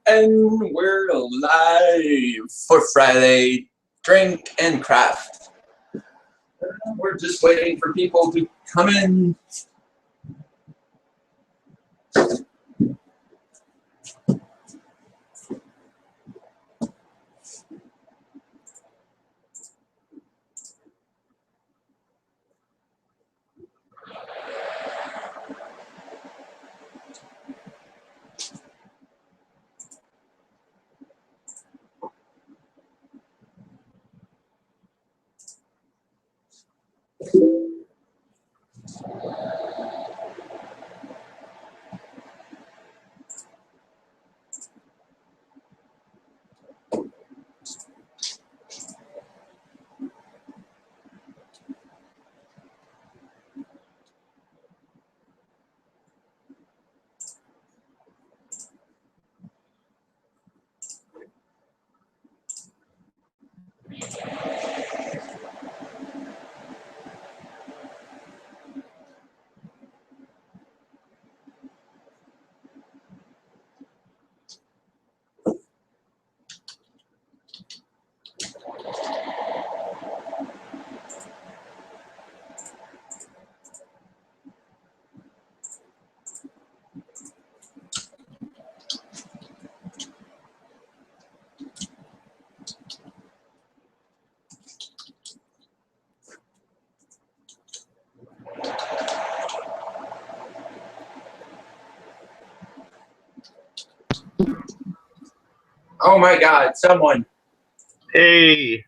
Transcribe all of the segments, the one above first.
And we're live for Friday Drink and Craft. We're just waiting for people to come in. Oh my God, someone. Hey,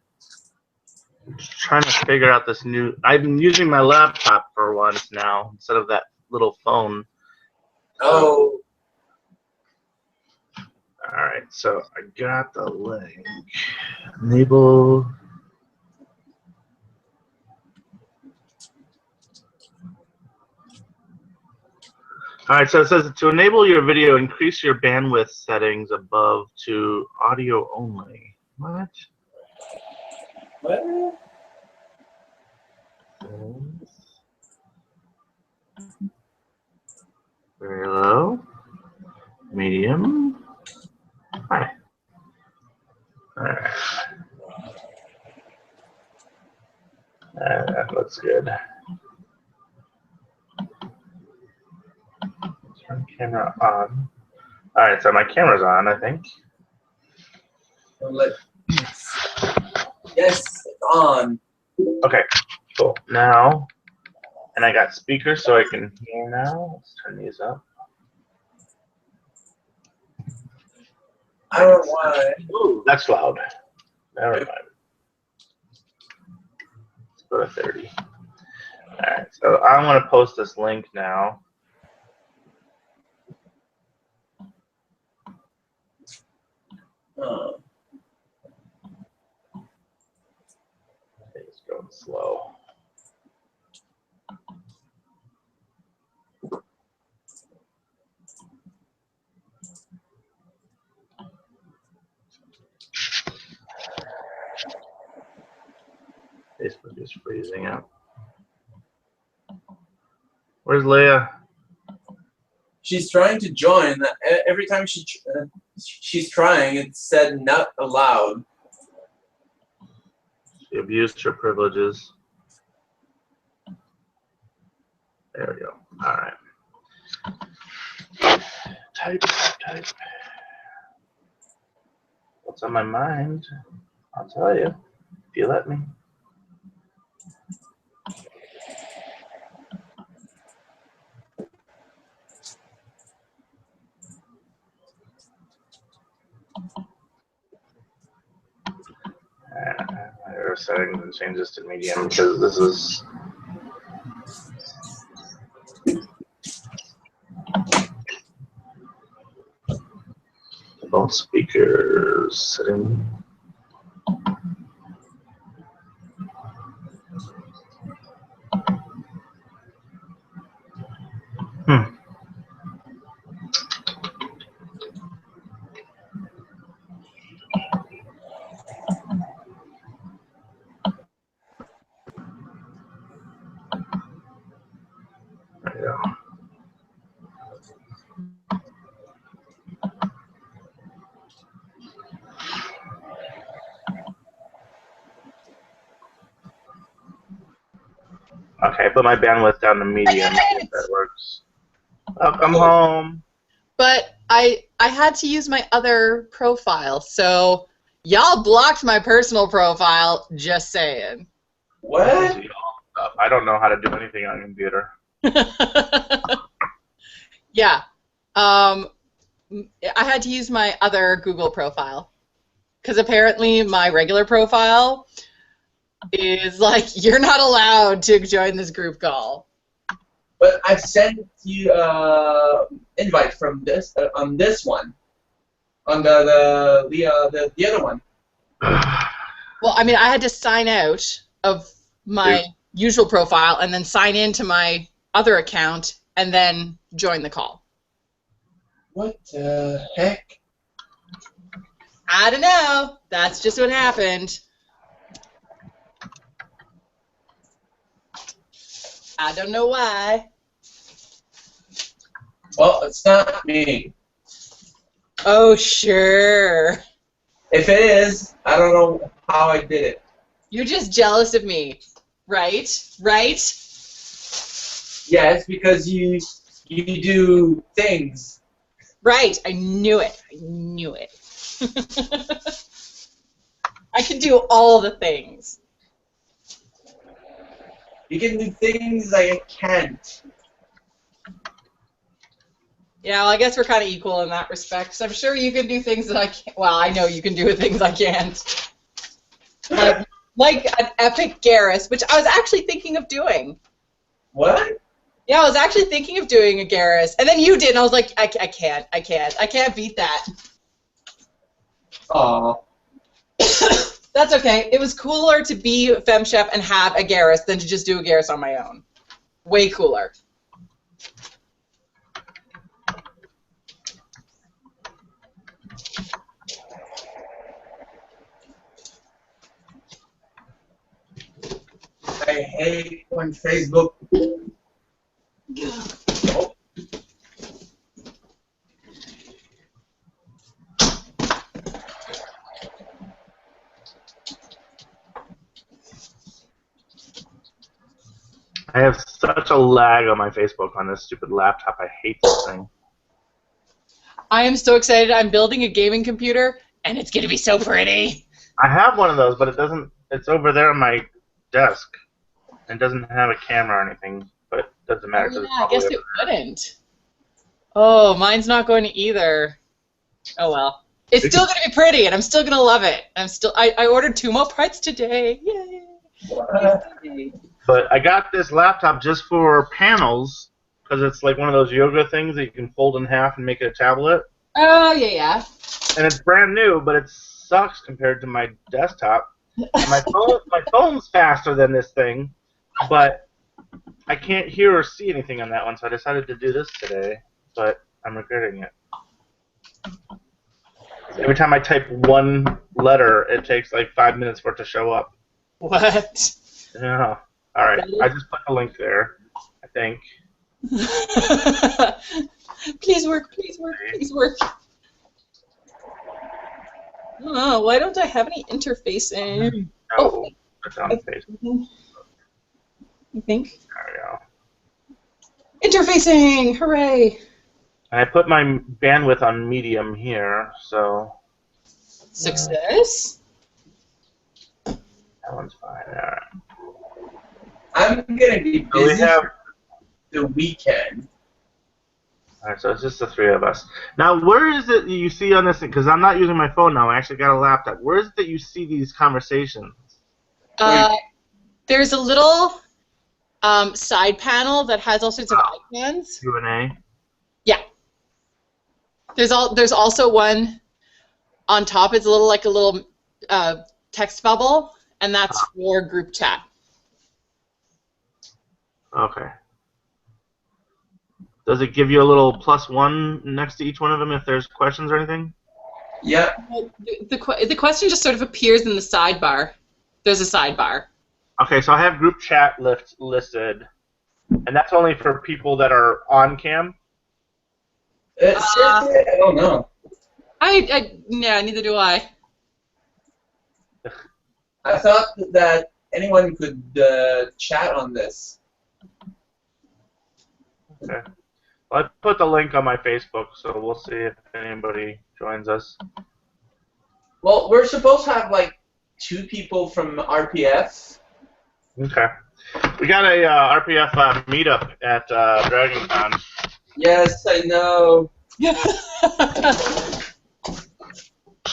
I'm just trying to figure out this new. I've been using my laptop for once now instead of that little phone. Oh. All right, so I got the link. Enable. All right, so it says to enable your video, increase your bandwidth settings above to audio only. What? What? Very low. Medium. High. All right. That looks good. Turn camera on. All right, so my camera's on, I think. Yes, it's on. Okay, cool. Now, and I got speakers so I can hear now. Let's turn these up. I don't know why. Ooh, that's loud. Never mind. Let's go to 30. All right, so I want to post this link now. It's going slow. Facebook is freezing up. Where's Leah? She's trying to join. Every time she's trying, it said not allowed. She abused her privileges. There we go. All right. Type. What's on my mind? I'll tell you if you let me. There are settings and changes to medium because this is both speakers setting. There you go. Okay, put my bandwidth down to medium. If that works. Welcome home. But I had to use my other profile, so y'all blocked my personal profile. Just saying. What? I don't know how to do anything on a computer. Yeah. I had to use my other Google profile because apparently my regular profile is like, you're not allowed to join this group call. But I've sent you invite from this on this one, on the other one. Well, I mean, I had to sign out of my usual profile and then sign into my other account and then join the call. What the heck? I don't know. That's just what happened. I don't know why. Well, it's not me. Oh, sure. If it is, I don't know how I did it. You're just jealous of me, right? Right? Yes, because you do things. Right. I knew it. I knew it. I can do all the things. You can do things I can't. Yeah, well, I guess we're kind of equal in that respect. So I'm sure you can do things that I can't. Well, I know you can do things I can't. Like an epic Garrus, which I was actually thinking of doing. What? Yeah, I was actually thinking of doing a Garrus, and then you did, and I was like, I can't beat that. Aw. That's okay. It was cooler to be FemChef and have a Garrus than to just do a Garrus on my own. Way cooler. I hate when Facebook. Oh. I have such a lag on my Facebook on this stupid laptop. I hate this thing. I am so excited. I'm building a gaming computer, and it's going to be so pretty. I have one of those, but it doesn't. It's over there on my desk. It doesn't have a camera or anything, but it doesn't matter. Oh, yeah, I guess it wouldn't. Oh, mine's not going to either. Oh well. It's still going to be pretty, and I'm still going to love it. I ordered 2 more parts today. Yay! Yay. But I got this laptop just for panels, because it's like one of those yoga things that you can fold in half and make it a tablet. Oh, yeah. And it's brand new, but it sucks compared to my desktop. My phone's faster than this thing, but I can't hear or see anything on that one, so I decided to do this today, but I'm regretting it. Every time I type one letter, it takes like 5 minutes for it to show up. What? Yeah. All right. I just put the link there, I think. Please work, please work, please work. Oh, why don't I have any interfacing? No, it's on Facebook. I think. There we go. Interfacing! Hooray! And I put my bandwidth on medium here, so Success? that one's fine. All right. I'm gonna be So we busy have. for the weekend. Alright, so it's just the 3 of us. Now, where is it that you see on this thing? Because I'm not using my phone now. I actually got a laptop. Where is it that you see these conversations? There's a little side panel that has all sorts of icons. Q&A? Yeah. There's also one on top. It's a little text bubble, and that's for group chat. Okay. Does it give you a little +1 next to each one of them if there's questions or anything? Yeah. The question just sort of appears in the sidebar. There's a sidebar. Okay, so I have group chat listed, and that's only for people that are on cam? Seriously, I don't know. Yeah, neither do I. I thought that anyone could chat on this. Okay. Well, I put the link on my Facebook, so we'll see if anybody joins us. Well, we're supposed to have like 2 people from RPF. Okay. We got a RPF meetup at DragonCon. Yes, I know.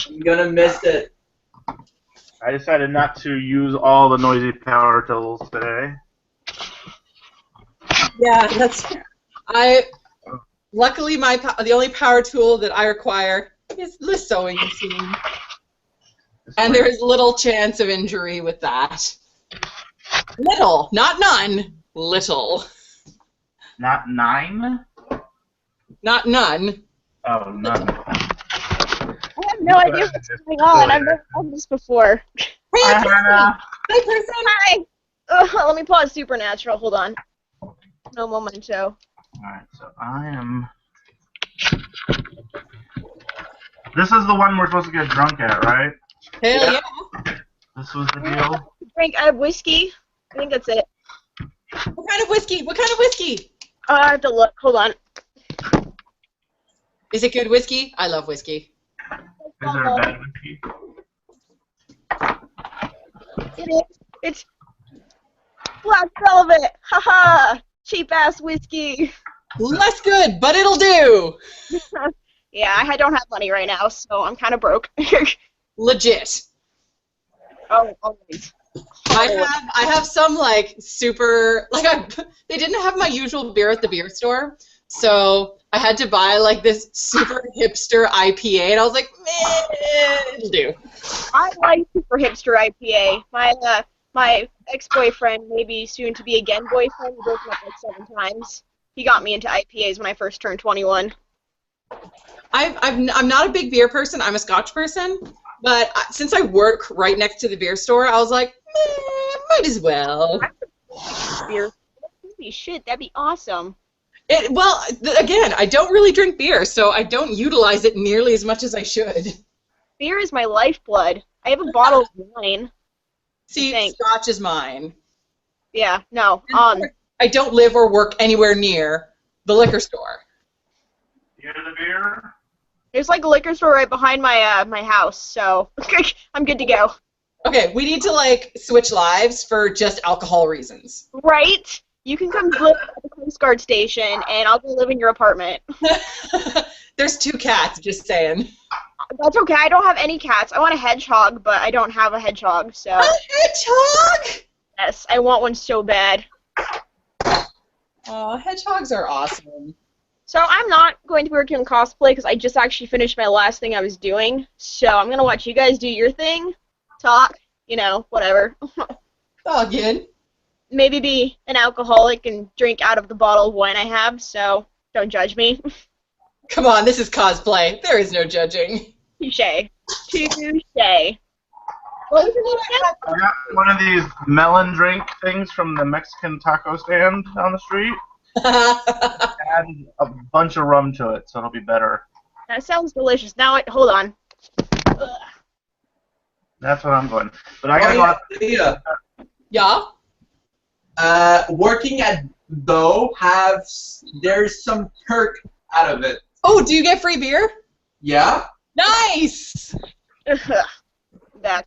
I'm gonna miss it. I decided not to use all the noisy power tools today. Yeah, that's. Luckily, the only power tool that I require is the sewing machine, and there is little chance of injury with that. Little, not none. Little. Not 9? Not none. Oh, none. I have no idea what's going on. I've never done this before. Hey, Hi, person! Hannah. Hey, person! Hi! Let me pause Supernatural. Hold on. No momento. Alright, so I am... This is the one we're supposed to get drunk at, right? Hell yeah. This was the deal? Drink, I have whiskey. I think that's it. What kind of whiskey? What kind of whiskey? I have to look. Hold on. Is it good whiskey? I love whiskey. Is there a bad whiskey? It is. It's Black Velvet. Haha. Cheap ass whiskey. Less good, but it'll do. Yeah, I don't have money right now, so I'm kind of broke. Legit. Oh, always. I have some like super they didn't have my usual beer at the beer store, so I had to buy like this super hipster IPA, and I was like, man, it'll do. I like super hipster IPA. My ex-boyfriend, maybe soon to be again boyfriend, we broke up like 7 times. He got me into IPAs when I first turned 21. I'm not a big beer person. I'm a Scotch person, but since I work right next to the beer store, I was like, might as well. Beer. Holy shit, that'd be awesome. Again, I don't really drink beer, so I don't utilize it nearly as much as I should. Beer is my lifeblood. I have a bottle of wine. See, Thanks. Scotch is mine. Yeah, no. I don't live or work anywhere near the liquor store. You hear the beer? There's like a liquor store right behind my my house, so I'm good to go. Okay, we need to like switch lives for just alcohol reasons. Right? You can come live at the Coast Guard station, and I'll go live in your apartment. There's 2 cats, just saying. That's okay. I don't have any cats. I want a hedgehog, but I don't have a hedgehog, so. A hedgehog? Yes, I want one so bad. Oh, hedgehogs are awesome. So I'm not going to be working on cosplay because I just actually finished my last thing I was doing. So I'm going to watch you guys do your thing, talk, whatever. All good. Maybe be an alcoholic and drink out of the bottle of wine I have, so don't judge me. Come on, this is cosplay. There is no judging. Touche. Touche. What was your name? I got one of these melon drink things from the Mexican taco stand down the street. Add a bunch of rum to it, so it'll be better. That sounds delicious. Now, hold on. Ugh. That's what I'm going. But I gotta go out. Yeah? Working at Bo there's some perk out of it. Oh, do you get free beer? Yeah? Nice! Ugh. That.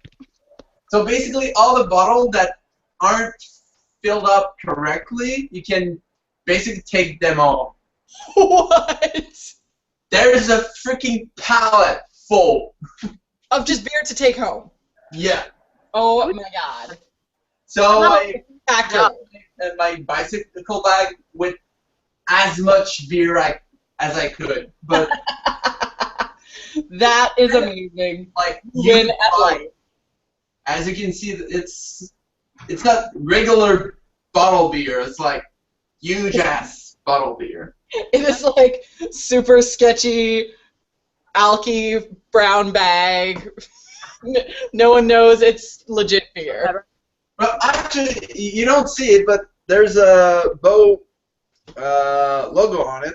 So basically all the bottles that aren't filled up correctly, you can basically take them all. What? There's a freaking pallet full. Of just beer to take home. Yeah. Oh my god. So No. I packed Accurate. my bicycle bag with as much beer as I could. But That is amazing. like Win at life. as you can see, it's not regular bottle beer. It's like huge ass bottle beer. In this like super sketchy, alky brown bag. No one knows it's legit beer. Well, actually, you don't see it, but there's a Bo logo on it.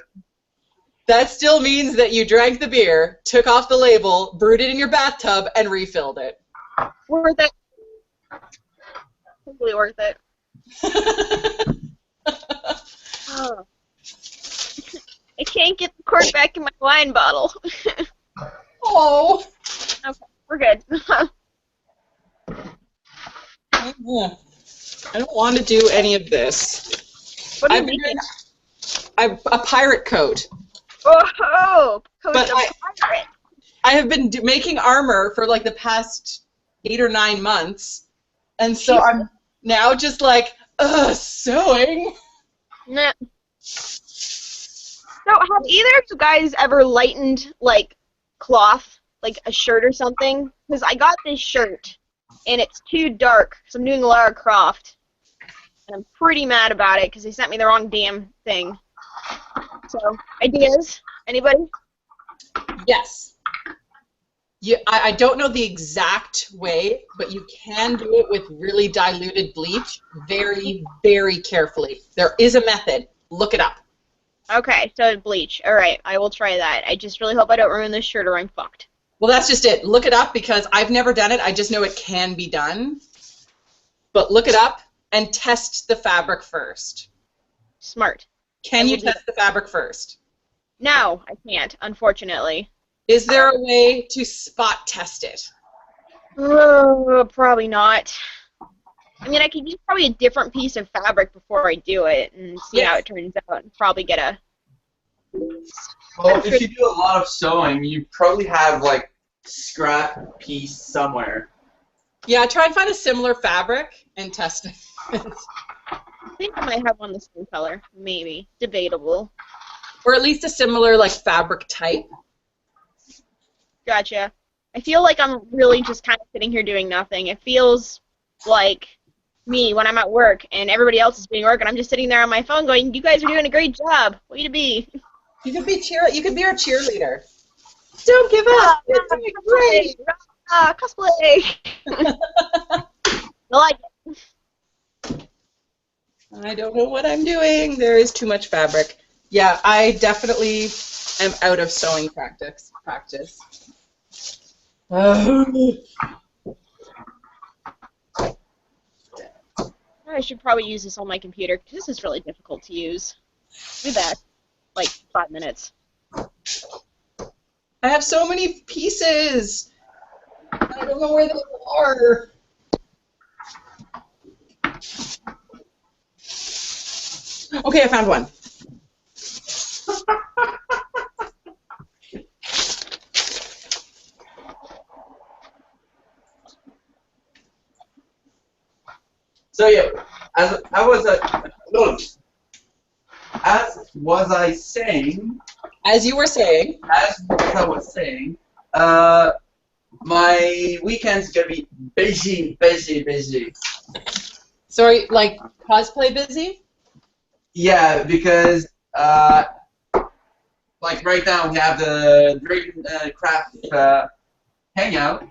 That still means that you drank the beer, took off the label, brewed it in your bathtub, and refilled it. Worth it. Totally worth it. Oh. I can't get the cork back in my wine bottle. Oh. Okay, we're good. I don't want to do any of this. What are you I've been making? a pirate coat. Oh, Coach But the Pirate. I have been making armor for like the past 8 or 9 months, and so I'm now just like, sewing. Nah. So, have either of you guys ever lightened, like, cloth, like a shirt or something? Because I got this shirt, and it's too dark, because I'm doing Lara Croft. And I'm pretty mad about it, because they sent me the wrong damn thing. So, ideas? Anybody? Yes. I don't know the exact way, but you can do it with really diluted bleach very, very carefully. There is a method. Look it up. Okay, so bleach. Alright, I will try that. I just really hope I don't ruin this shirt or I'm fucked. Well, that's just it. Look it up because I've never done it. I just know it can be done. But look it up and test the fabric first. Smart. Can you test the fabric first? No, I can't, unfortunately. Is there a way to spot test it? Probably not. I mean, I could use probably a different piece of fabric before I do it and see how it turns out and probably get a... Well, if you do a lot of sewing, you probably have, like, scrap piece somewhere. Yeah, try and find a similar fabric and test it. I think I might have one the same color. Maybe. Debatable. Or at least a similar, like, fabric type. Gotcha. I feel like I'm really just kind of sitting here doing nothing. It feels like me when I'm at work and everybody else is doing work and I'm just sitting there on my phone going, you guys are doing a great job. Way to be. You could be You could be our cheerleader. Don't give up. You're doing great. Cosplay. I like it. I don't know what I'm doing. There is too much fabric. Yeah, I definitely am out of sewing practice. I should probably use this on my computer because this is really difficult to use. Do that. Like 5 minutes. I have so many pieces. I don't know where they are. Okay, I found one. So yeah, as was I saying, my weekend's gonna be busy. So are you, like, cosplay busy? Yeah, because like right now we have the Dragon Craft hangout.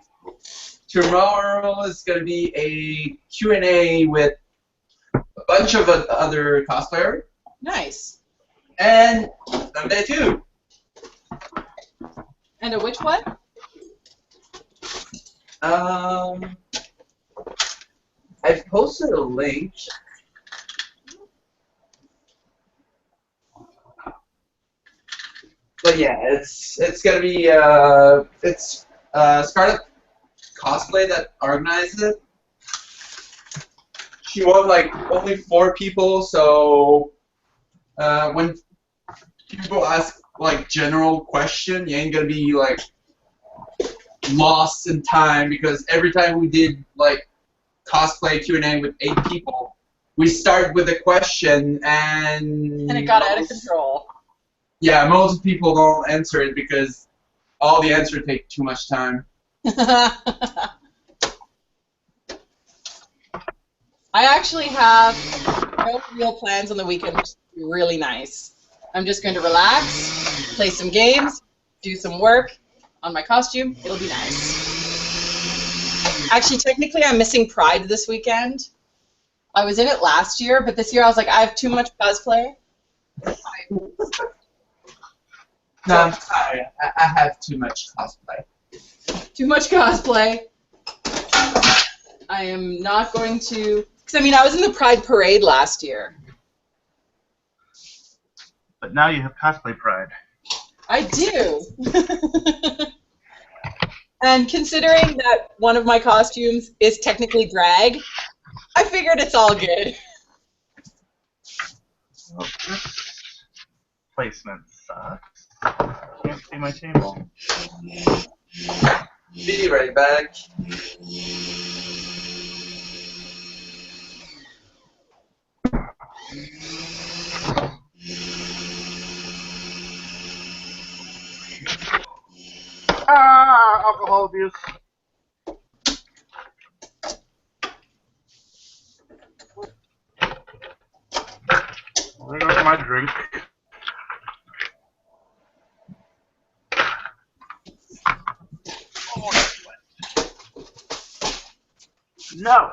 Tomorrow is going to be a Q&A with a bunch of other cosplayers. Nice. And Sunday too. And a which one? I've posted a link. But yeah, it's gonna be it's Scarlet Cosplay that organized it. She won like only 4 people, so when people ask like general question, you ain't gonna be like lost in time because every time we did like cosplay Q&A with 8 people, we started with a question and it got out of control. Yeah, most people don't answer it because all the answers take too much time. I actually have no real plans on the weekend, which is really nice. I'm just going to relax, play some games, do some work on my costume. It'll be nice. Actually, technically, I'm missing Pride this weekend. I was in it last year, but this year I was like, I have too much cosplay. No, I'm sorry. I have too much cosplay. Too much cosplay. I am not going to... Because, I mean, I was in the Pride Parade last year. But now you have cosplay pride. I do. And considering that one of my costumes is technically drag, I figured it's all good. Well, this placement sucks. Can't see my table. Be right back. Alcohol abuse. There goes my drink. No!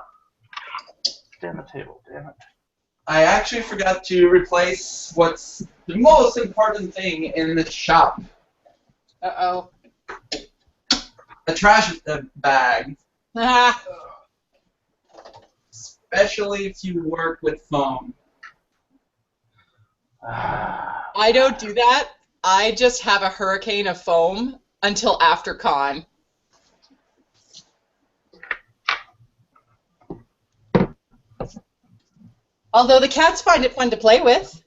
Stay on the table, damn it. I actually forgot to replace what's the most important thing in the shop. Uh-oh. A trash bag. Ah, Especially if you work with foam. I don't do that. I just have a hurricane of foam until after con. Although the cats find it fun to play with.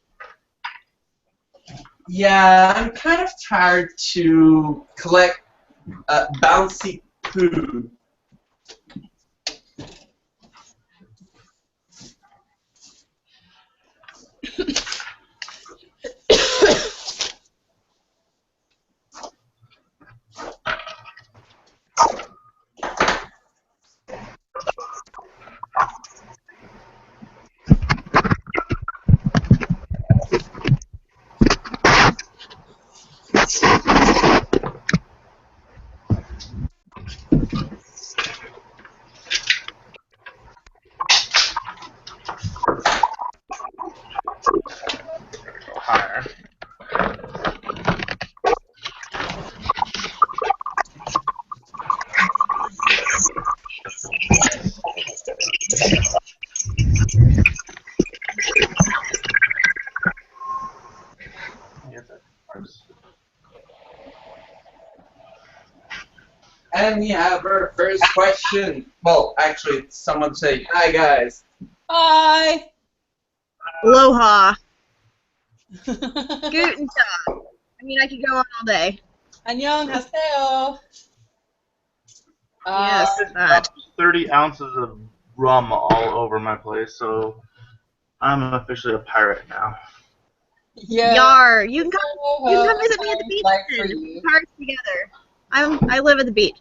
Yeah, I'm kind of tired to collect bouncy food. Higher. And we have our first question. Well, actually, someone say, hi guys. Hi! Aloha. Guten Tag. I mean, I could go on all day. Annyeonghaseyo. Yes, I that. dumped 30 ounces of rum all over my place, so I'm officially a pirate now. Yeah. Yar. You can come visit me at the beach Life for then. you. Pirates together. I live at the beach.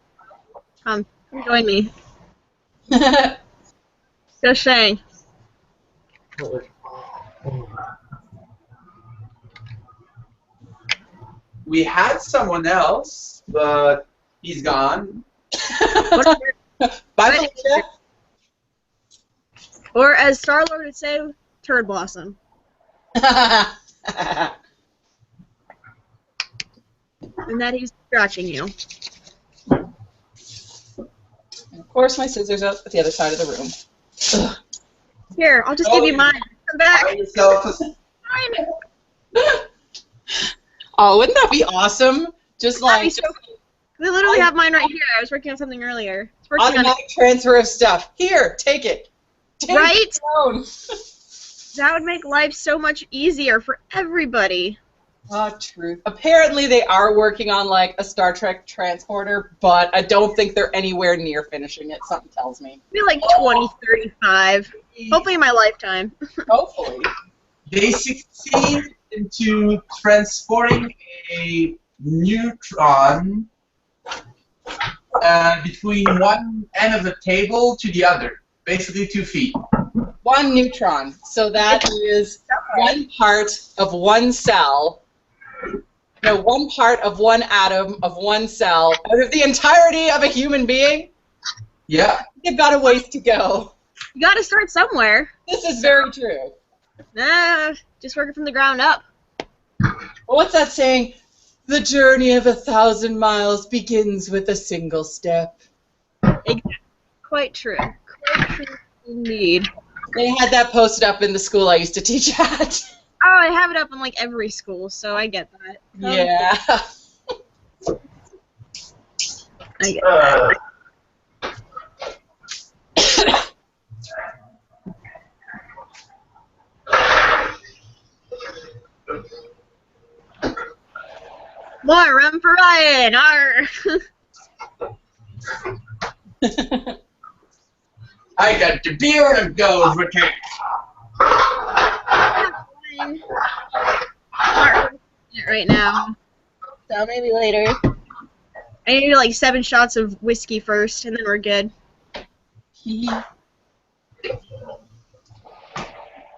Come join me. Go Shang. We had someone else, but he's gone. Bye, Felicia. Or as Star-Lord would say, Turd Blossom. And that he's scratching you. And of course, my scissors up at the other side of the room. Ugh. Here, I'll just give you mine. Come back. Buy yourself a Mine. Oh, wouldn't that be awesome? Just That'd be like so cool. I literally have mine right here. I was working on something earlier. It's working on it. automatic transfer of stuff. Here, take it. Take Right? it down. That would make life so much easier for everybody. Oh, truth. Apparently, they are working on like a Star Trek transporter, but I don't think they're anywhere near finishing it. Something tells me. Maybe like 2035. Hopefully in my lifetime. Hopefully. They succeed into transporting a neutron between one end of the table to the other, basically 2 feet. One neutron. So that is one part of one cell. No, one part of one atom of one cell out of the entirety of a human being. Yeah. They've got a ways to go. You gotta start somewhere. This is very true. Nah, just working from the ground up. Well, what's that saying? The journey of 1,000 miles begins with a single step. Quite true. Quite true indeed. They had that posted up in the school I used to teach at. Oh, I have it up in like every school, so I get that. Yeah. I get that. More rum for Ryan! Arr! I got the beer and goes with it. Right now. So maybe later. I need like 7 shots of whiskey first, and then we're good.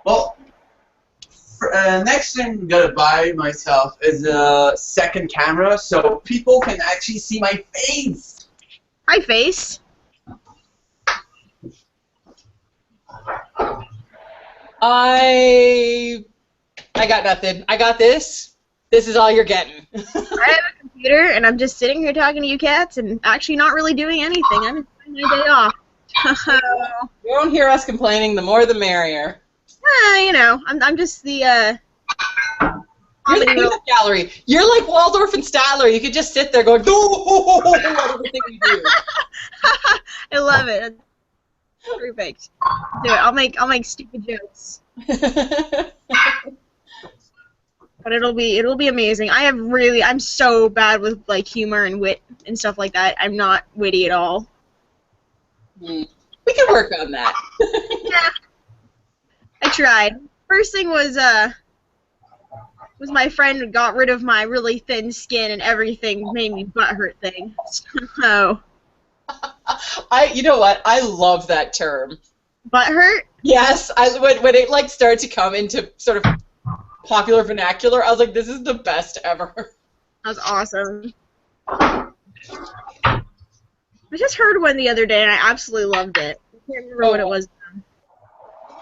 Well, next thing I'm gonna buy myself is a second camera so people can actually see my face. Hi, face. I got nothing. I got this. This is all you're getting. I have a computer, and I'm just sitting here talking to you cats, and actually not really doing anything. I'm enjoying my day off. You won't hear us complaining. The more, the merrier. You know, I'm just the You're the peanut gallery. You're like Waldorf and Statler. You could just sit there going, "No," everything you do. I love it. That's perfect. Do it. I'll make stupid jokes, but it'll be amazing. I'm so bad with like humor and wit and stuff like that. I'm not witty at all. We can work on that. Yeah, I tried. First thing was my friend who got rid of my really thin skin and everything made me butthurt thing. So. You know what? I love that term. Butthurt? Yes, when it like started to come into sort of popular vernacular, I was like, this is the best ever. That was awesome. I just heard one the other day and I absolutely loved it. I can't remember what it was.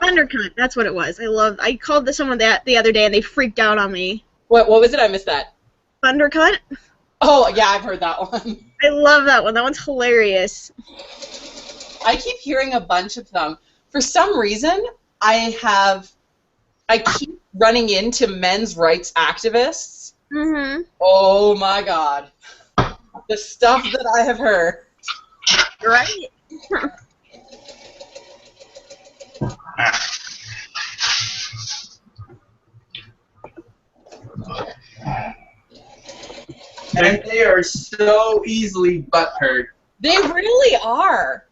Thundercunt, that's what it was. I called someone that the other day and they freaked out on me. What was it? I missed that. Thundercunt? Oh, yeah, I've heard that one. I love that one. That one's hilarious. I keep hearing a bunch of them. For some reason, I keep running into men's rights activists. Mm-hmm. Oh my God. The stuff that I have heard. Right? And they are so easily butthurt. They really are.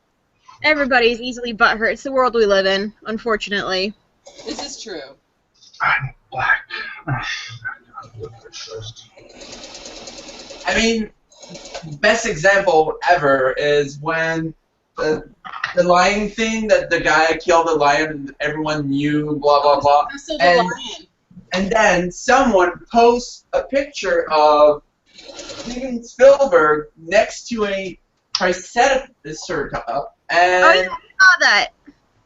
Everybody's easily butthurt. It's the world we live in, unfortunately. This is true. I'm black. I mean, best example ever is when the lion thing, that the guy killed the lion and everyone knew, blah, blah, blah. So the And, lion. and then someone posts a picture of Steven Spielberg next to a Triceratops, and, Oh, yeah, I saw that.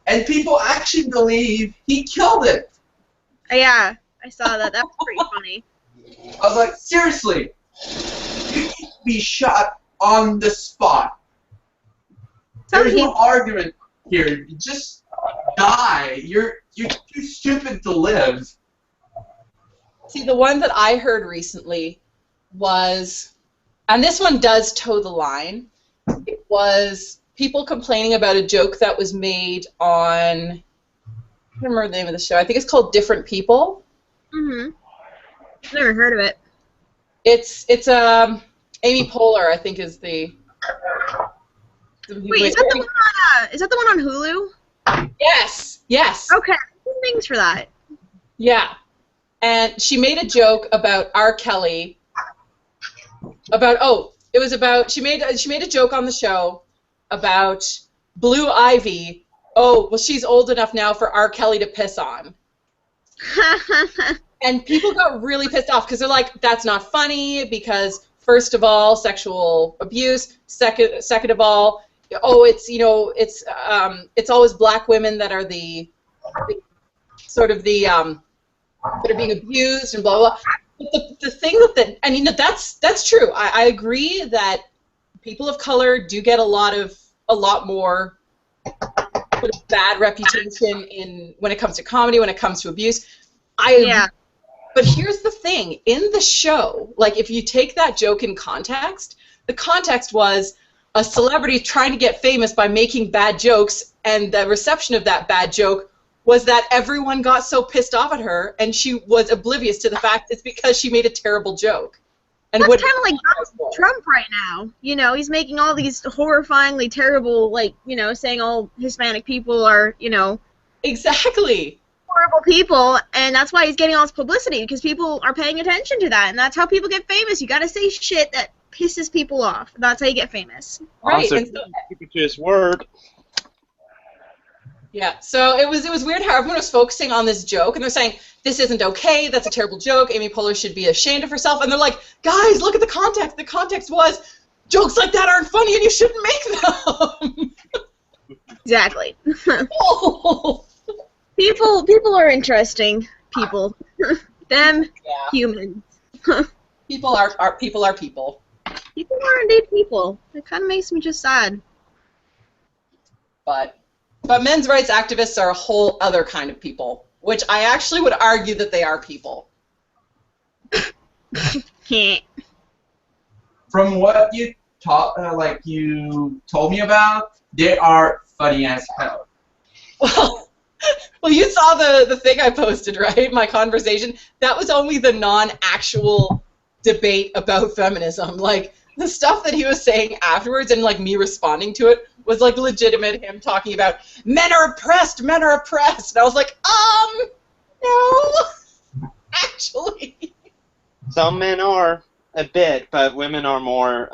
and people actually believe he killed it. Yeah, I saw that. That was pretty funny. I was like, seriously, you need to be shot on the spot. Some There's no people, argument here. You just die. You're too stupid to live. See, the one that I heard recently was, and this one does toe the line, it was people complaining about a joke that was made on, I can't remember the name of the show, I think it's called Different People. mm-hmm. Never heard of it. It's Amy Poehler, I think, is the Wait, is that the one on Hulu? Yes. Okay, thanks for that. Yeah. And she made a joke about R. Kelly. She made a joke on the show about Blue Ivy. Oh, well, she's old enough now for R. Kelly to piss on. And people got really pissed off because they're like, that's not funny because, first of all, sexual abuse. Second of all, oh, it's always black women that are that are being abused and blah blah. But the thing and you know that's true. I agree that people of color do get a lot more sort of bad reputation when it comes to comedy, when it comes to abuse. I But here's the thing. In the show, like, if you take that joke in context, the context was a celebrity trying to get famous by making bad jokes, and the reception of that bad joke was that everyone got so pissed off at her, and she was oblivious to the fact it's because she made a terrible joke. And That's kind of like Donald Trump right now. You know, he's making all these horrifyingly terrible, like, you know, saying all Hispanic people are, you know... Exactly. Horrible people, and that's why he's getting all this publicity, because people are paying attention to that, and that's how people get famous. You gotta say shit that pisses people off. That's how you get famous. Right. Also, And so, keep it to his word. yeah, so it was weird how everyone was focusing on this joke, and they're saying, this isn't okay, that's a terrible joke, Amy Poehler should be ashamed of herself, and they're like, guys, look at the context. The context was, jokes like that aren't funny and you shouldn't make them. Exactly. Oh. People are interesting. People. Them, Yeah. humans. People are people. People are indeed people. It kind of makes me just sad. But men's rights activists are a whole other kind of people, which I actually would argue that they are people. From what you you told me about, they are funny as hell. Well, you saw the thing I posted, right? My conversation. That was only the non-actual debate about feminism. Like, the stuff that he was saying afterwards and, like, me responding to it was, like, legitimate him talking about men are oppressed, men are oppressed. And I was like, no, actually. Some men are a bit, but women are more.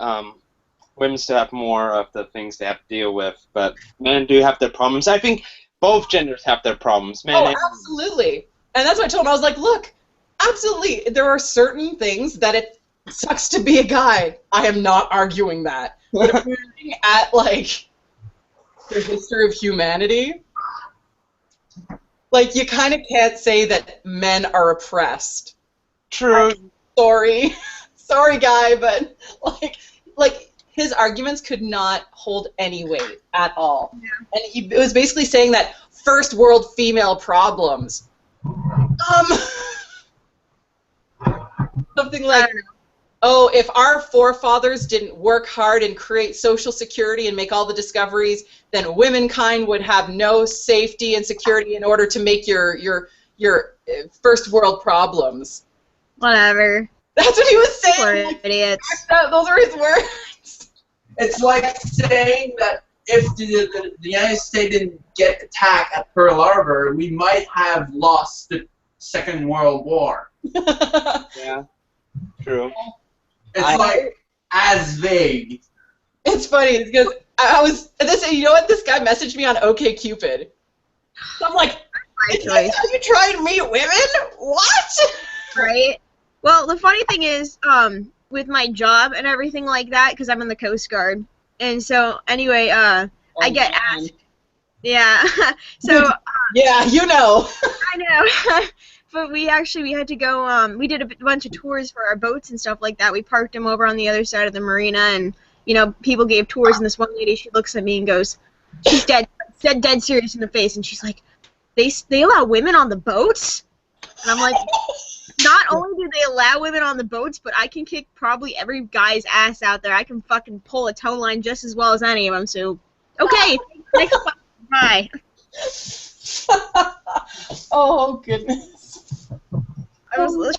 Women still have more of the things they have to deal with, but men do have their problems. I think both genders have their problems. Men and Absolutely. And that's what I told him. I was like, look, absolutely, there are certain things that it sucks to be a guy. I am not arguing that. But if we're looking at, like, the history of humanity, like, you kind of can't say that men are oppressed. True. Sorry. Sorry, guy, but, like his arguments could not hold any weight at all. Yeah. And he was basically saying that first world female problems. Something like, oh, if our forefathers didn't work hard and create social security and make all the discoveries, then womankind would have no safety and security in order to make your first world problems. Whatever. That's what he was saying. Poor idiots. Those are his words. It's like saying that if the United States didn't get attacked at Pearl Harbor, we might have lost the Second World War. Yeah, true. It's like as vague. It's funny because I was you know what, this guy messaged me on OkCupid. So I'm like, is that how you try to meet women? What? Right. Well, the funny thing is, with my job and everything like that, because I'm in the Coast Guard, and so anyway, I get asked. Yeah. So. Yeah, you know. I know. But we had to go. We did a bunch of tours for our boats and stuff like that. We parked them over on the other side of the marina, and you know, people gave tours. And this one lady, she looks at me and goes, she's dead serious in the face, and she's like, they allow women on the boats? And I'm like, not only do they allow women on the boats, but I can kick probably every guy's ass out there. I can fucking pull a tow line just as well as any of them. So, okay, bye. Oh goodness.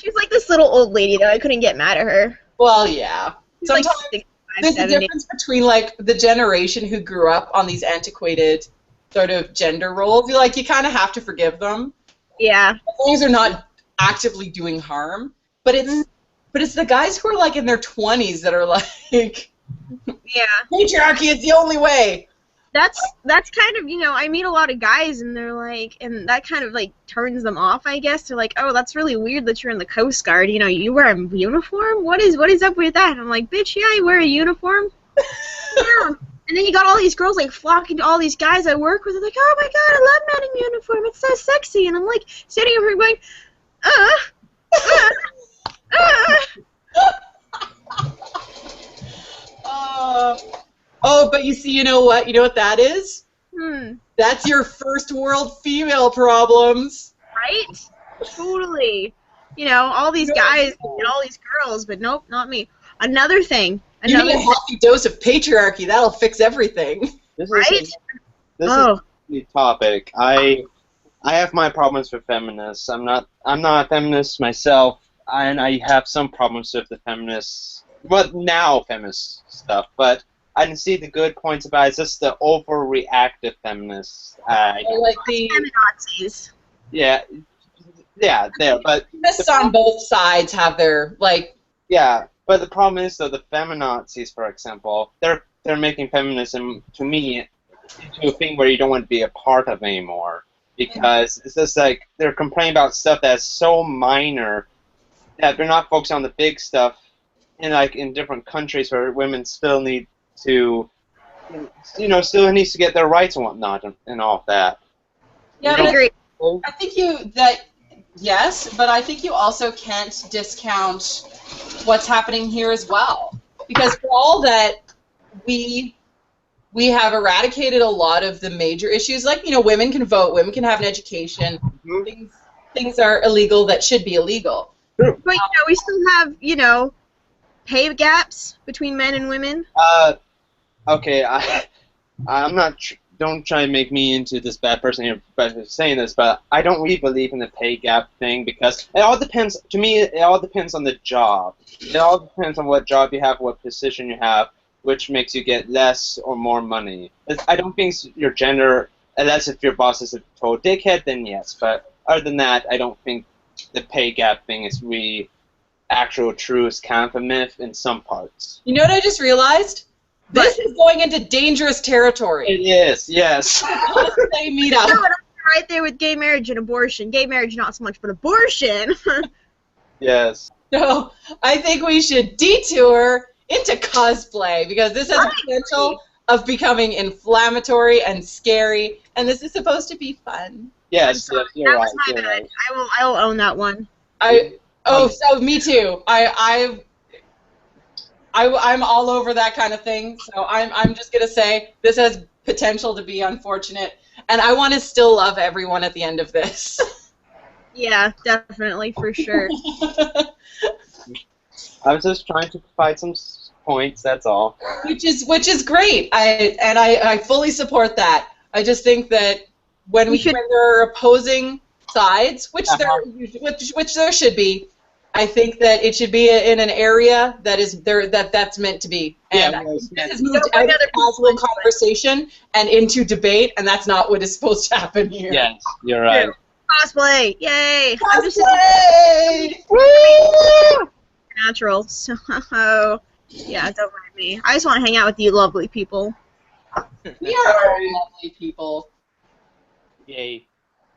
She's like this little old lady though. I couldn't get mad at her. Well, yeah. She's Sometimes like 65, there's 70. a difference between like the generation who grew up on these antiquated sort of gender roles. You kind of have to forgive them. Yeah. As long as they're not actively doing harm. But it's the guys who are like in their 20s that are like, yeah, patriarchy is the only way. That's kind of, you know, I meet a lot of guys and they're like, and that kind of like turns them off, I guess. They're like, oh, that's really weird that you're in the Coast Guard. You know, you wear a uniform? What is up with that? And I'm like, bitch, yeah, I wear a uniform. Yeah. And then you got all these girls like flocking to all these guys I work with. They're like, oh my god, I love men in uniform. It's so sexy. And I'm like sitting over here going, Oh, but you know what? You know what that is? Hmm. That's your first world female problems. Right? Totally. You know, all these guys and all these girls, but nope, not me. Another thing. You need a healthy dose of patriarchy. That'll fix everything. This Right? is this Oh. is the topic. I have my problems with feminists. I'm not a feminist myself, and I have some problems with the feminists. Well, now feminist stuff, but I can see the good points about it. It's just the overreactive feminists. Like the Nazis. Yeah, there. But feminists on both sides have their yeah, but the problem is though the feminazis, for example, they're making feminism to me into a thing where you don't want to be a part of anymore because it's just like they're complaining about stuff that's so minor that they're not focused on the big stuff in different countries where women still need to still needs to get their rights and whatnot and all of that. Yeah, I agree. I think yes, but I think you also can't discount what's happening here as well. because for all that we have eradicated a lot of the major issues, like women can vote, women can have an education, things are illegal that should be illegal. But we still have pay gaps between men and women. Okay, I'm not. Don't try to make me into this bad person here by saying this, but I don't really believe in the pay gap thing because it all depends. To me, it all depends on the job. It all depends on what job you have, what position you have, which makes you get less or more money. I don't think your gender, unless if your boss is a total dickhead, then yes. But other than that, I don't think the pay gap thing is really actual true. It's kind of a myth in some parts. You know what I just realized? This is going into dangerous territory. It is, yes. They meet up. Right there with gay marriage and abortion. Gay marriage, not so much, but abortion. Yes. So I think we should detour into cosplay because this has the potential of becoming inflammatory and scary, and this is supposed to be fun. Yes, yes, you're That right. was my You're bad. right. I will own that one. So me too. I'm all over that kind of thing. So I'm just gonna say this has potential to be unfortunate, and I want to still love everyone at the end of this. Yeah, definitely, for sure. I was just trying to provide some points. That's all. which is great. I fully support that. I just think that when when there are opposing sides, which there should be, I think that it should be in an area that is there that's meant to be. And this has moved out of casual conversation and into debate, and that's not what is supposed to happen here. Yes, you're right. Cosplay, yay! I'm just Cosplay! natural, so yeah, don't mind me. I just want to hang out with you lovely people. We are all lovely people. Yay.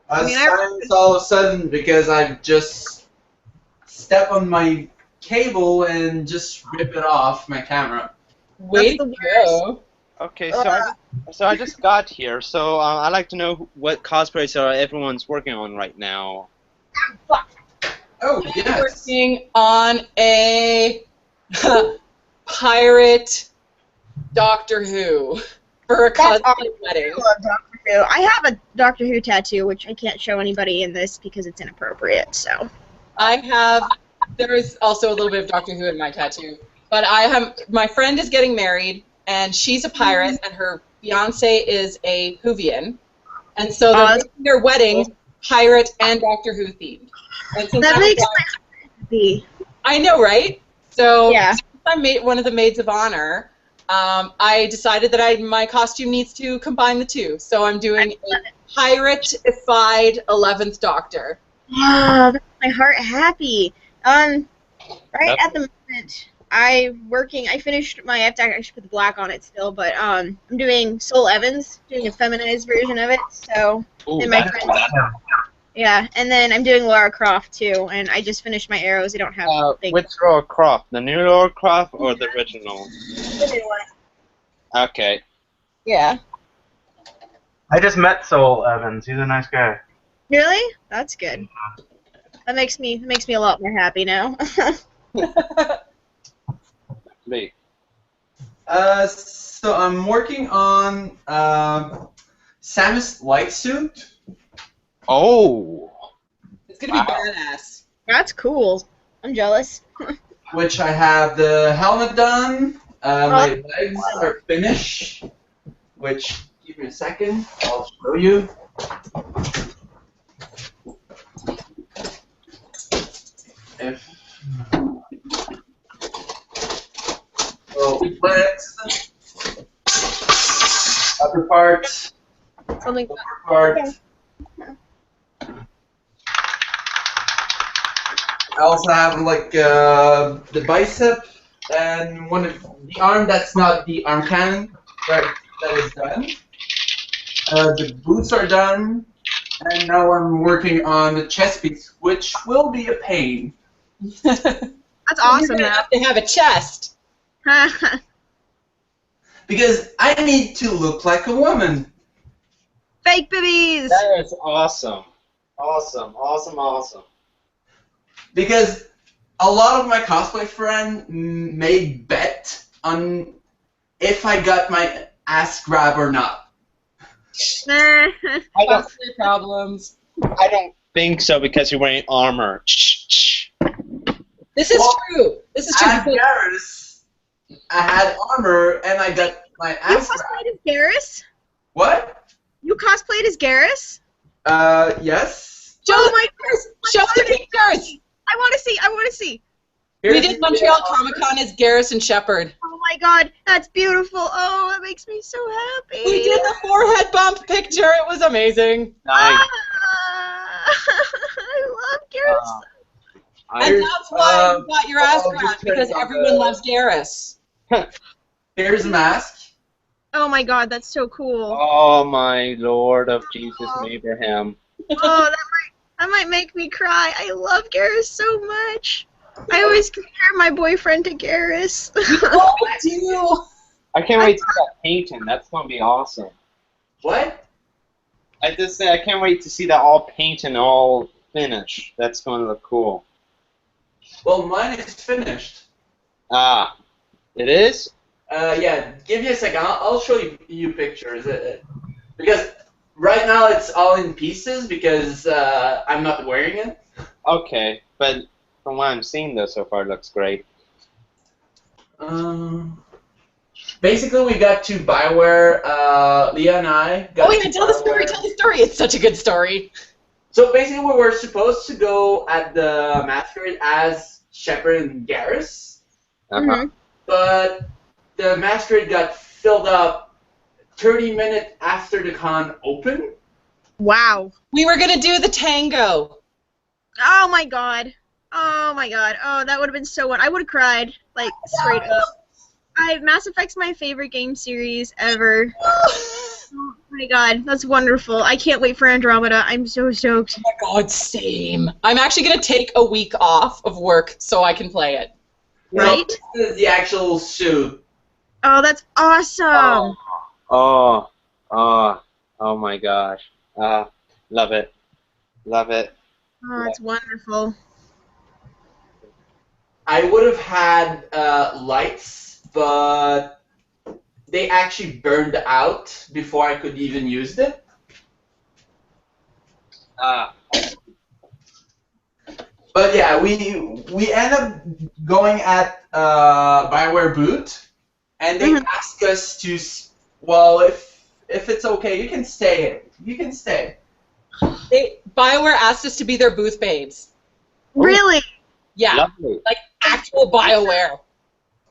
I mean, silence all of a sudden because I just step on my cable and just rip it off my camera. Way to go. Okay, so I just got here. So I'd like to know what cosplays are everyone's working on right now. Oh, I'm yes. working on a pirate Doctor Who for a That's cosplay wedding. I love Doctor Who. I have a Doctor Who tattoo, which I can't show anybody in this because it's inappropriate. So There is also a little bit of Doctor Who in my tattoo, but my friend is getting married, and she's a pirate, and her fiance is a Whovian, and so they're making their wedding pirate and Doctor Who themed. And since that makes sense. I know, right? So Yeah. since I'm one of the maids of honor, I decided that my costume needs to combine the two. So I'm doing a pirate-ified 11th Doctor. Oh, that's my heart happy. Right at the moment, I finished I have to actually put the black on it still, but I'm doing Soul Evans, doing a feminized version of it. So, Ooh, and my friend, yeah, and then I'm doing Lara Croft too, and I just finished my arrows. I don't have which Lara Croft? The new Lara Croft or the original? the new one. Okay. Yeah. I just met Soul Evans. He's a nice guy. Really? That's good. That makes me a lot more happy now. Wait. So I'm working on Samus light suit. Oh. gonna be badass. That's cool. I'm jealous. Which I have the helmet done. My legs are finished. Which, give me a second, I'll show you. If legs, upper part, Something. lower part. I also have like the bicep and one of the arm that's not the arm cannon that is done. The boots are done, and now I'm working on the chest piece, which will be a pain. That's You're awesome. gonna have to have a chest. Because I need to look like a woman. Fake boobies. That is awesome. Awesome. Because a lot of my cosplay friends made bet on if I got my ass grab or not. I don't Cosplay problems. think so because you're wearing armor. This is Well, true. This is true. At Garrus, I had armor and I got my You ass grab. cosplayed as Garrus? What? You cosplayed as Garrus? Yes. Show Oh the my pictures. Show the pictures. I want to see. We Here's did the Montreal video. Comic Con as Garrison Shepherd. Oh my god, that's beautiful. Oh, that makes me so happy. We did the forehead bump picture. It was amazing. Nice. I love Garrus. And Here's, that's why you got your ass I'll just grabbed, turn because it on everyone the- loves Garrus. Here's a mask. Oh my god, that's so cool. Oh my Lord of Jesus Abraham. Oh, that might make me cry. I love Garrus so much. I always compare my boyfriend to Garrus. Oh, do. I can't wait to see that painting. That's gonna be awesome. What? I just say I can't wait to see that all paint and all finish. That's gonna look cool. Well, mine is finished. Ah, it is? Yeah, give me a second. I'll show you pictures. Because right now it's all in pieces because I'm not wearing it. Okay, but from what I'm seeing though so far, it looks great. Basically, we got to Bioware. Leah and I got Oh, yeah, to tell the story. BioWare. Tell the story. It's such a good story. So basically, we were supposed to go at the masquerade as Shepard and Garrus, Uh-huh. but the masquerade got filled up 30 minutes after the con opened. Wow. We were going to do the tango. Oh my god. Oh my god. Oh, that would have been so fun. I would have cried, like, straight up. Mass Effect's my favorite game series ever. Oh my god, that's wonderful. I can't wait for Andromeda. I'm so stoked. Oh my god, same. I'm actually going to take a week off of work so I can play it. Right? This is the actual suit. Oh, that's awesome. Oh my gosh. Love it. Oh, it's wonderful. I would have had lights, but they actually burned out before I could even use it. But yeah, we end up going at Bioware booth, and they asked us to, well, if it's okay, you can stay. You can stay. BioWare asked us to be their booth babes. Really? Yeah, Lovely. like actual BioWare.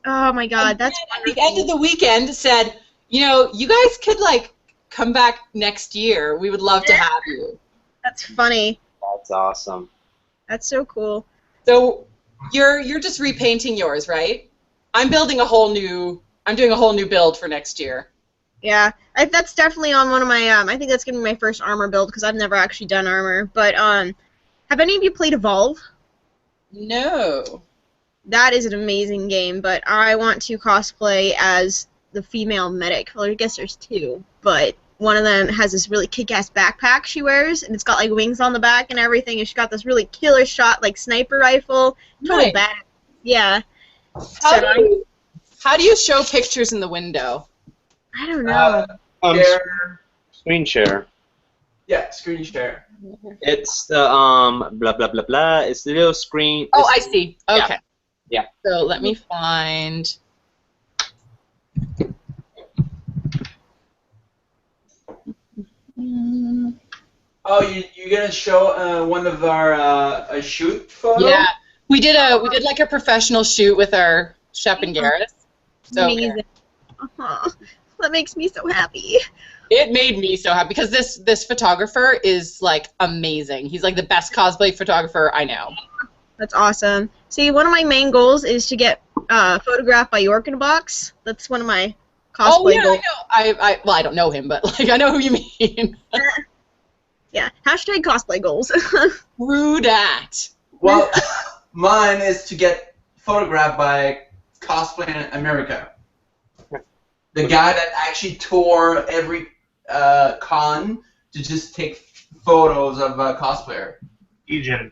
Oh my god, that's At the end of the weekend said, you know, you guys could like come back next year. We would love to have you. That's funny. That's awesome. That's so cool. So you're just repainting yours, right? I'm doing a whole new build for next year. Yeah, that's definitely on one of my. I think that's gonna be my first armor build because I've never actually done armor. But have any of you played Evolve? No. That is an amazing game. But I want to cosplay as the female medic. Well, I guess there's two, but one of them has this really kick-ass backpack she wears, and it's got like wings on the back and everything. And she's got this really killer shot, like sniper rifle. Total Nice. bad. Yeah. How do you show pictures in the window? I don't know. They're- Screen share. Yeah, screen share. It's the blah blah blah blah. It's the little screen. Oh, I it's- see. Okay. Yeah. So let me find. Oh, you're gonna show one of our a shoot photo? Yeah, we did like a professional shoot with our Shep and Garrus. So Amazing. That makes me so happy. it made me so happy because this photographer is like amazing. He's like the best cosplay photographer I know. That's awesome. See, one of my main goals is to get photographed by York in a Box. That's one of my cosplay Oh yeah, goals. I know. Well, I don't know him, but like I know who you mean. Yeah, hashtag cosplay goals. True that. Well, mine is to get photographed by Cosplay in America. The guy that actually tour every con to just take photos of a cosplayer. Legion.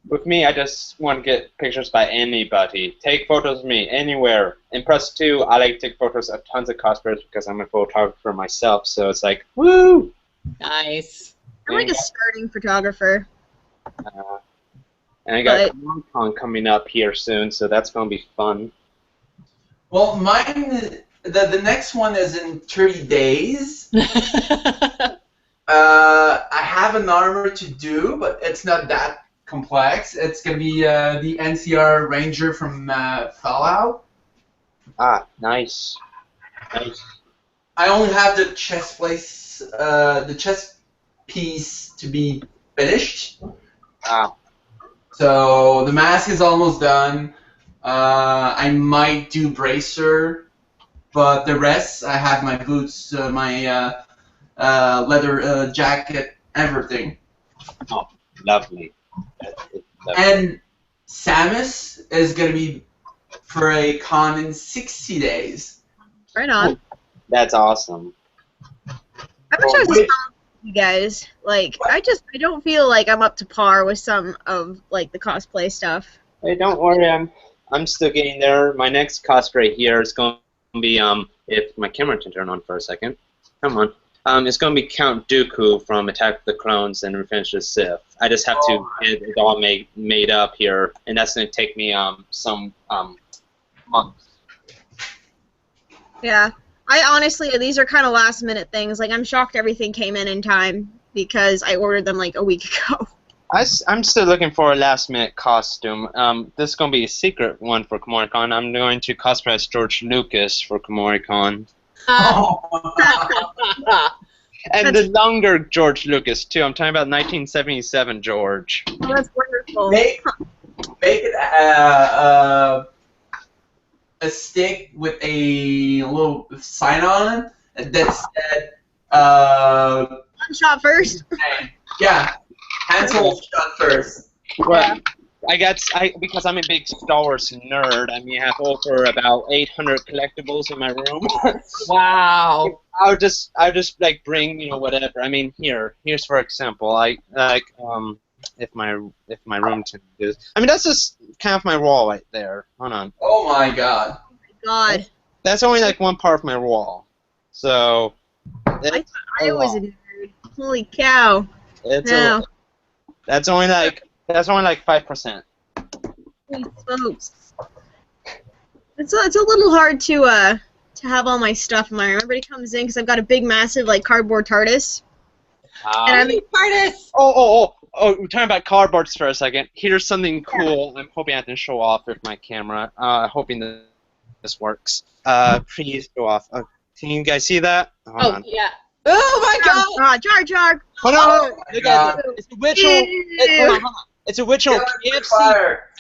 With me, I just want to get pictures by anybody. Take photos of me anywhere. In Press 2, I like to take photos of tons of cosplayers because I'm a photographer myself. So it's like, woo! Nice. I'm like a starting photographer. And I got Comic-Con coming up here soon, so that's going to be fun. Well, mine, the next one is in 30 days. I have an armor to do, but it's not that complex. It's going to be the NCR Ranger from Fallout. Ah, nice. Nice. I only have the chest piece to be finished. Ah, So the mask is almost done. I might do bracer, but the rest, I have my boots, my leather jacket, everything. oh, lovely. Lovely. And Samus is going to be for a con in 60 days. Right on. That's awesome. I wish I was as talented as you guys. Like, I don't feel like I'm up to par with some of like the cosplay stuff. Hey, don't worry, I'm still getting there. My next cosplay here is going to be if my camera can turn on for a second. Come on. It's going to be Count Dooku from Attack of the Clones and Revenge of the Sith. I just have to get it all made up here, and that's going to take me some months. Yeah. I honestly, these are kind of last minute things. Like, I'm shocked everything came in time because I ordered them like a week ago. I'm still looking for a last-minute costume. This is going to be a secret one for KomoriCon. I'm going to cosplay as George Lucas for KomoriCon. And the longer George Lucas, too. I'm talking about 1977 George. Oh, that's wonderful. Make it a stick with a little sign on it that said, One shot first. yeah, Hansel shot first. Well, because I'm a big Star Wars nerd. I mean, I have over about 800 collectibles in my room. Wow. I'll just like bring whatever. I mean, here's for example, if my room can do this. I mean, that's just kind of my wall right there. Hold on. Oh my god. God. That's only like one part of my wall. So. I was a nerd. Holy cow. That's only like 5%. Holy smokes. It's a little hard to have all my stuff in my room. Everybody comes in because I've got a big, massive like cardboard TARDIS. And I'm Artist. Oh, we're talking about cardboards for a second. Here's something cool. I'm hoping I can show off with my camera. Hoping that this works. Please show off. Can you guys see that? Hold on. Yeah. Oh my god. Jar Jar. Hold on. Look at it. It's a ritual. Hold on. It's a ritual KFC. Fire.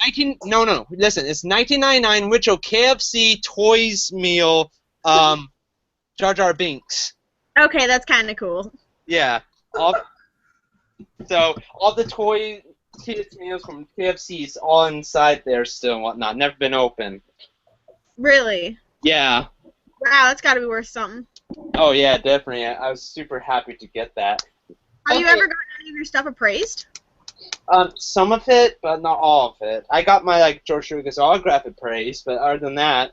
No. Listen, it's $19.99 ritual KFC Toys meal. Jar Jar Binks. Okay, that's kind of cool. Yeah. So all the toy kids meals from KFC's all inside there still and whatnot. Never been open. Really? Yeah. Wow, that's got to be worth something. Oh yeah, definitely. I was super happy to get that. Have you Okay. ever gotten any of your stuff appraised? Some of it, but not all of it. I got my George Lucas autograph appraised, but other than that.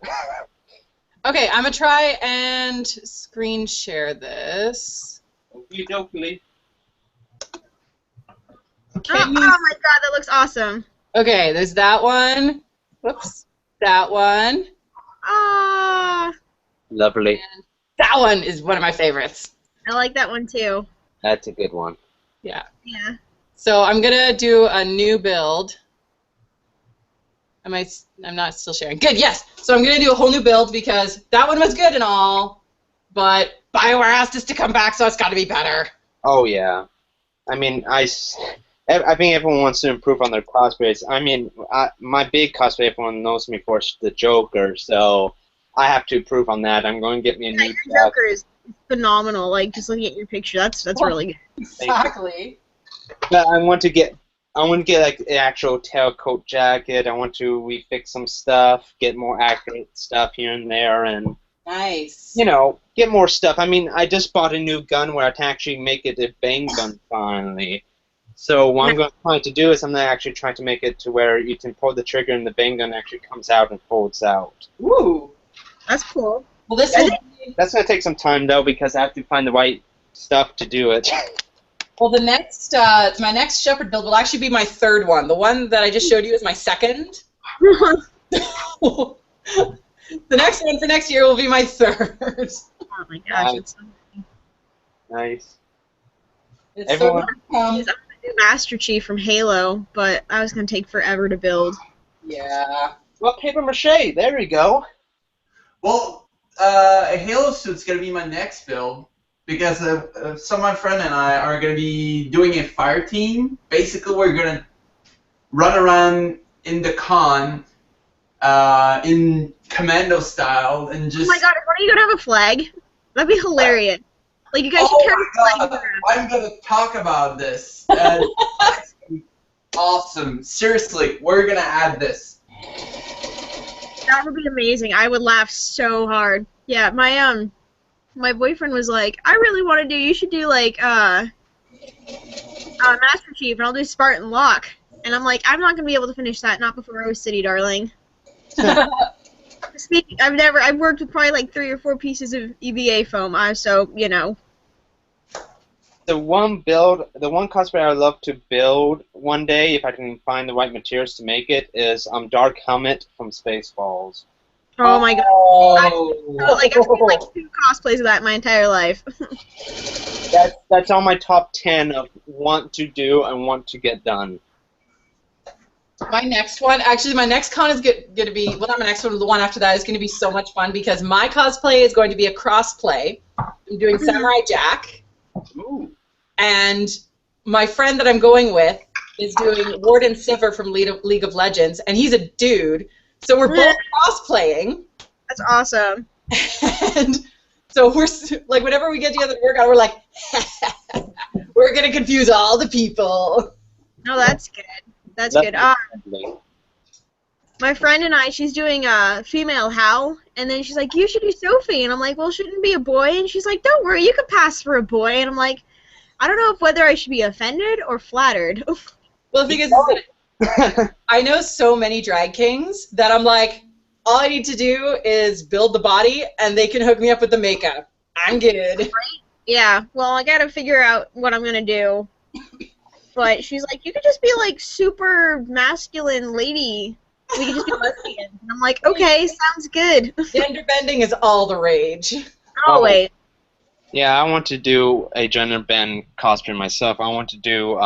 Okay, I'm gonna try and screen share this. Hopefully. Oh my god, that looks awesome. Okay, there's that one. Whoops. That one. Ah, Lovely. And that one is one of my favorites. I like that one too. That's a good one. Yeah. Yeah. So I'm gonna do a new build. I'm not still sharing. Good, yes. So I'm gonna do a whole new build because that one was good and all, but BioWare asked us to come back, so it's got to be better. Oh yeah. I mean, I think everyone wants to improve on their cosplays. I mean, my big cosplay everyone knows me for is the Joker, so I have to improve on that. I'm going to get me a Yeah, new your Joker is phenomenal. Like, just looking at your picture, that's really good. Exactly. But I want to get like an actual tailcoat jacket. I want to refix some stuff, get more accurate stuff here and there, and Nice. get more stuff. I mean, I just bought a new gun where I can actually make it a bang gun finally. So what I'm going to try to do is I'm going to actually try to make it to where you can pull the trigger and the bang gun actually comes out and folds out. Ooh. That's cool. Well, this will That's going to take some time though because I have to find the right stuff to do it. Well, the next, my next Shepherd build will actually be my third one. The one that I just showed you is my second. The next one for next year will be my third. Oh my gosh, it's so Nice. It's Everyone- so Master Chief from Halo, but I was gonna take forever to build. yeah. Well, paper mache. There we go. Well, a Halo suit's gonna be my next build because some of my friend and I are gonna be doing a fire team. Basically, we're gonna run around in the con in commando style and just. Oh my god, are you gonna have a flag? That'd be hilarious. Like, you guys Oh should carry my flags God, around. I'm gonna talk about this. That's gonna be awesome. Seriously, we're gonna add this. That would be amazing. I would laugh so hard. Yeah, my boyfriend was like, I really want to do. You should do like Master Chief, and I'll do Spartan Locke. And I'm like, I'm not gonna be able to finish that. Not before Rose City, darling. Speaking, I've worked with probably like 3 or 4 pieces of EVA foam. So The one cosplay I would love to build one day, if I can find the right materials to make it, is Dark Helmet from Spaceballs. Oh my god. Oh. Like, I've seen like 2 cosplays of that my entire life. That's on my top 10 of want to do and want to get done. My next one, actually, my next con is going to be, well, not my next one, the one after that is going to be so much fun because my cosplay is going to be a cross-play. I'm doing Samurai Jack. Ooh. And my friend that I'm going with is doing Warden Sivir from League of Legends, and he's a dude. So we're both cosplaying. That's awesome. And so we're, like, whenever we get together to work out, we're like, we're going to confuse all the people. No, that's good. That's good. My friend and I, she's doing female How, and then she's like, you should do Sophie. And I'm like, well, shouldn't it be a boy? And she's like, don't worry, you can pass for a boy. And I'm like, I don't know whether I should be offended or flattered. Well, the thing is that I know so many drag kings that I'm like, all I need to do is build the body, and they can hook me up with the makeup. I'm good. Yeah, well, I gotta figure out what I'm gonna do. But she's like, you could just be like super masculine lady. We could just be lesbian. And I'm like, okay, sounds good. Gender bending is all the rage. Always. Yeah, I want to do a gender bend costume myself. I want to do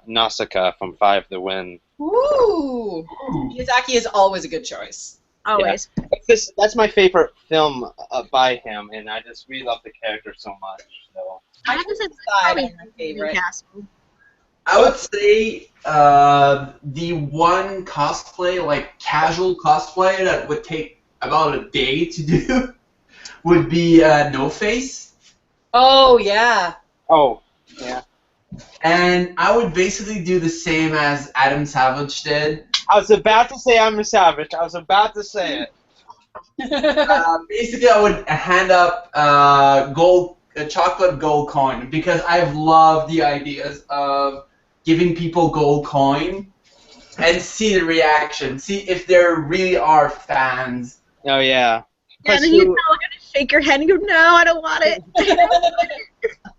Nausicaa from Five the Wind. Ooh. Miyazaki is always a good choice. Always. That's my favorite film by him, and I just really love the character so much. So. I have to say, Side probably my favorite. Castle. I would say the one cosplay, like casual cosplay, that would take about a day to do would be No Face. Oh, yeah. Oh, yeah. And I would basically do the same as Adam Savage did. I was about to say I'm a savage. I was about to say it. Basically, I would hand up a chocolate gold coin because I've loved the ideas of giving people gold coin and see the reaction. See if they really are fans. Oh, yeah. And then you're gonna shake your head and go, no, I don't want it.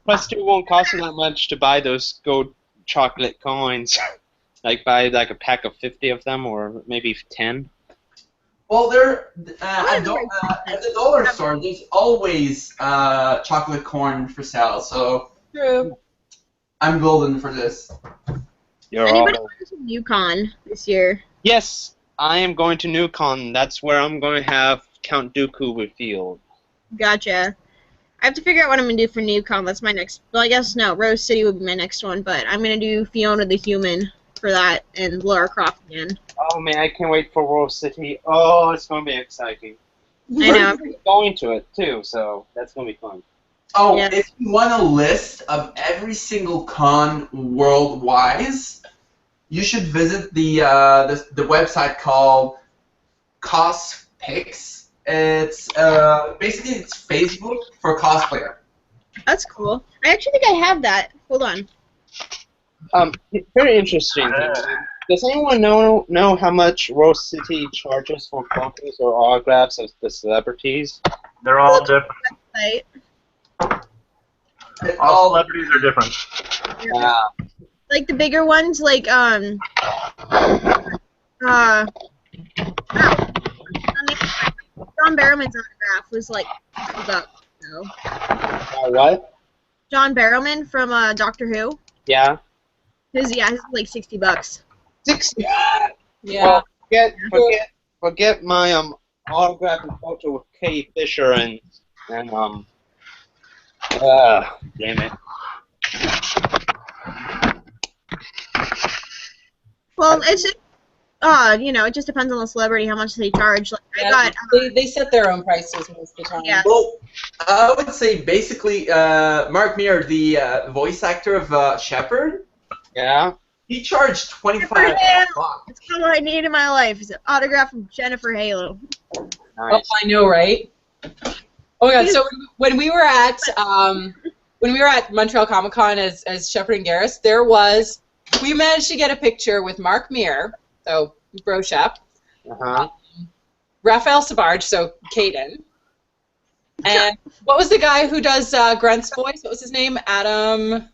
Plus, it won't cost you that much to buy those gold chocolate coins. Like buy like a pack of 50 of them, or maybe 10. Well, they're at the dollar store. There's always chocolate corn for sale, so True. I'm golden for this. You're Anybody all... going to Yukon this year? Yes, I am going to Newcon. That's where I'm going to have Count Dooku revealed. Gotcha. I have to figure out what I'm going to do for Newcon. That's my next... Well, I guess no. Rose City would be my next one, but I'm going to do Fiona the Human for that and Lara Croft again. Oh man, I can't wait for World City. Oh, it's going to be exciting. I know. I'm going to it too, so that's going to be fun. Oh, Yeah. if you want a list of every single con worldwide, you should visit the website called CosPix. It's basically it's Facebook for cosplayer. That's cool. I actually think I have that. Hold on. Very interesting. Does anyone know how much Rose City charges for photos or autographs of the celebrities? They're all different. Right. All celebrities are different. Yeah. Like the bigger ones, like John Barrowman's autograph was like $50. So. What? John Barrowman from Doctor Who. Yeah. His was like $60. 60. Yeah. Well, forget my autograph and photo with Kay Fisher and damn it. Well, it's just, it just depends on the celebrity how much they charge. Like I got. They set their own prices most of the time. Yeah. Well, I would say basically Mark Meer, the voice actor of Shepard, Yeah. he charged $25. It's kind of what I need in my life. Is an autograph from Jennifer Halo. Oh, Nice. I know, right? Oh my god! So when we were at Montreal Comic Con as Shepard and Garrus, we managed to get a picture with Mark Meer, so Bro Shep, Uh-huh. Raphael Savage, so Caden, and what was the guy who does Grunt's voice? What was his name? Adam.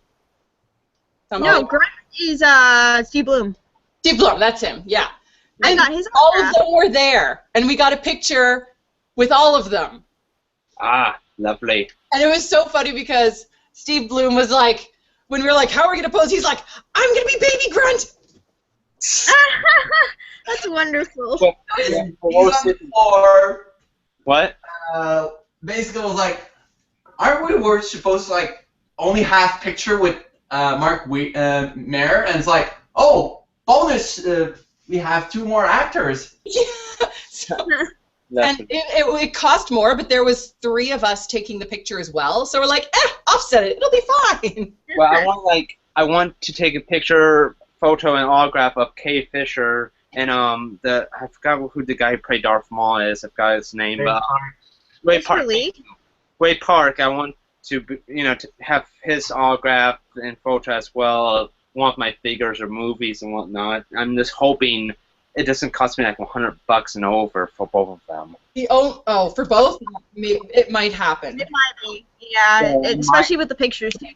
No, Grunt is Steve Bloom. Steve Bloom. That's him. Yeah. I got his All of autograph. them were there, and we got a picture with all of them. Ah, lovely. And it was so funny because Steve Bloom was like, when we were like, how are we going to pose? He's like, I'm going to be Baby Grunt. That's wonderful. Well, He's yeah, on Rose the City. floor. What? Basically was like, aren't we supposed to like only have picture with Mark Meer? And it's like, oh, bonus, we have 2 more actors. Yeah. So, and it cost more, but there was 3 of us taking the picture as well. So we're like, offset it. It'll be fine. Well, I want to take a picture, photo, and autograph of Kay Fisher and I forgot who the guy who played Darth Maul is. I forgot his name. Ray Park. Really? Ray Park. I want to to have his autograph and photo as well of one of my figures or movies and whatnot. I'm just hoping it doesn't cost me like $100 and over for both of them. For both, maybe it might happen. It might be. Yeah, especially with the pictures too.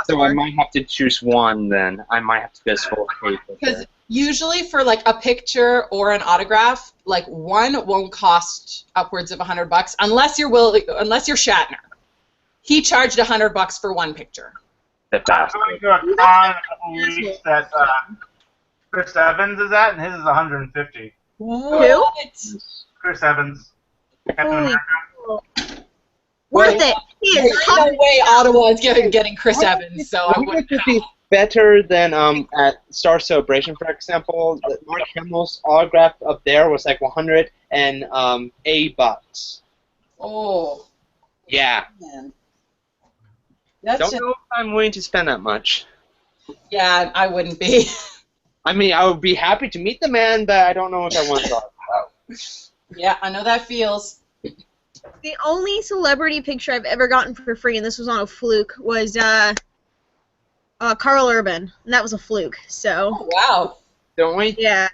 So I might have to choose one then. I might have to go full Kay Fisher. Because usually for like a picture or an autograph, like one won't cost upwards of $100 unless you're Shatner. He charged $100 for one picture. The I'm bastard. going to a con in a couple weeks that Chris Evans is at, and his is $150. What? Chris Evans, Captain Holy America. cool. Worth it. He is There's no hot. way Ottawa is getting Chris Evans, so I wouldn't Would be know. better than at Star Celebration, for example. Mark Hamill's autograph up there was like $108. Oh, Yeah. man. That's Don't just, know if I'm willing to spend that much. yeah, I wouldn't be. I mean, I would be happy to meet the man, but I don't know if I want to. Yeah, I know that feels. The only celebrity picture I've ever gotten for free, and this was on a fluke, was Carl Urban, and that was a fluke. So Oh, wow. Don't we? yeah,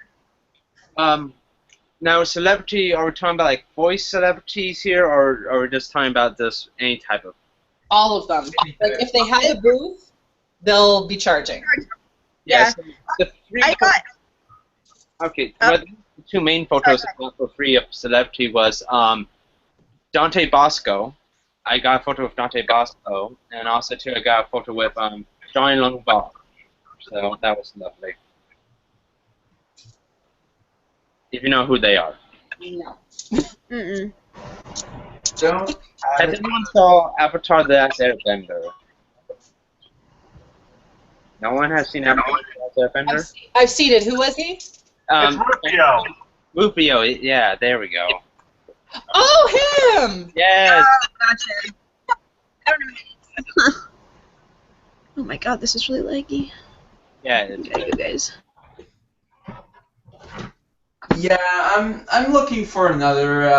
Now, celebrity, are we talking about like voice celebrities here, or are we just talking about this any type of? All of them. Like, if they have a booth, they'll be charging. Yeah. So the three. I got. Okay. Oh. Well, the two main photos I got for free of celebrity was Dante Bosco. I got a photo of Dante Bosco, and also too I got a photo with Johnny Longbaugh. So that was lovely. If you know who they are. No. Mm-mm. Don't Has anyone saw Avatar: The Last Airbender? No one has seen Avatar: The Last Airbender? I've seen it. Who was he? It's Rufio. Rufio, yeah, there we go. Oh, him! Yes. Gotcha. I don't know. Oh my god, this is really laggy. Yeah. It's Okay, you guys. Yeah, I'm looking for another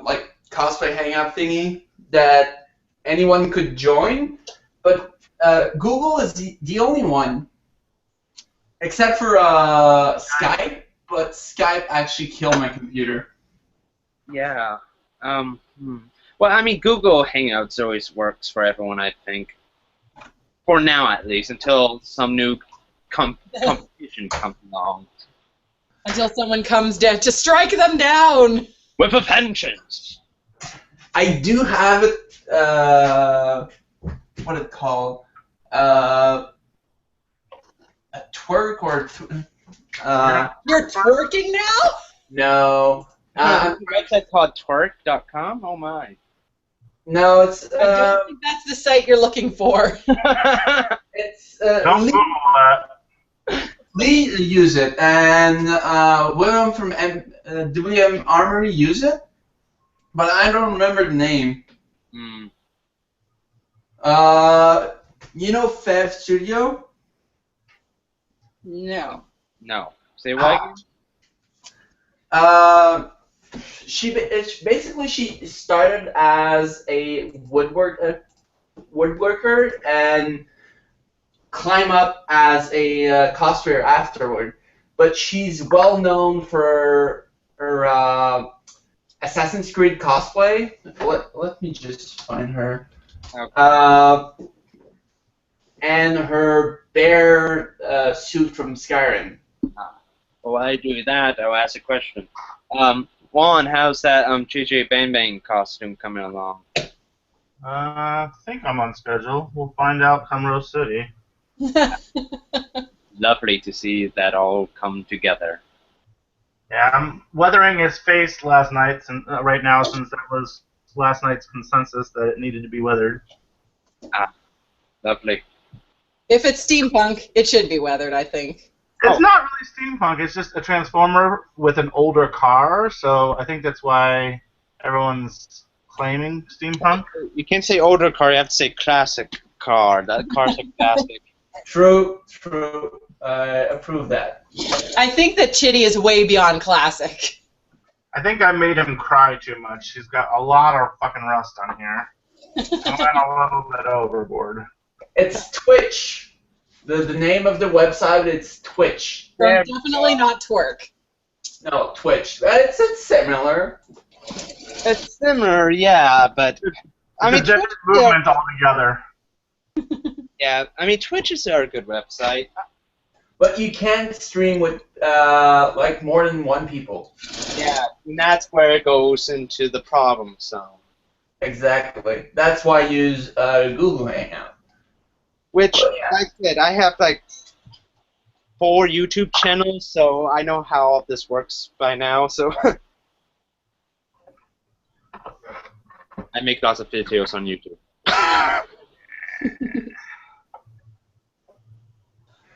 like cosplay hangout thingy that anyone could join, but Google is the only one, except for Skype. But Skype actually killed my computer. Yeah. Well, I mean, Google Hangouts always works for everyone, I think. For now, at least, until some new competition comes along. Until someone comes down to strike them down. With a vengeance. I do have it. What it called? A twerk or You're twerking now? no. A website called twerk.com? Oh my. No, it's I don't think that's the site you're looking for. it's Don't Lee, Google that. Lee use it, and William from WM Armory use it, but I don't remember the name. You know Fev Studio? No. No. Say what again? She started as a woodworker and climb up as a cosplayer afterward. But she's well known for her Assassin's Creed cosplay. Let me just find her. Okay. And her bear suit from Skyrim. Well, while I do that, I'll ask a question. Juan, how's that JJ Bang Bang costume coming along? I think I'm on schedule. We'll find out come Rose City. Lovely to see that all come together. Yeah, I'm weathering his face last night, right now, since that was last night's consensus that it needed to be weathered. Lovely. If it's steampunk, it should be weathered, I think. It's not really steampunk. It's just a transformer with an older car, so I think that's why everyone's claiming steampunk. You can't say older car, you have to say classic car. That car's a classic. True. I approve that. I think that Chitty is way beyond classic. I think I made him cry too much. He's got a lot of fucking rust on here. I went a little bit overboard. It's Twitch. The name of the website is Twitch. So definitely not twerk. No, Twitch. It's similar. It's similar, yeah, but I mean, It's a different movement altogether. yeah, I mean, Twitches are a good website. But you can't stream with like more than one people. Yeah, and that's where it goes into the problem zone. Exactly. That's why I use Google Hangout. Which, like I said, I have like 4 YouTube channels, so I know how all this works by now. So I make lots of videos on YouTube.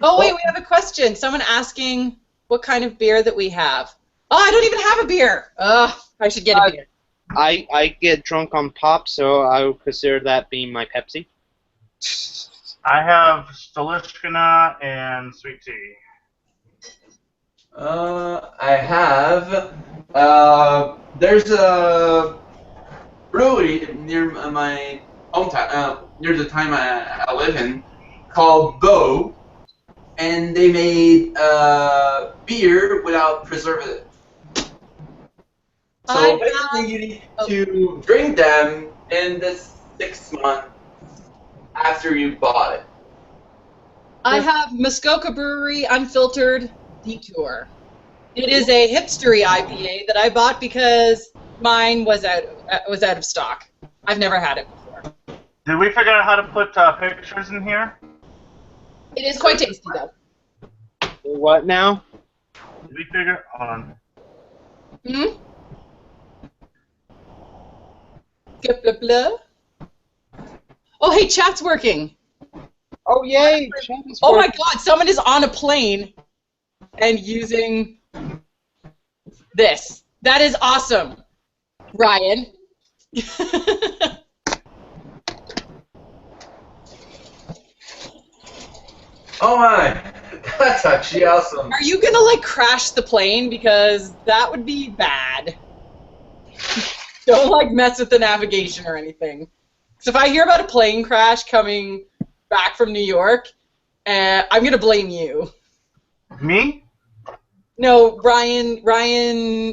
Oh, wait, we have a question. Someone asking what kind of beer that we have. Oh, I don't even have a beer. Ugh, I should get a beer. I get drunk on pop, so I would consider that being my Pepsi. I have Stalishkina and sweet tea. I have. There's a brewery near my hometown, near the town I live in, called Bo, and they made beer without preservative. So basically, you need to drink them in the 6 months after you bought it. I have Muskoka Brewery Unfiltered Detour. It is a hipstery IPA that I bought because mine was out of stock. I've never had it before. Did we figure out how to put pictures in here? It is quite tasty though. What now? Did we figure? Hold on. Hmm. Blah, blah, blah. Oh, hey, chat's working. Oh yay! Oh my God, someone is on a plane and using this. That is awesome, Ryan. Oh my, that's actually awesome. Are you gonna like crash the plane? Because that would be bad. Don't like mess with the navigation or anything. So if I hear about a plane crash coming back from New York, I'm gonna blame you. Me? No, Ryan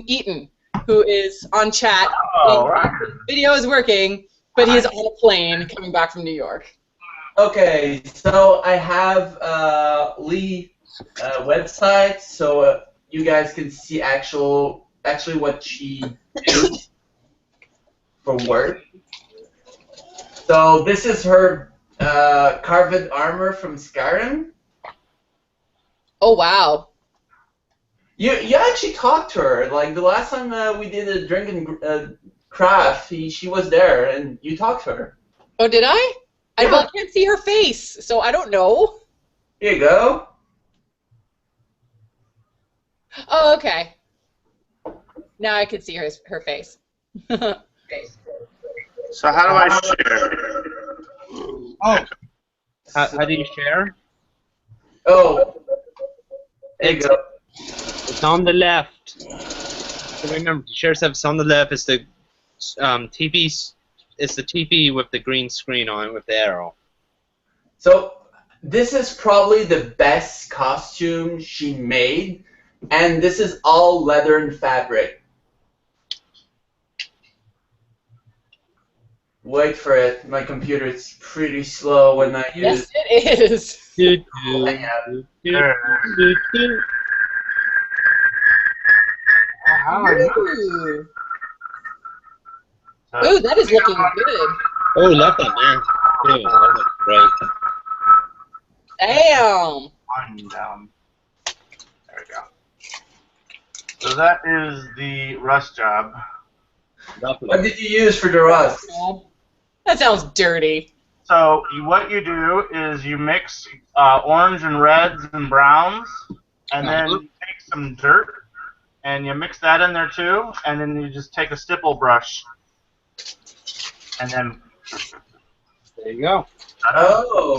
Eaton, who is on chat. Oh, right. His video is working, but he is on a plane coming back from New York. Okay, so I have Lee website, so you guys can see actually what she does for work. So this is her carved armor from Skyrim. Oh wow. You actually talked to her. Like the last time we did a drinking craft, she was there and you talked to her. Oh, did I? Yeah. I can't see her face, so I don't know. Here you go. Oh, okay. Now I can see her face. So how do I share? Oh. How do you share? Oh. There you go. It's on the left. So remember, to share stuff. It's on the left. It's the TP. It's the TP with the green screen on it with the arrow. So this is probably the best costume she made, and this is all leather and fabric. Wait for it. My computer is pretty slow when I use Yes, it is. Hang on. Ooh. Ooh, that is looking good. Oh, love that, man. Dude, that looks great. Damn. One down. There we go. So that is the rust job. Lovely. What did you use for the rust? That sounds dirty. So what you do is you mix orange and reds and browns, and then you take some dirt, and you mix that in there too, and then you just take a stipple brush, and then There you go. Oh.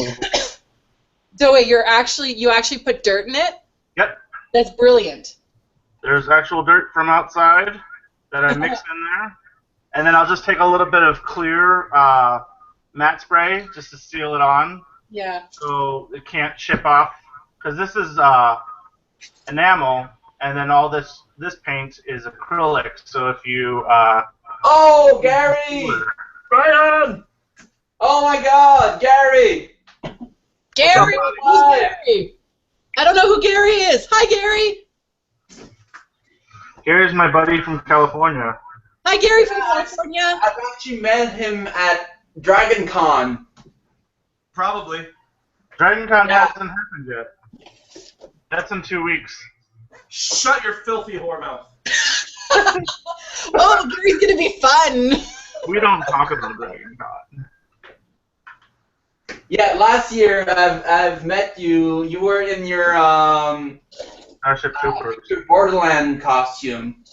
So wait, you actually put dirt in it? Yep. That's brilliant. There's actual dirt from outside that I mix in there, and then I'll just take a little bit of clear matte spray just to seal it on, Yeah. so it can't chip off. Because this is enamel, and then all this paint is acrylic. So if you Oh, Gary! Brian! Oh my God, Gary! Gary, Somebody. who's Gary? I don't know who Gary is. Hi, Gary. Here's my buddy from California. Hi, Gary from California. I've actually met him at Dragon Con. Probably. Dragon Con Yeah. hasn't happened yet. That's in 2 weeks. Shut your filthy whore mouth. Oh, Gary's gonna be fun. We don't talk about Dragon Con. Yeah, last year I've met you. You were in your Starship Troopers. your Borderland costume,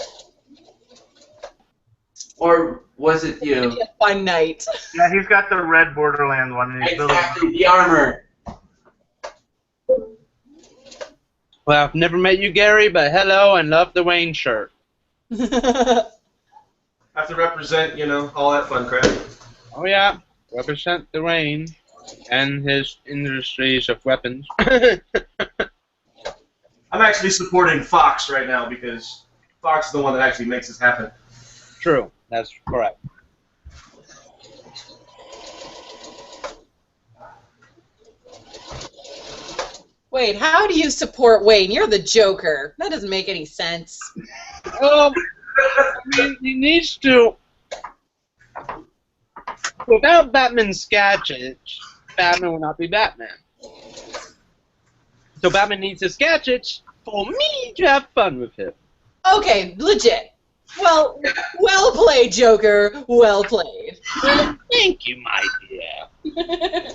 or was it you? It'll be a fun night. Yeah, he's got the red Borderland one. And he's Exactly, the armor. Well, I've never met you, Gary, but hello and love the Wayne shirt. Have to represent, you know, all that fun crap. Oh yeah, represent the Wayne and his industries of weapons. I'm actually supporting Fox right now because Fox is the one that actually makes this happen. True, that's correct. Wait, how do you support Wayne? You're the Joker. That doesn't make any sense. I mean, he needs to. Without Batman's gadgets, Batman will not be Batman. So Batman needs his gadgets for me to have fun with him. Okay, legit. Well played, Joker. Well played. Well, thank you, my dear.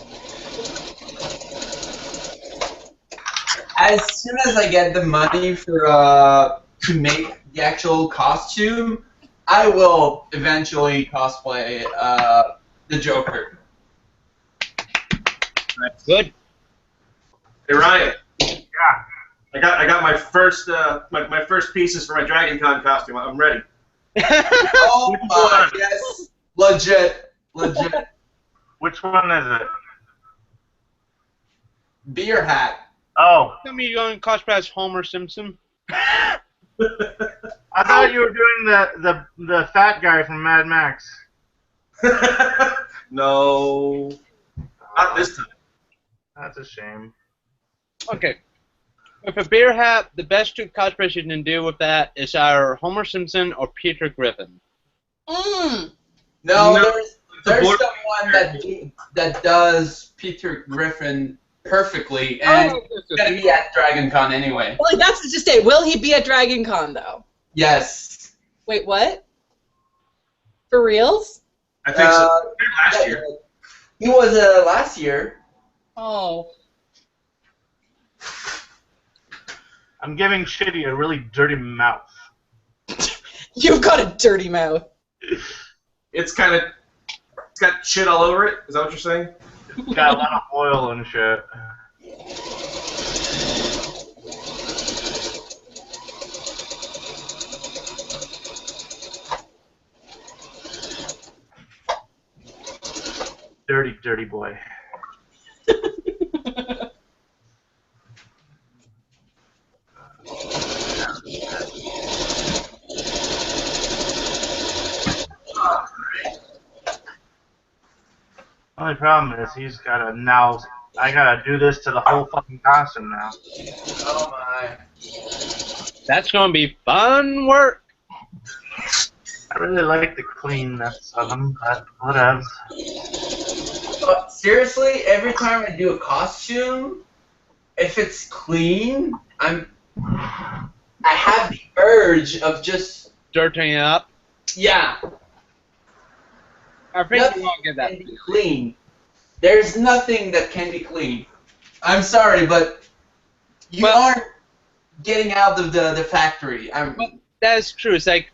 As soon as I get the money for to make the actual costume, I will eventually cosplay the Joker. Good. Hey Ryan, Yeah. I got my first my first pieces for my Dragon Con costume. I'm ready. Oh my, yes, legit. Which one is it? Beer hat. Oh, Tell me you're going to cosplay as Homer Simpson? I thought you were doing the fat guy from Mad Max. No, not this time. That's a shame. Okay. With a beer hat, the best two cosplays you can do with that is either Homer Simpson or Peter Griffin. Mmm. No, No, there's blur- someone that does Peter Griffin perfectly, and he's gonna be at Dragon Con anyway. Well, that's just it. Will he be at Dragon Con, though? Yes. Wait, what? For reals? I think so. Last year. He was last year. Oh. I'm giving Shitty a really dirty mouth. You've got a dirty mouth. It's got shit all over it. Is that what you're saying? It's got a lot of oil and shit. Dirty, dirty boy. Only problem is he's gotta now. I gotta do this to the whole fucking costume now. Oh my. That's going to be fun work. I really like the cleanness of them, but whatever. But seriously, every time I do a costume, if it's clean, I have the urge of just Dirtying it up. yeah. I think Nothing you won't get that. can be clean. There's nothing that can be clean. I'm sorry, but you aren't getting out of the factory. That is true. It's like,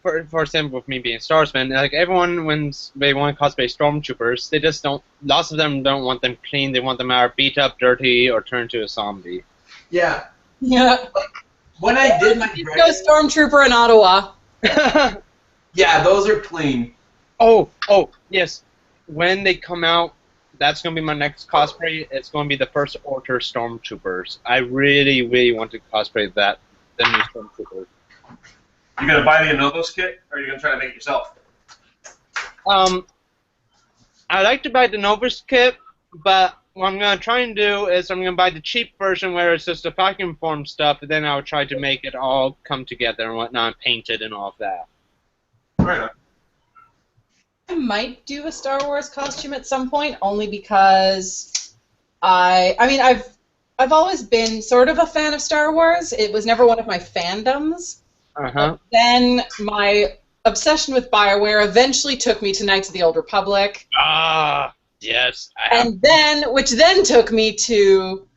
for example, with me being Starsman, like everyone, when they want to cosplay Stormtroopers, they just don't. Lots of them don't want them clean. They want them either beat up, dirty, or turned to a zombie. Yeah. Yeah. When I did my Go Stormtrooper in Ottawa. yeah, those are clean. Oh, yes. When they come out, that's going to be my next cosplay. It's going to be the first Order Stormtroopers. I really, really want to cosplay the new Stormtrooper. You gonna buy the Anovos kit, or are you gonna try to make it yourself? I like to buy the Novus kit, but what I'm going to try and do is I'm going to buy the cheap version where it's just the vacuum form stuff, and then I'll try to make it all come together and whatnot, painted and all of that. Right on. I might do a Star Wars costume at some point, only because I mean, I've always been sort of a fan of Star Wars. It was never one of my fandoms. Uh-huh. Then my obsession with BioWare eventually took me to Knights of the Old Republic. Ah, yes. Which then took me to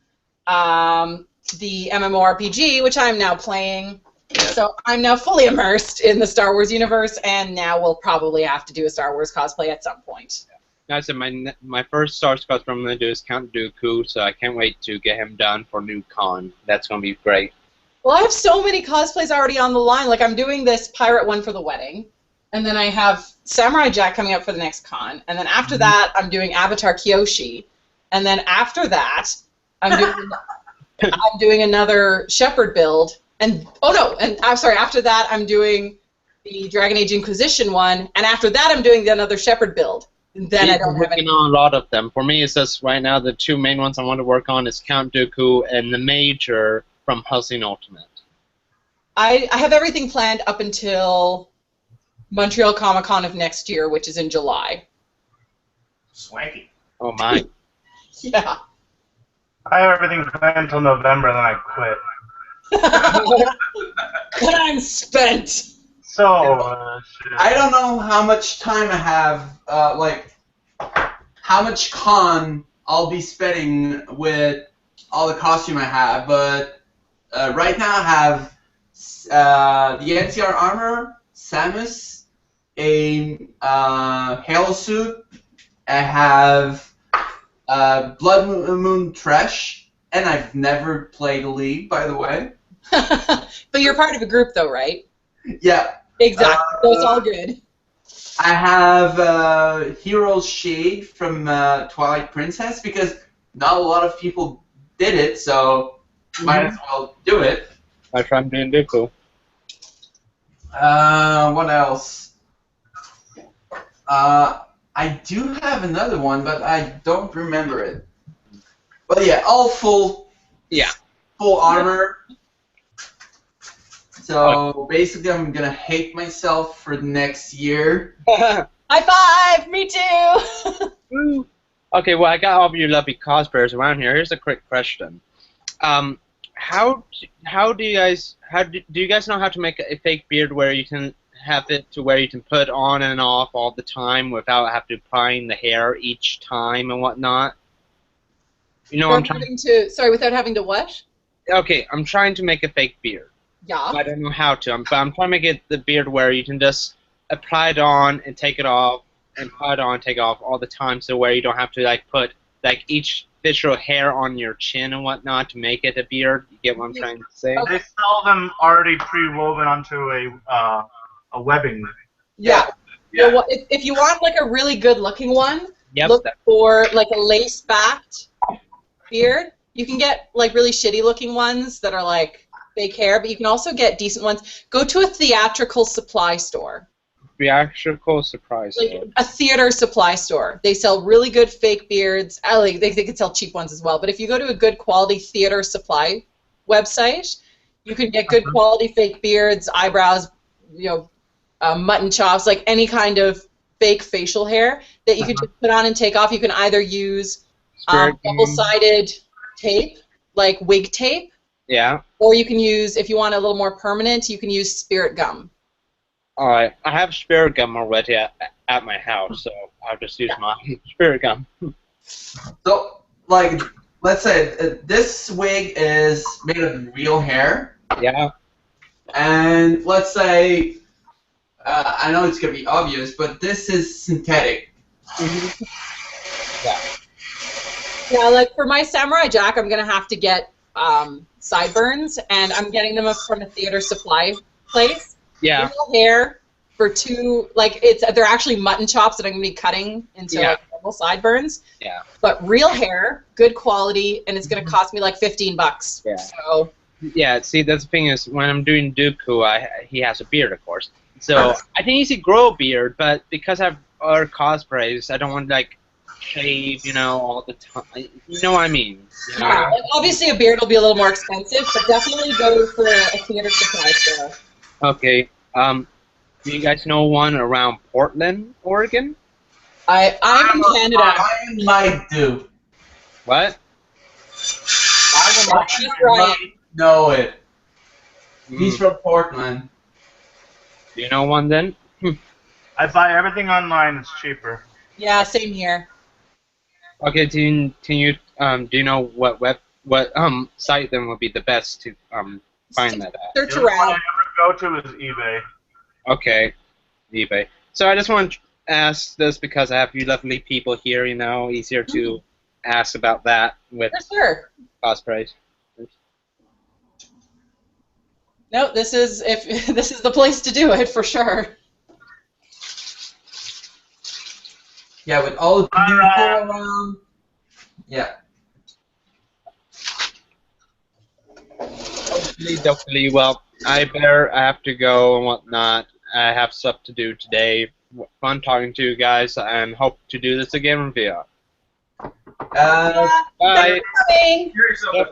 the MMORPG, which I'm now playing. So I'm now fully immersed in the Star Wars universe, and now we'll probably have to do a Star Wars cosplay at some point. I said my first Star Wars cosplay I'm going to do is Count Dooku, so I can't wait to get him done for New Con. That's going to be great. Well, I have so many cosplays already on the line. Like, I'm doing this pirate one for the wedding, and then I have Samurai Jack coming up for the next con, and then after that, I'm doing Avatar Kyoshi, and then after that, I'm doing another Shepherd build, and after that, I'm doing the Dragon Age Inquisition one, and after that, I'm doing another Shepherd build. then I He's don't have working any. on a lot of them. For me, it's just right now the two main ones I want to work on is Count Dooku and the Major from Helsing Ultimate. I have everything planned up until Montreal Comic Con of next year, which is in July. Swanky. Oh my. Yeah. I have everything planned until November, then I quit. When I'm spent. So, shit. I don't know how much time I have, like, how much con I'll be spending with all the costume I have, but right now I have the NCR armor, Samus, a Halo suit, I have Blood Moon Trash, and I've never played League, by the way. But you're part of a group, though, right? Yeah. Exactly. So it's all good. I have Hero's Shade from Twilight Princess because not a lot of people did it, so might as well do it. I try and do Dooku. What else? I do have another one, but I don't remember it. But yeah, all full. Yeah. Full armor. So basically, I'm gonna hate myself for the next year. High five! Me too! Okay, well, I got all of you lovely cosplayers around here. Here's a quick question. How do you guys do you guys know how to make a fake beard where you can have it to where you can put on and off all the time without having to prime the hair each time and whatnot? You know what I'm trying to. Sorry, without having to what? Okay, I'm trying to make a fake beard. Yeah. I don't know how to. But I'm trying to make it the beard where you can just apply it on and take it off, and apply it on and take it off all the time, so where you don't have to like put like each visual hair on your chin and whatnot to make it a beard. You get what I'm trying to say? They sell them already pre-woven onto a webbing. Yeah. Well, if you want like a really good-looking one, Yep. look for like a lace-backed beard. You can get like really shitty-looking ones that are like fake hair, but you can also get decent ones. Go to a theatrical supply store. Theatrical surprise. Like a theater supply store. They sell really good fake beards. They can sell cheap ones as well. But if you go to a good quality theater supply website, you can get good quality fake beards, eyebrows, mutton chops, like any kind of fake facial hair that you can just put on and take off. You can either use double-sided tape, like wig tape. Yeah. Or you can use, if you want a little more permanent, you can use spirit gum. Alright, I have spirit gum already at my house, so I'll just use my spirit gum. So, like, let's say this wig is made of real hair. Yeah. And let's say, I know it's going to be obvious, but this is synthetic. Yeah. Yeah, like for my Samurai Jack, I'm going to have to get sideburns, and I'm getting them from a theater supply place. Yeah. Real hair for they're actually mutton chops that I'm going to be cutting into like normal sideburns. Yeah. But real hair, good quality, and it's going to cost me like $15. Yeah. So. Yeah, see, that's the thing is, when I'm doing Dooku, he has a beard, of course. So I can easily grow a beard, but because I have other cosplays, I don't want to, like, shave, all the time. You know what I mean? You know? Yeah, obviously a beard will be a little more expensive, but definitely go for a theater supply store. Okay. Do you guys know one around Portland, Oregon? I'm in Canada. I might do. What? I might know it. He's from Portland. Do you know one then? I buy everything online. It's cheaper. Yeah, same here. Okay. Do you know what site then would be the best to find that at? Search The only one I around. ever go to is eBay. Okay, eBay. So I just want to ask this because I have you lovely people here, easier to ask about that with For sure. cosplays. No, this is the place to do it for sure. Yeah, with all the people around. Yeah. Definitely. Well, I have to go and whatnot. I have stuff to do today. fun talking to you guys, and hope to do this again in VR. Uh, Bye. Coming. Hear yourself, Yep.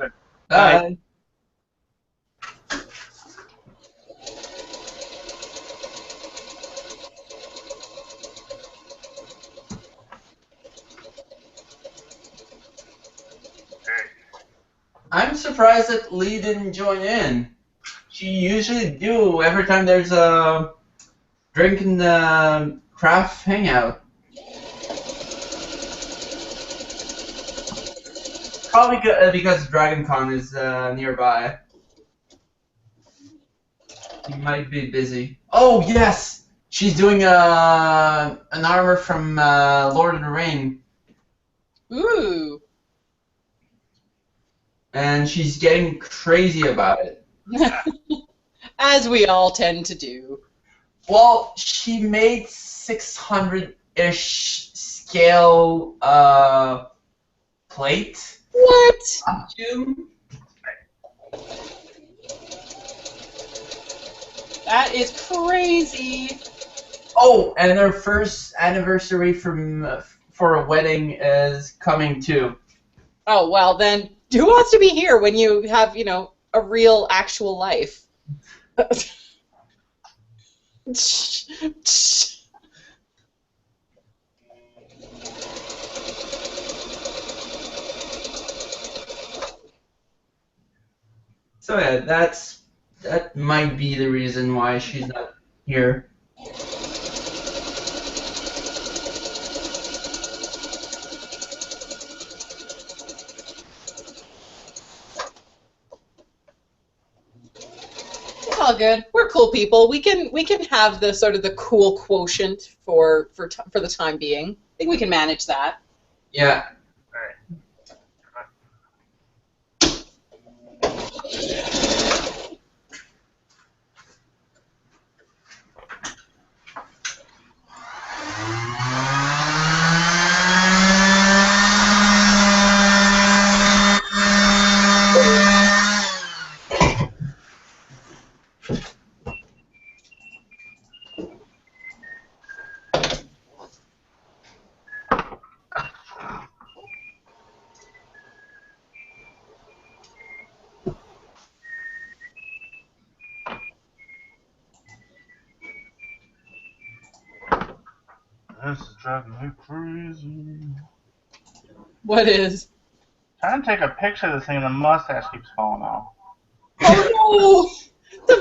Evan. bye. I'm surprised that Lee didn't join in. She usually do every time there's a drink and craft hangout. Probably because DragonCon is nearby. He might be busy. Oh yes, she's doing an armor from Lord of the Ring, Ooh. and she's getting crazy about it. As we all tend to do. Well, she made 600-ish scale plate What? costume. That is crazy. Oh, and her first anniversary for a wedding is coming too. Oh, well, then who wants to be here when you have, a real, actual life? So yeah, that might be the reason why she's not here. It's all good. We're cool people. We can have the sort of the cool quotient for the time being. I think we can manage that. Yeah. This is driving me crazy. What is? Trying to take a picture of this thing and the mustache keeps falling off. Oh no!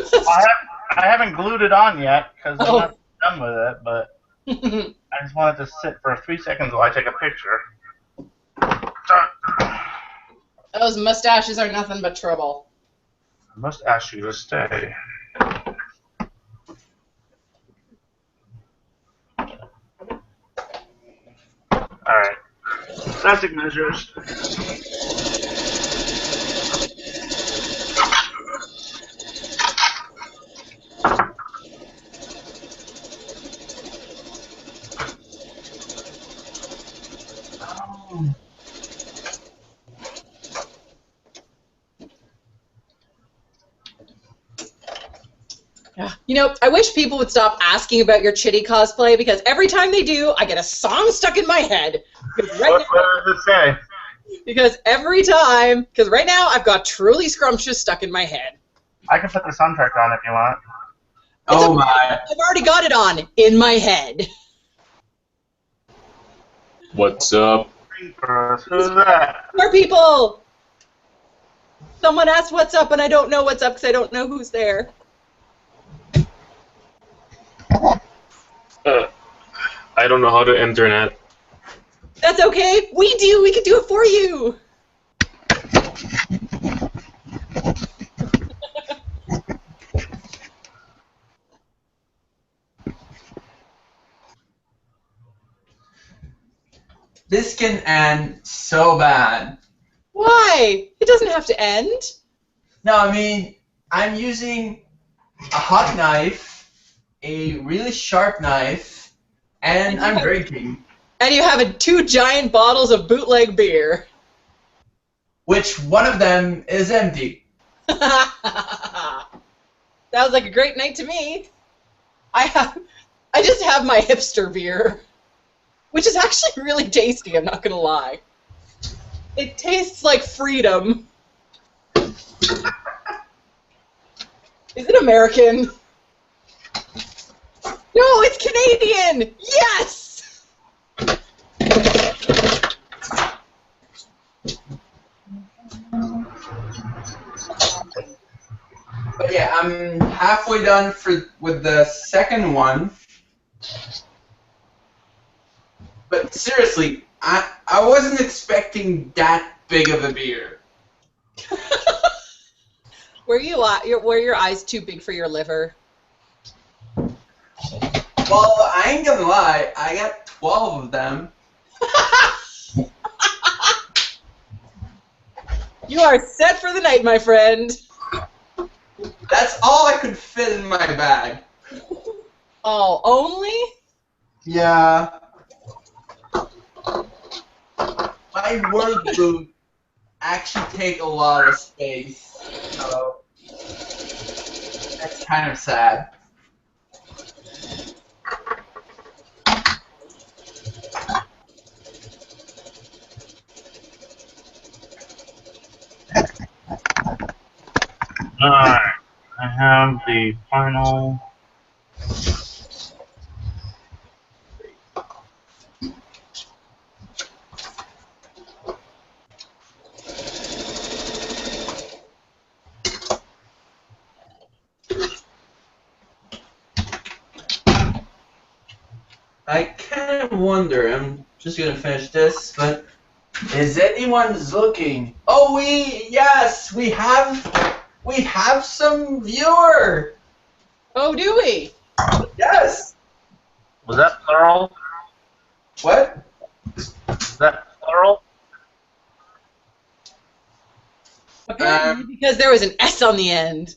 I haven't glued it on yet because I'm Oh. not done with it, but I just want it to sit for 3 seconds while I take a picture. Those mustaches are nothing but trouble. I must ask you to stay. Alright. Plastic measures. Yeah. I wish people would stop asking about your Chitty cosplay because every time they do, I get a song stuck in my head. Because What does it say? because every time, because right now I've got Truly Scrumptious stuck in my head. I can put the soundtrack on if you want. Oh okay. my. I've already got it on in my head. What's up? Who's that? More people! Someone asked what's up, and I don't know what's up because I don't know who's there. I don't know how to internet. That's okay. We do. We can do it for you. This can end so bad. Why? It doesn't have to end. No, I mean, I'm using a hot knife, a really sharp knife, and I'm drinking. And you have 2 giant bottles of bootleg beer. Which one of them is empty. Sounds like a great night to me. I I just have my hipster beer, which is actually really tasty, I'm not going to lie. It tastes like freedom. Is it American? No, it's Canadian! Yes! But yeah, I'm halfway done with the second one. But seriously, I wasn't expecting that big of a beer. Were your eyes too big for your liver? Well, I ain't gonna lie, I got 12 of them. You are set for the night, my friend. That's all I could fit in my bag. Oh, only? Yeah. My work boot actually take a lot of space, so that's kind of sad. Alright, I have the final. I kind of wonder, I'm just gonna finish this, but is anyone looking? Oh, yes, we have some viewer. Oh, do we? Yes. Was that plural? What? Was that plural? Apparently, because there was an S on the end.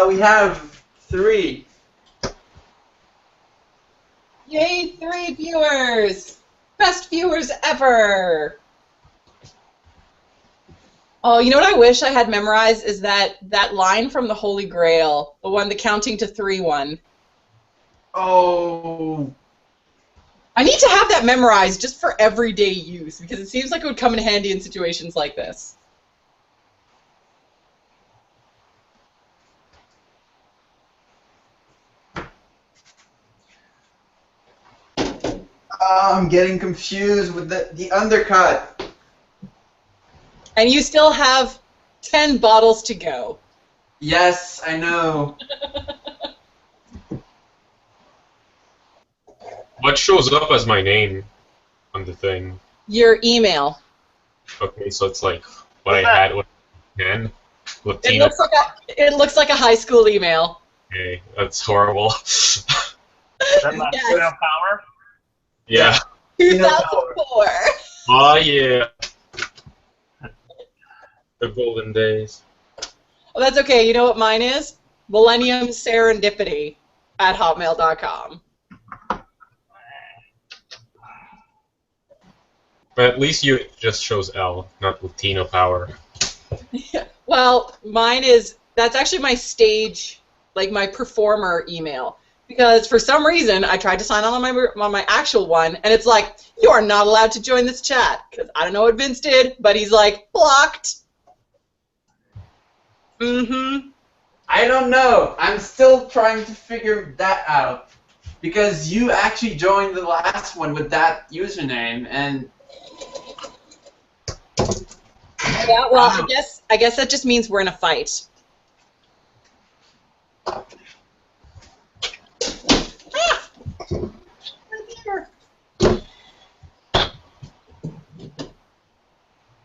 We have 3. Yay, 3 viewers! Best viewers ever! Oh, you know what I wish I had memorized is that line from the Holy Grail, the one, the counting to 3 one. Oh. I need to have that memorized just for everyday use because it seems like it would come in handy in situations like this. I'm getting confused with the undercut. And you still have 10 bottles to go. Yes, I know. What shows up as my name on the thing? Your email. Okay, so it's like what I had when I was 10. It Latino. looks like a high school email. Okay, that's horrible. Is that my Yes. Latino power? Yeah. 2004. Oh yeah. The golden days. Well, that's okay. You know what mine is? Millennium Serendipity at hotmail.com. But at least you just shows L, not Latino power. Well, mine is, that's actually my stage, like my performer email. Because for some reason, I tried to sign on my actual one, and it's like, you are not allowed to join this chat. Because I don't know what Vince did, but he's like, blocked. Mm-hmm. I don't know. I'm still trying to figure that out. Because you actually joined the last one with that username, and... Yeah, well, I guess that just means we're in a fight. Ah!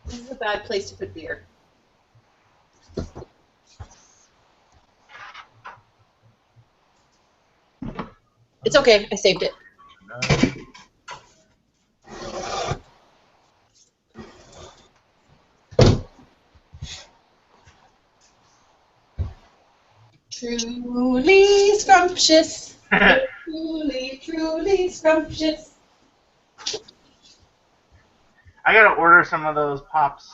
This is a bad place to put beer. It's okay, I saved it. Truly scrumptious. Truly scrumptious. I gotta order some of those pops.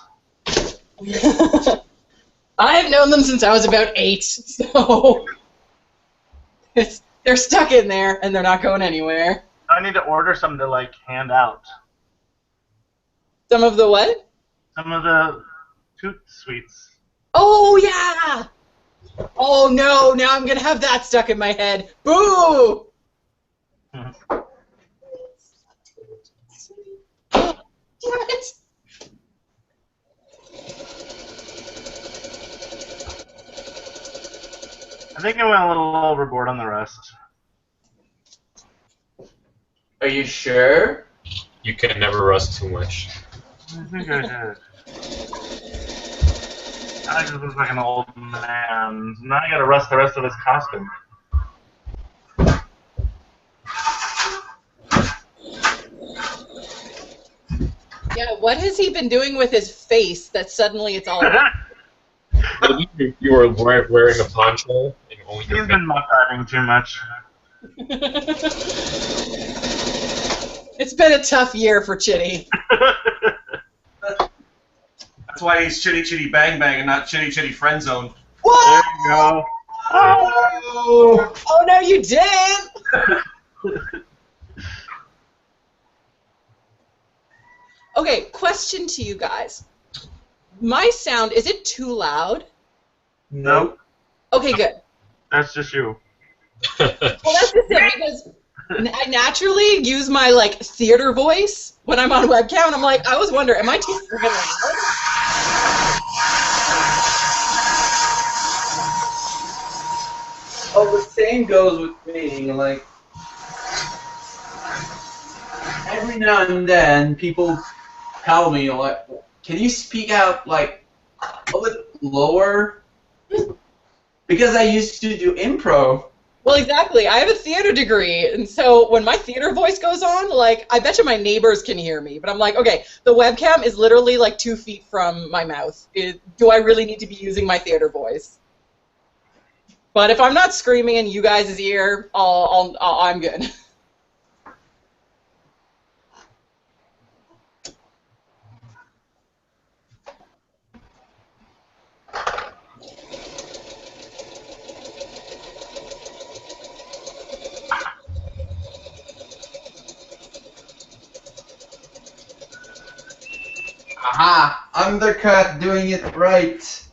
I've known them since I was about 8, so... They're stuck in there, and they're not going anywhere. I need to order some to like hand out. Some of the what? Some of the toot sweets. Oh, yeah! Oh, no, now I'm going to have that stuck in my head. Boo! Mhm. Damn it! I think I went a little overboard on the rest. Are you sure? You can never rust too much. I think I did. I just look like an old man. Now I gotta rust the rest of his costume. Yeah, what has he been doing with his face that suddenly it's all... You were wearing a poncho and only He's your been muck-diving too much. It's been a tough year for Chitty. That's why he's Chitty Chitty Bang Bang and not Chitty Chitty Friend Zone. Whoa! There you go. Oh, no, you didn't! Okay, question to you guys. My sound, is it too loud? Nope. Okay, good. That's just you. Well, that's just it, because I naturally use my, like, theater voice when I'm on webcam, and I'm like, I always wonder, am I too freaking loud? Oh, the same goes with me. Like, every now and then, people tell me, like, can you speak out, like, a little lower? Because I used to do improv. Well, exactly. I have a theater degree, and so when my theater voice goes on, like, I bet you my neighbors can hear me. But I'm like, okay, the webcam is literally like 2 feet from my mouth. Do I really need to be using my theater voice? But if I'm not screaming in you guys' ear, I'm good. Aha! Undercut, doing it right. Is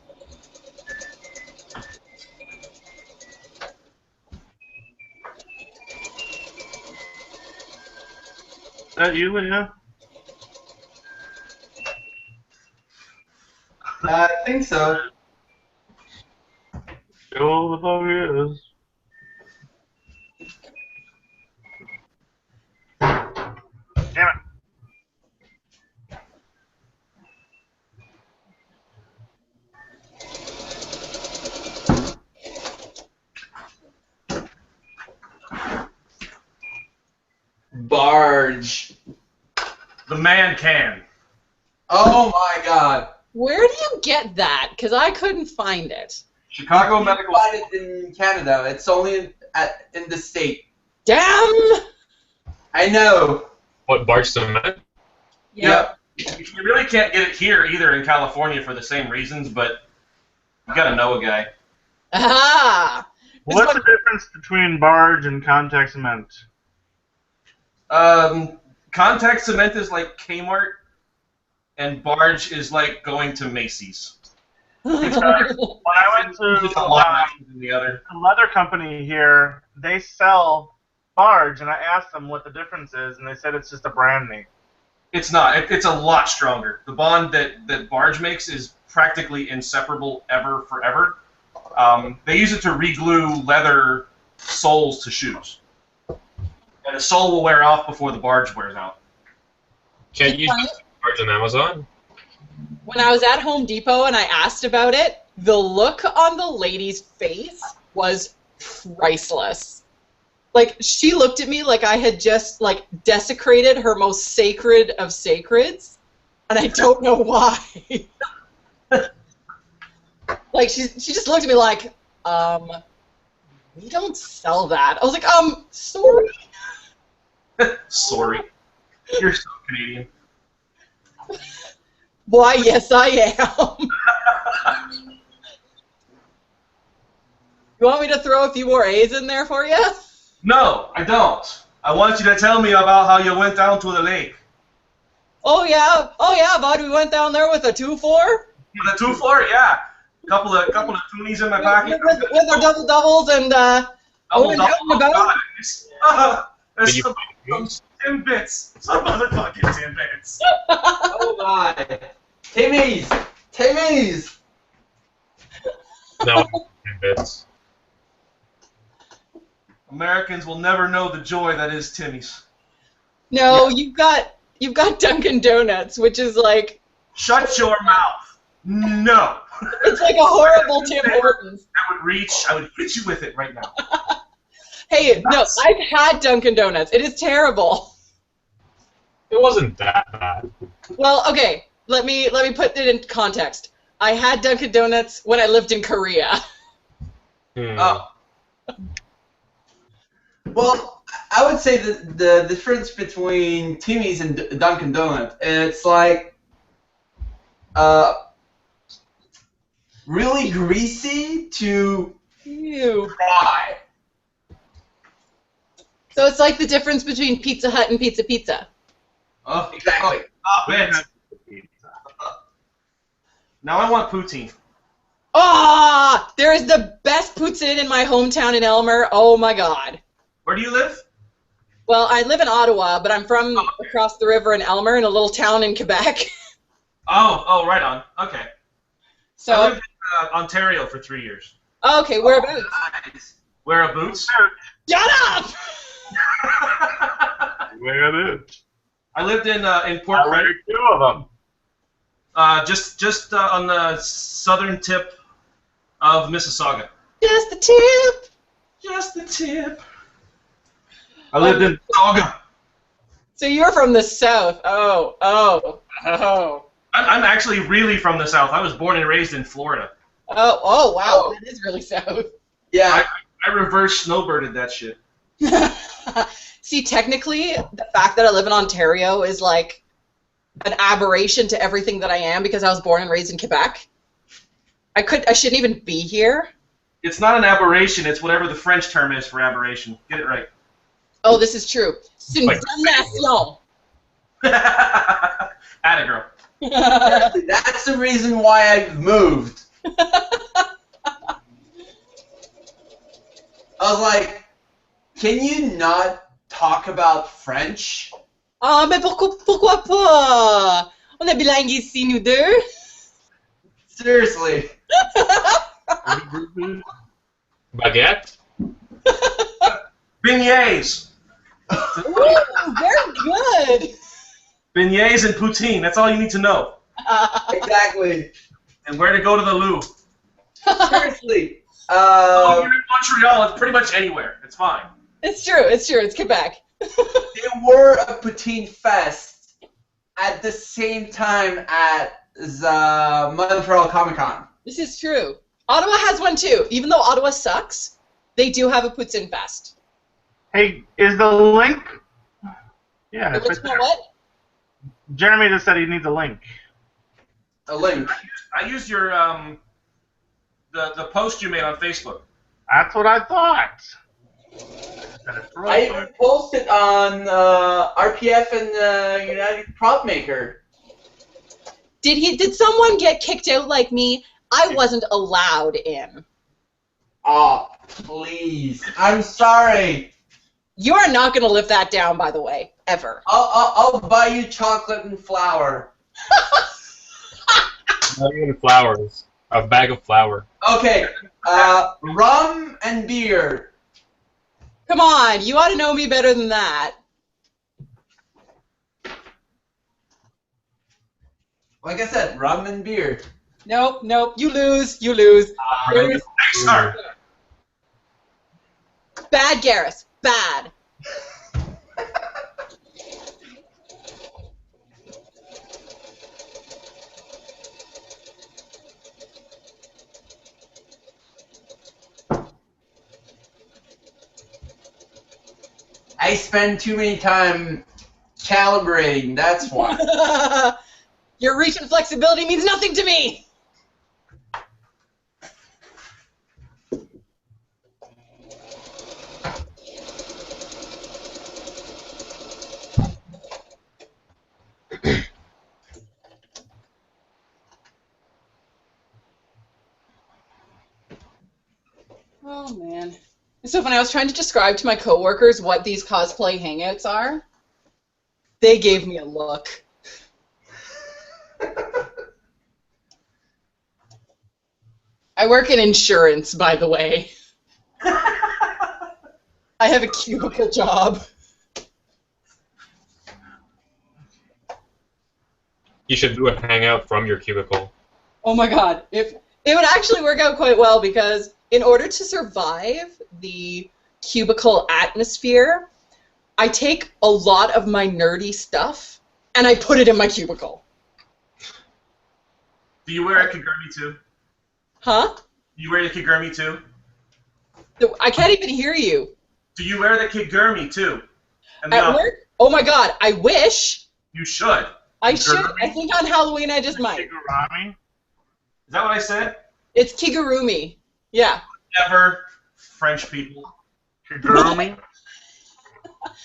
that you, Leah? I think so. Show the fuck is. Damn it. Barge. The man can. Oh my god. Where do you get that? Because I couldn't find it. Chicago You Medical. find it in Canada. It's only in the state. Damn! I know. What, barge cement? Yep. You really can't get it here either in California for the same reasons, but you gotta know a guy. Aha! What's the difference between barge and contact cement? Contact cement is like Kmart, and barge is like going to Macy's. When I went Just to a lot nicer than the other. a leather company here, they sell barge, and I asked them what the difference is, and they said it's just a brand name. It's not. It's a lot stronger. The bond that barge makes is practically inseparable forever. They use it to re-glue leather soles to shoes. And the sole will wear off before the barge wears out. Can't you just barge on Amazon? When I was at Home Depot and I asked about it, the look on the lady's face was priceless. Like, she looked at me like I had just, like, desecrated her most sacred of sacreds, and I don't know why. Like, she just looked at me like, we don't sell that. I was like, sorry. Sorry. You're so Canadian. Why, yes, I am. You want me to throw a few more A's in there for you? No, I don't. I want you to tell me about how you went down to the lake. Oh yeah, bud. We went down there with a 2-4. With a 2-4, yeah. Couple of toonies in my pocket. With our doubles and Double, about. There's some Timbits. Some motherfucking Timbits. Oh my. Timmy's! Timmy's! No, bits. Americans will never know the joy that is Timmy's. No, you've got Dunkin' Donuts, which is like Shut your mouth. No. it's like a horrible Tim Hortons. I would hit you with it right now. Hey, no, I've had Dunkin' Donuts. It is terrible. It wasn't that bad. Well, okay, let me put it in context. I had Dunkin' Donuts when I lived in Korea. Oh. Well, I would say the difference between Timmy's and Dunkin' Donuts, it's like really greasy to Ew. dry. So it's like the difference between Pizza Hut and Pizza Pizza. Oh, exactly. Man. Now I want poutine. Ah, there is the best poutine in my hometown in Elmer. Oh my God. Where do you live? Well, I live in Ottawa, but I'm from across the river in Elmer, in a little town in Quebec. Oh, right on. Okay. I So, lived in Ontario for 3 years. okay, whereabouts? Nice. Where a boots? Shut up! Where it is. I lived in Port I Credit. read 2 of them. Just on the southern tip of Mississauga. Just the tip. Just the tip. I lived in Mississauga. So you're from the south. Oh. I'm actually really from the south. I was born and raised in Florida. Oh, wow, that is really south. Yeah. I reverse snowbirded that shit. See, technically, the fact that I live in Ontario is like an aberration to everything that I am because I was born and raised in Quebec. I shouldn't even be here. It's not an aberration. It's whatever the French term is for aberration. Get it right. Oh, this is true. C'est une Like- damnation. Atta girl. That's the reason why I've moved. I was like, can you not talk about French? Ah, mais pourquoi pas? On est bilingue ici, nous deux. Seriously. Baguette? Beignets. Ooh, very good. Beignets and poutine. That's all you need to know. Exactly. And where to go to the loo. Seriously. Oh, you're in Montreal. It's pretty much anywhere. It's fine. It's true. It's Quebec. There were a poutine fest at the same time at the Montreal Comic Con. This is true. Ottawa has one too. Even though Ottawa sucks, they do have a Poutine Fest. Hey, is the link? Yeah, it's Which right one? there. What? Jeremy just said he needs a link. A link. I used your the post you made on Facebook. That's what I thought. I even posted on RPF and United Prop Maker. Did someone get kicked out like me? I wasn't allowed in. Oh, please. I'm sorry. You are not going to live that down, by the way, ever. I'll buy you chocolate and flour. Not even flowers. A bag of flour. Okay. Rum and beer. Come on, you ought to know me better than that. Like I said, rum and beer. Nope, you lose. Lose. Next start. Bad, Garrus. Bad. I spend too many time calibrating, that's why. Your reach and flexibility means nothing to me. Oh man. It's so funny. I was trying to describe to my coworkers what these cosplay hangouts are. They gave me a look. I work in insurance, by the way. I have a cubicle job. You should do a hangout from your cubicle. Oh my god. If it would actually work out quite well because in order to survive the cubicle atmosphere, I take a lot of my nerdy stuff and I put it in my cubicle. Do you wear a Kigurumi too? Huh? Do you wear the Kigurumi too? I can't even hear you. Do you wear the Kigurumi too? And At work? Oh my god, I wish. You should. I should. Kigurumi? I think on Halloween I just might. Kigurumi? Is that what I said? It's Kigurumi. Yeah. Never. French people. Kigurumi?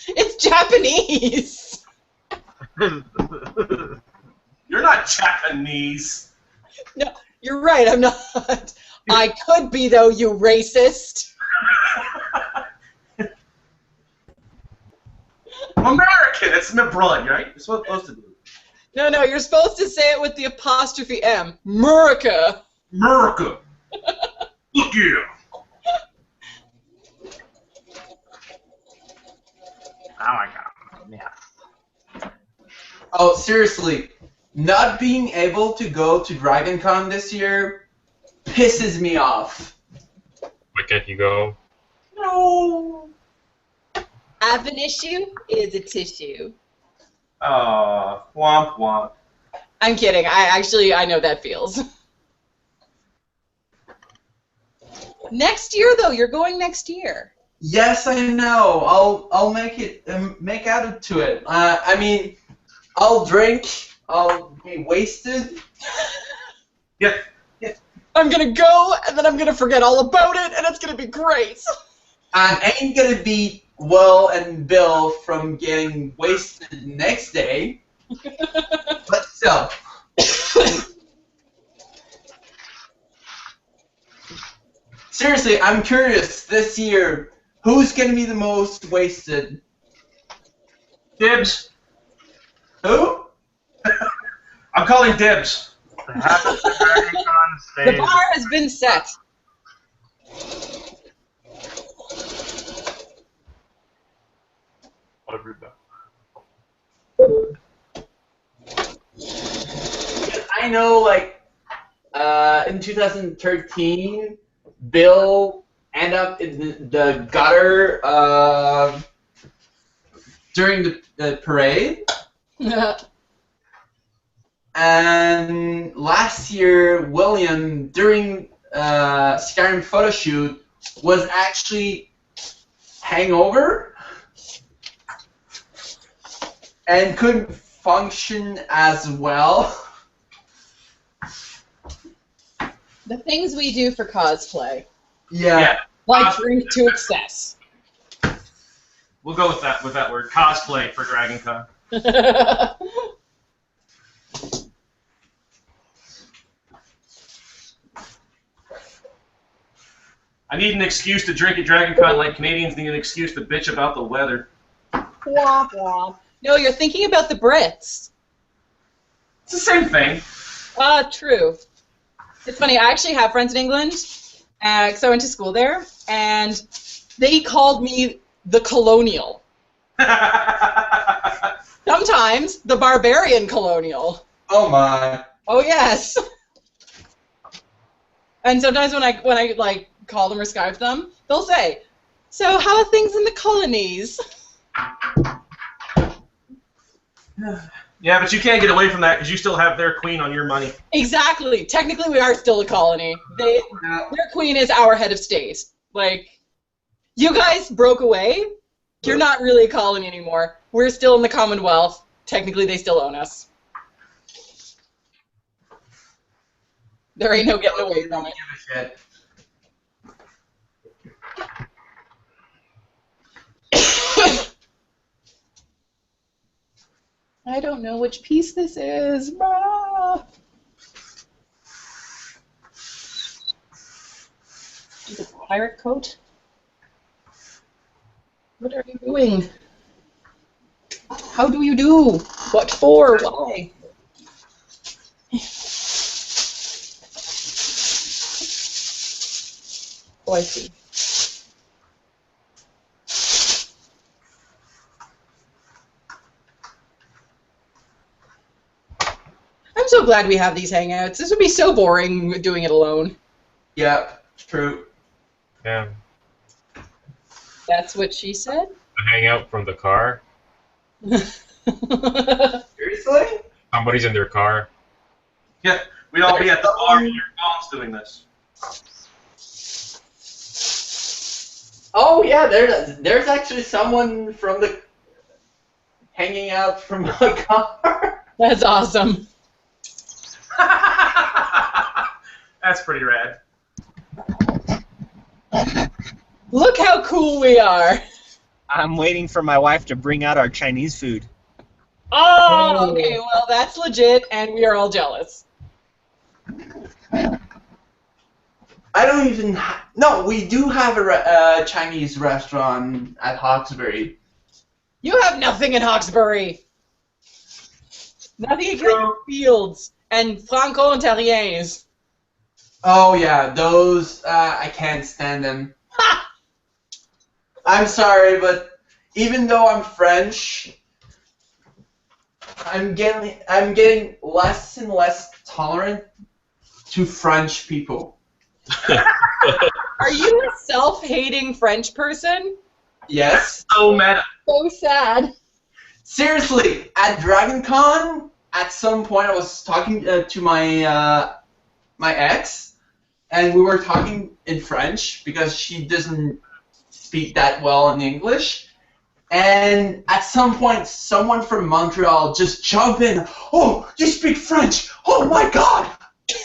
It's Japanese. You're not Japanese. No, you're right, I'm not. I could be, though, you racist. I'm American. It's my blood, right? You're supposed to do it. No, you're supposed to say it with the apostrophe M. Murica. America. Look here. Oh my god. Yeah. Oh, seriously, not being able to go to Dragon Con this year pisses me off. Why can't you go? No. Have an issue is a tissue. Aw, womp womp. I'm kidding. I know that feels. Next year, though, you're going next year. Yes, I know. I'll make out to it. I mean, I'll drink. I'll be wasted. Yeah. I'm gonna go, and then I'm gonna forget all about it, and it's gonna be great. I ain't gonna beat Will and Bill from getting wasted next day. But still. Seriously, I'm curious this year, who's gonna be the most wasted? Dibs. Who? I'm calling dibs. The Happy Dragon Con The stage. bar has been set. I know, like, in 2013, Bill ended up in the gutter during the parade. And last year, William, during Skyrim photo shoot, was actually hangover and couldn't function as well. The things we do for cosplay. Yeah. Like drink to excess. We'll go with that word. Cosplay for Dragon Con. I need an excuse to drink at Dragon Con like Canadians need an excuse to bitch about the weather. Womp womp. No, you're thinking about the Brits. It's the same thing. True. It's funny, I actually have friends in England, because I went to school there, and they called me the colonial. Sometimes the barbarian colonial. Oh my. Oh yes. And sometimes when I like call them or Skype them, they'll say, "So how are things in the colonies?" Yeah, but you can't get away from that because you still have their queen on your money. Exactly. Technically, we are still a colony. Their queen is our head of state. Like, you guys broke away. You're not really a colony anymore. We're still in the Commonwealth. Technically, they still own us. There ain't no getting away from it. Give a shit. I don't know which piece this is. Ah. pirate coat? What are you doing? How do you do? What for? Why? Oh, I see. I'm so glad we have these hangouts. This would be so boring doing it alone. Yep, true. Yeah. That's what she said? I hang out from the car. Seriously? Somebody's in their car. Yeah, we'd all be at the bar in your phones doing this. Oh yeah, there's actually someone from the hanging out from a car. That's awesome. That's pretty rad. Look how cool we are. I'm waiting for my wife to bring out our Chinese food. Oh, okay, well, that's legit, and we are all jealous. I don't even. No, we do have a Chinese restaurant at Hawkesbury. You have nothing in Hawkesbury. Nothing against Fields and Franco-Ontariens. Oh yeah, those I can't stand them. Ha! I'm sorry, but even though I'm French, I'm getting less and less tolerant to French people. Are you a self-hating French person? Yes. So meta. So sad. Seriously, at DragonCon, at some point I was talking to my my ex, and we were talking in French because she doesn't speak that well in English. And at some point, someone from Montreal just jumped in. Oh, you speak French! Oh my God!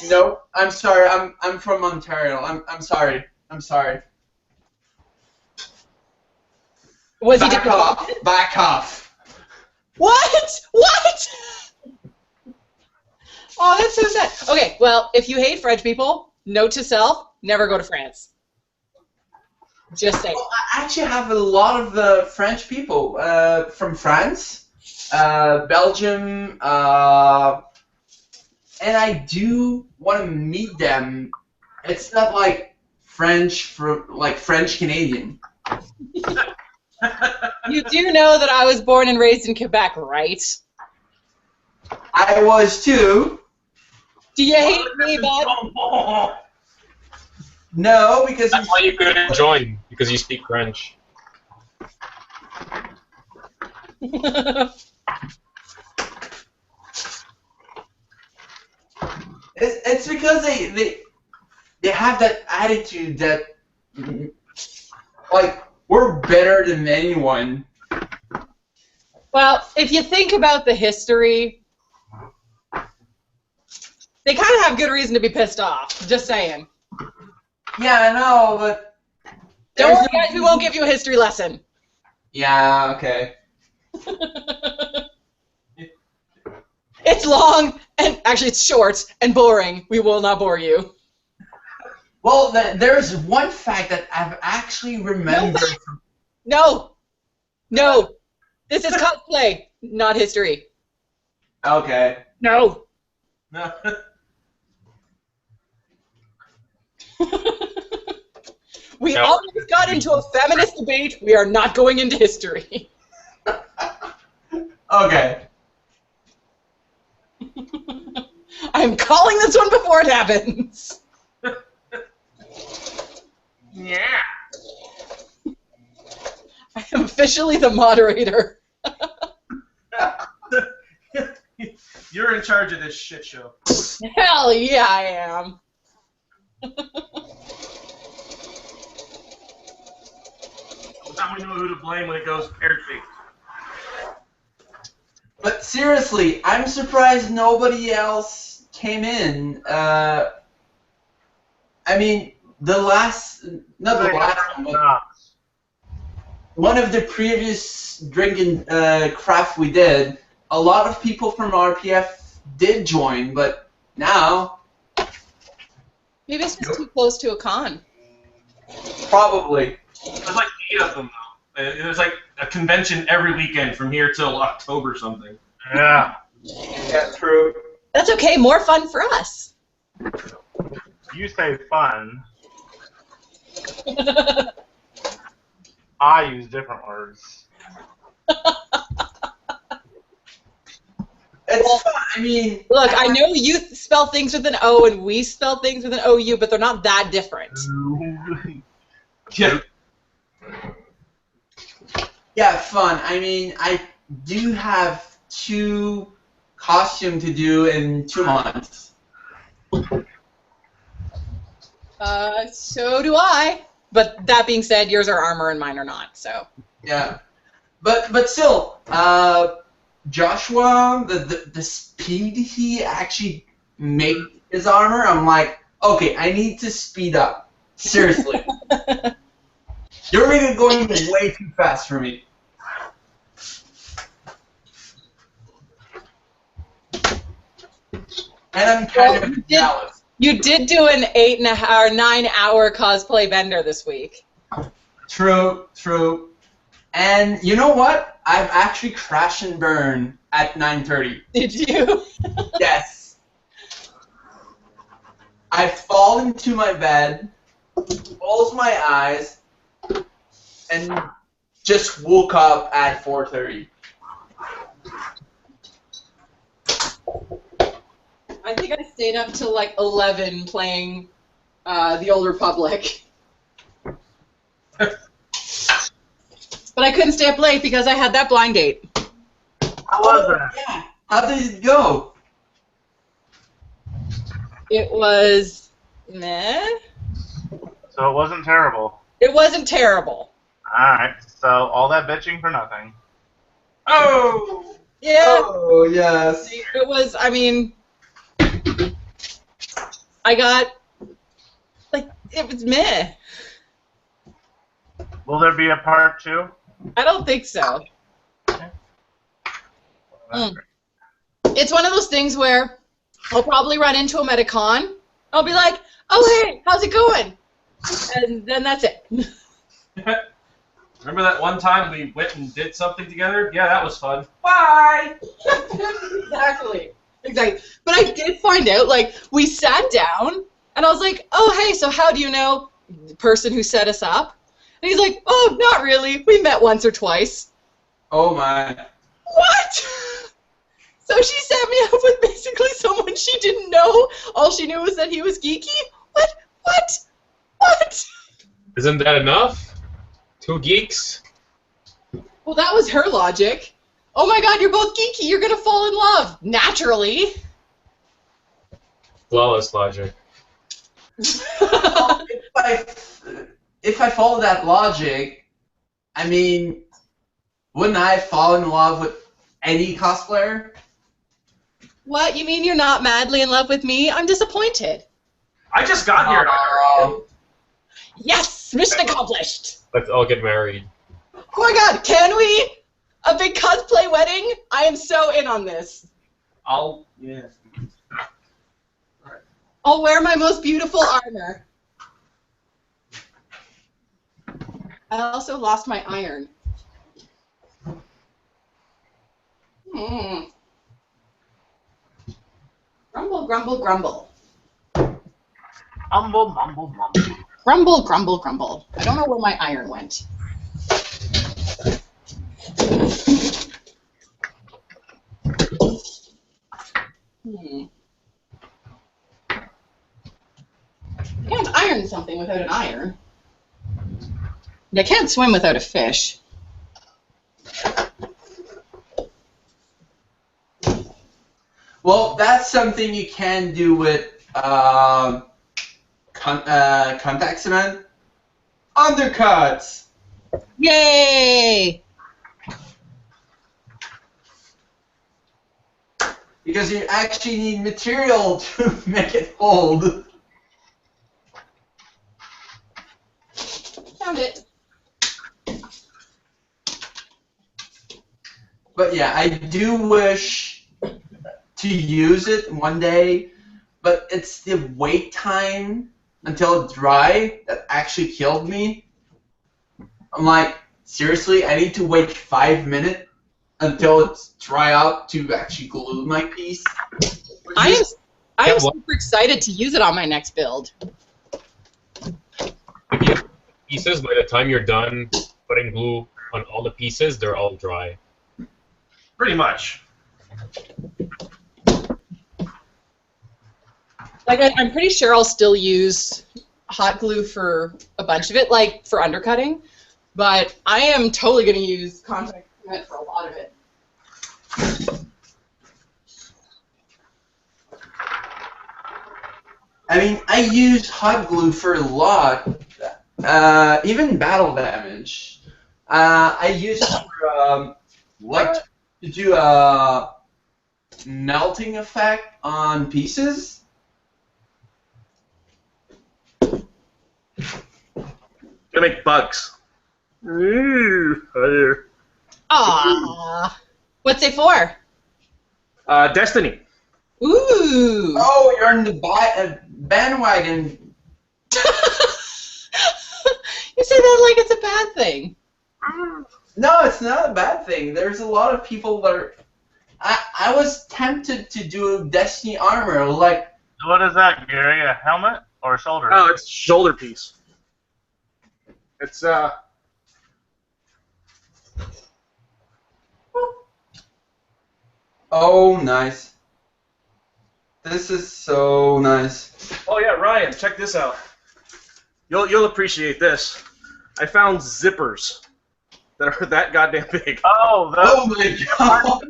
No, I'm sorry. I'm from Ontario. I'm sorry. I'm sorry. Was he Back off! Back off! What? What? Oh, that's so sad. Okay, well, if you hate French people, note to self, never go to France. Just saying. Well, I actually have a lot of French people from France, Belgium, and I do want to meet them. It's not like French Canadian. You do know that I was born and raised in Quebec, right? I was too. Do you hate me, bud? No, because That's why you couldn't join, because you speak French. it's because they have that attitude that like we're better than anyone. Well, if you think about the history, they kind of have good reason to be pissed off. Just saying. Yeah, I know, but Don't worry, guys. We won't give you a history lesson. Yeah, okay. It's long, and actually it's short and boring. We will not bore you. Well, there's one fact that I've actually remembered. No. No. This is cosplay, not history. Okay. No. No. We almost got into a feminist debate. We are not going into history. Okay. I'm calling this one before it happens. Yeah. I am officially the moderator. You're in charge of this shit show. Hell yeah, I am. Now we know who to blame when it goes pear-shaped. But seriously, I'm surprised nobody else came in. I mean, not the last one, but one of the previous drinking craft we did, a lot of people from RPF did join, but now... Maybe it's just too close to a con. Probably. There's like 8 of them though. There's like a convention every weekend from here till October something. Yeah. Yeah, true. That's okay. More fun for us. You say fun. I use different words. It's fun. I mean, Look, I know you spell things with an O and we spell things with an OU, but they're not that different. Yeah. yeah, fun. I mean, I do have 2 costume to do in 2 months. So do I. But that being said, yours are armor and mine are not, so. Yeah, but still, Joshua, the speed he actually made his armor, I'm like, okay, I need to speed up. Seriously. You're really going way too fast for me. And I'm kind of jealous. You did do an 9-hour cosplay bender this week. True, true. And you know what? I've actually crashed and burned at 9:30. Did you? Yes. I fall into my bed, close my eyes, and just woke up at 4:30. I think I stayed up till like 11 playing The Old Republic. But I couldn't stay up late because I had that blind date. How was that? Yeah. How did it go? It was meh. So it wasn't terrible. It wasn't terrible. Alright, so all that bitching for nothing. Oh! Yeah. Oh, yes. It was, I mean, I got, like, it was meh. Will there be a part 2? I don't think so. It's one of those things where I'll probably run into him at a con. I'll be like, oh, hey, how's it going? And then that's it. Remember that one time we went and did something together? Yeah, that was fun. Bye! Exactly. Exactly. But I did find out, like, we sat down, and I was like, oh, hey, so how do you know the person who set us up? And he's like, oh, not really. We met once or twice. Oh, my. What? So she set me up with basically someone she didn't know. All she knew was that he was geeky? What? What? What? Isn't that enough? 2 geeks? Well, that was her logic. Oh my god, you're both geeky. You're going to fall in love. Naturally. Flawless logic. Well, if I follow that logic, I mean, wouldn't I fall in love with any cosplayer? What? You mean you're not madly in love with me? I'm disappointed. I just got here. Yes! Mission accomplished! Let's all get married. Oh my god, can we? A big cosplay wedding? I am so in on this. Yeah. I'll wear my most beautiful armor. I also lost my iron. Grumble, grumble, grumble. Mumble, mumble, mumble. Grumble, grumble, grumble. I don't know where my iron went. I can't iron something without an iron. And I can't swim without a fish. Well, that's something you can do with contact cement. Undercuts! Yay! Because you actually need material to make it hold. Found it. But yeah, I do wish to use it one day, but it's the wait time until it dry that actually killed me. I'm like, seriously, I need to wait 5 minutes until it's dry out to actually glue my piece. I am super excited to use it on my next build. If you have pieces, by the time you're done putting glue on all the pieces, they're all dry. Pretty much. Like, I'm pretty sure I'll still use hot glue for a bunch of it, like for undercutting, but I am totally going to use contact cement for a lot of it. I mean, I use hot glue for a lot, even battle damage. I use it for, like, to do a melting effect on pieces. Gonna make bugs. Aww. What's it for? Destiny. Ooh. Oh, you're in the bandwagon. You say that like it's a bad thing. No, it's not a bad thing. There's a lot of people that are... I was tempted to do Destiny armor, like... What is that, Gary? A helmet or a shoulder? Oh, it's shoulder piece. It's Oh, nice. This is so nice. Oh yeah, Ryan, check this out. You'll appreciate this. I found zippers that are that goddamn big. Oh, Oh my god.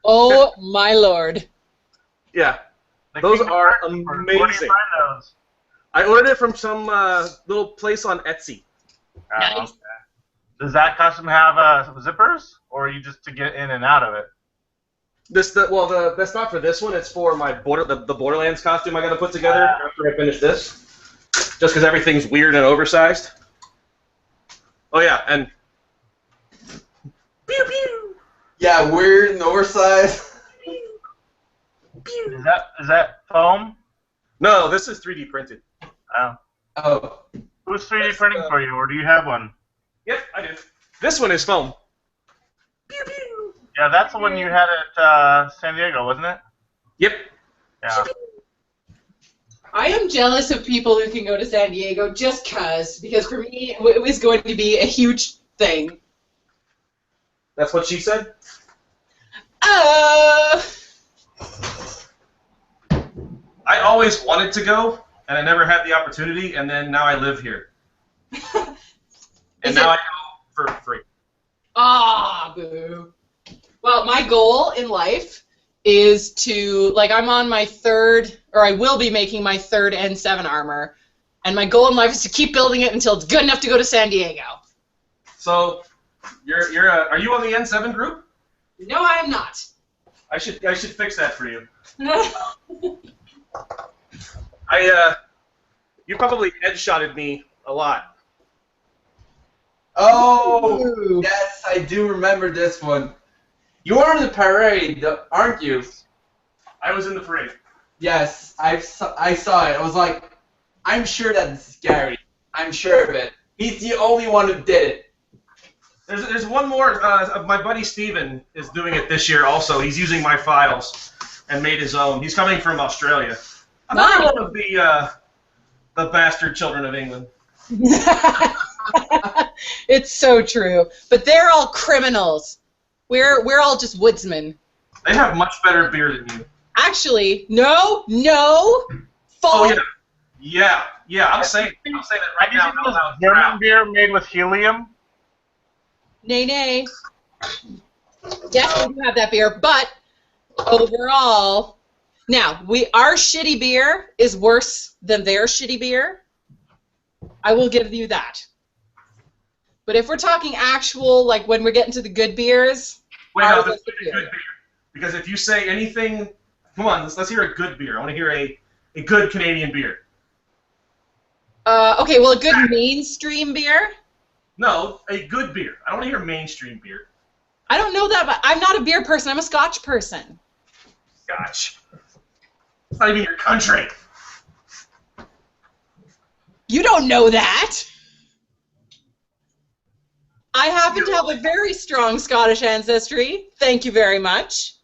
Oh my lord. Yeah, The those Kingdom are Hearts zippers. amazing. Where do you find those? I ordered it from some little place on Etsy. Nice. Okay. Does that custom have zippers, or are you just to get in and out of it? That's not for this one. It's for my the Borderlands costume I got to put together after I finish this. Just because everything's weird and oversized. Oh yeah, and pew pew. Yeah, weird and oversized. Is that foam? No, this is 3D printed. Oh. Oh. Who's 3D printing for you, or do you have one? Yep, I do. This one is foam. Pew pew. Yeah, that's the one you had at San Diego, wasn't it? Yep. Yeah. I am jealous of people who can go to San Diego just because for me it was going to be a huge thing. That's what she said? Uh. I always wanted to go, and I never had the opportunity, and then now I live here. And now I go for free. Ah, boo. Well, my goal in life is to, like, I'm on my third, or I will be making my third N7 armor, and my goal in life is to keep building it until it's good enough to go to San Diego. So, are you on the N7 group? No, I am not. I should fix that for you. No. You probably headshotted me a lot. Oh, yes, I do remember this one. You were in the parade, aren't you? I was in the parade. Yes, I saw it. I was like, I'm sure that's Gary. I'm sure of it. He's the only one who did it. There's one more. My buddy Steven is doing it this year also. He's using my files and made his own. He's coming from Australia. I'm not one of the bastard children of England. It's so true. But they're all criminals. We're all just woodsmen. They have much better beer than you. Actually, no. Oh Yeah. I'm saying it right now. Have you seen this German beer made with helium? Nay. Yes, we do have that beer, but overall, now our shitty beer is worse than their shitty beer. I will give you that. But if we're talking actual, like when we're getting to the good beers, wait, no, this is a good beer. Because if you say anything, come on, let's hear a good beer. I want to hear a good Canadian beer. Okay, well, a good mainstream beer. No, a good beer. I don't want to hear mainstream beer. I don't know that, but I'm not a beer person. I'm a Scotch person. Scotch. It's not even your country. You don't know that. I happen to have a very strong Scottish ancestry. Thank you very much.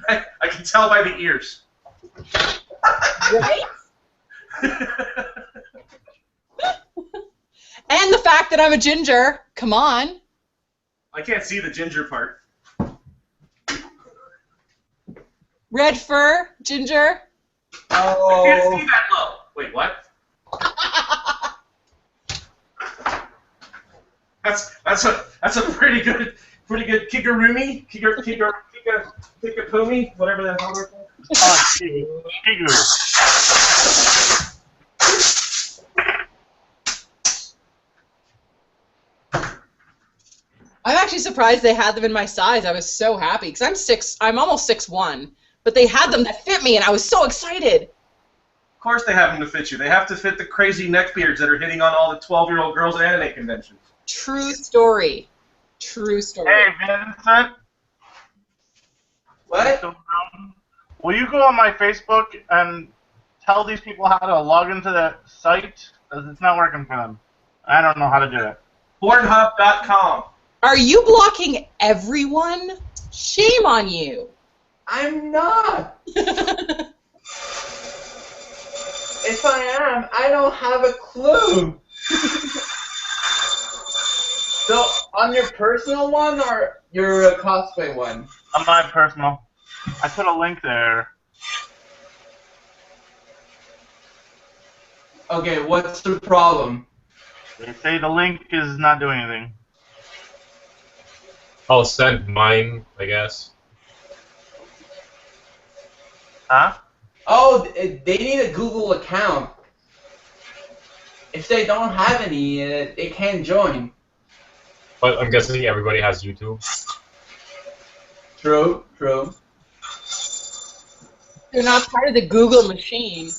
I can tell by the ears. Right? And the fact that I'm a ginger. Come on. I can't see the ginger part. Red fur, ginger. I can't Oh. see that low. Wait, what? That's a pretty good kigurumi, kikapumi, whatever the hell they're called. Oh, Kigu. I'm actually surprised they had them in my size. I was so happy because I'm almost 6'1", but they had them that fit me, and I was so excited. Of course they have them to fit you. They have to fit the crazy neckbeards that are hitting on all the 12-year-old girls at anime conventions. True story. True story. Hey, Vincent. What? Will you go on my Facebook and tell these people how to log into the site? Because it's not working for them. I don't know how to do it. Pornhub.com. Are you blocking everyone? Shame on you. I'm not. If I am, I don't have a clue. So, on your personal one or your cosplay one? On my personal. I put a link there. Okay, what's the problem? They say the link is not doing anything. I'll send mine, I guess. Huh? Oh, they need a Google account. If they don't have any, they can't join. But I'm guessing everybody has YouTube. True, true. They're not part of the Google machine.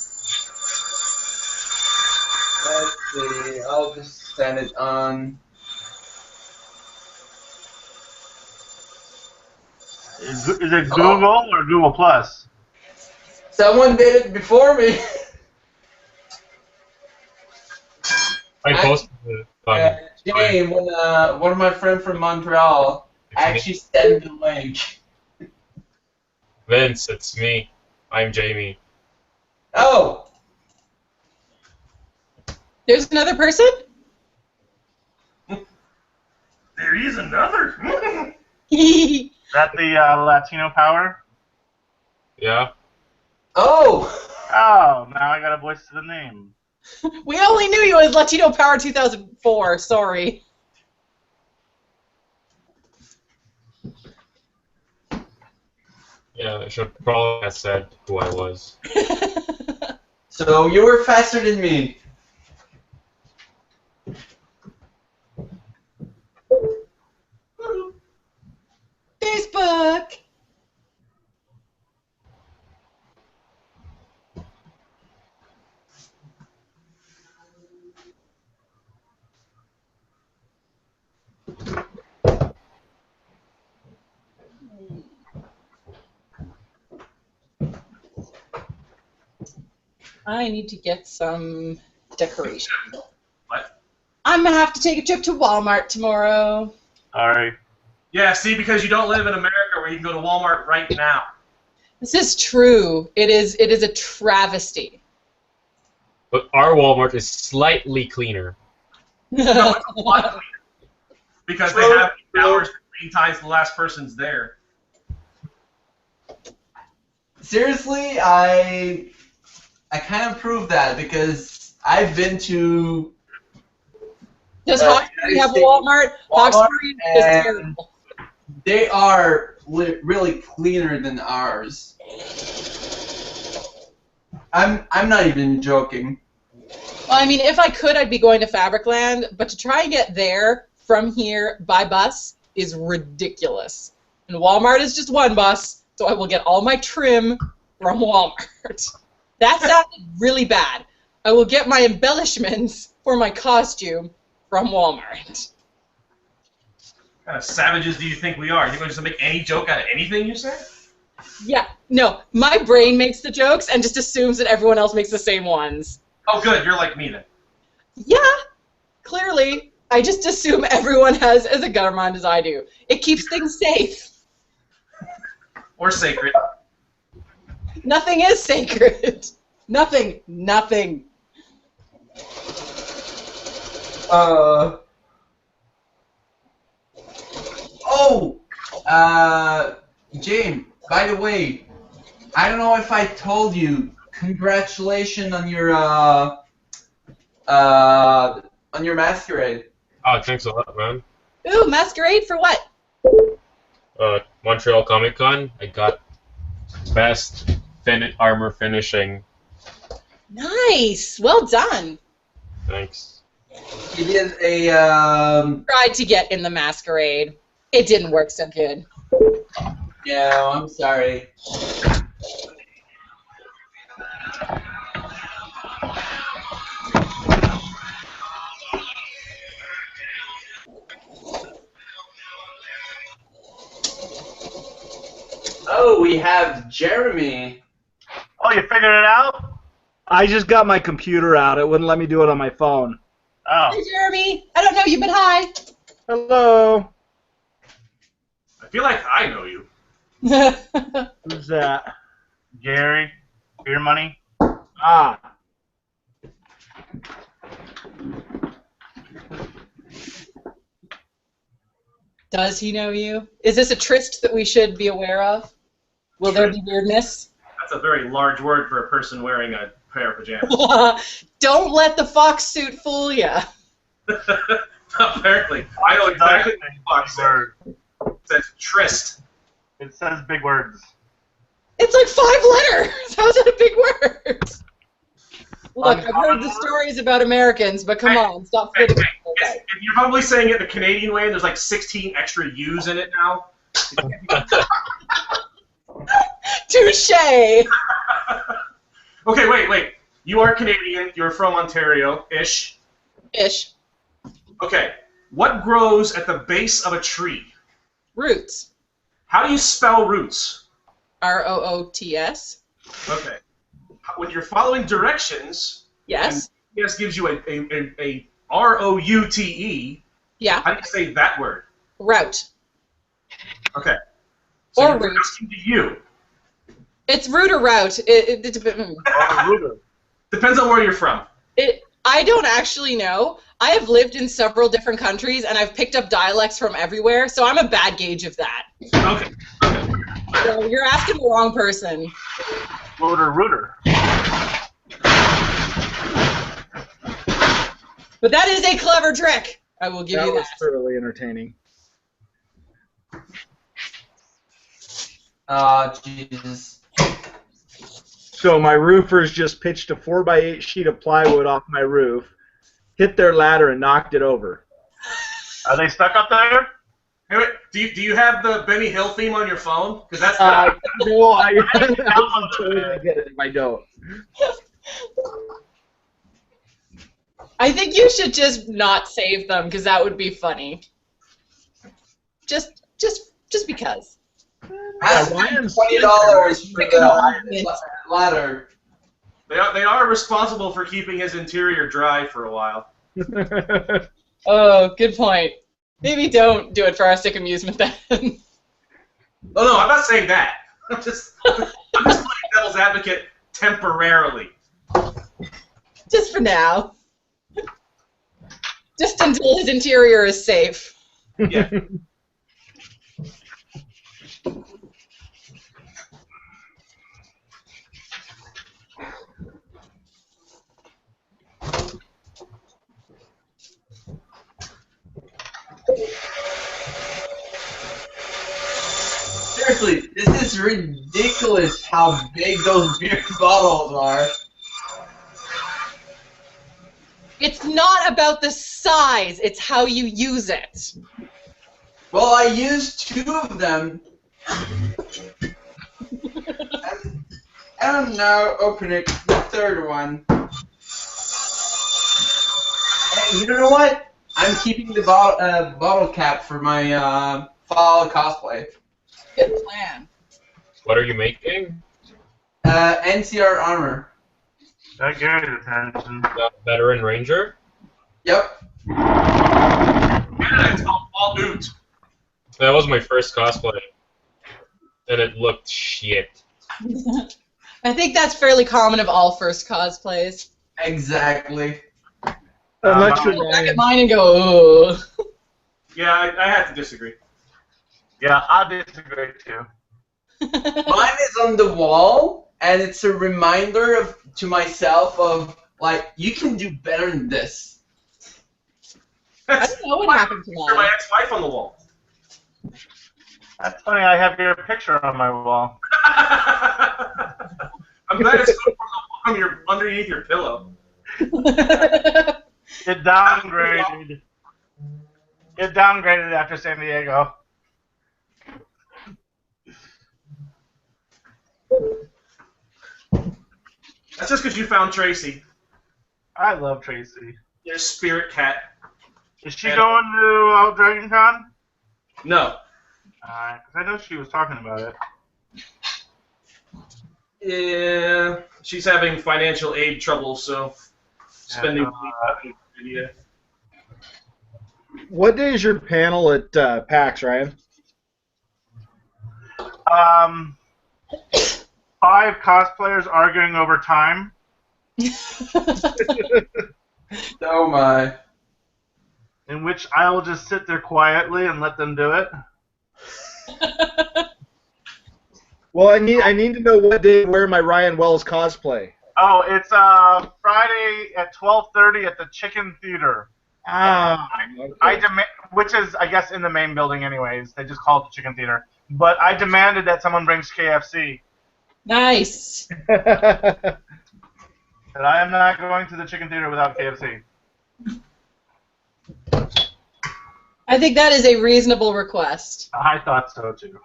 Let's see, I'll just send it on. Is it Google or Google Plus? Someone did it before me. I posted it on James, when one of my friends from Montreal actually sent the link. Vince, it's me. I'm Jamie. Oh! There's another person? There is another. Is that the Latino Power? Yeah? Oh! Oh, now I got a voice to the name. We only knew you as Latino Power 2004. Sorry. Yeah, I should probably have said who I was. So you were faster than me. Facebook. I need to get some decoration. What? I'm gonna have to take a trip to Walmart tomorrow. Sorry. Yeah, see, because you don't live in America where you can go to Walmart right now. This is true. It is a travesty. But our Walmart is slightly cleaner. No, it's a lot cleaner. Because they have hours between times the last person's there. Seriously, I kind of proved that because I've been to Does Hawkesbury have a Walmart? Hawkesbury is and terrible. they are really cleaner than ours. I'm not even joking. Well, I mean, if I could, I'd be going to Fabricland, but to try and get there from here by bus is ridiculous. And Walmart is just one bus, so I will get all my trim from Walmart. That sounded really bad. I will get my embellishments for my costume from Walmart. What kind of savages do you think we are? You think we're just going to make any joke out of anything you say? Yeah, no, my brain makes the jokes and just assumes that everyone else makes the same ones. Oh, good. You're like me then. Yeah, clearly. I just assume everyone has as a Guttermon as I do. It keeps things safe. Or sacred. Nothing is sacred. Nothing. Nothing. James, by the way, I don't know if I told you, congratulations on your masquerade. Oh, thanks a lot, man. Ooh, masquerade for what? Montreal Comic Con, I got best armor finishing. Nice. Well done. Thanks. He did a Tried to get in the masquerade. It didn't work so good. yeah, I'm sorry. Oh, we have Jeremy. Oh, you figured it out? I just got my computer out. It wouldn't let me do it on my phone. Hey, Oh. Jeremy. I don't know you, but hi. Hello. I feel like I know you. Who's that? Gary, beer money. Ah. Does he know you? Is this a tryst that we should be aware of? Will there be weirdness? That's a very large word for a person wearing a pair of pajamas. Don't let the fox suit fool you. Apparently. I know exactly what the Fox said. Word. It says tryst. It says big words. It's like 5 letters. How's it a big word? Look, I've heard the stories about Americans, but come on, stop Hey, fitting. hey, you're probably saying it the Canadian way, and there's like 16 extra U's in it now. Touche. Okay, wait. You are Canadian. You're from Ontario-ish. Ish. Okay. What grows at the base of a tree? Roots. How do you spell roots? ROOTS. Okay. When you're following directions, Yes. and PS gives you a ROUTE, Yeah. how do you say that word? Route. Okay. So Or you're root. asking to you. It's root or route. It Depends on where you're from. I don't actually know. I have lived in several different countries, and I've picked up dialects from everywhere, so I'm a bad gauge of that. Okay. So you're asking the wrong person. Rooter. But that is a clever trick. I will give That you was that. thoroughly entertaining. Jesus. So my roofers just pitched a 4x8 sheet of plywood off my roof, hit their ladder, and knocked it over. Are they stuck up there? Hey, wait, do you have the Benny Hill theme on your phone? Because that's No, I will totally get it if I don't. I think you should just not save them, because that would be funny. Just because. Ask why am $20 for the ladder. They are responsible for keeping his interior dry for a while. Oh, good point. Maybe don't do it for our sick amusement then. Oh no, I'm not saying that. I'm just playing devil's advocate temporarily. Just for now. Just until his interior is safe. Yeah. Seriously, this is ridiculous how big those beer bottles are. It's not about the size, it's how you use it. Well, I used 2 of them. I'm now opening the 3rd one. Hey, you know what? I'm keeping the bottle cap for my fall cosplay. Good plan. What are you making? NCR armor. That Gary's attention. Veteran Ranger. Yep. Yeah, it's all oot. That was my first cosplay, and it looked shit. I think that's fairly common of all first cosplays. Exactly. Unless I you're look back Ryan. at mine and go, ugh. Yeah, I have to disagree. Yeah, I disagree too. Mine is on the wall, and it's a reminder to myself of, like, you can do better than this. I don't know what happened to Picture my mine. ex-wife on the wall. That's funny. I have your picture on my wall. I'm glad it's from your underneath your pillow. It downgraded. It downgraded after San Diego. That's just because you found Tracy, I love Tracy. your spirit cat. Is she going to Dragon Con? No. Because I know she was talking about it. Yeah, she's having financial aid trouble, so spending. Yeah. What day is your panel at PAX, Ryan? 5 cosplayers arguing over time. Oh my. In which I will just sit there quietly and let them do it. Well, I need to know what day to wear my Ryan Wells cosplay. Oh, it's Friday at 12:30 at the Chicken Theater. I demand, which is I guess in the main building, anyways. They just call it the Chicken Theater. But I demanded that someone brings KFC. Nice. That I am not going to the Chicken Theater without KFC. I think that is a reasonable request. I thought so too.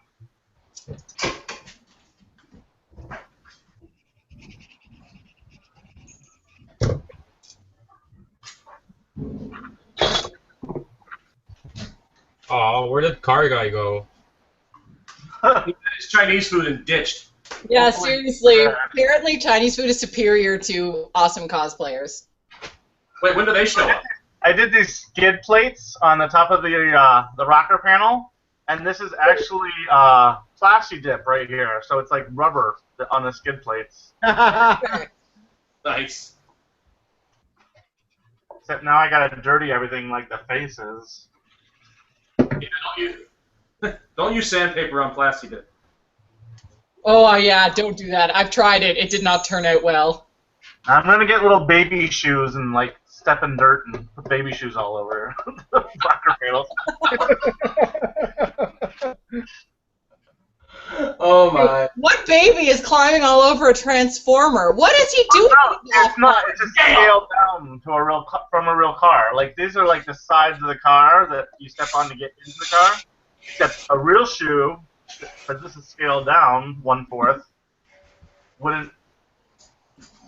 Oh, where did car guy go? It's Chinese food and ditched. Yeah, seriously. Apparently Chinese food is superior to awesome cosplayers. Wait, when do they show up? I did these skid plates on the top of the rocker panel, and this is actually Plasti Dip right here. So it's like rubber on the skid plates. Nice. Except now I gotta dirty everything like the faces. Yeah, don't use sandpaper on plastic dip. Oh, yeah, don't do that. I've tried it. It did not turn out well. I'm gonna get little baby shoes and like step in dirt and put baby shoes all over the rocker panels. Oh my. What baby is climbing all over a transformer? What is he doing? No, it's not. It's just scaled down to from a real car. Like these are like the sides of the car that you step on to get into the car. Except a real shoe, because this is scaled down 1/4, wouldn't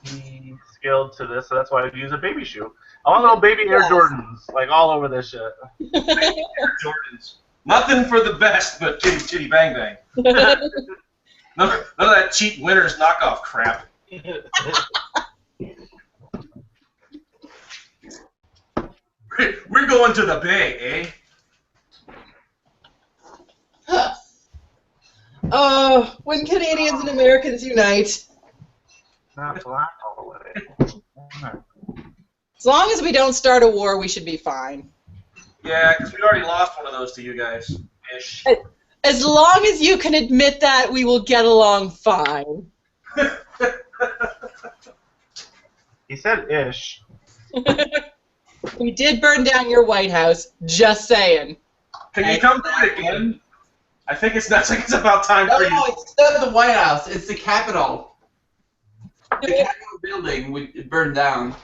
be scaled to this, so that's why I'd use a baby shoe. I want little baby Air Jordans, like all over this shit. Air Jordans. Nothing for the best, but chitty chitty bang bang. None of that cheap Winners knockoff crap. We're going to the Bay, eh? Oh, when Canadians and Americans unite. Not black all the way. As long as we don't start a war, we should be fine. Yeah, because we already lost one of those to you guys. Ish. As long as you can admit that, we will get along fine. He said ish. We did burn down your White House, just saying. Can you come to it again? I think it's about time No, for you. no, it's not the White House. It's the Capitol. The Capitol building would burn down.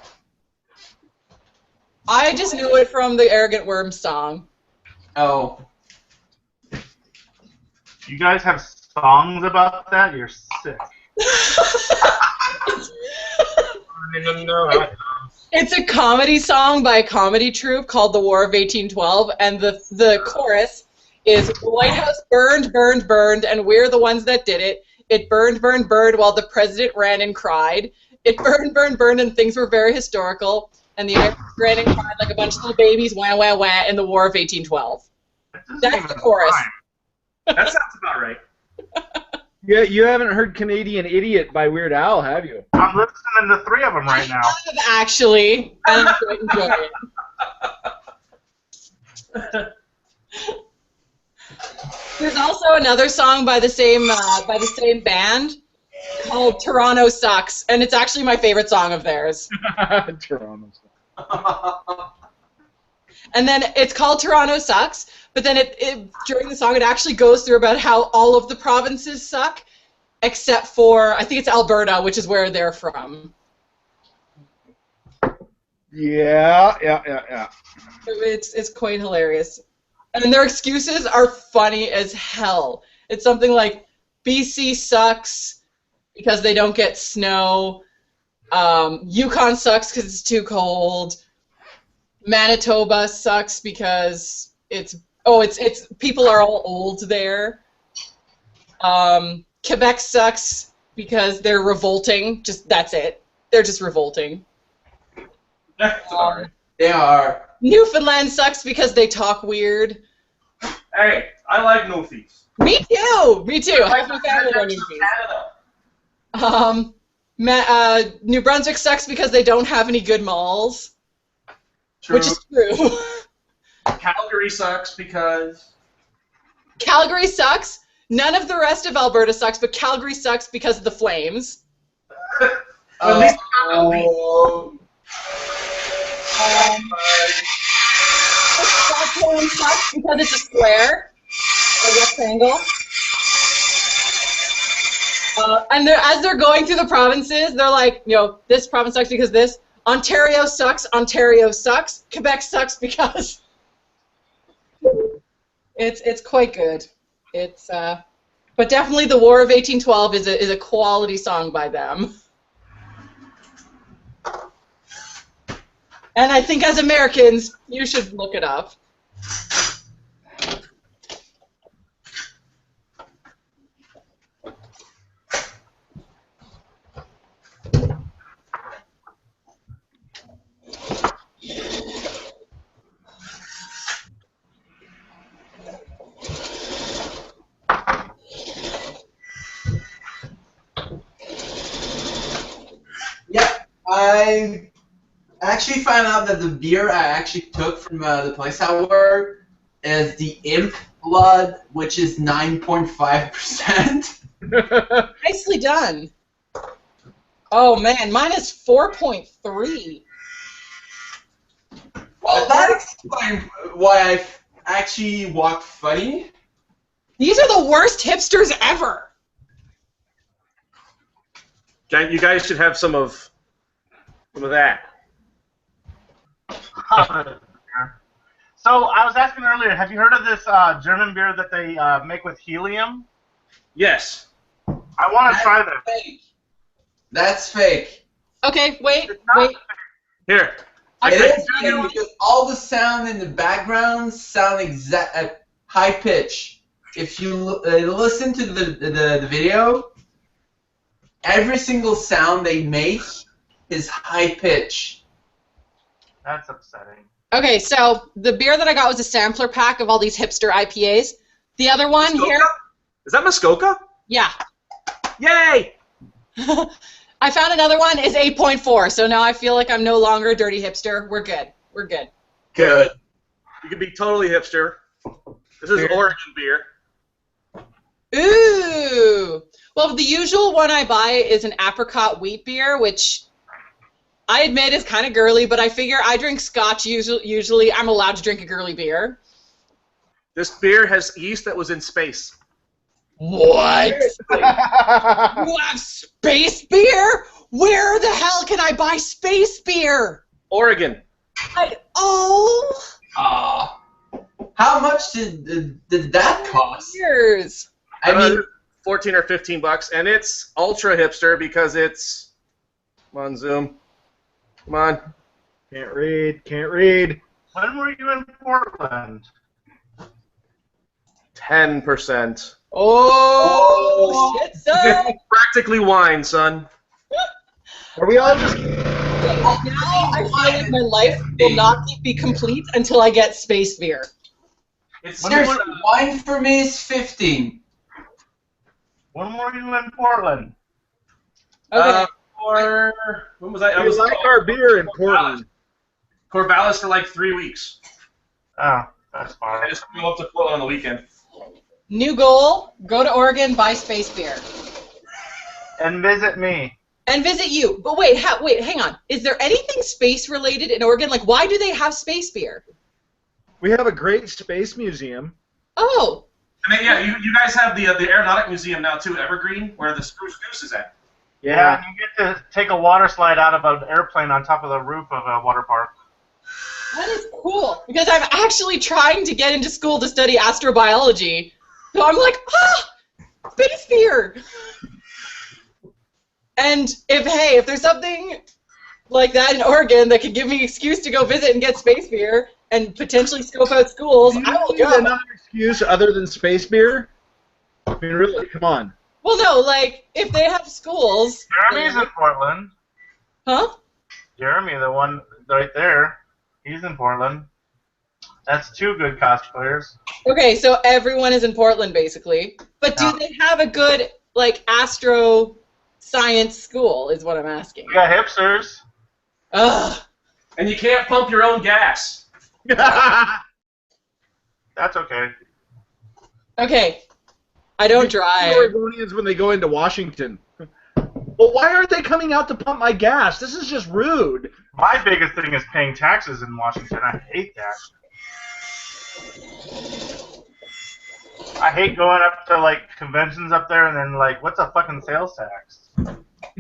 I just knew it from the Arrogant Worms song. Oh. You guys have songs about that? You're sick. It's a comedy song by a comedy troupe called The War of 1812, and the chorus is White House burned, burned, burned, and we're the ones that did it. It burned, burned, burned while the president ran and cried. it burned, burned, burned, and things were very historical. And the Americans ran and cried like a bunch of little babies, wah, wah, wah, in the War of 1812. That's the chorus. That sounds about right. Yeah, you haven't heard Canadian Idiot by Weird Al, have you? I'm listening to 3 of them right now. I have, actually, and I'm quite enjoying it. There's also another song by the same band called Toronto Sucks, and it's actually my favorite song of theirs. Toronto Sucks. And then it's called Toronto Sucks, but then during the song it actually goes through about how all of the provinces suck, except for, I think it's Alberta, which is where they're from. Yeah. It's quite hilarious. And their excuses are funny as hell. It's something like, BC sucks because they don't get snow, Yukon sucks because it's too cold, Manitoba sucks because it's people are all old there. Quebec sucks because they're revolting. That's it. They're just revolting. They are. Newfoundland sucks because they talk weird. Hey, I like Newfies. Me too. Me too. Half my family are Newfies. New Brunswick sucks because they don't have any good malls. True. Which is true. Calgary sucks because... Calgary sucks. None of the rest of Alberta sucks, but Calgary sucks because of the Flames. At least Saskatchewan sucks because it's a square, a rectangle. And as they're going through the provinces, they're like, this province sucks because this. Ontario sucks. Quebec sucks because it's quite good. But definitely the War of 1812 is a quality song by them. And I think as Americans, you should look it up. I actually found out that the beer I actually took from the place I work is the Imp Blood, which is 9.5%. Nicely done. Oh man, mine is 4.3. Well, that explains why I actually walk funny. These are the worst hipsters ever. You guys should have some of that. So I was asking earlier, have you heard of this German beer that they make with helium? Yes. I want to try this. Fake. That's fake. Okay, wait. Here. It is fake because all the sound in the background sound at high pitch. If you listen to the video, every single sound they make is high pitch. That's upsetting. Okay, so the beer that I got was a sampler pack of all these hipster IPAs. The other one Muskoka? here... Is that Muskoka? Yeah. Yay! I found another one is 8.4, so now I feel like I'm no longer a dirty hipster. We're good. We're good. Good. You can be totally hipster. This is Oregon beer. Ooh! Well, the usual one I buy is an apricot wheat beer, which I admit is kind of girly, but I figure I drink scotch usually. I'm allowed to drink a girly beer. This beer has yeast that was in space. What? You have space beer? Where the hell can I buy space beer? Oregon. How much did that cost? Years. I mean, 14 or 15 bucks, and it's ultra hipster because it's. Come on, Zoom. Come on. Can't read. When were you in Portland? 10%. Oh, shit, son. Practically wine, son. Are we all just... Now I feel like my life will not be complete until I get space beer. Seriously, wine for me is 15. When were you in Portland? Okay. Or when was I? We like our beer in Portland. Corvallis for like 3 weeks. Oh, that's fine. I just go up to Portland on the weekend. New goal: go to Oregon, buy space beer, And visit me. and visit you. But wait, hang on. Is there anything space related in Oregon? Like, why do they have space beer? We have a great space museum. Oh. And then, yeah, you guys have the Aeronautic Museum now too, Evergreen, where the Spruce Goose is at. Yeah, and you get to take a water slide out of an airplane on top of the roof of a water park. That is cool, because I'm actually trying to get into school to study astrobiology. So I'm like, space beer! And if there's something like that in Oregon that could give me an excuse to go visit and get space beer and potentially scope out schools, I will go. Another excuse other than space beer? I mean, really, come on. Well, no, like, if they have schools... Jeremy's in Portland. Huh? Jeremy, the one right there, he's in Portland. That's 2 good cosplayers. Okay, so everyone is in Portland, basically. But do they have a good, like, astro science school, is what I'm asking. We got hipsters. Ugh. And you can't pump your own gas. That's okay. Okay. I don't drive. Oregonians when they go into Washington. Well, why aren't they coming out to pump my gas? This is just rude. My biggest thing is paying taxes in Washington. I hate that. I hate going up to, like, conventions up there and then, like, what's a fucking sales tax?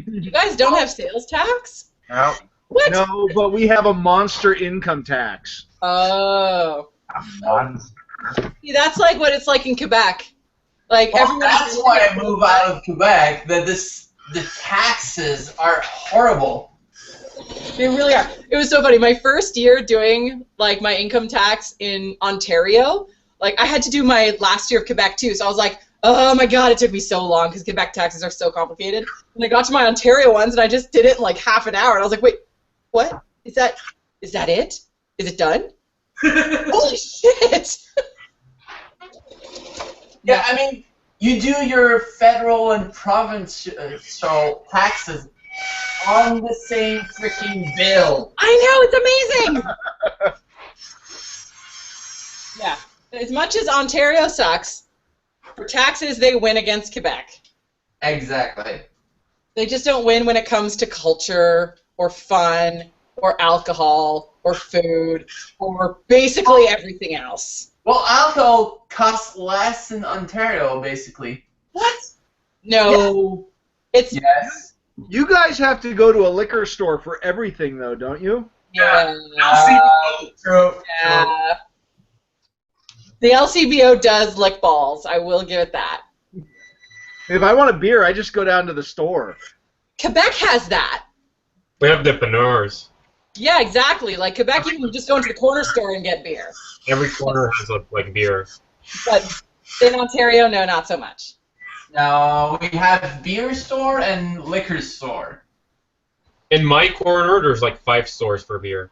You guys don't have sales tax? No. What? No, but we have a monster income tax. Oh. Monster. See, that's like what it's like in Quebec. Like, everyone. That's why I move out of Quebec. The taxes are horrible. They really are. It was so funny. My first year doing, like, my income tax in Ontario, like, I had to do my last year of Quebec, too. So I was like, oh, my God, it took me so long because Quebec taxes are so complicated. And I got to my Ontario ones, and I just did it in, like, half an hour. And I was like, wait, what? Is that it? Is it done? Holy shit! Yeah, I mean, you do your federal and provincial taxes on the same freaking bill. I know, it's amazing! Yeah. As much as Ontario sucks, for taxes, they win against Quebec. Exactly. They just don't win when it comes to culture or fun or alcohol or food or basically everything else. Well, alcohol costs less in Ontario, basically. What? No. It's Yes. You guys have to go to a liquor store for everything, though, don't you? yeah. True. Yeah. The LCBO does lick balls. I will give it that. If I want a beer, I just go down to the store. Quebec has that. We have dépanneurs. Yeah, exactly. Like Quebec, you can just go into the corner store and get beer. Every corner has like beer. But in Ontario, no, not so much. Now we have beer store and liquor store. In my corner, there's like 5 stores for beer.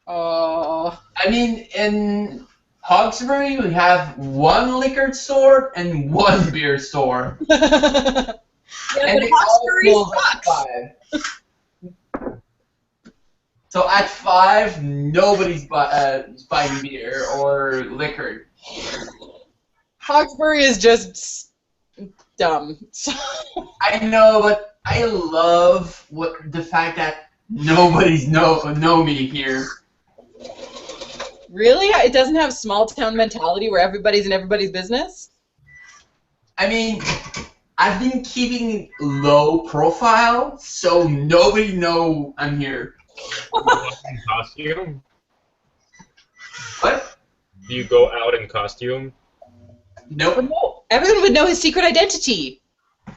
Oh. I mean, in Hawkesbury, we have 1 liquor store and 1 beer store. Yeah, And but it all Hawkesbury close at sucks. 5. So at 5, nobody's buying beer or liquor. Hawkesbury is just dumb. I know, but I love the fact that nobody's know me here. Really? It doesn't have small town mentality where everybody's in everybody's business? I mean, I've been keeping low profile, so nobody know I'm here. In costume? What? Do you go out in costume? Nope. No. Everyone would know his secret identity.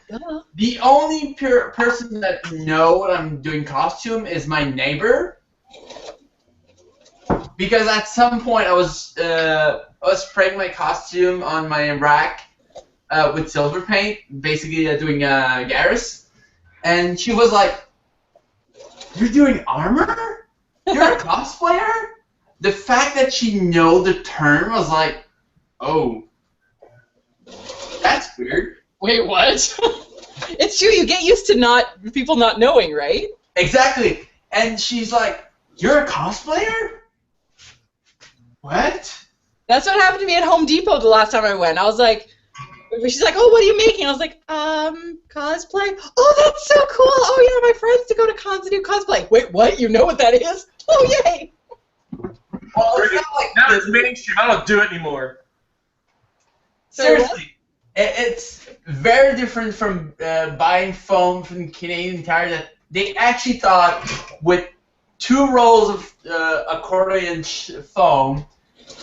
Duh. The only person that know what I'm doing costume is my neighbor. Because at some point I was spraying my costume on my rack with silver paint, basically doing Garrus. and she was like, "You're doing armor? You're a cosplayer?" The fact that she know the term was like, "Oh, that's weird." Wait, what? It's true. You get used to people not knowing, right? Exactly. And she's like, "You're a cosplayer? What?" That's what happened to me at Home Depot the last time I went. I was like, she's like, "Oh, what are you making?" I was like, cosplay. Oh, that's so cool. Oh, yeah, my friends to go to cons to do cosplay. Wait, what? You know what that is? Oh, yay. Well, it's not like Now it's mainstream. I don't do it anymore. seriously. It's very different from buying foam from Canadian Tire. That they actually thought with 2 rolls of accordion foam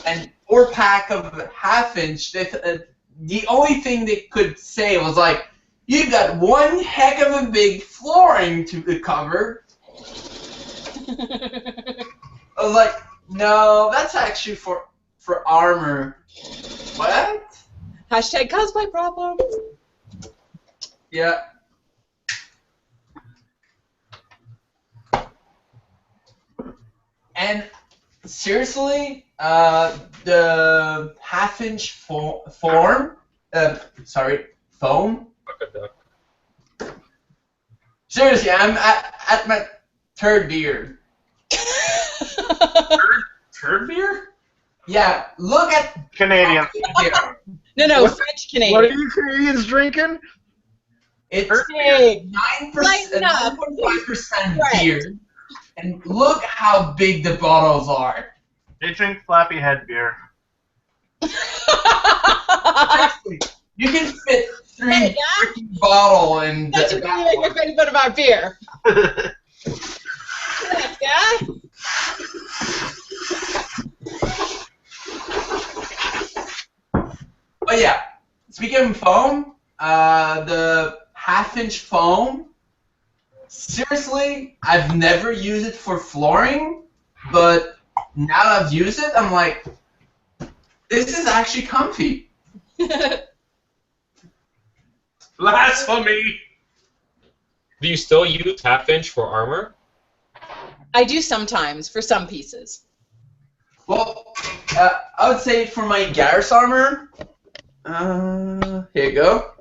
and 4-pack of 1/2-inch, the only thing they could say was like, "You got one heck of a big flooring to cover." I was like, "No, that's actually for armor." What? Hashtag cosplay problem. Yeah. And seriously, the 1/2-inch foam. Seriously, I'm at my 3rd beer. Turd beer? Yeah, look at Canadian. No, What- French Canadian. What are you Canadians drinking? It's Hey, 9%, lighten up. 9.5% Right. beer, and look how big the bottles are. They drink Flappy Head beer. Seriously, you can fit 3 Hey, yeah? freaking bottle in That's the what you make a fun of our beer. Yes, guy. But yeah, speaking of foam, the 1/2-inch foam, seriously, I've never used it for flooring, but now that I've used it, I'm like, this is actually comfy. Blasphemy! Do you still use 1/2-inch for armor? I do sometimes for some pieces. Well, I would say for my Garrus armor, here you go.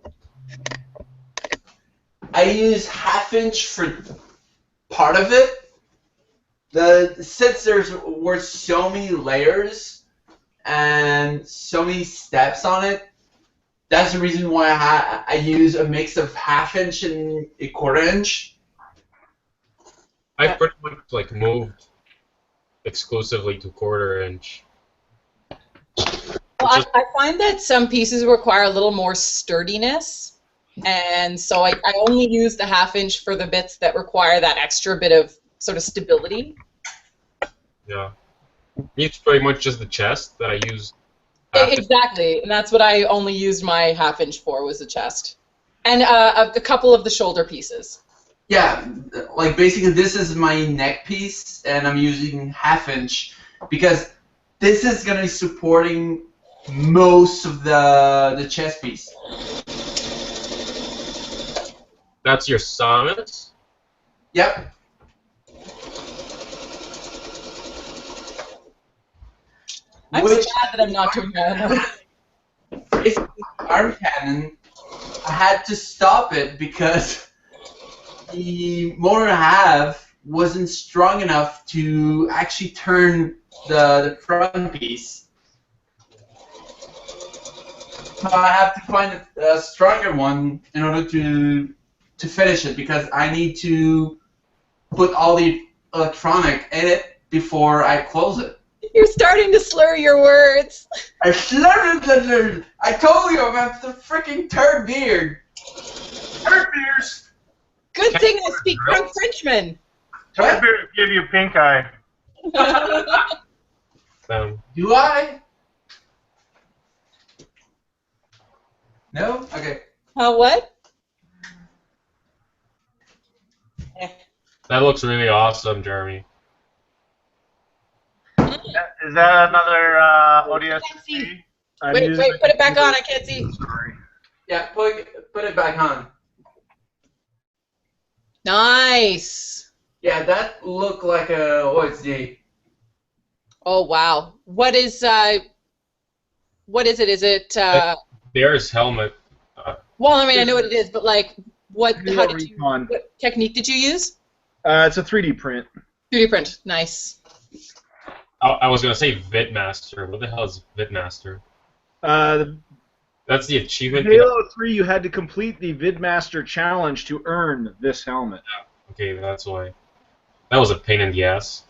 I use 1/2-inch for part of it. Since were so many layers and so many steps on it, that's the reason why I use a mix of 1/2-inch and a 1/4-inch. I pretty much like moved exclusively to 1/4-inch. Well, I find that some pieces require a little more sturdiness, and so I only use the 1/2-inch for the bits that require that extra bit of sort of stability. Yeah. It's pretty much just the chest that I use. 1/2-inch. Exactly, and that's what I only used my 1/2-inch for, was the chest. And a couple of the shoulder pieces. Yeah, like basically this is my neck piece, and I'm using 1/2-inch because this is gonna be supporting most of the chest piece. That's your summit? Yep. I'm Which sad that I'm not doing that. basically, arm cannon, I had to stop it because the motor I have wasn't strong enough to actually turn the front piece. So I have to find a stronger one in order to finish it because I need to put all the electronic in it before I close it. You're starting to slur your words. I slurred. I told you about the freaking third beard. Turd beers! Good thing I speak Frenchman. Turd beer give you pink eye. Do I? No? Okay. What? That looks really awesome, Jeremy. Is that another ODST? Wait, put it back on. I can't see. Sorry. Yeah, put it back on. Nice. Yeah, that looked like a OSD. Oh wow. What is it? Is it? Bear's helmet. Well, I mean, I know what it is, but like, what? How did you? Recon. What technique did you use? It's a 3D print. 3D print. Nice. I was gonna say Vidmaster. What the hell is Vidmaster? That's the achievement. Halo 3, you had to complete the Vidmaster challenge to earn this helmet. Okay, that's why. That was a pain in the ass.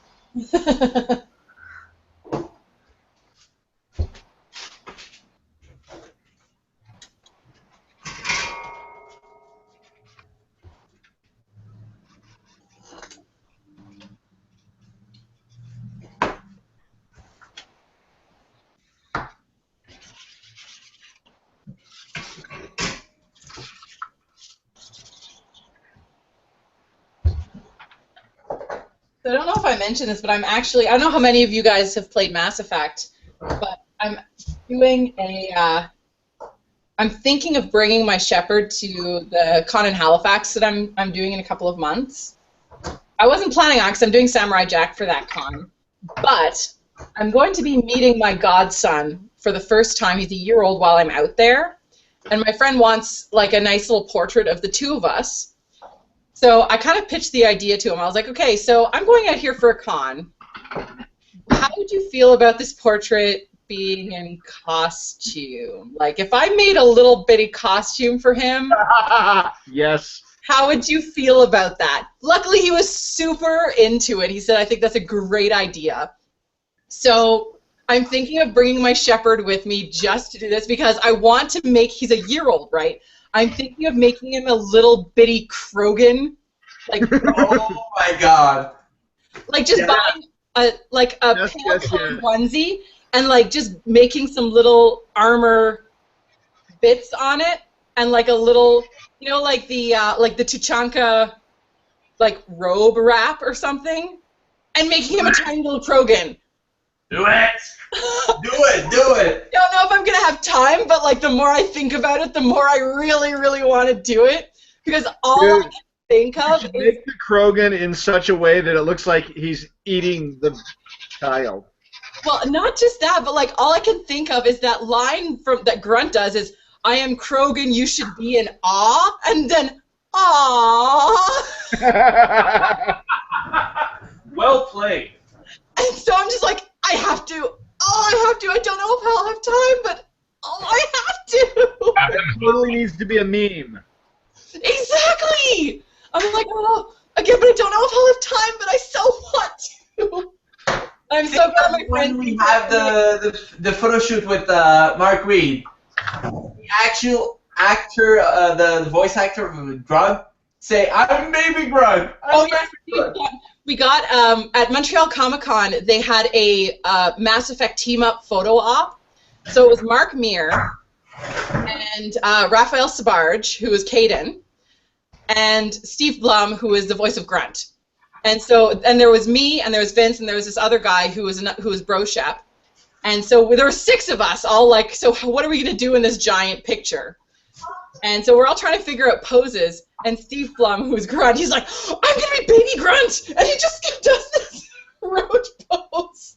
So I don't know if I mentioned this, but I don't know how many of you guys have played Mass Effect, but I'm doing I'm thinking of bringing my Shepard to the con in Halifax that I'm doing in a couple of months. I wasn't planning on because I'm doing Samurai Jack for that con, but I'm going to be meeting my godson for the first time. He's a year old while I'm out there, and my friend wants like a nice little portrait of the two of us. So I kind of pitched the idea to him. I was like, okay, so I'm going out here for a con. How would you feel about this portrait being in costume? Like, if I made a little bitty costume for him, Yes. how would you feel about that? Luckily, he was super into it. He said, I think that's a great idea. So I'm thinking of bringing my Shepard with me just to do this because I want to make, he's a year old, right? I'm thinking of making him a little bitty Krogan, like Oh my god. like just buying a pale onesie and like just making some little armor bits on it and like a little, you know, like the Tuchanka like robe wrap or something, and making him a tiny little Krogan. Do it! Do it! Don't know if I'm gonna have time, but like the more I think about it, the more I really, really want to do it because all I can think of is Make the Krogan in such a way that it looks like he's eating the child. well, not just that, but like all I can think of is that line from that Grunt does is "I am Krogan, you should be in awe," and then aw. Well played. And so I'm just like, I have to. I don't know if I'll have time, but I have to. It totally needs to be a meme. Exactly. I'm like, oh, again, but I don't know if I'll have time, but I so want to. I'm so glad my friend. When we have the photo shoot with Mark Reed, the actual actor, the voice actor of Grunt, say, "I'm Baby Grunt." Oh yeah, we got at Montreal Comic Con. They had a Mass Effect team up photo op. So it was Mark Meer and Raphael Sabarge, who is Caden, and Steve Blum, who is the voice of Grunt. And there was me, and there was Vince, and there was this other guy who was Broshep. And so there were 6 of us, all like, so what are we gonna do in this giant picture? And so we're all trying to figure out poses. And Steve Blum, who's Grunt, he's like, I'm gonna be Baby Grunt, and he just does this roach pose.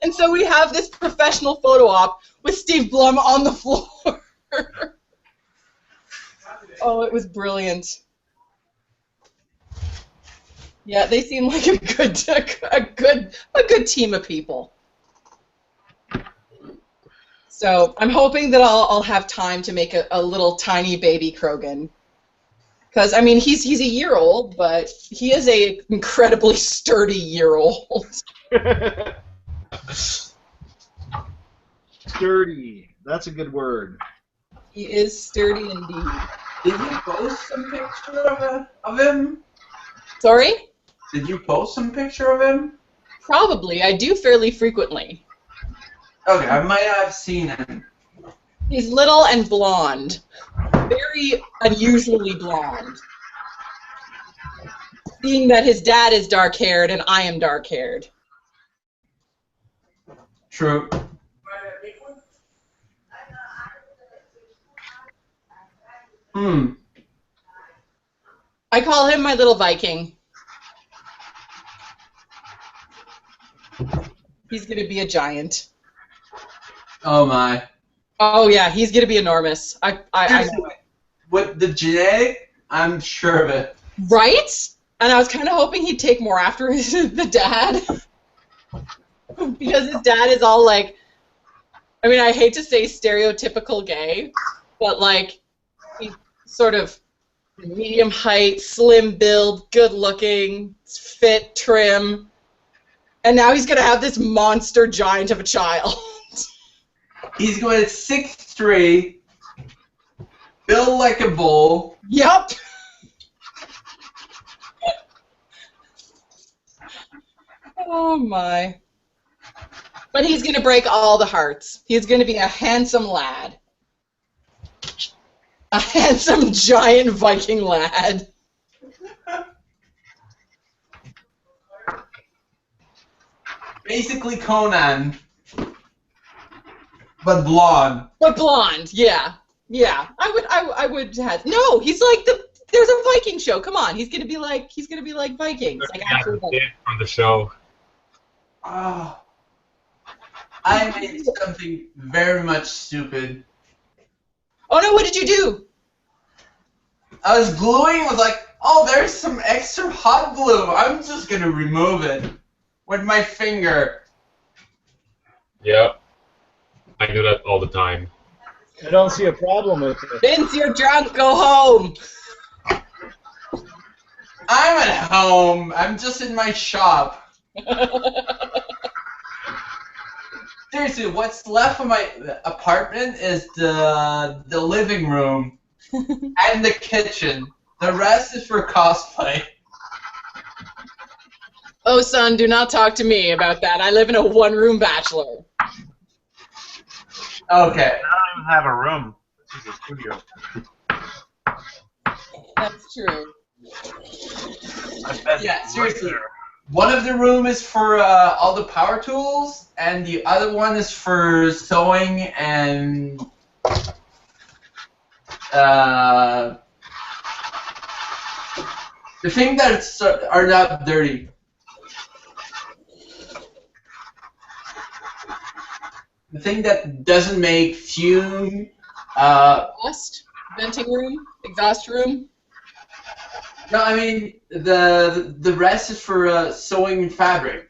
And so we have this professional photo op with Steve Blum on the floor. Oh, it was brilliant. Yeah, they seem like a good team of people. So I'm hoping that I'll have time to make a little tiny baby Krogan. Because, I mean, he's a year old, but he is a incredibly sturdy year-old. Sturdy. That's a good word. He is sturdy indeed. Did you post some picture of him? Sorry? Did you post some picture of him? Probably. I do fairly frequently. Okay, I might have seen him. He's little and blonde. Very unusually blonde. Being that his dad is dark-haired and I am dark-haired. True. I call him my little Viking. He's going to be a giant. Oh my. Oh, yeah, he's going to be enormous. I know it. With the genetic, I'm sure of it. Right? And I was kind of hoping he'd take more after the dad. Because his dad is all like, I mean, I hate to say stereotypical gay, but like, he's sort of medium height, slim build, good looking, fit, trim. And now he's going to have this monster giant of a child. He's going at 6'3", built like a bull. Yep. Oh my. But he's going to break all the hearts. He's going to be a handsome lad. A handsome giant Viking lad. Basically Conan, but blonde. But blonde, yeah. Yeah. I would have. No, he's like there's a Viking show. Come on. He's going to be like Vikings. Like actual Yeah, Vikings. from the show. Oh, I made something very much stupid. Oh no, what did you do? I was gluing, I was like, oh, there's some extra hot glue. I'm just going to remove it with my finger. Yep. I do that all the time. I don't see a problem with it. Vince, you're drunk. Go home. I'm at home. I'm just in my shop. Seriously, what's left of my apartment is the living room and the kitchen. The rest is for cosplay. Oh, son, do not talk to me about that. I live in a one-room bachelor. Okay. I don't even have a room. This is a studio. That's true. My bed's Yeah, right seriously. there. One of the room is for all the power tools, and the other one is for sewing and the thing that are not dirty. The thing that doesn't make fume. Exhaust? Venting room? Exhaust room? No, I mean the rest is for sewing fabric.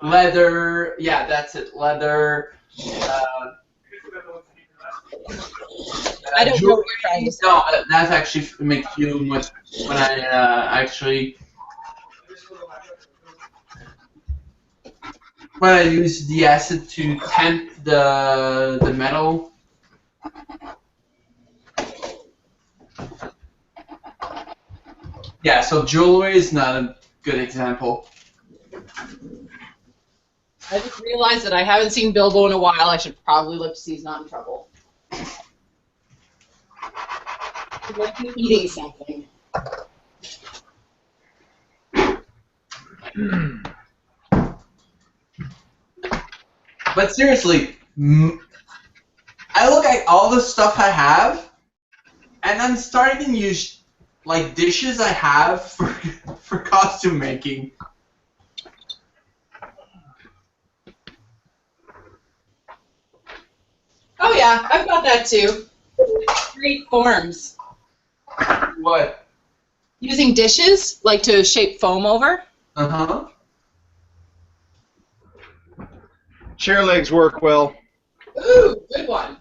Leather, yeah, that's it. Leather. I don't know what you're trying to say. No, that's actually make fume when I actually when I use the acid to temp the metal. Yeah, so jewelry is not a good example. I just realized that I haven't seen Bilbo in a while. I should probably look to see he's not in trouble. He might be eating something. But seriously, I look at all the stuff I have, and I'm starting to use like dishes I have for costume making. Oh yeah, I've got that too. Great forms. What? Using dishes, like to shape foam over. Uh-huh. Chair legs work well. Ooh, good one.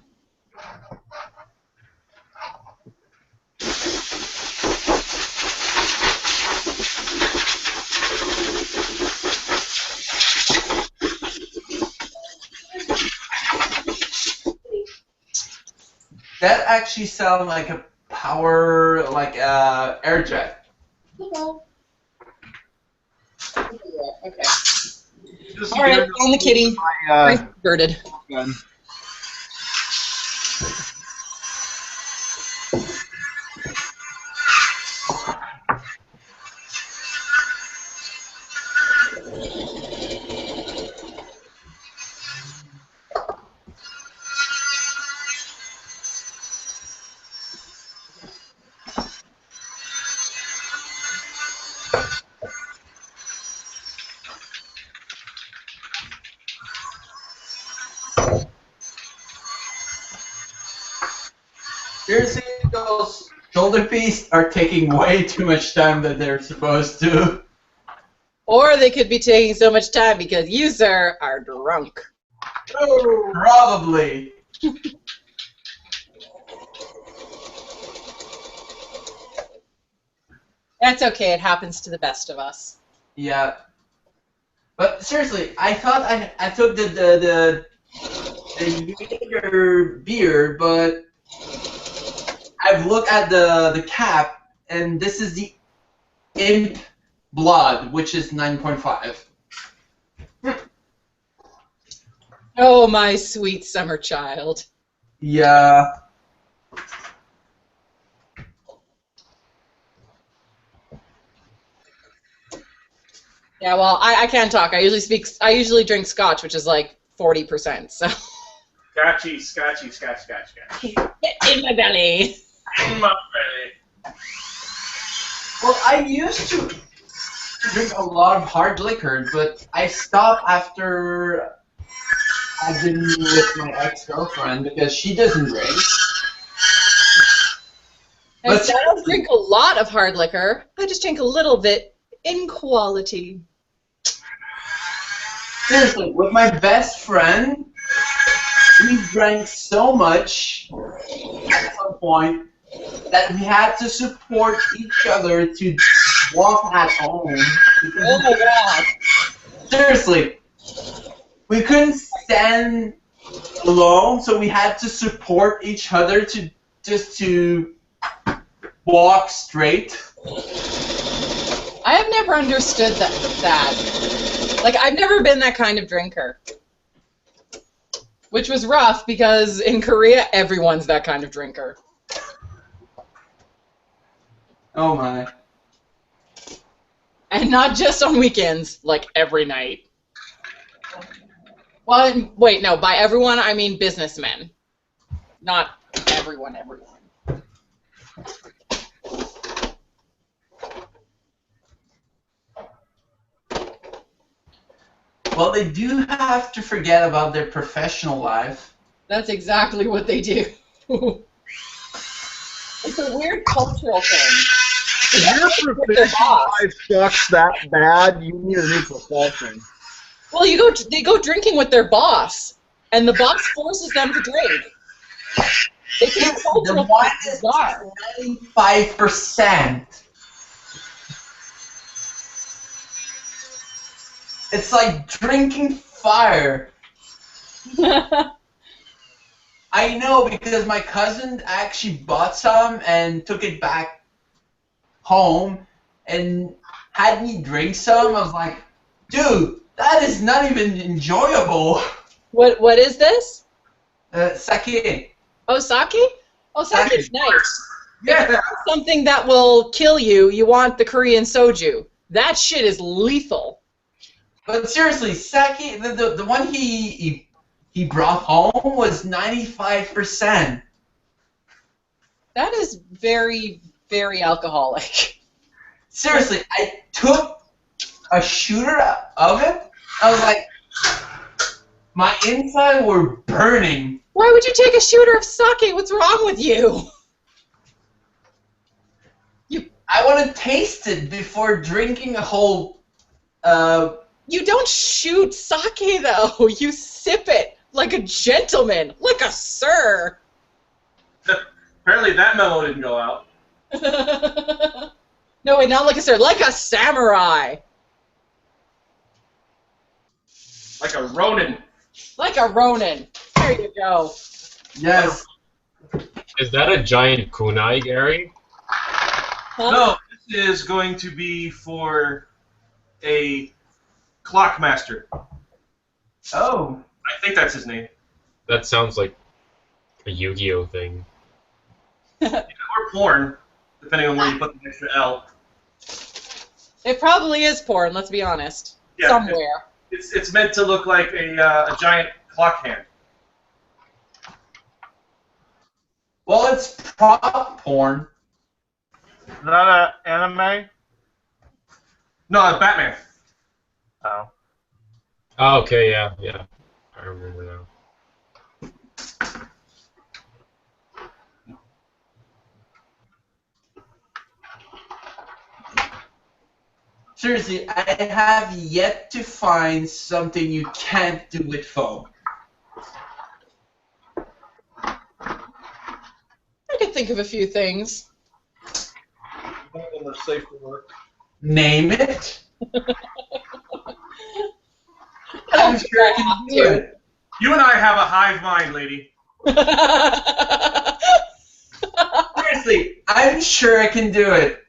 That actually sounds like a power, like air jet. Okay. Just All right, get on the kitty. my, Nice girded. gun. Seriously, those shoulder feasts are taking way too much time than they're supposed to. Or they could be taking so much time because you, sir, are drunk. Probably. That's okay. It happens to the best of us. Yeah. But seriously, I thought I took the Jaeger beer, but I've looked at the cap, and this is the Imp Blood, which is 9.5. Oh, my sweet summer child. Yeah. Yeah, well, I can't talk. I usually drink scotch, which is like 40%. So Scotchy, scotchy, scotch, scotch, scotch. get in my belly. In my belly. Well, I used to drink a lot of hard liquor, but I stopped after I've been with my ex-girlfriend because she doesn't drink. I don't drink a lot of hard liquor. I just drink a little bit in quality. Seriously, with my best friend, we drank so much at some point that we had to support each other to walk at home. Oh my god. Seriously, we couldn't stand alone, so we had to support each other to walk straight. I have never understood that. Like, I've never been that kind of drinker. Which was rough because in Korea, everyone's that kind of drinker. Oh my. And not just on weekends, like every night. Well, wait, no, by everyone, I mean businessmen. Not everyone. Well, they do have to forget about their professional life. That's exactly what they do. It's a weird cultural thing. If your professional life sucks that bad, you need a new profession. Well, they go drinking with their boss, and the boss forces them to drink. It's a cultural The wine thing. is Bizarre. 95%. It's like drinking fire. I know because my cousin actually bought some and took it back home and had me drink some. I was like, dude, that is not even enjoyable. What is this? Sake. Oh, sake? Oh, sake is nice. Yeah. Something that will kill you. You want the Korean soju. That shit is lethal. But seriously, sake, the one he brought home was 95%. That is very, very alcoholic. Seriously, I took a shooter of it. I was like, my inside were burning. Why would you take a shooter of sake? What's wrong with you? I want to taste it before drinking a whole. You don't shoot sake, though. You sip it like a gentleman, like a sir. Apparently that memo didn't go out. No, wait, not like a sir, like a samurai. Like a Ronin. Like a Ronin. There you go. Yes. Is that a giant kunai, Gary? Huh? No, this is going to be for a Clockmaster. Oh. I think that's his name. That sounds like a Yu-Gi-Oh thing. Or porn, depending on where you put the extra L. It probably is porn, let's be honest. Yeah, Somewhere. It's meant to look like a giant clock hand. Well, it's prop porn. Is that an anime? No, Batman. Oh. Oh, okay, yeah. I remember now. Seriously, I have yet to find something you can't do with foam. I could think of a few things. None of them are safe to work. Name it. I'm sure I can do it. You and I have a hive mind, lady. Seriously, I'm sure I can do it.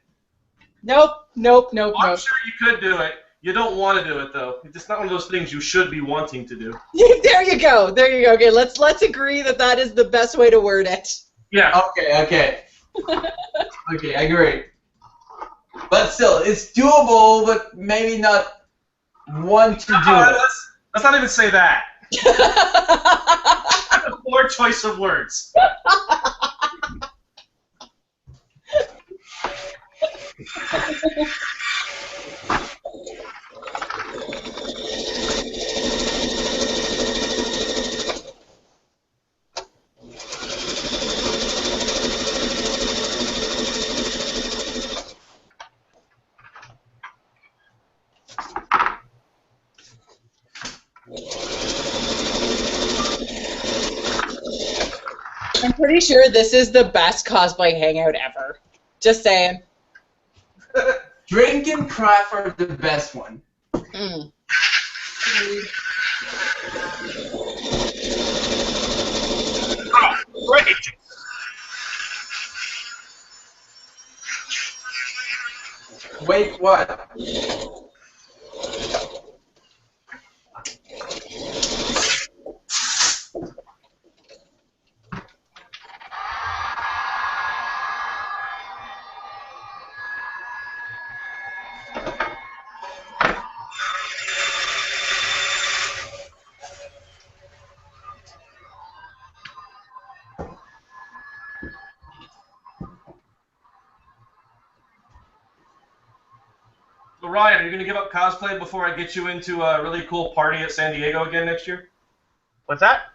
Nope. I'm sure you could do it. You don't want to do it, though. It's not one of those things you should be wanting to do. There you go. Okay, let's agree that is the best way to word it. Yeah. Okay. Okay, I agree. But still, it's doable, but maybe not want to do it. Let's not even say that. That's a poor choice of words. I'm pretty sure this is the best cosplay hangout ever. Just saying. Drink and craft are the best one. Mm. Great. Wait, what? So Ryan, are you going to give up cosplay before I get you into a really cool party at San Diego again next year? What's that?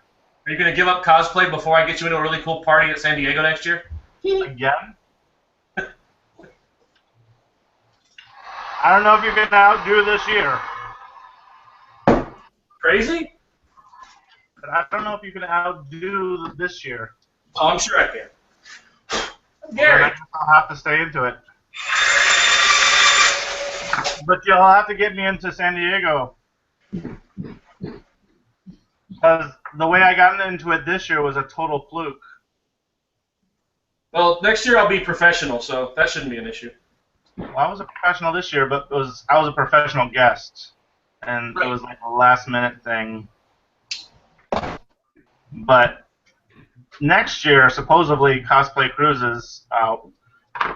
Are you going to give up cosplay before I get you into a really cool party at San Diego next year? Again? I don't know if you can outdo this year. Crazy? But I don't know if you can outdo this year. Oh, I'm sure I can. Gary. I'll have to stay into it. But you'll have to get me into San Diego. Because the way I got into it this year was a total fluke. Well, next year I'll be professional, so that shouldn't be an issue. Well, I was a professional this year, but I was a professional guest. And it was like a last-minute thing. But next year, supposedly, Cosplay Cruises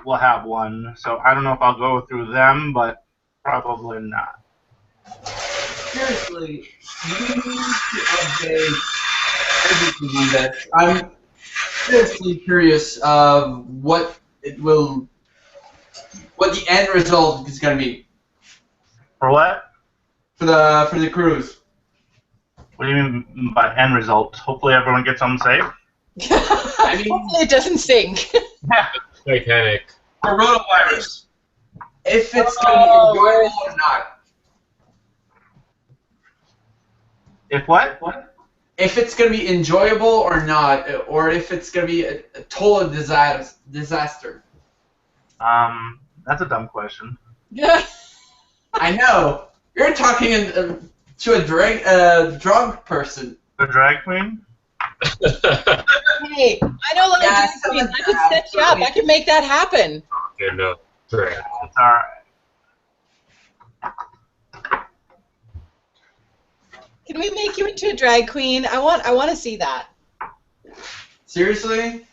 will have one. So I don't know if I'll go through them, but probably not. Seriously, you need to update everything on that. I'm seriously curious of what the end result is going to be. For what? For the cruise. What do you mean by end result? Hopefully everyone gets home safe? I mean, hopefully it doesn't sink. Titanic. Coronavirus. If it's going to be enjoyable or not. If what? If it's going to be enjoyable or not, or if it's going to be a total disaster. That's a dumb question. I know. You're talking to a drunk person. A drag queen? Hey, I know what Yeah, I'm doing. I could set you up. I could make that happen. Yeah, no. Correct. It's alright. Can we make you into a drag queen? I want to see that. Seriously?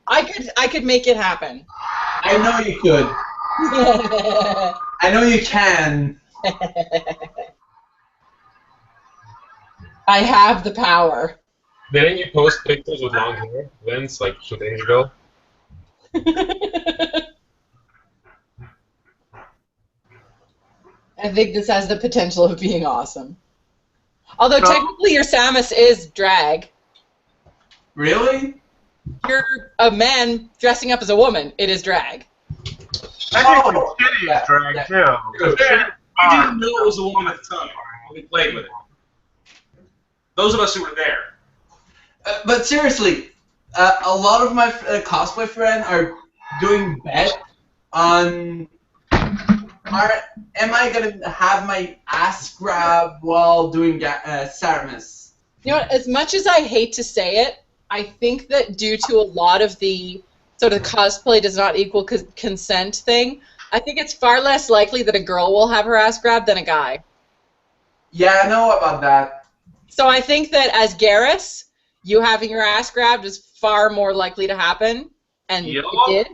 I could make it happen. I know you could. I know you can. I have the power. Didn't you post pictures with long hair, Vince, like 2 days ago? I think this has the potential of being awesome. Although technically your Samus is drag. Really? You're a man dressing up as a woman. It is drag. Technically, Kitty tease drag too. We didn't know it was a woman at the time. We played with it. Those of us who were there. But seriously, a lot of my cosplay friends are doing bet on. Am I gonna have my ass grabbed while doing Saramis? You know what? As much as I hate to say it, I think that due to a lot of the sort of cosplay does not equal consent thing, I think it's far less likely that a girl will have her ass grabbed than a guy. Yeah, I know about that. So I think that as Garrus, you having your ass grabbed is far more likely to happen, and Yup. it did.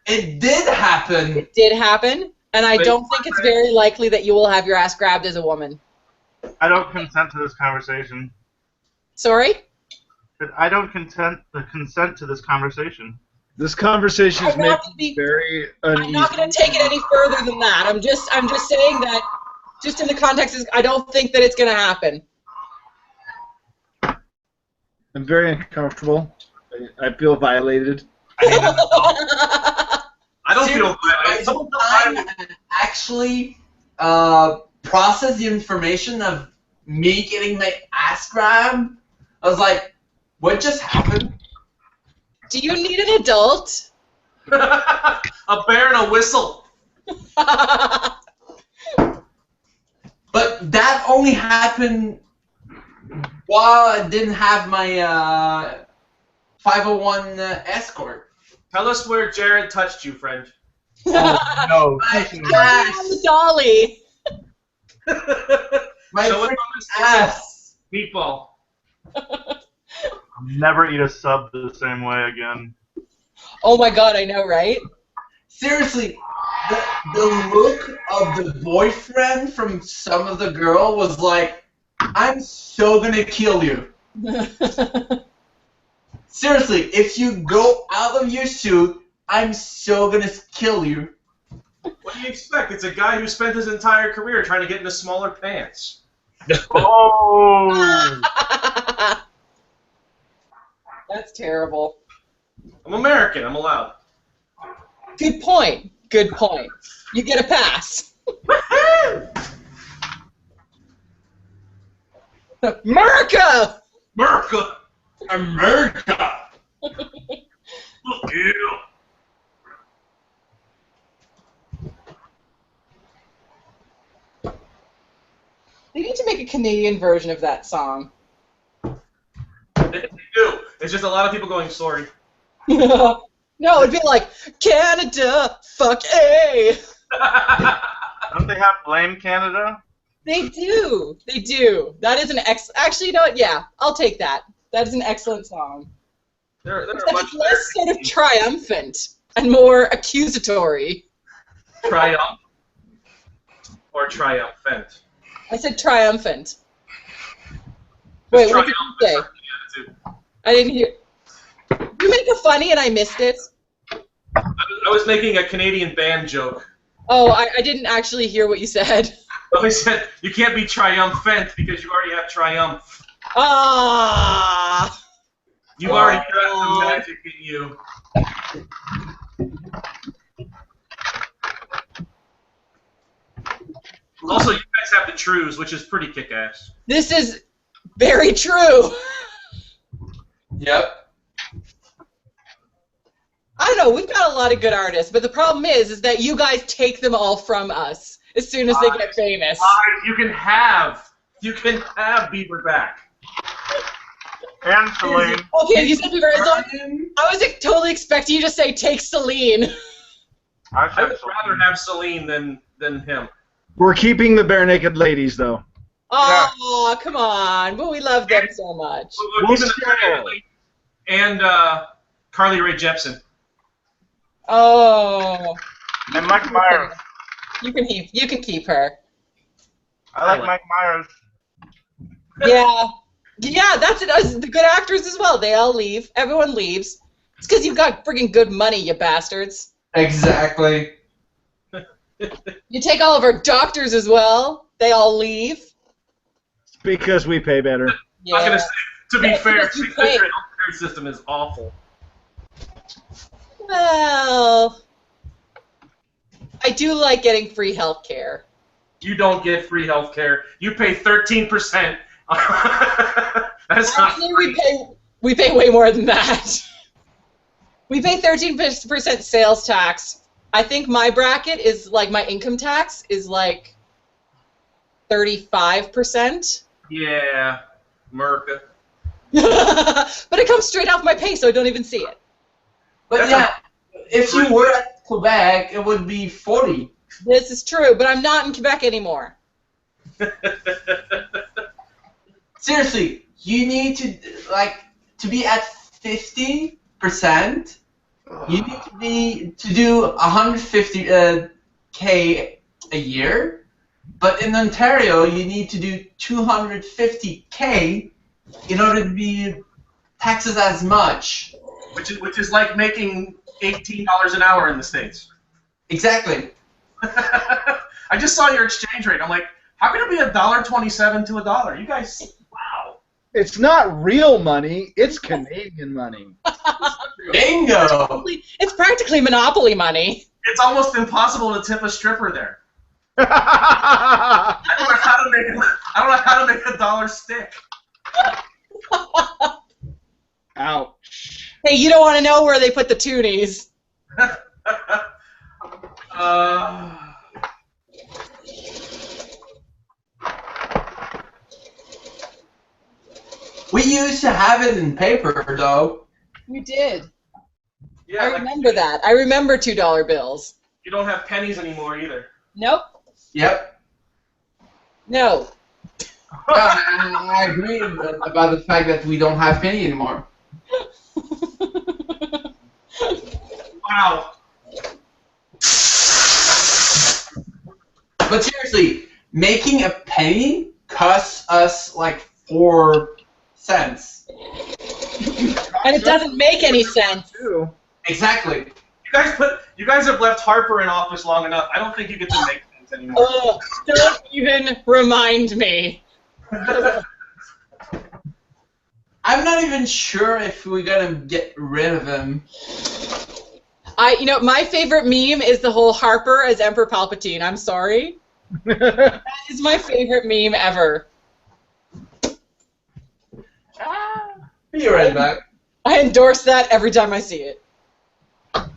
It did happen. It did happen, and I don't think it's very likely that you will have your ass grabbed as a woman. I don't consent to this conversation. Sorry? I don't consent to this conversation. This conversation is I'm not making me very uneasy. I'm not going to take it any further than that. I'm just saying that, just in the context, I don't think that it's going to happen. I'm very uncomfortable. I feel violated. I don't feel I bad. don't actually process the information of me getting my ass grabbed. I was like, what just happened? Do you need an adult? A bear and a whistle. But that only happened while I didn't have my 501 escort. Tell us where Jared touched you, friend. Oh, no. The dolly. My Show us freaking on this ass. meatball. I'll never eat a sub the same way again. Oh my god, I know, right? Seriously, the look of the boyfriend from some of the girl was like, I'm so gonna kill you. Seriously, if you go out of your suit, I'm so gonna kill you. What do you expect? It's a guy who spent his entire career trying to get into smaller pants. Oh! That's terrible. I'm American. I'm allowed. Good point. Good point. You get a pass. America! America! America! Look you! They need to make a Canadian version of that song. They do. It's just a lot of people going, sorry. No, it'd be like, Canada, fuck A! Don't they have Blame Canada? They do. They do. That is an actually, you know what? Yeah, I'll take that. That is an excellent song. They're Except much it's less sort of triumphant and more accusatory. triumph or triumphant. I said triumphant. Wait, what did you say? Attitude. I didn't hear. You make a funny and I missed it. I was making a Canadian band joke. Oh, I didn't actually hear what you said. I said you can't be triumphant because you already have triumph. Ah! You've already got the magic in you. Also, you guys have the trues, which is pretty kick-ass. This is very true. Yep. I don't know. We've got a lot of good artists, but the problem is that you guys take them all from us as soon as they get famous. You can have Bieber back. And Celine. Okay, you said Bieber. I was totally expecting you to say take Celine. I would rather have Celine than him. We're keeping the bare naked ladies, though. Oh, come on. But we love them so much. Even and Carly Rae Jepsen. Oh. And Mike Myers. You can keep her. I like Mike Myers. Yeah. Yeah, that's it. The good actors as well. They all leave. Everyone leaves. It's because you've got friggin' good money, you bastards. Exactly. You take all of our doctors as well. They all leave. Because we pay better. Yeah. I was gonna say, to be That's fair, because you the pay. healthcare system is awful. Well, I do like getting free health care. You don't get free health care. You pay 13%. That's not Actually, free. we pay way more than that. We pay 13% sales tax. I think my bracket is like my income tax is like 35%. Yeah, America. But it comes straight off my pay, so I don't even see it. But That's yeah, if you were at Quebec, it would be 40. This is true, but I'm not in Quebec anymore. Seriously, you need to be at 50%. You need to do 150K a year, but in Ontario you need to do 250K in order to be taxes as much. Which is like making $18 an hour in the States. Exactly. I just saw your exchange rate. I'm like, how can it be $1.27 to $1? You guys, wow. It's not real money. It's Canadian money. Bingo. It's practically Monopoly money. It's almost impossible to tip a stripper there. I don't know how to make a dollar stick. Ouch. Hey, you don't want to know where they put the toonies. We used to have it in paper, though. We did. Yeah, I remember that. I remember $2 bills. You don't have pennies anymore either. Nope. Yep. No. I agree about the fact that we don't have penny anymore. Wow. But seriously, making a penny costs us like 4 cents. And it doesn't make any sense. Exactly. You guys have left Harper in office long enough. I don't think you get to make sense anymore. Oh, don't even remind me. I'm not even sure if we're gonna get rid of him. My favorite meme is the whole Harper as Emperor Palpatine. I'm sorry. That is my favorite meme ever. Be right back. I endorse that every time I see it. All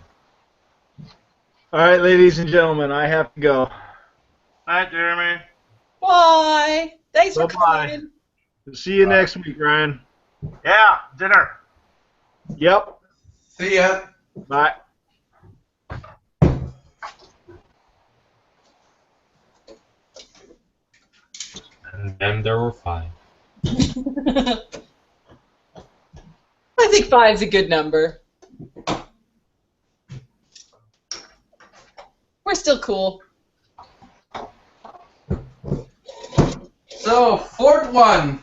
right, ladies and gentlemen, I have to go. Hi, Jeremy. Bye. Thanks for Bye-bye. coming. See you next week, Ryan. Yeah, dinner. Yep. See ya. Bye. And then there were 5. I think 5's a good number. We're still cool. So, fourth one.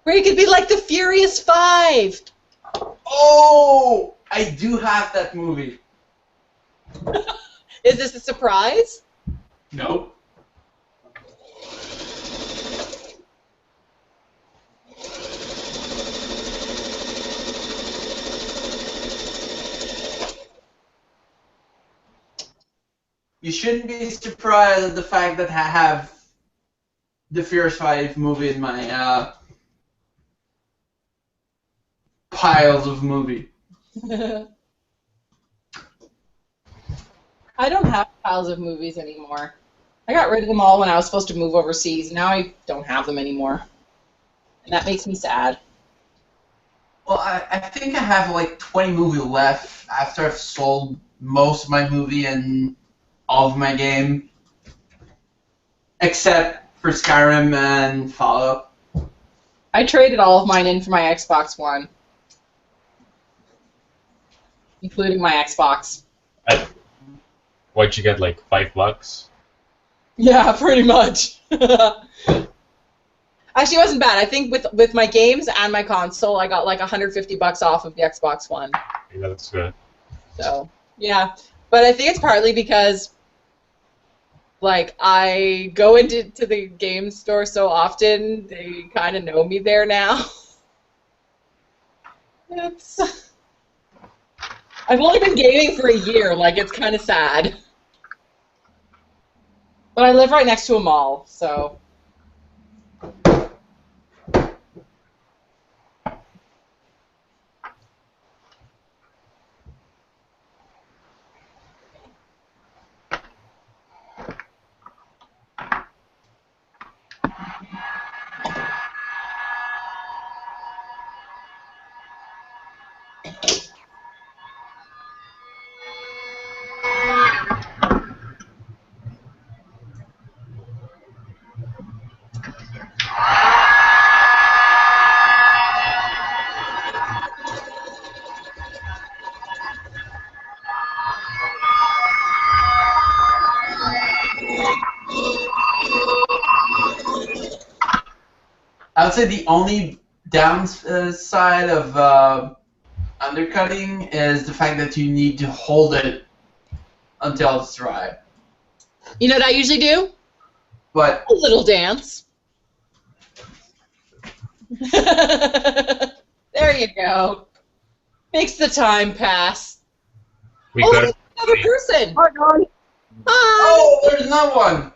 Where you could be like the Furious 5. Oh, I do have that movie. Is this a surprise? Nope. You shouldn't be surprised at the fact that I have the Furious 5 movie in my piles of movie. I don't have piles of movies anymore. I got rid of them all when I was supposed to move overseas. Now I don't have them anymore. And that makes me sad. Well, I think I have like 20 movies left after I've sold most of my movie and all of my game. Except for Skyrim and Fallout. I traded all of mine in for my Xbox One. Including my Xbox. What'd you get, like $5? Yeah, pretty much. Actually, it wasn't bad. I think with my games and my console, I got like $150 off of the Xbox One. Yeah, that's good. So, yeah. But I think it's partly because, like, I go into the game store so often, they kind of know me there now. I've only been gaming for a year. Like, it's kind of sad. But I live right next to a mall, so. I would say the only downside of undercutting is the fact that you need to hold it until it's dry. You know what I usually do? But A little dance. There you go. Makes the time pass. We Oh, got there's another person. Hi, guys. Hi. oh, there's no one.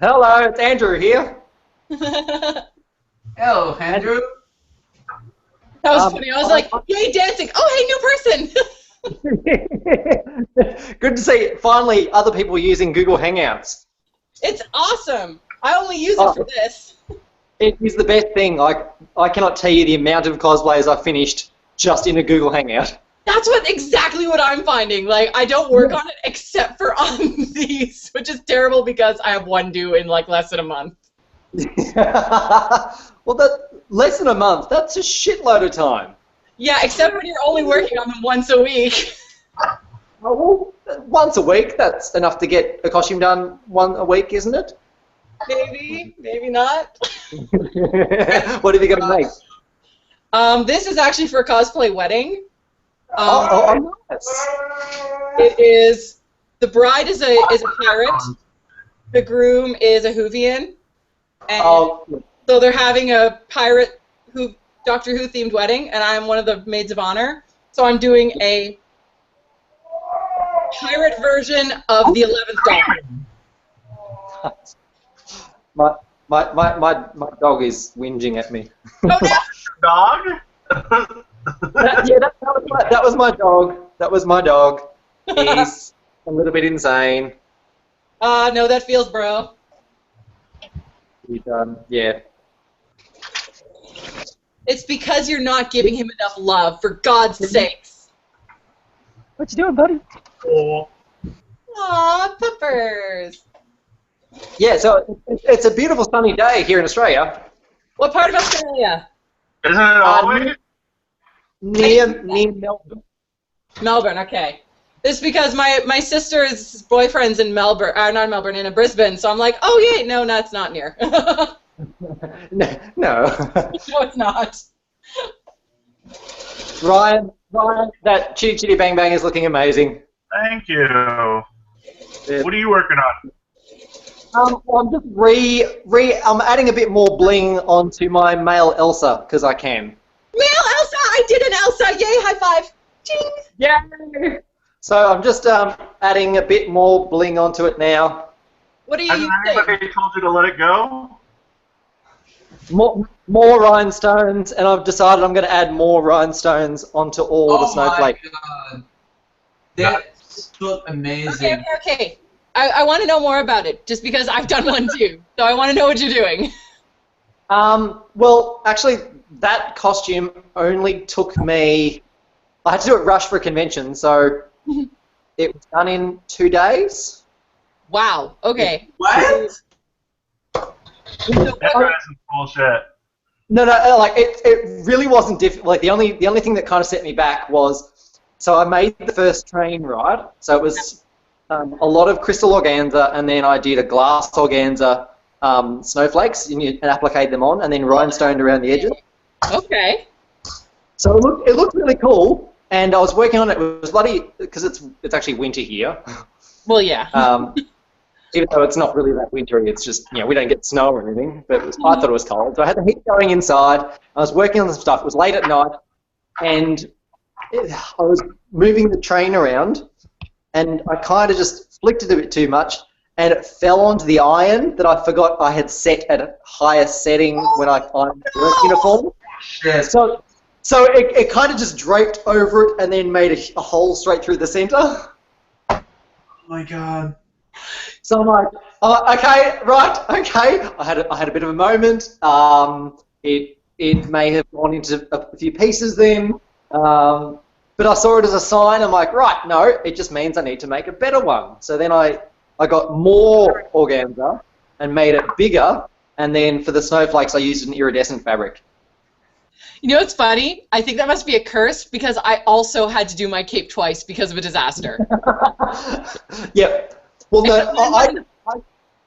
Hello, it's Andrew here. Hello, Andrew. That was funny. I was like, yay, dancing. Oh, hey, new person. Good to see, finally, other people using Google Hangouts. It's awesome. I only use it for this. It is the best thing. I cannot tell you the amount of cosplays I finished just in a Google Hangout. That's exactly what I'm finding. Like, I don't work on it except for on these, which is terrible because I have one due in like less than a month. Well, less than a month. That's a shitload of time. Yeah, except when you're only working on them once a week. Oh, well, once a week, that's enough to get a costume done a week, isn't it? Maybe, maybe not. What have you got to make? This is actually for a cosplay wedding. Oh, nice. It is, the bride is a pirate, the groom is a Whovian, and so they're having a pirate Doctor Who themed wedding, and I'm one of the maids of honor. So I'm doing a pirate version of the 11th Doctor. My dog is whinging at me. Oh, no. Dog? That was my dog. That was my dog. He's a little bit insane. No, that feels, bro. Yeah. It's because you're not giving him enough love, for God's sakes. What you doing, buddy? Oh. Aw, puppers. Yeah, so it's a beautiful sunny day here in Australia. What part of Australia? Isn't it always? Near Melbourne. Melbourne, okay. This is because my sister's boyfriend's in Melbourne, not in Melbourne, in Brisbane, so I'm like, oh, yay, no, that's not near. No. No, it's not. Ryan, that Chitty Chitty Bang Bang is looking amazing. Thank you. What are you working on? Well, I'm just I'm adding a bit more bling onto my male Elsa because I can. Male Elsa! I did an Elsa! Yay, high five! Ching! Yay! So I'm just adding a bit more bling onto it now. What are you Hasn't anybody told you to let it go? More rhinestones, and I've decided I'm going to add more rhinestones onto all the snowflakes. Oh my god. That's so amazing. Okay. I want to know more about it, just because I've done one too. So I want to know what you're doing. Well, actually, that costume only took me... I had to do it rush for a convention, so it was done in 2 days. Wow, okay. What? That guy's some bullshit. No, like, it really wasn't difficult. Like, the only thing that kind of set me back was... So I made the first train ride, so it was... a lot of crystal organza, and then I did a glass organza snowflakes, and appliqued them on, and then rhinestoned around the edges. Okay. So it looked really cool, and I was working on it. It was bloody, because it's actually winter here. Well, yeah. Even though it's not really that wintry, it's just, we don't get snow or anything, but I thought it was cold. So I had the heat going inside. I was working on some stuff. It was late at night, and I was moving the train around, and I kind of just flicked it a bit too much, and it fell onto the iron that I forgot I had set at a higher setting when I ironed the work uniform. Shit. So it kind of just draped over it and then made a hole straight through the center. Oh my god. So I'm like, okay, right, okay. I had a bit of a moment. It may have gone into a few pieces then. But I saw it as a sign. I'm like, right, no, it just means I need to make a better one. So then I got more organza and made it bigger. And then for the snowflakes, I used an iridescent fabric. You know what's funny? I think that must be a curse because I also had to do my cape twice because of a disaster. Yep. Well, no,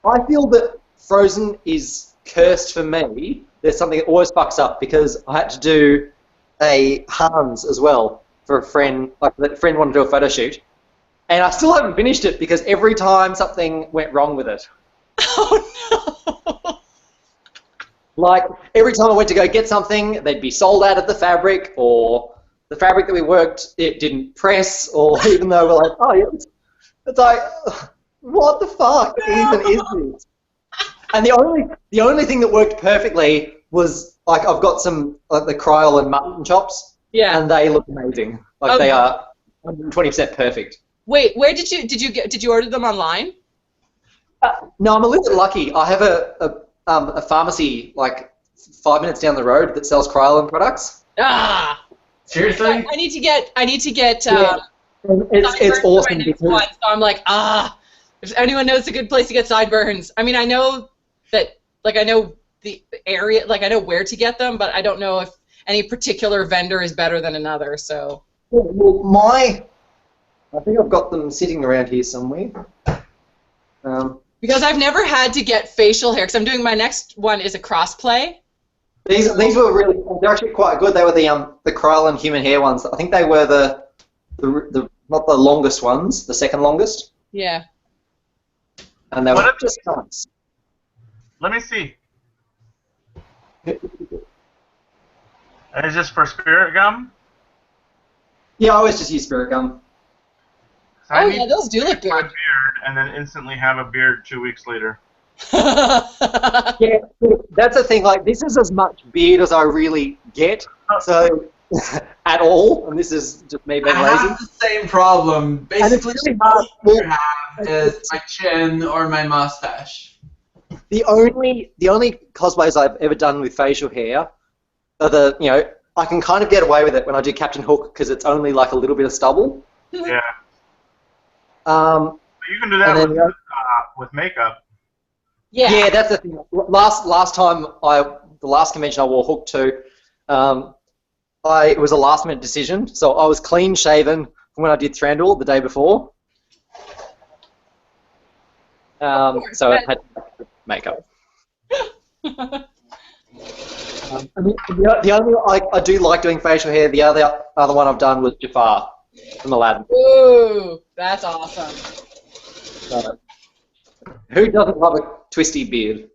I feel that Frozen is cursed for me. There's something that always fucks up because I had to do a Hans as well for a friend. Like, the friend wanted to do a photo shoot. And I still haven't finished it because every time something went wrong with it. Oh, no. Like, every time I went to go get something, they'd be sold out of the fabric, or the fabric that we worked, it didn't press, or even though we're like, oh, yeah, it's like, what the fuck even is this? And the only thing that worked perfectly was, like, I've got some, like, the Kryol and mutton chops, and they look amazing. Like, they are 120% perfect. Wait, where did you order them online? No, I'm a little bit lucky. I have a pharmacy like 5 minutes down the road that sells Kryolin products. Ah, seriously? I need to get. Yeah. It's awesome because one, so I'm like, if anyone knows a good place to get sideburns. I mean, I know that, like, I know the area, like, I know where to get them, but I don't know if any particular vendor is better than another. So. Well, I think I've got them sitting around here somewhere. Because I've never had to get facial hair, because I'm doing my next one is a crossplay. These were they're actually quite good. They were the Kryolin human hair ones. I think they were the not the longest ones, the second longest. Yeah. And they were just nice. Let me see. Is this for spirit gum? Yeah, I always just use spirit gum. Oh yeah, those do look good. Beard and then instantly have a beard 2 weeks later. Yeah, that's the thing. Like, this is as much beard as I really get. So, at all, and this is just me being lazy. I have the same problem. Basically, all I have is my chin or my mustache. The only cosplays I've ever done with facial hair are I can kind of get away with it when I do Captain Hook because it's only like a little bit of stubble. Yeah. You can do that with makeup. Yeah. Yeah, that's the thing. Last time the last convention I wore Hook to, it was a last minute decision. So I was clean shaven from when I did Thranduil the day before. So I had makeup. Oh, The only I do like doing facial hair. The other one I've done was Jafar from Aladdin. Ooh, that's awesome. Who doesn't love a twisty beard?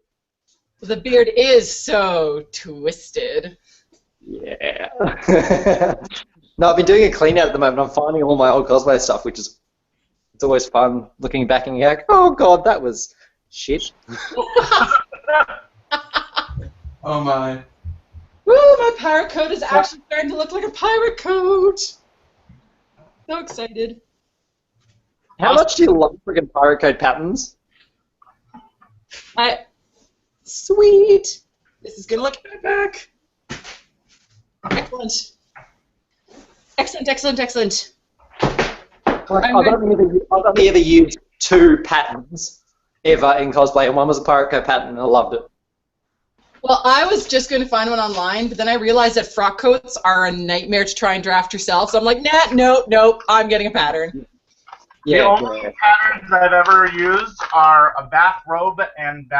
The beard is so twisted. Yeah. No, I've been doing a clean out at the moment. I'm finding all my old cosplay stuff, which is it's always fun looking back and you're like, oh god, that was shit. Oh my. Woo, my pirate coat is actually starting to look like a pirate coat. So excited. How much do you love friggin' pirate code patterns? Sweet. This is gonna look at my back. Excellent. Excellent, excellent, excellent. I've only ever used 2 patterns ever in cosplay, and one was a pirate code pattern, and I loved it. Well, I was just going to find one online, but then I realized that frock coats are a nightmare to try and draft yourself, so I'm like, nah, nope, I'm getting a pattern. The only patterns I've ever used are a bathrobe and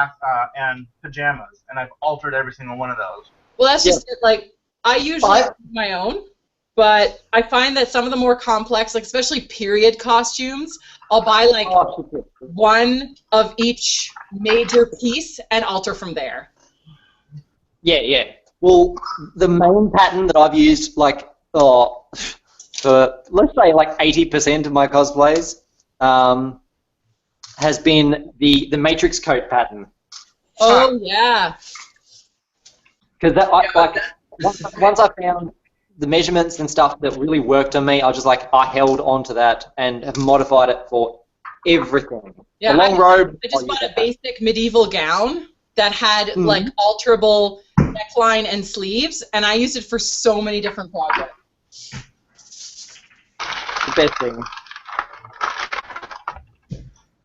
pajamas, and I've altered every single one of those. Well, that's just it. Like, I usually do my own, but I find that some of the more complex, like especially period costumes, I'll buy like one of each major piece and alter from there. Yeah. Well, the main pattern that I've used, like, for let's say like 80% of my cosplays, has been the Matrix coat pattern. Oh yeah. Because once I found the measurements and stuff that really worked on me, I was just like, I held on to that and have modified it for everything. Yeah, a long robe. I just bought a basic medieval gown that had like alterable neckline and sleeves, and I used it for so many different projects. The best thing.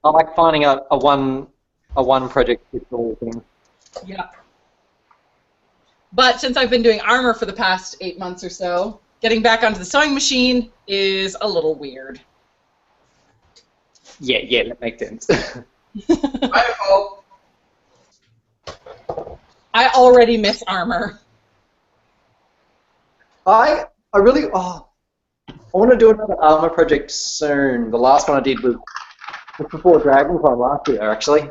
I like finding a one project fits all thing. Yeah. But since I've been doing armor for the past 8 months or so, getting back onto the sewing machine is a little weird. Yeah, that makes sense. My fault. I already miss armor. I want to do another armor project soon. The last one I did was before Dragonfly last year, actually.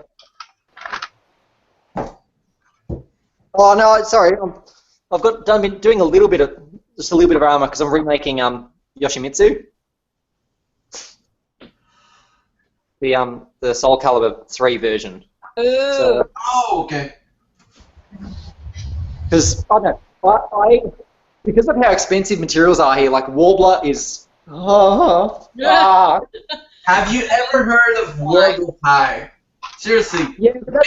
Oh no, sorry. I've been doing a little bit of armor because I'm remaking Yoshimitsu. The Soul Calibur 3 version. So, Oh, okay. because because of how expensive materials are here, like Warbler is. Have you ever heard of Warbler pie? Seriously. Yeah, that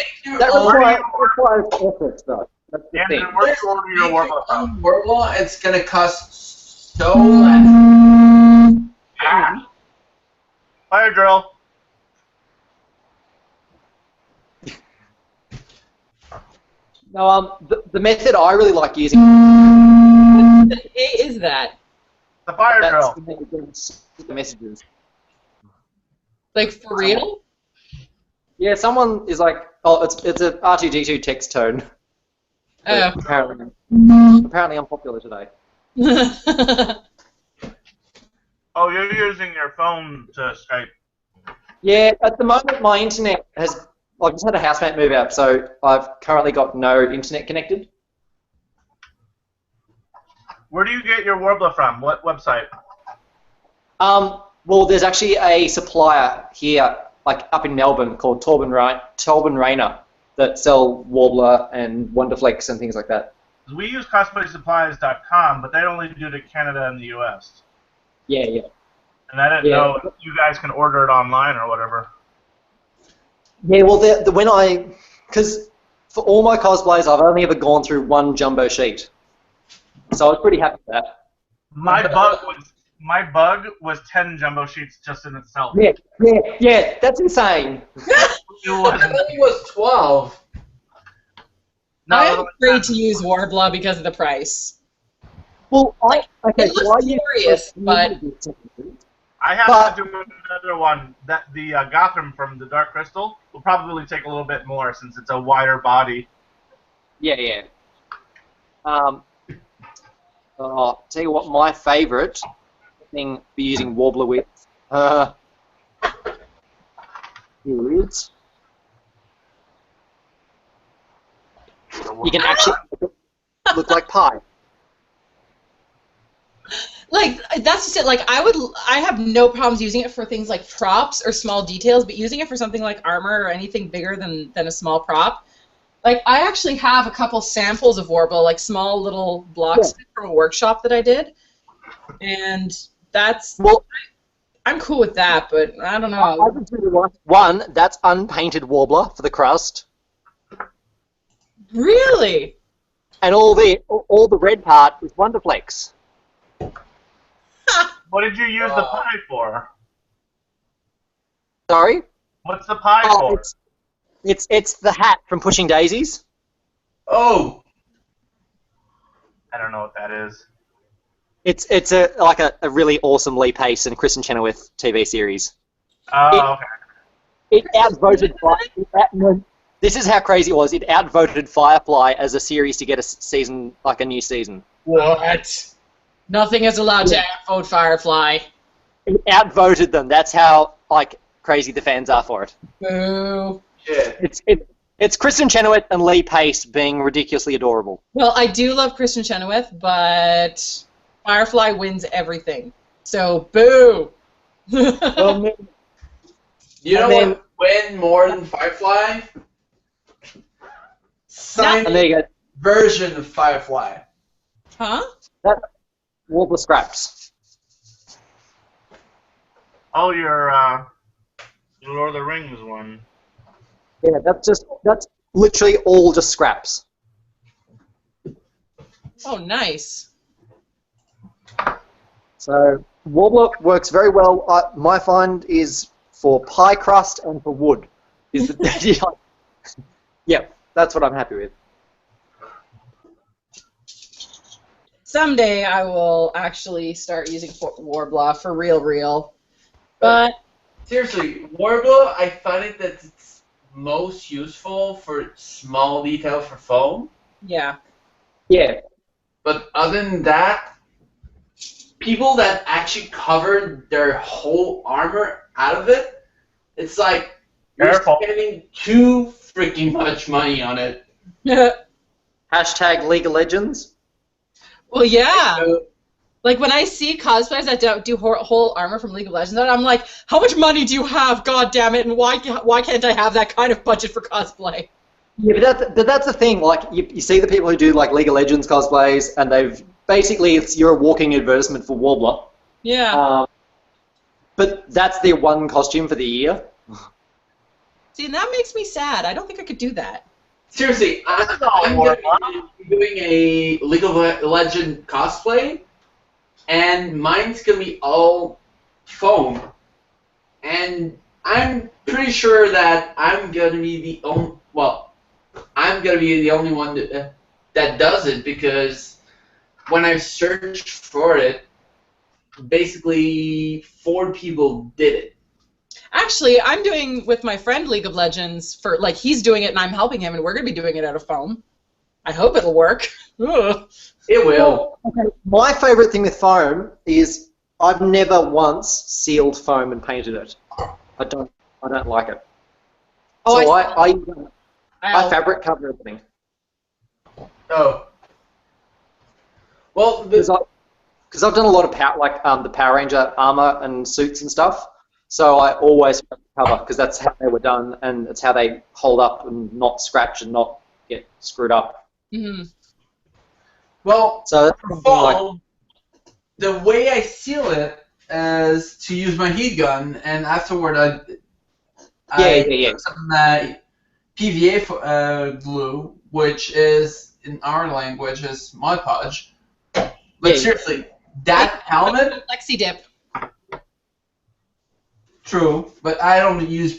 requires effort, though. That's the thing. Where you order your Warbler from? Warbler, it's gonna cost so less. Fire drill. No, the method I really like using. What is that? The fire drill. The messages. Like for real? Yeah, someone is like, oh, it's a R2D2 text tone. Oh. Apparently unpopular today. Oh, you're using your phone to Skype. Yeah, at the moment my internet has. I just had a housemate move out, so I've currently got no internet connected. Where do you get your Warbler from? What website? Well, there's actually a supplier here, like up in Melbourne, called Torben Rayner, that sell Warbler and Wonderflex and things like that. We use CosplaySupplies.com, but they only do to Canada and the U.S. Yeah. And I didn't know if you guys can order it online or whatever. Yeah, well, because for all my cosplays, I've only ever gone through one jumbo sheet, so I was pretty happy with that. My bug was 10 jumbo sheets just in itself. Yeah, that's insane. It wasn't. It was 12. I am afraid to use Warbler because of the price. Well, it looks glorious, but I have to do another one. The Gotham from the Dark Crystal will probably take a little bit more since it's a wider body. Yeah. Tell you what, my favourite thing for using Warbler with. Here it is. You can actually look like pie. like that's just it. Like I have no problems using it for things like props or small details, but using it for something like armor or anything bigger than a small prop. Like I actually have a couple samples of Warbler, like small little blocks from a workshop that I did, and that's I'm cool with that, but I don't know. I would really like one that's unpainted Warbler for the crust. Really? And all the red part is Wonderflex. What did you use the pie for? Sorry? What's the pie for? It's the hat from Pushing Daisies. Oh. I don't know what that is. It's a really awesome Lee Pace and Kristen Chenoweth TV series. Oh, okay. It outvoted. This is how crazy it was. It outvoted Firefly as a series to get a season, like a new season. What? Nothing is allowed to outvote Firefly. It outvoted them. That's how crazy the fans are for it. Boo. Yeah. It's Kristen Chenoweth and Lee Pace being ridiculously adorable. Well, I do love Kristen Chenoweth, but Firefly wins everything. So, boo. You know what? win more than Firefly, sign And there you go. version of Firefly. Huh? Warbler scraps. Oh, your Lord of the Rings one. Yeah, that's literally all just scraps. Oh, nice. So Warbler works very well. My find is for pie crust and for wood. Is the yeah, that's what I'm happy with. Someday I will actually start using Warbler for real. But Seriously, Warbler, I find it that it's most useful for small details for foam. yeah. Yeah, But other than that, people that actually covered their whole armor out of it, it's like you're Careful. spending too freaking much money on it. hashtag League of Legends. Well, yeah. So, Like when I see cosplayers that do whole armor from League of Legends, I'm like, how much money do you have? God damn it! And why can't I have that kind of budget for cosplay? Yeah, but that's the thing. Like you see the people who do like League of Legends cosplays, and they've basically you're a walking advertisement for Warbler. Yeah. But that's their one costume for the year. See, and that makes me sad. I don't think I could do that. seriously, I'm going to be doing a League of Legends cosplay, and mine's going to be all foam. And I'm pretty sure that I'm going to be the only, I'm going to be the only one that does it, because when I searched for it, basically 4 people did it. Actually, I'm doing with my friend League of Legends for like he's doing it and I'm helping him, and we're gonna be doing it out of foam. I hope it'll work. Ugh. It will. Okay. My favourite thing with foam is I've never once sealed foam and painted it. I don't like it. Oh, So I I'll- fabric cover everything. Oh. Well, Because I've done a lot of the Power Ranger armor and suits and stuff, so I always cover because that's how they were done and it's how they hold up and not scratch and not get screwed up. Mhm. well, So that's for something like, foam, the way I seal it is to use my heat gun, and afterward I Yeah. put some PVA glue, which is in our language is Mod Podge. But Yeah. seriously, that helmet. Flexi dip. True, but I don't use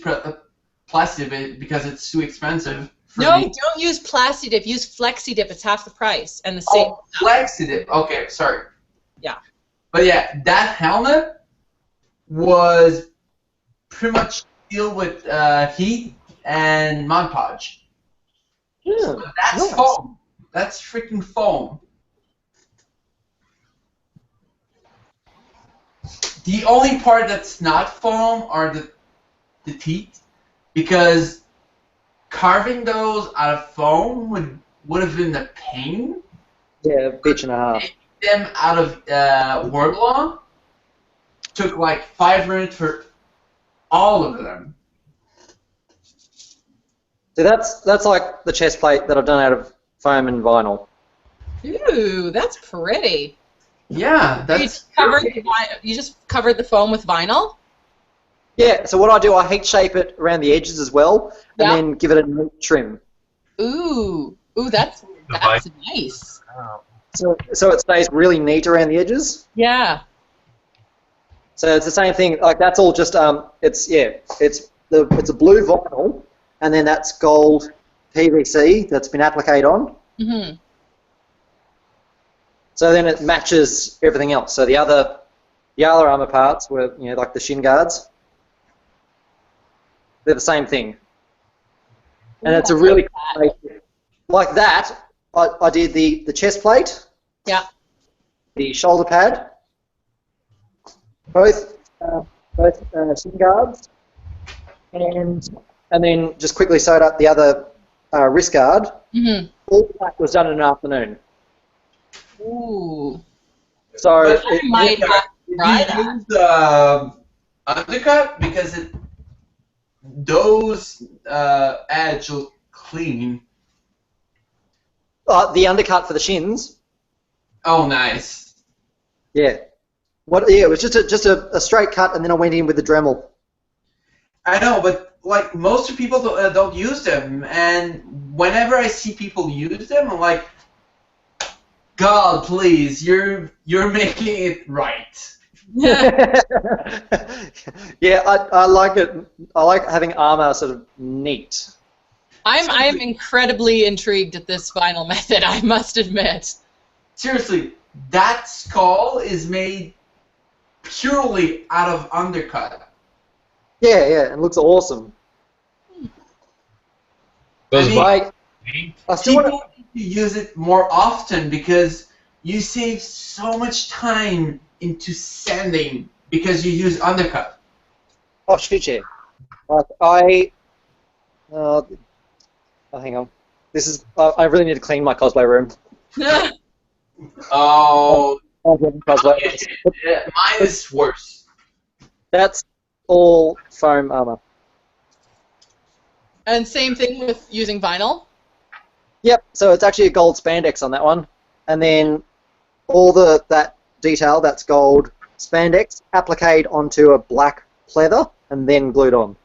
plastic because it's too expensive for No, me. don't use Plexi dip. Use Flexi dip. It's half the price and the same. Oh, Flexi-Dip. Okay, sorry. Yeah. But yeah, that helmet was pretty much sealed with heat and Mod Podge. yeah, But that's nice. foam. That's freaking foam. The only part that's not foam are the teeth, because carving those out of foam would have been a pain. Yeah, bitch and a half. Them out of Warbler took like 5 minutes for all of them. So that's like the chest plate that I've done out of foam and vinyl. Ooh, that's pretty. Yeah, that's You just covered the foam with vinyl? Yeah, so what I do, I heat shape it around the edges as well, and Yeah. then give it a neat trim. Ooh, that's nice. So it stays really neat around the edges. Yeah. So it's the same thing. Like that's all just it's a blue vinyl, and then that's gold PVC that's been appliqued on. Mhm. So then it matches everything else. So the other armor parts were like the shin guards. They're the same thing, and it's a really like that. I did the chest plate. Yeah. The shoulder pad. Both shin guards, and then just quickly sewed up the other wrist guard. Mhm. All that was done in an afternoon. Ooh. So I might have to try you that. use undercut because those edge look clean. The undercut for the shins. Oh, nice. Yeah. What? Yeah, it was just a straight cut, and then I went in with the Dremel. I know, but like most people don't use them, and whenever I see people use them, I'm like, God, please, you're making it right. Yeah, I like it. I like having armor sort of neat. I'm incredibly intrigued at this vinyl method, I must admit. Seriously, that skull is made purely out of undercut. Yeah, it looks awesome. Those I still People want need to use it more often because you save so much time into sanding because you use undercut. Oh shoot, yeah. Like hang on. This is. I really need to clean my cosplay room. Oh, Cosplay. yeah, mine is worse. That's all foam armor. And same thing with using vinyl. Yep. So it's actually a gold spandex on that one, and then all that detail that's gold spandex appliqued onto a black pleather and then glued on.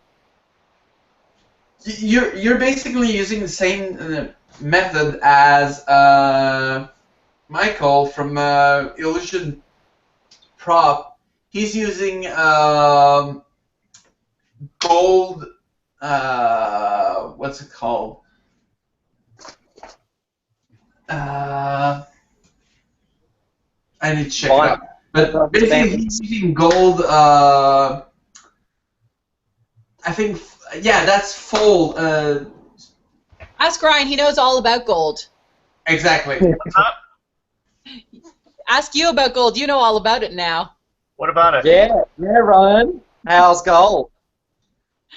You're basically using the same method as Michael from Illusion Prop. He's using gold. What's it called? I need to check it out. But basically, he's using gold. I think. Yeah, that's full. Ask Ryan, he knows all about gold. Exactly. Ask you about gold, you know all about it now. What about it? Yeah, Ryan. How's gold?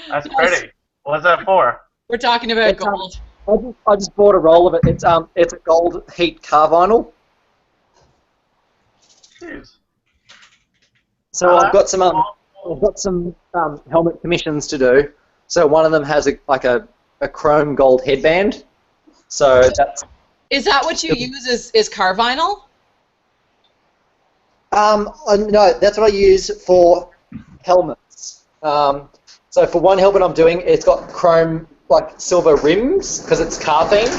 That's pretty. What's that for? We're talking about It's, gold. I just bought a roll of it. It's a gold heat car vinyl. Jeez. So I've got some helmet commissions to do. So one of them has a chrome gold headband. So that's Is that what you use is car vinyl? no, that's what I use for helmets. So for one helmet I'm doing, it's got chrome like silver rims because it's car themed.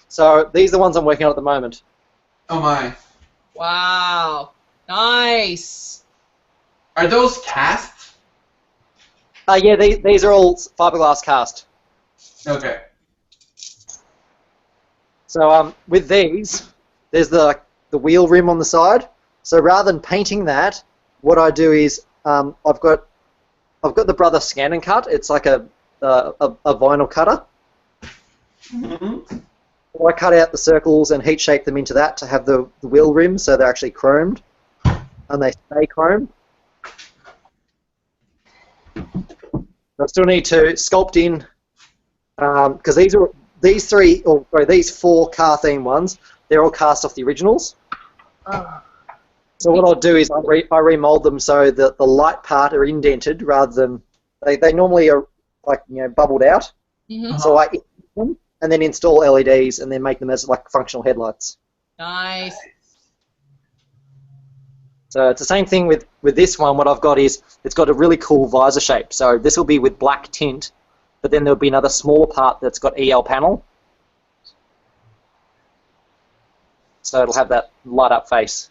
So these are the ones I'm working on at the moment. Oh my. Wow. Nice. Are those cast? Yeah, these are all fiberglass cast. Okay. So with these, there's the wheel rim on the side. So rather than painting that, what I do is I've got the Brother Scan and Cut. It's like a vinyl cutter. Mm-hmm. So I cut out the circles and heat shape them into that to have the wheel rims, so they're actually chromed, and they stay chromed. I still need to sculpt in because these four car theme ones, they're all cast off the originals. So what I'll do is I remold them so that the light part are indented rather than they normally are like bubbled out. Mm-hmm. So I indent them and then install LEDs and then make them as like functional headlights. Nice. So it's the same thing with this one. What I've got is it's got a really cool visor shape. So this will be with black tint, but then there'll be another smaller part that's got EL panel. So it'll have that light up face.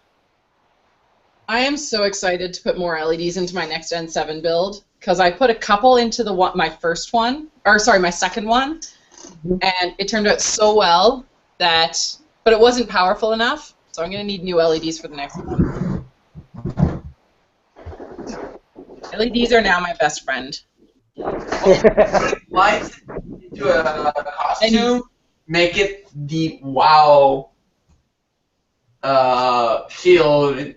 I am so excited to put more LEDs into my next N7 build because I put a couple into my second one, and it turned out so well but it wasn't powerful enough, so I'm going to need new LEDs for the next one. LEDs are now my best friend. Lights into a costume, make it the wow feel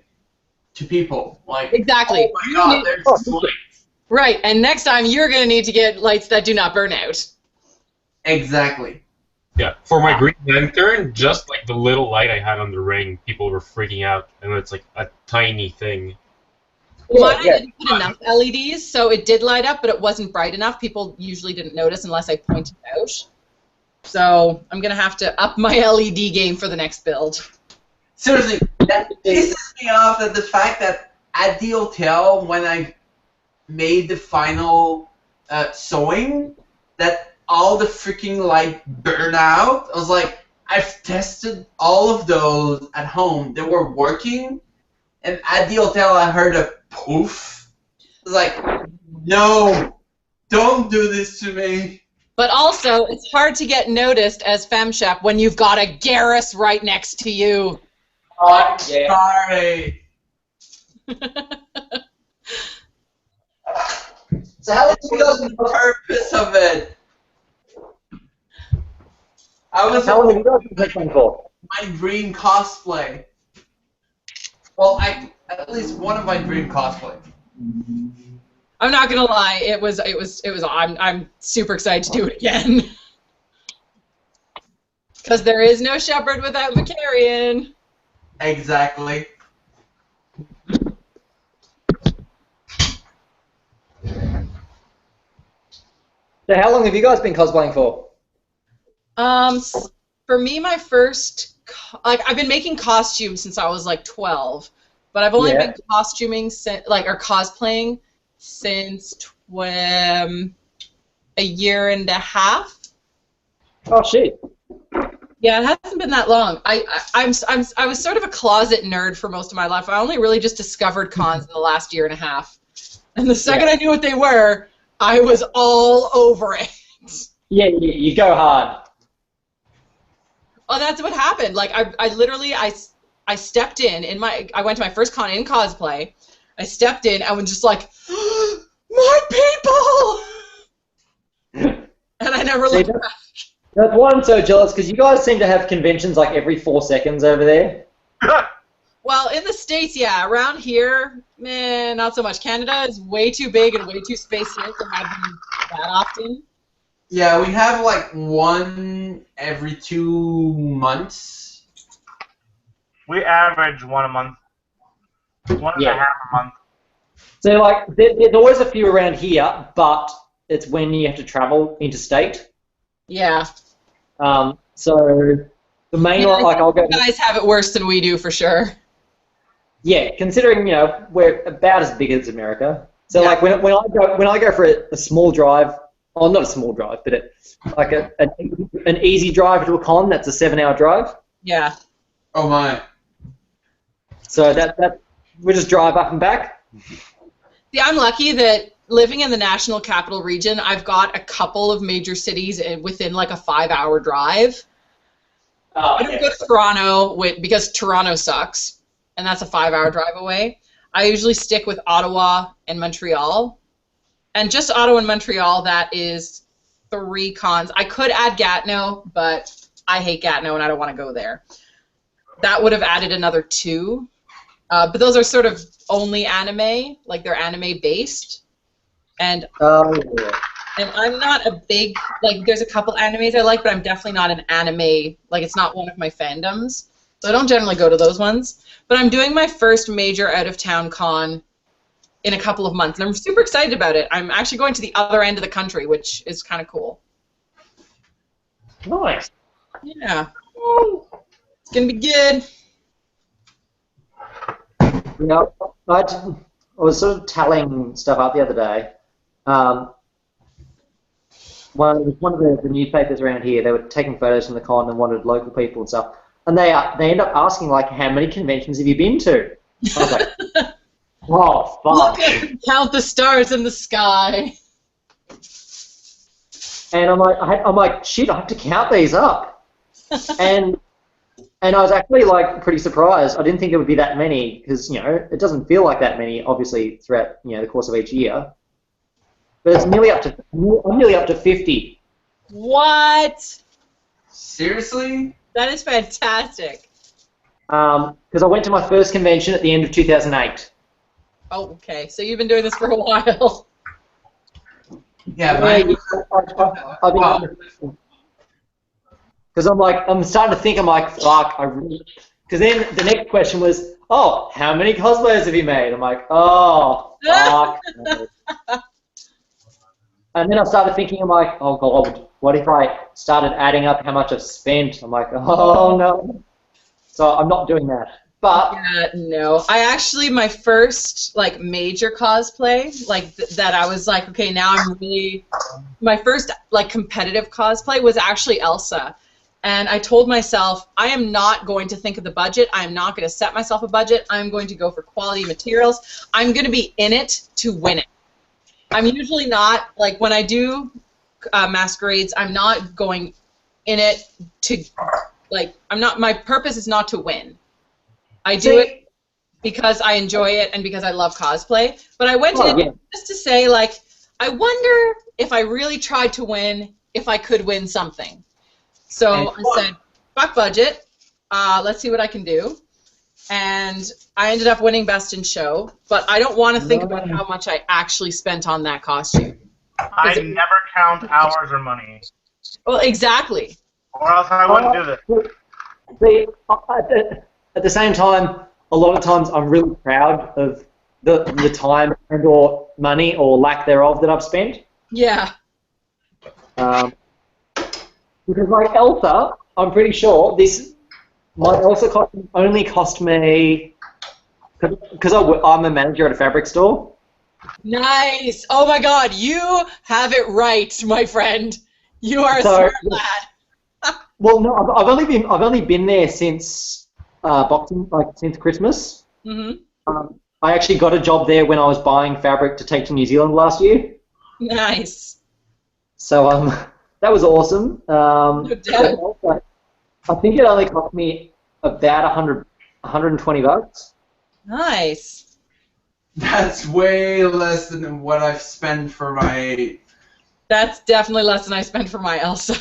to people. Like, exactly. Oh my God, there's lights. Right, and next time you're going to need to get lights that do not burn out. Exactly. Yeah, for my Green Lantern, just like the little light I had on the ring, people were freaking out, and it's like a tiny thing. Mine, I didn't put enough LEDs, so it did light up, but it wasn't bright enough. People usually didn't notice unless I pointed it out. So I'm going to have to up my LED game for the next build. Seriously, that pisses me off at the fact that at the hotel, when I made the final sewing, that all the freaking light burned out. I was like, I've tested all of those at home. They were working, and at the hotel I heard a poof. I was like, no, don't do this to me. But also, it's hard to get noticed as FemShep when you've got a Garrus right next to you. Oh, yeah. Sorry. So how did you know the purpose of it? I was How long have you guys been playing for? my dream cosplay. Well, at least one of my dream cosplay. I'm not gonna lie, it was. I'm super excited to do it again. Because there is no Shepherd without Vicarian. Exactly. So how long have you guys been cosplaying for? For me, my first, I've been making costumes since I was like 12, but I've only been costuming since, or cosplaying since a year and a half. Oh shit. Yeah, it hasn't been that long. I was sort of a closet nerd for most of my life. I only really just discovered cons in the last year and a half, and the second I knew what they were, I was all over it. Yeah, you go hard. Oh, that's what happened. Like I literally stepped I went to my first con in cosplay. I stepped in and was just like, more people, and I never looked back. That's why I'm so jealous, because you guys seem to have conventions like every 4 seconds over there. Well, in the States, yeah. Around here, man, not so much. Canada is way too big and way too space-rich to have them that often. Yeah, we have like one every 2 months. We average one a month. One and a half a month. So, like, there's always a few around here, but it's when you have to travel interstate. Yeah. So the main one, like, I'll go. You guys have it worse than we do, for sure. Yeah, considering we're about as big as America. So like when I go for a small drive, not a small drive, but an easy drive to a con, that's a 7-hour drive. Yeah. Oh my. So that we just drive up and back. See, I'm lucky that living in the National Capital Region, I've got a couple of major cities within like a 5-hour drive. I don't go to Toronto because Toronto sucks, and that's a 5-hour drive away. I usually stick with Ottawa and Montreal. And just Ottawa and Montreal, that is 3 cons. I could add Gatineau, but I hate Gatineau and I don't want to go there. That would have added another 2. But those are sort of only anime, like they're anime based. And I'm not a big, like, there's a couple animes I like, but I'm definitely not an anime, like, it's not one of my fandoms. So I don't generally go to those ones. But I'm doing my first major out-of-town con in a couple of months, and I'm super excited about it. I'm actually going to the other end of the country, which is kind of cool. Nice. Yeah. It's going to be good. Yeah, I was sort of tallying stuff up the other day. One of the newspapers around here, they were taking photos from the con and wanted local people and stuff. And they end up asking, like, how many conventions have you been to? I was like, oh, fuck. Count the stars in the sky. And I'm like, shit, I have to count these up. And I was actually, like, pretty surprised. I didn't think it would be that many because, it doesn't feel like that many, obviously, throughout, the course of each year. But it's I'm nearly up to 50. What? Seriously? That is fantastic. Because I went to my first convention at the end of 2008. Oh, okay. So you've been doing this for a while. Yeah, because I'm starting to think, I'm like, fuck, because then the next question was, oh, how many cosplayers have you made? I'm like, oh, fuck. And then I started thinking, I'm like, oh god, what if I started adding up how much I've spent? I'm like, oh no. So I'm not doing that. But no, I actually, my first like major cosplay, like that I was like, okay, now I'm really, my first like competitive cosplay was actually Elsa. And I told myself, I am not going to think of the budget. I am not going to set myself a budget. I'm going to go for quality materials. I'm going to be in it to win it. I'm usually not, like when I do masquerades, I'm not going in it to, like, I'm not, my purpose is not to win. I do it because I enjoy it and because I love cosplay. But I went in just to say, like, I wonder if I really tried to win, if I could win something. So I said, fuck budget, let's see what I can do. And I ended up winning Best in Show, but I don't want to think about how much I actually spent on that costume. I never count hours or money. Well, exactly. Or else I wouldn't do this. See, at the same time, a lot of times I'm really proud of the time and or money or lack thereof that I've spent. Yeah. Because like Elsa, I'm pretty sure my Elsa costume only cost me, because I'm a manager at a fabric store. Nice. Oh my God, you have it right, my friend. You are a smart lad. Well, no, I've only been there since Boxing, like since Christmas. Mm-hmm. I actually got a job there when I was buying fabric to take to New Zealand last year. Nice. So that was awesome. No doubt. I think it only cost me about $120. Nice. That's way less than what I've spent for my... That's definitely less than I spent for my Elsa.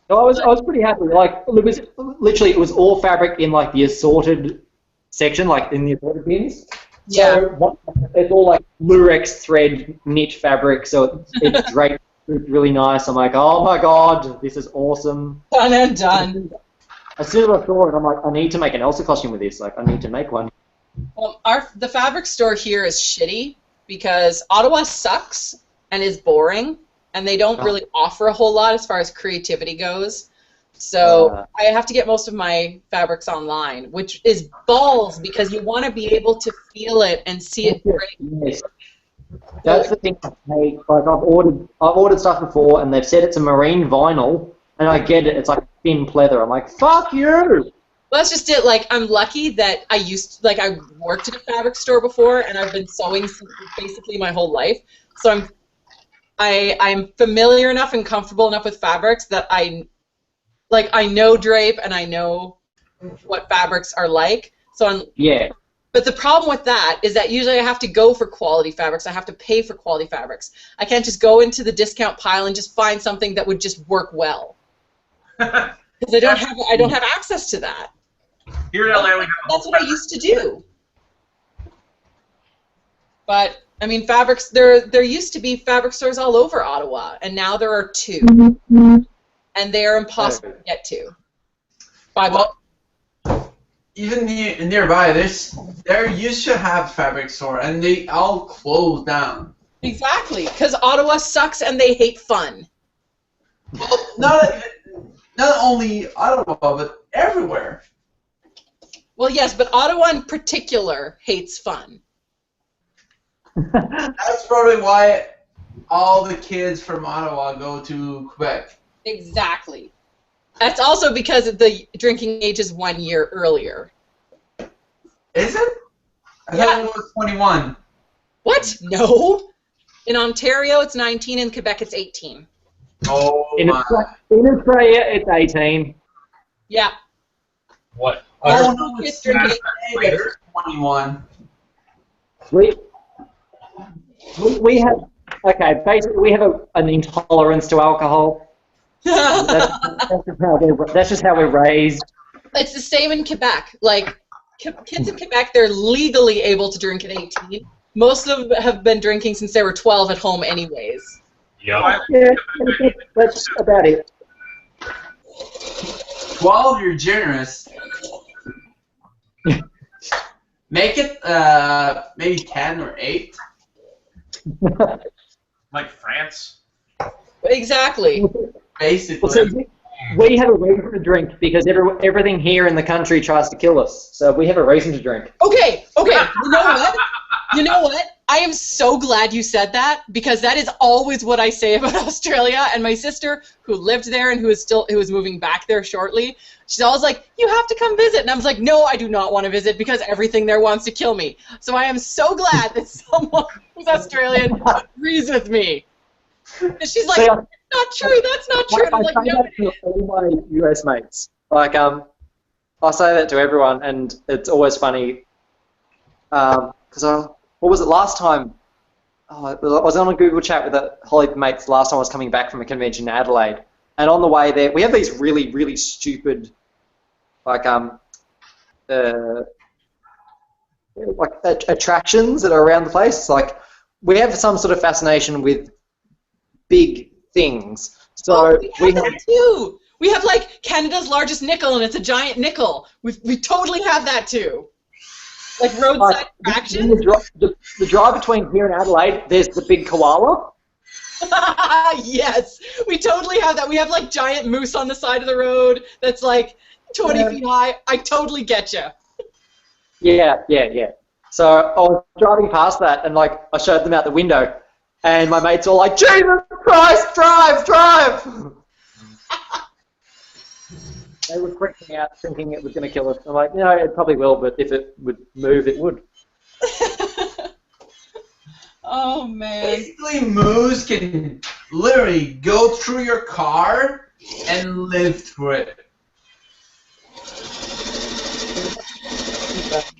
So I was pretty happy. Like it was all fabric in like the assorted section, like in the assorted bins. Yeah. So it's all like Lurex thread knit fabric, so it's draped really nice. I'm like, oh my god, this is awesome. Done and done. As soon as I saw it, I'm like, I need to make an Elsa costume with this. Like, I need to make one. Well, the fabric store here is shitty because Ottawa sucks and is boring, and they don't really offer a whole lot as far as creativity goes. So I have to get most of my fabrics online, which is balls because you want to be able to feel it and see it break. Yes. That's the thing I hate. Like I've ordered stuff before, and they've said it's a marine vinyl, and I get it. It's like thin pleather. I'm like, fuck you. Well, that's just it. Like, I'm lucky that I worked at a fabric store before, and I've been sewing basically my whole life. So I'm familiar enough and comfortable enough with fabrics that I know drape and I know what fabrics are like. So yeah. But the problem with that is that usually I have to go for quality fabrics. I have to pay for quality fabrics. I can't just go into the discount pile and just find something that would just work well. Because I don't have access to that. Here in LA, that's what I used to do. But I mean, fabrics. There used to be fabric stores all over Ottawa, and now there are 2, and they are impossible to get to. Even nearby, there used to have fabric store, and they all closed down. Exactly, because Ottawa sucks and they hate fun. Well, not only Ottawa, but everywhere. Well, yes, but Ottawa in particular hates fun. That's probably why all the kids from Ottawa go to Quebec. Exactly. That's also because the drinking age is 1 year earlier. Is it? I thought it was 21. What? No. In Ontario, it's 19. In Quebec, it's 18. Oh, in Australia, it's 18. Yeah. What? Oh, no, it's 21. We have, okay, basically we have an intolerance to alcohol. That's just how we're raised. It's the same in Quebec. Like, kids in Quebec, they're legally able to drink at 18. Most of them have been drinking since they were 12 at home anyways. Yeah, that's about it. 12 you're generous. Make it maybe 10 or 8. Like France. Exactly. Basically. Well, so we have a reason to drink because everything here in the country tries to kill us. So we have a reason to drink. Okay. You know what? You know what? I am so glad you said that because that is always what I say about Australia. And my sister, who lived there and who is moving back there shortly, she's always like, "You have to come visit." And I was like, "No, I do not want to visit because everything there wants to kill me." So I am so glad that someone who's Australian agrees with me. And she's like, "That's not true. That's not true." And I'm like, I say "No, that to all my US mates. Like, I say that to everyone, and it's always funny. Because what was it last time? Oh, I was on a Google chat with a Holly mates last time I was coming back from a convention in Adelaide, and on the way there, we have these really, really stupid, attractions that are around the place. Like, we have some sort of fascination with big things. So we have that too. We have like Canada's largest nickel, and it's a giant nickel. We totally have that too. Like roadside attractions. The drive between here and Adelaide, there's the big koala. Yes, we totally have that. We have like giant moose on the side of the road that's like 20 feet high. I totally get you. Yeah. So I was driving past that, and like I showed them out the window, and my mates all like, "Jesus Christ, drive!" They were freaking out, thinking it was going to kill us. I'm like, no, it probably will, but if it would move, it would. Oh, man. Basically, moose can literally go through your car and live through it.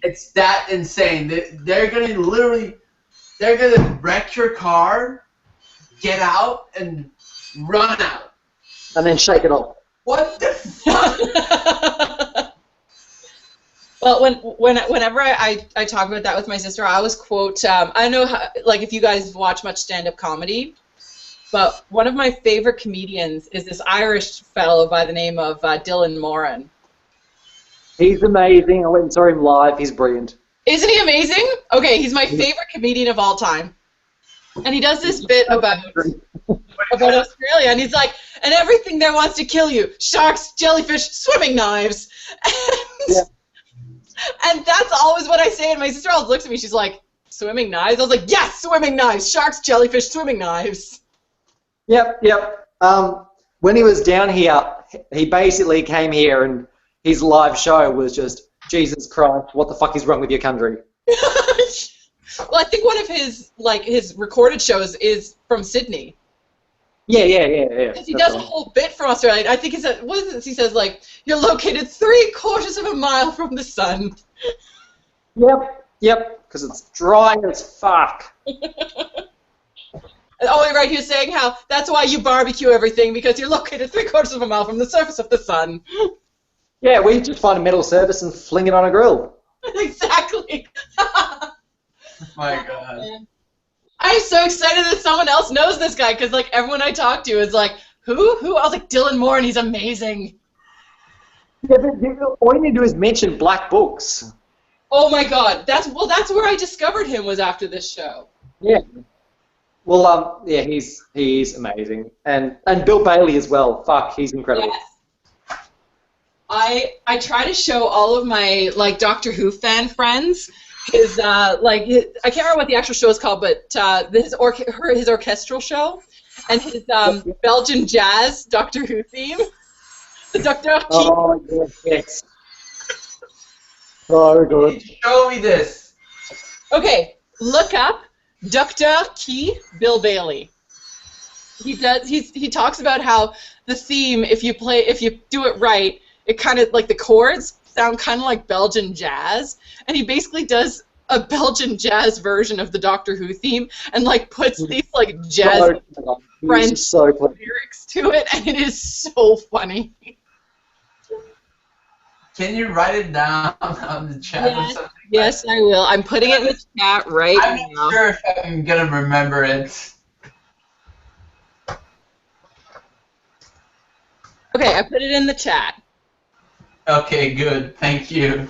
It's that insane. They're gonna wreck your car, get out, and run out. And then shake it off. What the fuck? Well, whenever I talk about that with my sister, I always quote, I don't know how, like if you guys watch much stand-up comedy, but one of my favorite comedians is this Irish fellow by the name of Dylan Moran. He's amazing. I went and saw him live. He's brilliant. Isn't he amazing? Okay, he's my favorite comedian of all time. And he does this bit about Australia, and he's like, and everything there wants to kill you. Sharks, jellyfish, swimming knives. And that's always what I say, and my sister always looks at me, she's like, swimming knives? I was like, yes, swimming knives. Sharks, jellyfish, swimming knives. Yep. When he was down here, he basically came here, and his live show was just, Jesus Christ, what the fuck is wrong with your country? Well, I think one of his recorded shows is from Sydney. Yeah. Because he does a whole bit from Australia. I think he said, what is it? He says, like, you're located 3/4 of a mile from the sun. Yep, because it's dry as fuck. Oh, right, he was saying how that's why you barbecue everything, because you're located 3/4 of a mile from the surface of the sun. Yeah, we just find a metal surface and fling it on a grill. Exactly. My God. I'm so excited that someone else knows this guy, because like everyone I talk to is like, who? I was like, Dylan Moore, and he's amazing. Yeah, but all you need to do is mention Black Books. Oh my God, that's where I discovered him, was after this show. Yeah. Well, yeah, he's amazing, and Bill Bailey as well. Fuck, he's incredible. Yes. I try to show all of my like Doctor Who fan friends his I can't remember what the actual show is called, but his orchestral show and his Belgian jazz Doctor Who theme. The Doctor Who. Oh yes. So good. Show me this. Okay, look up Dr. Key Bill Bailey. He talks about how the theme, if you do it right, it kind of like the chords sound kind of like Belgian jazz, and he basically does a Belgian jazz version of the Doctor Who theme and like puts these like jazz French lyrics to it, and it is so funny. Can you write it down on the chat or something? Yes, I will. I'm putting it in the chat right now. I'm not sure if I'm gonna remember it. Okay, I put it in the chat. Okay, good. Thank you.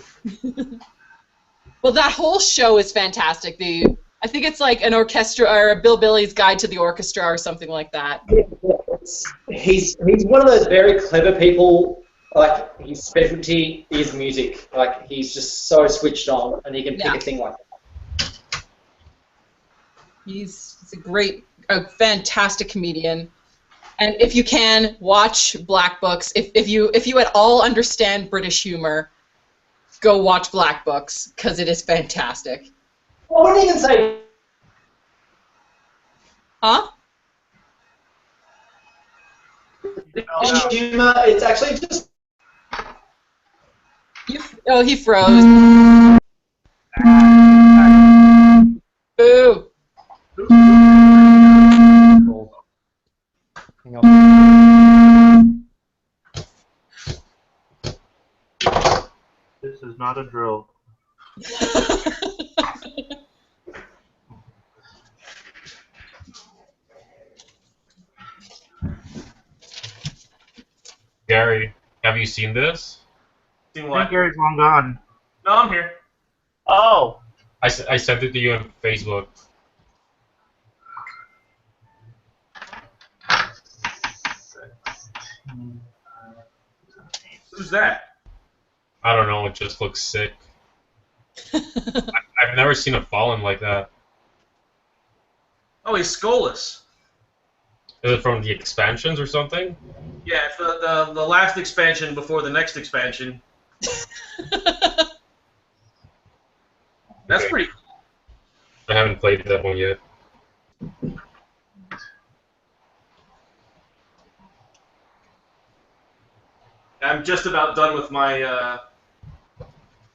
Well, that whole show is fantastic. I think it's like an orchestra or a Bill Billy's Guide to the Orchestra or something like that. He's one of those very clever people. Like, his specialty is music. Like, he's just so switched on, and he can pick a thing like that. He's a fantastic comedian. And if you can, watch Black Books. If you at all understand British humor, go watch Black Books, because it is fantastic. I wouldn't even say... Huh? British humor, it's actually just... He froze. Boo. This is not a drill. Gary, have you seen this? Seen I what? think Gary's long gone. No, I'm here. Oh. I sent it to you on Facebook. Who's that? I don't know, it just looks sick. I've never seen a Fallen like that. Oh, he's Skolas. Is it from the expansions or something? Yeah, it's the last expansion before the next expansion. That's Okay. pretty cool. I haven't played that one yet. I'm just about done with my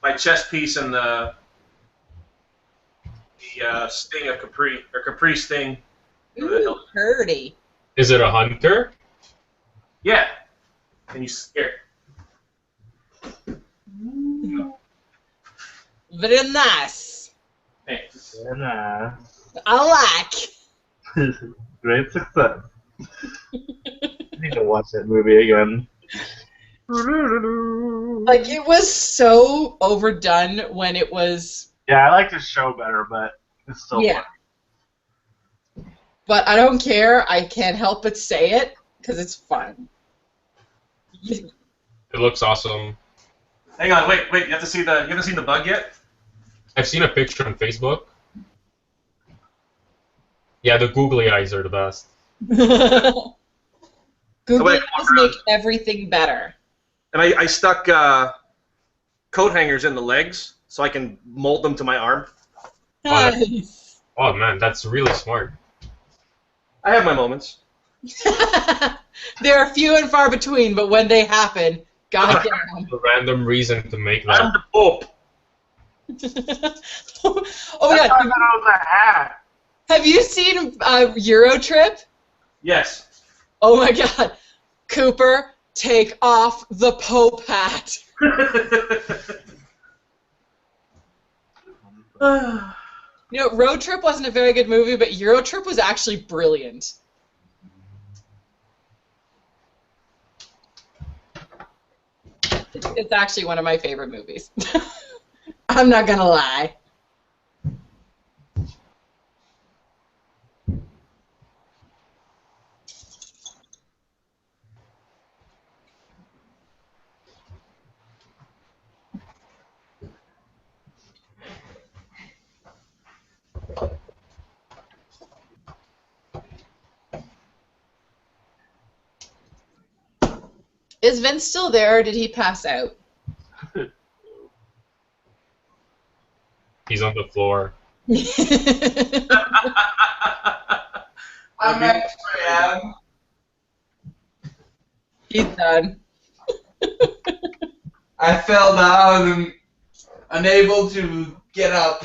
my chess piece and the Sting of Capri, or Capri Sting. Ooh, Purdy. Is it a hunter? Yeah. And you scare. Very nice. Thanks. And, I like. great success. I need to watch that movie again. Like, it was so overdone when it was... Yeah, I like the show better, but it's still Yeah. But I don't care. I can't help but say it, because it's fun. It looks awesome. Hang on, wait. You haven't seen the bug yet? I've seen a picture on Facebook. Yeah, the googly eyes are the best. Google wait, does make everything better. And I stuck coat hangers in the legs so I can mold them to my arm. Nice. Oh man, that's really smart. I have my moments. They're few and far between, but when they happen, goddamn. A random reason to make that. I'm the Pope. Oh my I god. thought that was a hat. Have you seen Eurotrip? Yes. Oh my god. Cooper, take off the Pope hat. You know, Road Trip wasn't a very good movie, but Eurotrip was actually brilliant. It's actually one of my favorite movies. I'm not gonna lie. Is Vince still there, or did he pass out? He's on the floor. I'm actually am. He's done. I fell down and unable to get up.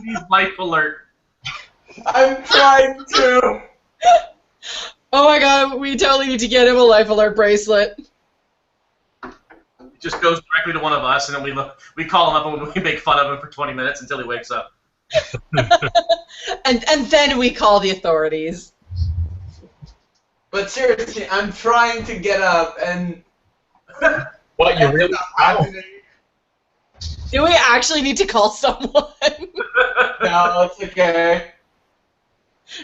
He's life alert. I'm trying to. Oh my god, we totally need to get him a Life Alert bracelet. He just goes directly to one of us, and then we call him up and we make fun of him for 20 minutes until he wakes up. and then we call the authorities. But seriously, I'm trying to get up, and What, you really? Do we actually need to call someone? No, it's okay.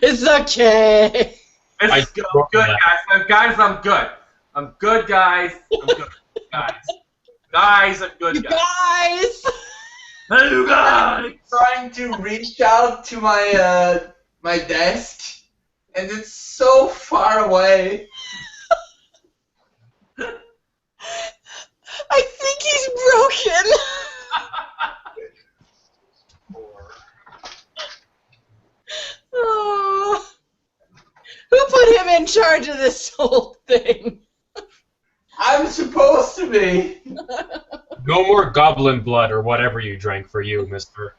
It's okay. It's good, guys. Guys, I'm good. I'm good, guys. I'm good, guys. Guys, I'm good, You guys. guys! Hey, you guys! I'm trying to reach out to my my desk, and it's so far away. I think he's broken. Oh. Who put him in charge of this whole thing? I'm supposed to be. No more goblin blood or whatever you drank for you, mister.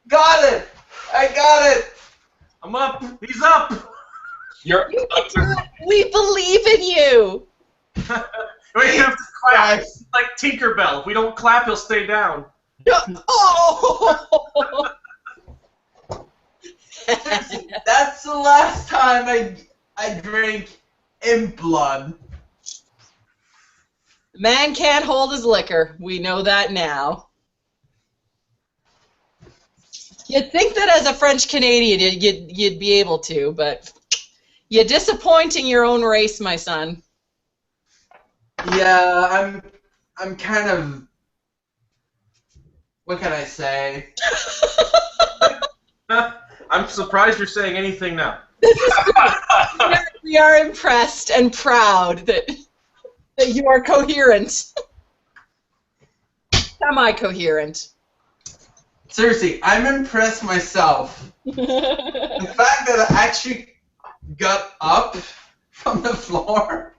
Got it! I got it! I'm up. He's up. You're We believe in you. We have to clap. It's like Tinkerbell. If we don't clap, he'll stay down. Oh! That's the last time I drink imp blood. Man can't hold his liquor. We know that now. You'd think that as a French Canadian you'd be able to, but you're disappointing your own race, my son. Yeah, I'm kind of. What can I say? I'm surprised you're saying anything now. We are impressed and proud that you are coherent. Semi-coherent. Seriously, I'm impressed myself. The fact that I actually got up from the floor.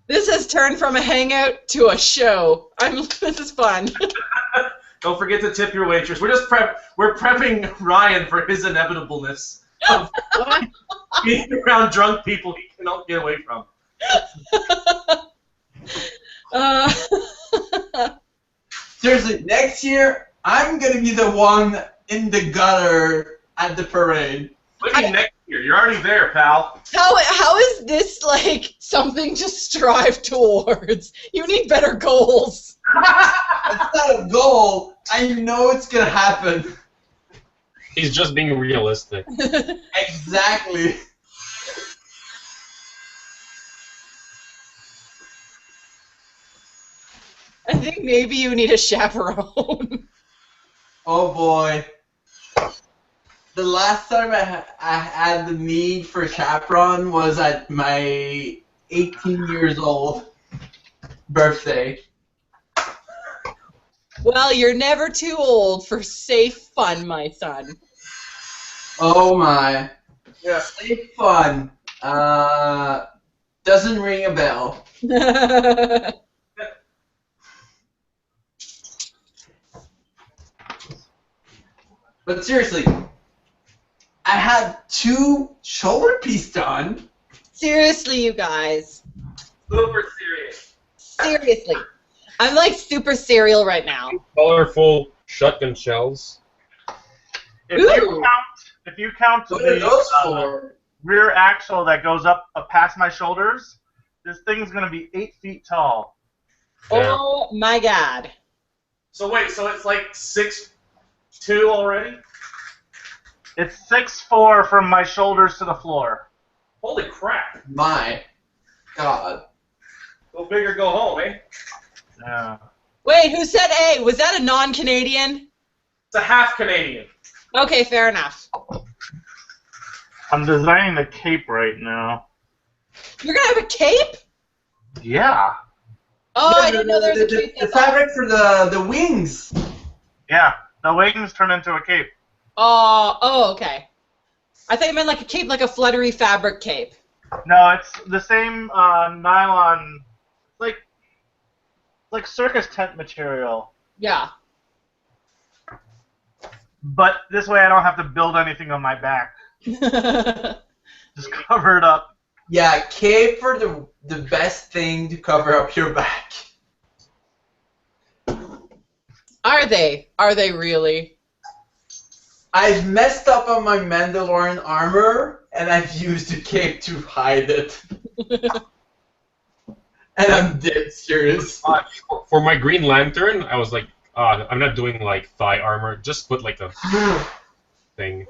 This has turned from a hangout to a show. This is fun. Don't forget to tip your waitress. We're prepping Ryan for his inevitableness of being around drunk people he cannot get away from. Seriously, next year I'm gonna be the one in the gutter at the parade. What do you mean next year? You're already there, pal. How is this like something to strive towards? You need better goals. It's not a goal. I know it's gonna happen. He's just being realistic. Exactly. I think maybe you need a chaperone. Oh boy. The last time I had the need for chaperone was at my 18 years old birthday. Well, you're never too old for safe fun, my son. Oh my. Yeah. Safe fun. Doesn't ring a bell. But seriously, I had 2 shoulder pieces done. Seriously, you guys. Super serious. Seriously. I'm like super serial right now. Colorful shotgun shells. If you count What are those the for? rear axle that goes up past my shoulders, this thing's gonna be 8 feet tall. Yeah. Oh my god. So wait, so it's like 6'2" already? It's 6'4" from my shoulders to the floor. Holy crap. My God. Go big or go home, eh? Yeah. Wait, who said A? Was that a non-Canadian? It's a half Canadian. Okay, fair enough. I'm designing the cape right now. You're gonna have a cape? Yeah. Oh, Yeah, I didn't know there was a cape. the fabric for the wings. Yeah. The wings turn into a cape. Oh, okay. I thought you meant like a cape, like a fluttery fabric cape. No, it's the same nylon, like circus tent material. Yeah. But this way I don't have to build anything on my back. Just cover it up. Yeah, cape are the best thing to cover up your back. Are they? Are they really? I've messed up on my Mandalorian armor, and I've used the cape to hide it. And I'm dead serious. For my Green Lantern, I was like, I'm not doing like thigh armor. Just put like a thing.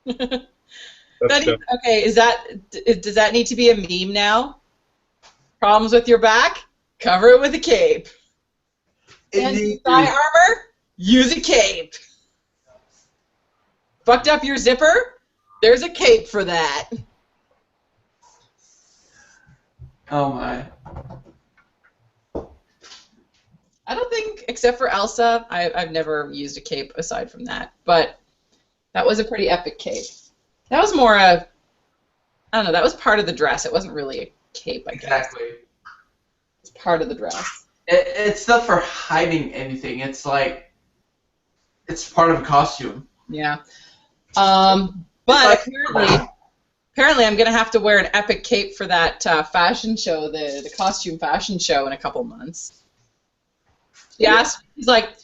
Okay, does that need to be a meme now? Problems with your back? Cover it with a cape. And thigh armor? Use a cape. Fucked up your zipper? There's a cape for that. Oh my. I don't think, except for Elsa, I've never used a cape aside from that. But that was a pretty epic cape. That was more I don't know, that was part of the dress. It wasn't really a cape, I guess. Exactly. It's part of the dress. It's not for hiding anything. It's like, it's part of a costume. Yeah. But apparently I'm going to have to wear an epic cape for that fashion show, the costume fashion show in a couple months. She asked, she's like,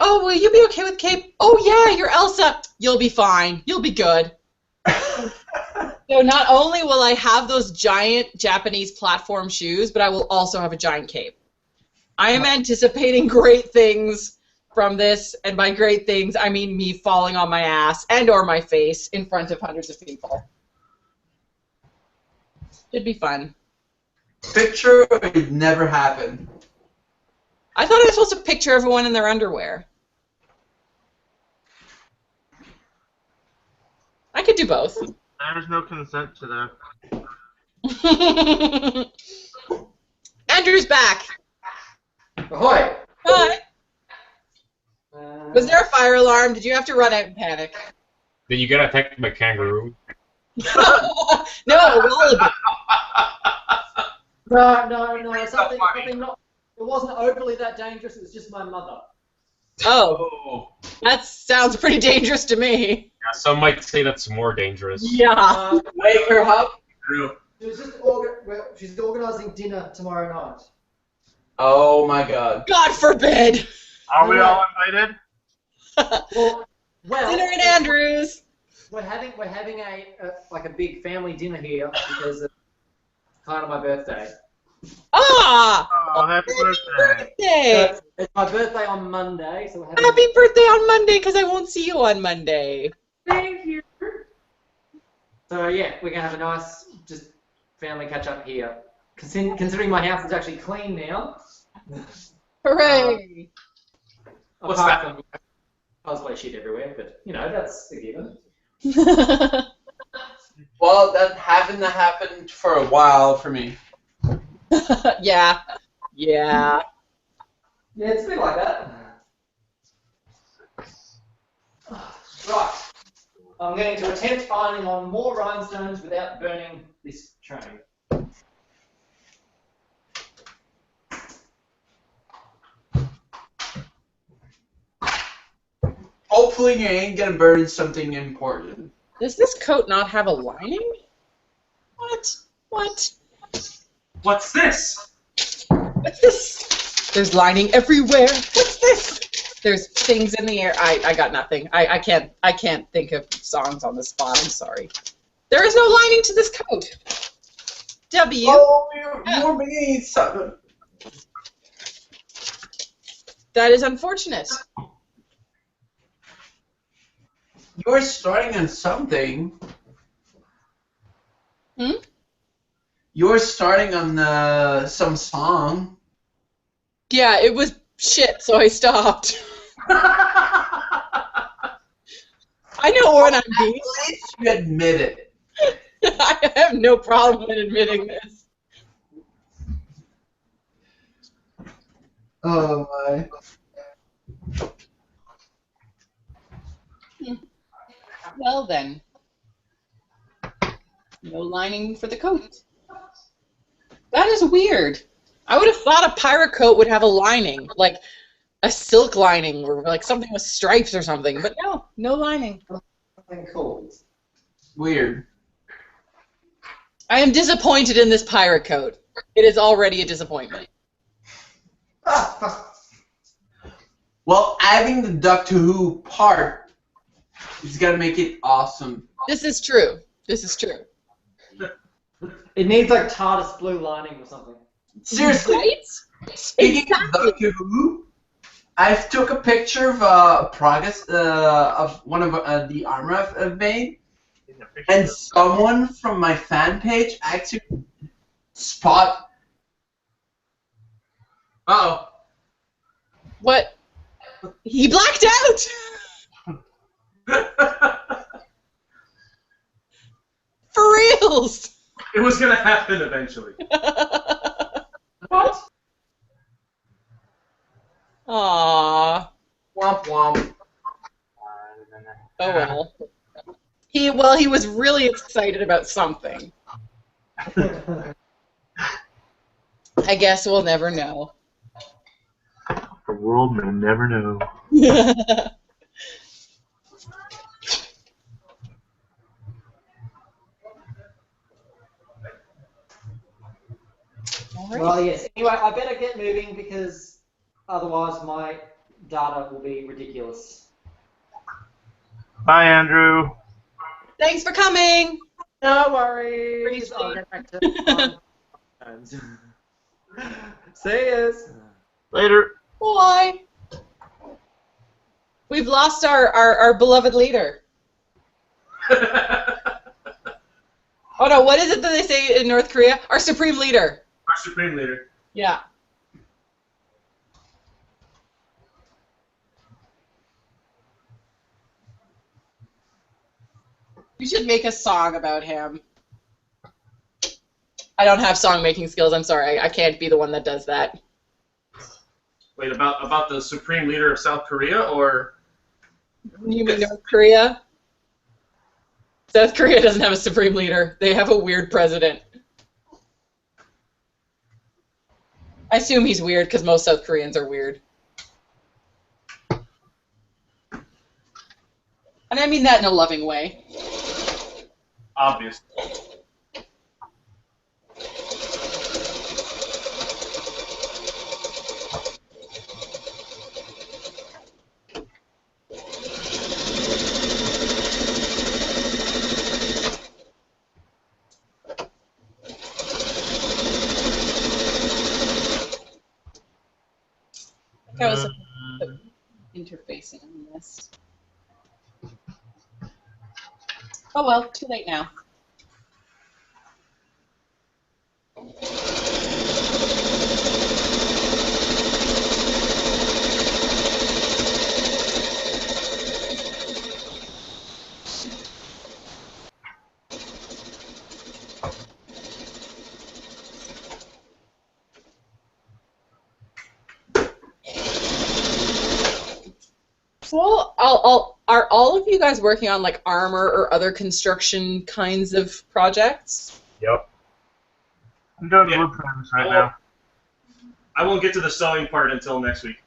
oh, will you be okay with cape? Oh, yeah, you're Elsa. You'll be fine. You'll be good. So not only will I have those giant Japanese platform shoes, but I will also have a giant cape. I am anticipating great things from this, and by great things, I mean me falling on my ass and or my face in front of hundreds of people. It'd be fun. Picture it never happened. I thought I was supposed to picture everyone in their underwear. I could do both. There's no consent to that. Andrew's back. Ahoy! Hi. Was there a fire alarm? Did you have to run out and panic? Did you get attacked by kangaroo? No, wallaby. No, something not. It wasn't overly that dangerous. It was just my mother. Oh, that sounds pretty dangerous to me. Yeah, some might say that's more dangerous. Yeah. Wake her up. She's organising dinner tomorrow night. Oh my God. God forbid. Are we all invited? Well, dinner at Andrews. We're having a big family dinner here because it's kind of my birthday. Ah! Oh, happy birthday! So it's my birthday on Monday, so we're having Happy birthday on Monday, because I won't see you on Monday. Thank you. So yeah, we're gonna have a nice just family catch up here. Considering my house is actually clean now. Hooray! What's that? From cosplay shit everywhere, but you know that's a given. Well, that haven't happened for a while for me. Yeah. Yeah, it's a bit like that. Right. I'm going to attempt ironing on more rhinestones without burning this train. Hopefully you ain't gonna burn something important. Does this coat not have a lining? What? What? What's this? What's this? There's lining everywhere. What's this? There's things in the air. I got nothing. I can't think of songs on the spot. I'm sorry. There is no lining to this coat. W. Oh, you're being something. That is unfortunate. You're starting on something. Hmm? You're starting on some song. Yeah, it was shit, so I stopped. I know when I'm being. At least you admit it. I have no problem in admitting this. Oh my. Well then. No lining for the coat. That is weird. I would have thought a pirate coat would have a lining, like a silk lining or like something with stripes or something, but no, no lining. Something cool. Weird. I am disappointed in this pirate coat. It is already a disappointment. Well, adding the Doctor Who part He's got to make it awesome. This is true. This is true. It needs like TARDIS blue lining or something. Seriously. Right? Speaking of Doctor Who, I took a picture of progress of one of the armor I've made, and someone from my fan page actually spot. Uh-oh. What? He blacked out! For reals! It was going to happen eventually. What? Aww. Womp womp. Oh well. He was really excited about something. I guess we'll never know. The world may never know. Well, yes. Anyway, I better get moving because otherwise my data will be ridiculous. Bye, Andrew. Thanks for coming. No worries. I'll get back to See yous. Later. Bye. We've lost our beloved leader. Oh no, what is it that they say in North Korea? Our supreme leader. Our supreme leader. Yeah. You should make a song about him. I don't have song making skills, I'm sorry. I can't be the one that does that. Wait, about the supreme leader of South Korea, or? You mean North Korea? South Korea doesn't have a supreme leader. They have a weird president. I assume he's weird because most South Koreans are weird. And I mean that in a loving way. Obvious. I was interfacing on this. Oh well, too late now. So, are all of you guys working on like armor or other construction kinds of projects? Yep. I'm doing blueprints right now. I won't get to the sewing part until next week.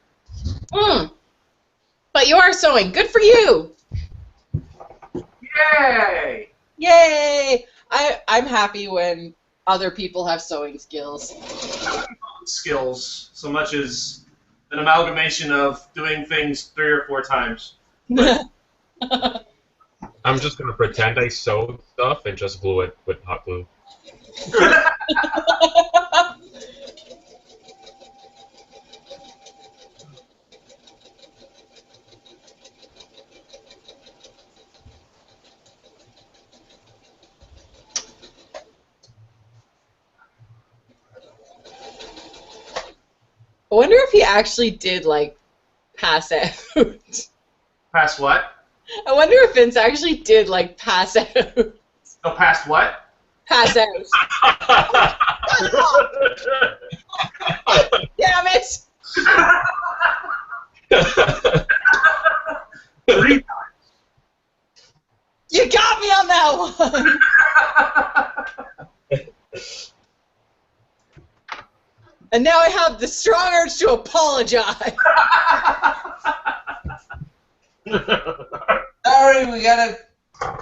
But you are sewing. Good for you. Yay! Yay! I'm happy when other people have sewing skills. Skills, so much as an amalgamation of doing things 3 or 4 times. I'm just gonna pretend I sewed stuff and just glue it with hot glue. I wonder if he actually did, like, pass out. Pass what? I wonder if Vince actually did, like, pass out. Oh, past what? Pass out. Damn it! 3 times. You got me on that one! And now I have the strong urge to apologize. Sorry, we got a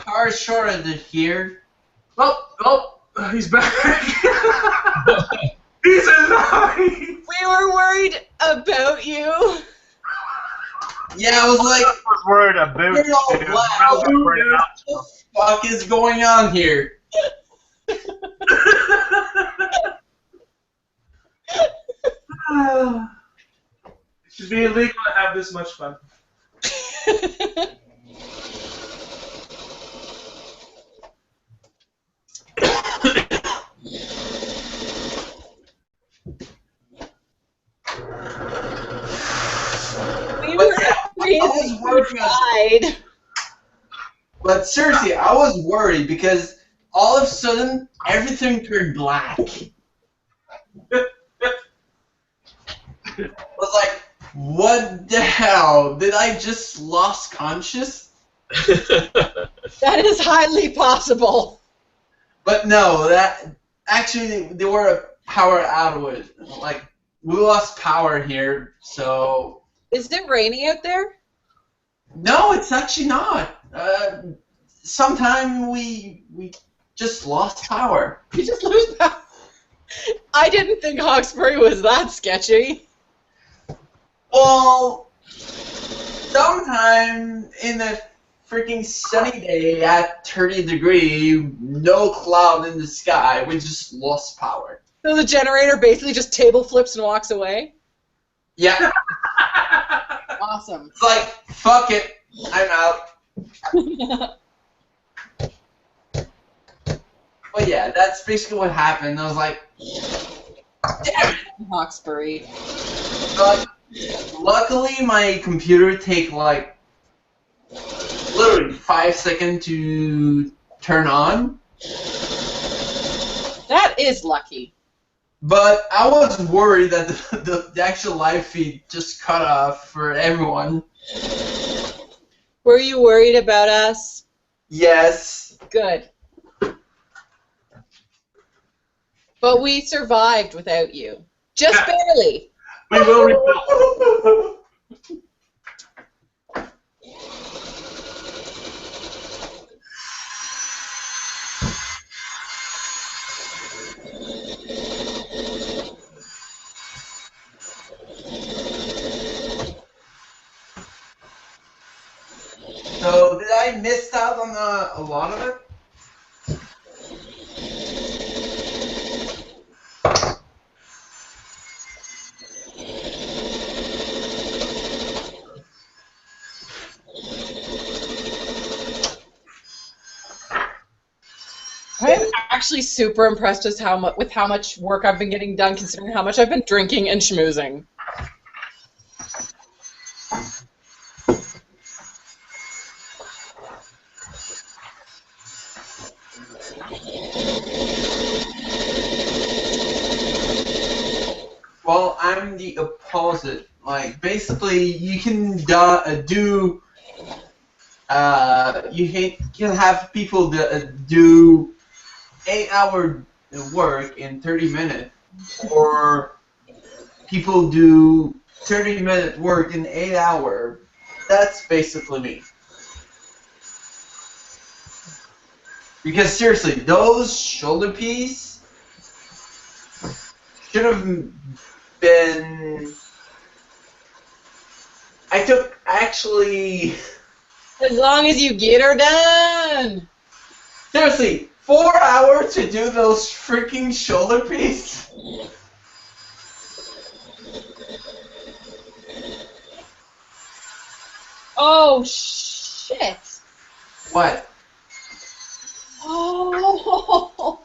power shortage here. Oh, he's back. He's alive. We were worried about you. Yeah, I was like, I was worried a boot. you're all dude. black. I was worried about What the fuck is going on here? It should be illegal to have this much fun. We But were yeah, I was working on. died. But seriously, I was worried because all of a sudden everything turned black. I was like, what the hell? Did I just lost conscious? That is highly possible. But no, that actually there were a power outage. Like we lost power here, so Is it raining out there? no, it's actually not. Sometime we just lost power. You just lose power. I didn't think Hawkesbury was that sketchy. Well, sometime in a freaking sunny day at 30 degrees, no cloud in the sky, we just lost power. So the generator basically just table flips and walks away? Yeah, Awesome. it's like, fuck it, I'm out. But yeah, that's basically what happened. I was like, damn it. Hawkesbury. But luckily, my computer take like literally 5 seconds to turn on. That is lucky. But I was worried that the actual live feed just cut off for everyone. Were you worried about us? Yes. Good. But we survived without you. Just Yeah. barely. We will rebuild. So did I miss out on a lot of it? I'm actually super impressed with how much work I've been getting done, considering how much I've been drinking and schmoozing. Well, I'm the opposite. Like, basically, you can can have people do 8-hour work in 30 minutes, or people do 30-minute work in 8 hours. That's basically me. Because seriously, those shoulder pieces should have been. I took actually. As long as you get her done. Seriously, 4 hours to do those freaking shoulder pieces? Oh, shit. What? Oh.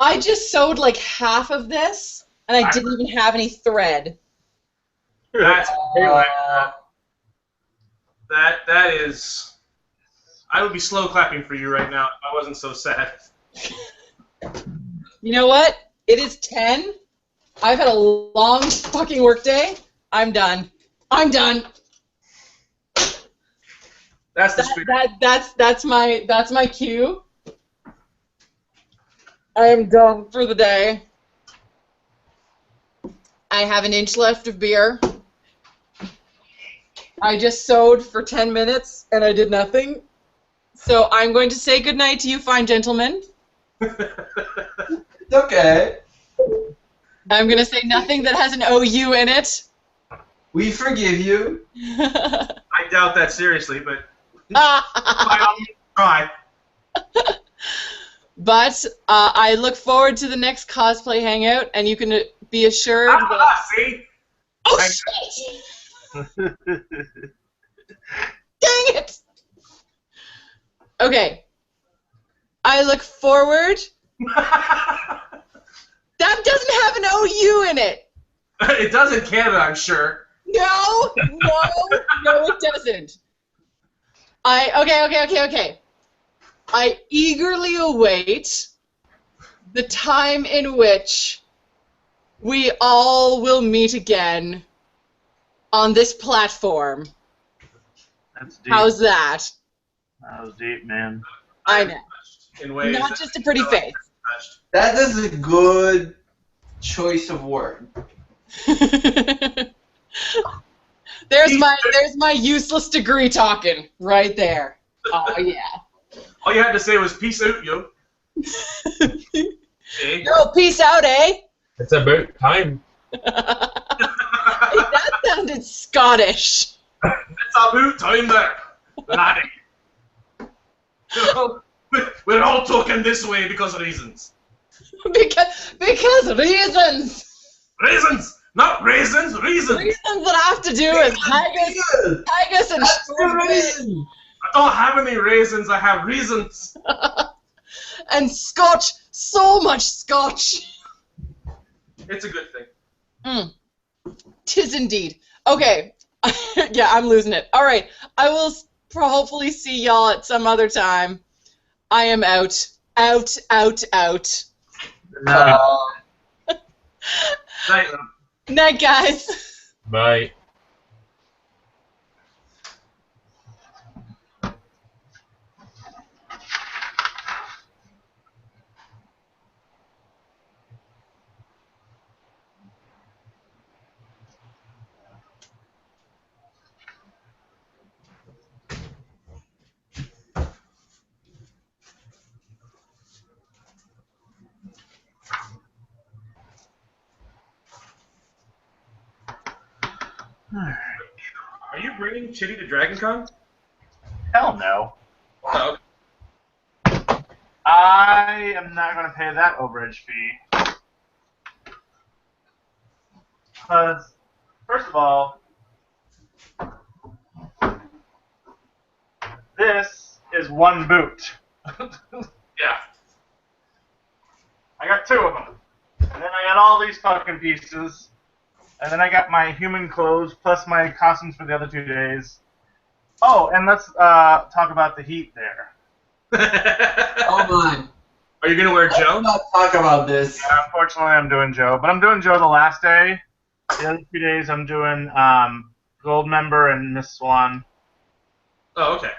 I just sewed like half of this, and I didn't even have any thread. That's that is. I would be slow clapping for you right now if I wasn't so sad. You know what? It is 10. I've had a long fucking work day. I'm done. I'm done. That's the spirit. That's my cue. I am done for the day. I have an inch left of beer. I just sewed for 10 minutes and I did nothing. So I'm going to say goodnight to you fine gentlemen. Okay. I'm going to say nothing that has an OU in it. We forgive you. I doubt that seriously, but by all means, try. But I look forward to the next cosplay hangout, and you can be assured that. See? Oh shit! Dang it! Okay. I look forward. That doesn't have an OU in it. It does in Canada, I'm sure. No, it doesn't. Okay. I eagerly await the time in which we all will meet again on this platform. That's deep. How's that? That was deep, man. I know. In ways Not that- just a pretty face. That is a good choice of word. There's my useless degree talking right there. Oh yeah. All you had to say was peace out, yo. Eh? No, peace out, eh? It's about time. That sounded Scottish. It's about time there, laddie. We're all talking this way because of reasons. because reasons. Reasons! Not raisins, reasons! Reasons that have to do with haggis and shortbread. I don't have any raisins, I have reasons. And scotch. So much scotch. It's a good thing. Tis indeed. Okay. Yeah, I'm losing it. All right. I will hopefully see y'all at some other time. I am out. Out. Night. Night, guys. Bye. Are you bringing Chitty to DragonCon? Hell no. Oh, I am not going to pay that overage fee. Because, first of all, this is one boot. yeah. I got two of them. And then I got all these fucking pieces. And then I got my human clothes plus my costumes for the other 2 days. Oh, and let's talk about the heat there. Oh my. Are you gonna wear Joe? Let's not talk about this. Yeah, unfortunately, I'm doing Joe. But I'm doing Joe the last day. The other 2 days, I'm doing Gold Member and Miss Swan. Oh, okay.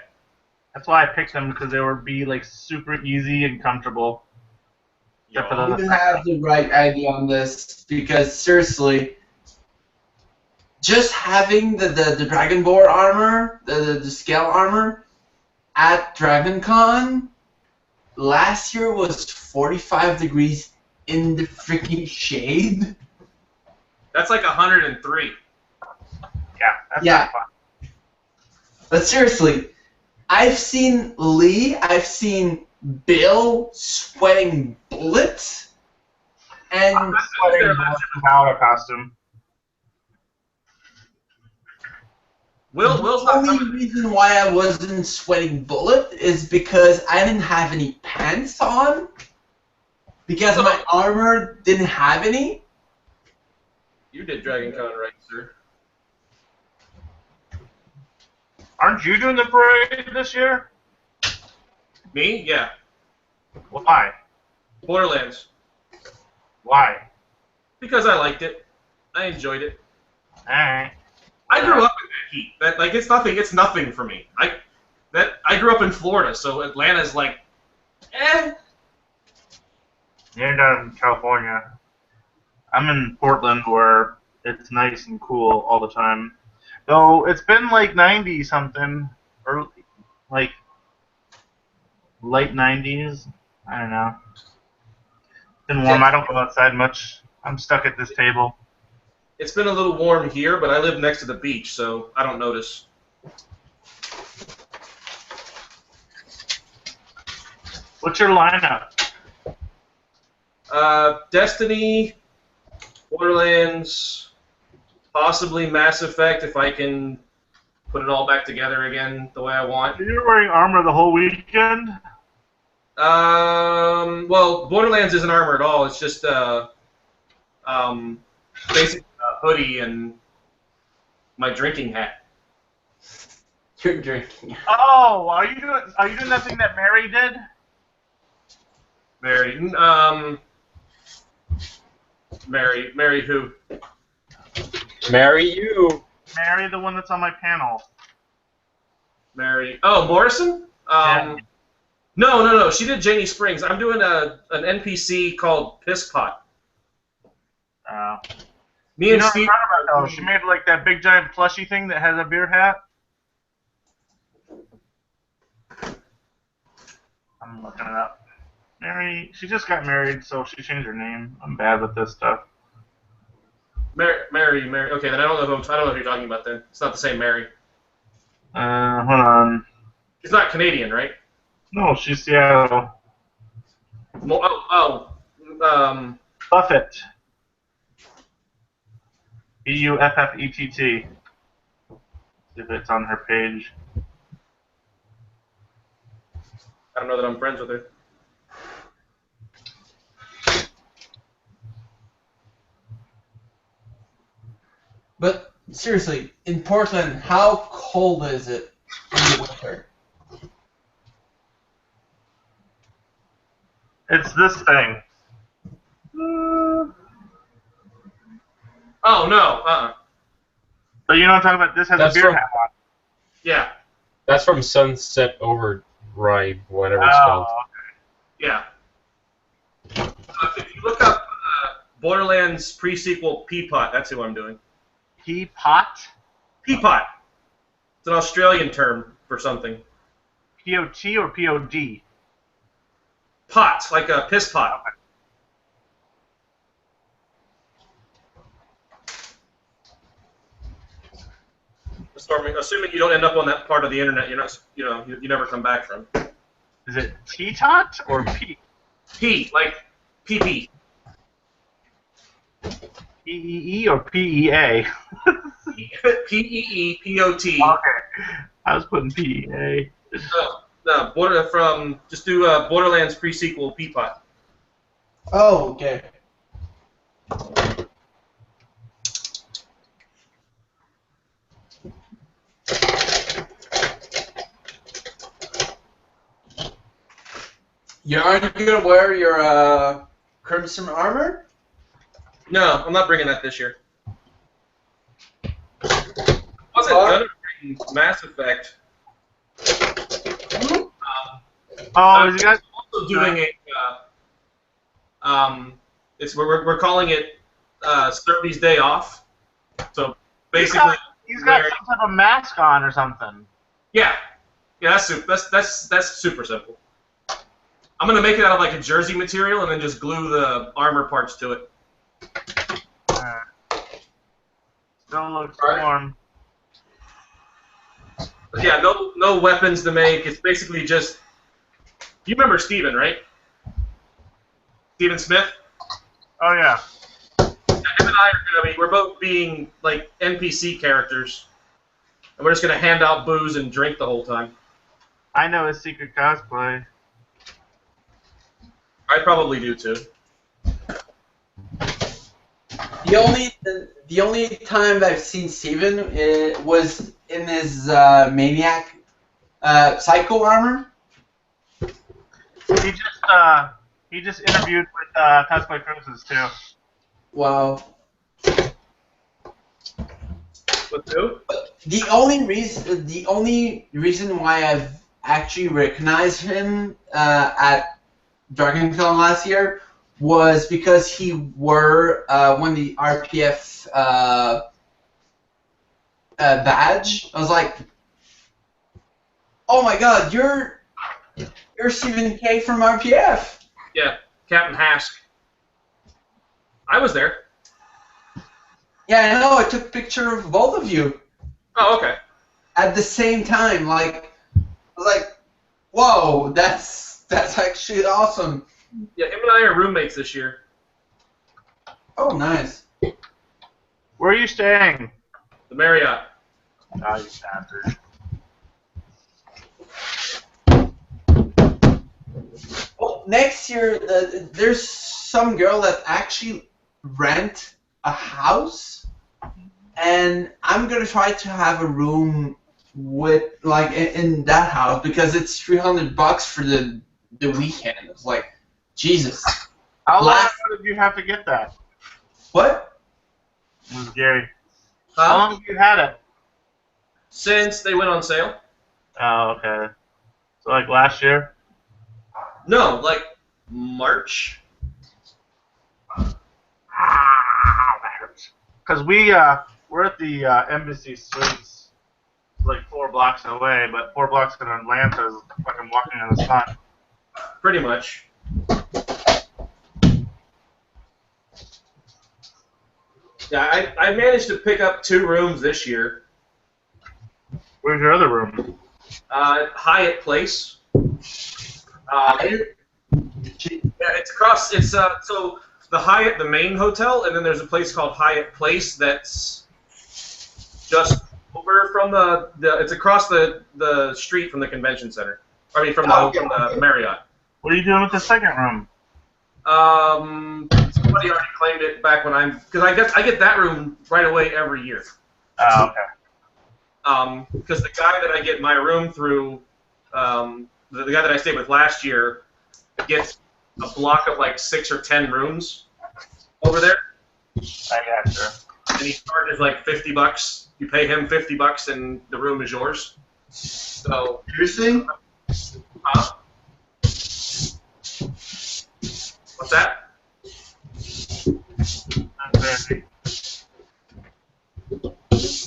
That's why I picked them, because they would be like super easy and comfortable. Except for You the have the right idea on this because seriously, just having the Dragonborn armor, the scale armor at DragonCon last year was 45 degrees in the freaking shade. That's like 103. Yeah, that's Yeah. not fun. But seriously, I've seen Lee, I've seen Bill sweating bullets, and I'm not sweating powder costume. Will's the not only coming. reason why I wasn't sweating bullet is because I didn't have any pants on, because my armor didn't have any. You did DragonCon right, sir. Aren't you doing the parade this year? Me? Yeah. Why? Borderlands. Why? Because I liked it. I enjoyed it. Alright. I grew up in that heat. That like it's nothing for me. I grew up in Florida, so Atlanta's like, eh. You're down in California. I'm in Portland where it's nice and cool all the time. Though it's been like 90 something, or like late 90s. I don't know. It's been warm. I don't go outside much. I'm stuck at this table. It's been a little warm here, but I live next to the beach, so I don't notice. What's your lineup? Destiny, Borderlands, possibly Mass Effect if I can put it all back together again the way I want. You're wearing armor the whole weekend? Well, Borderlands isn't armor at all. It's just basically a hoodie and my drinking hat. You're drinking. Oh, are you doing that thing that Mary did? Mary, Mary who? Marry you. Mary, the one that's on my panel. Mary. Oh, Morrison? Yeah. No. She did Janie Springs. I'm doing an NPC called Piss Pot. Me and Steve. Oh, she made like that big giant plushy thing that has a beer hat. I'm looking it up. Mary, she just got married, so she changed her name. I'm bad with this stuff. Mary. Okay, then I don't know who you're talking about. Then it's not the same Mary. Hold on. She's not Canadian, right? No, she's Seattle. Buffett. Buffett. See if it's on her page. I don't know that I'm friends with her. But seriously, in Portland, how cold is it in the winter? It's this thing. Oh, no, But you know what I'm talking about? This has That's a beer from- hat on. Yeah. That's from Sunset Overdrive, whatever it's called. Yeah. If you look up Borderlands pre-sequel Peapot, that's who I'm doing. Peapot? Peapot. It's an Australian term for something. P-O-T or P-O-D? Pot, like a piss pot. Assuming you don't end up on that part of the internet, you're not, you never come back from. Is it T-Tot or P? P, like PP. P-E-E or P-E-A? P-E-E-P-O-T. Okay. I was putting P-E-A. No, just do Borderlands pre-sequel Peapot. Oh, okay. You aren't gonna wear your crimson armor? No, I'm not bringing that this year. Wasn't gonna bring Mass Effect. Oh, is you guys also doing a we're calling it Sturby's Day Off. So basically, he's got some type of mask on or something. Yeah, that's super simple. I'm gonna make it out of like a jersey material and then just glue the armor parts to it. Still looks warm. But yeah, no weapons to make. It's basically just. You remember Steven, right? Steven Smith? Oh yeah. Him and I are we're both being like NPC characters, and we're just gonna hand out booze and drink the whole time. I know his secret cosplay. I probably do too. The only time I've seen Steven was in his Maniac Psycho armor. He just interviewed with Cosplay Cruises too. Wow. With who? The only reason why I've actually recognized him at DragonCon last year was because he wore one of the RPF badge. I was like, oh my god, you're Stephen K from RPF. Yeah, Captain Hask. I was there. Yeah, I know. I took a picture of both of you Oh, okay. at the same time. Like, I was like, whoa, that's actually awesome. Yeah, him and I are roommates this year. Oh, nice. Where are you staying? The Marriott. Oh, you bastard. Well, next year, there's some girl that actually rent a house, and I'm gonna try to have a room with like in that house because it's $300 for the weekend. It's like, Jesus. How long Last- ago did you have to get that? What? This is Gary. How long have you had it? Since they went on sale? Oh, okay. So like last year? No, like March. Because we're at the Embassy Suites, like 4 blocks away, but 4 blocks in Atlanta is fucking walking in the sun. Pretty much. Yeah, I managed to pick up 2 rooms this year. Where's your other room? Hyatt Place. Yeah, it's across. It's so the Hyatt, the main hotel, and then there's a place called Hyatt Place that's just over from the it's across the street from the convention center. I mean, from the Marriott. What are you doing with the second room? Somebody already claimed it back when because I get that room right away every year. Oh, okay. Because the guy that I get my room through, the guy that I stayed with last year, gets a block of like 6 or 10 rooms over there. I gotcha. And he charges like $50. You pay him $50, and the room is yours. So Seriously? What's that?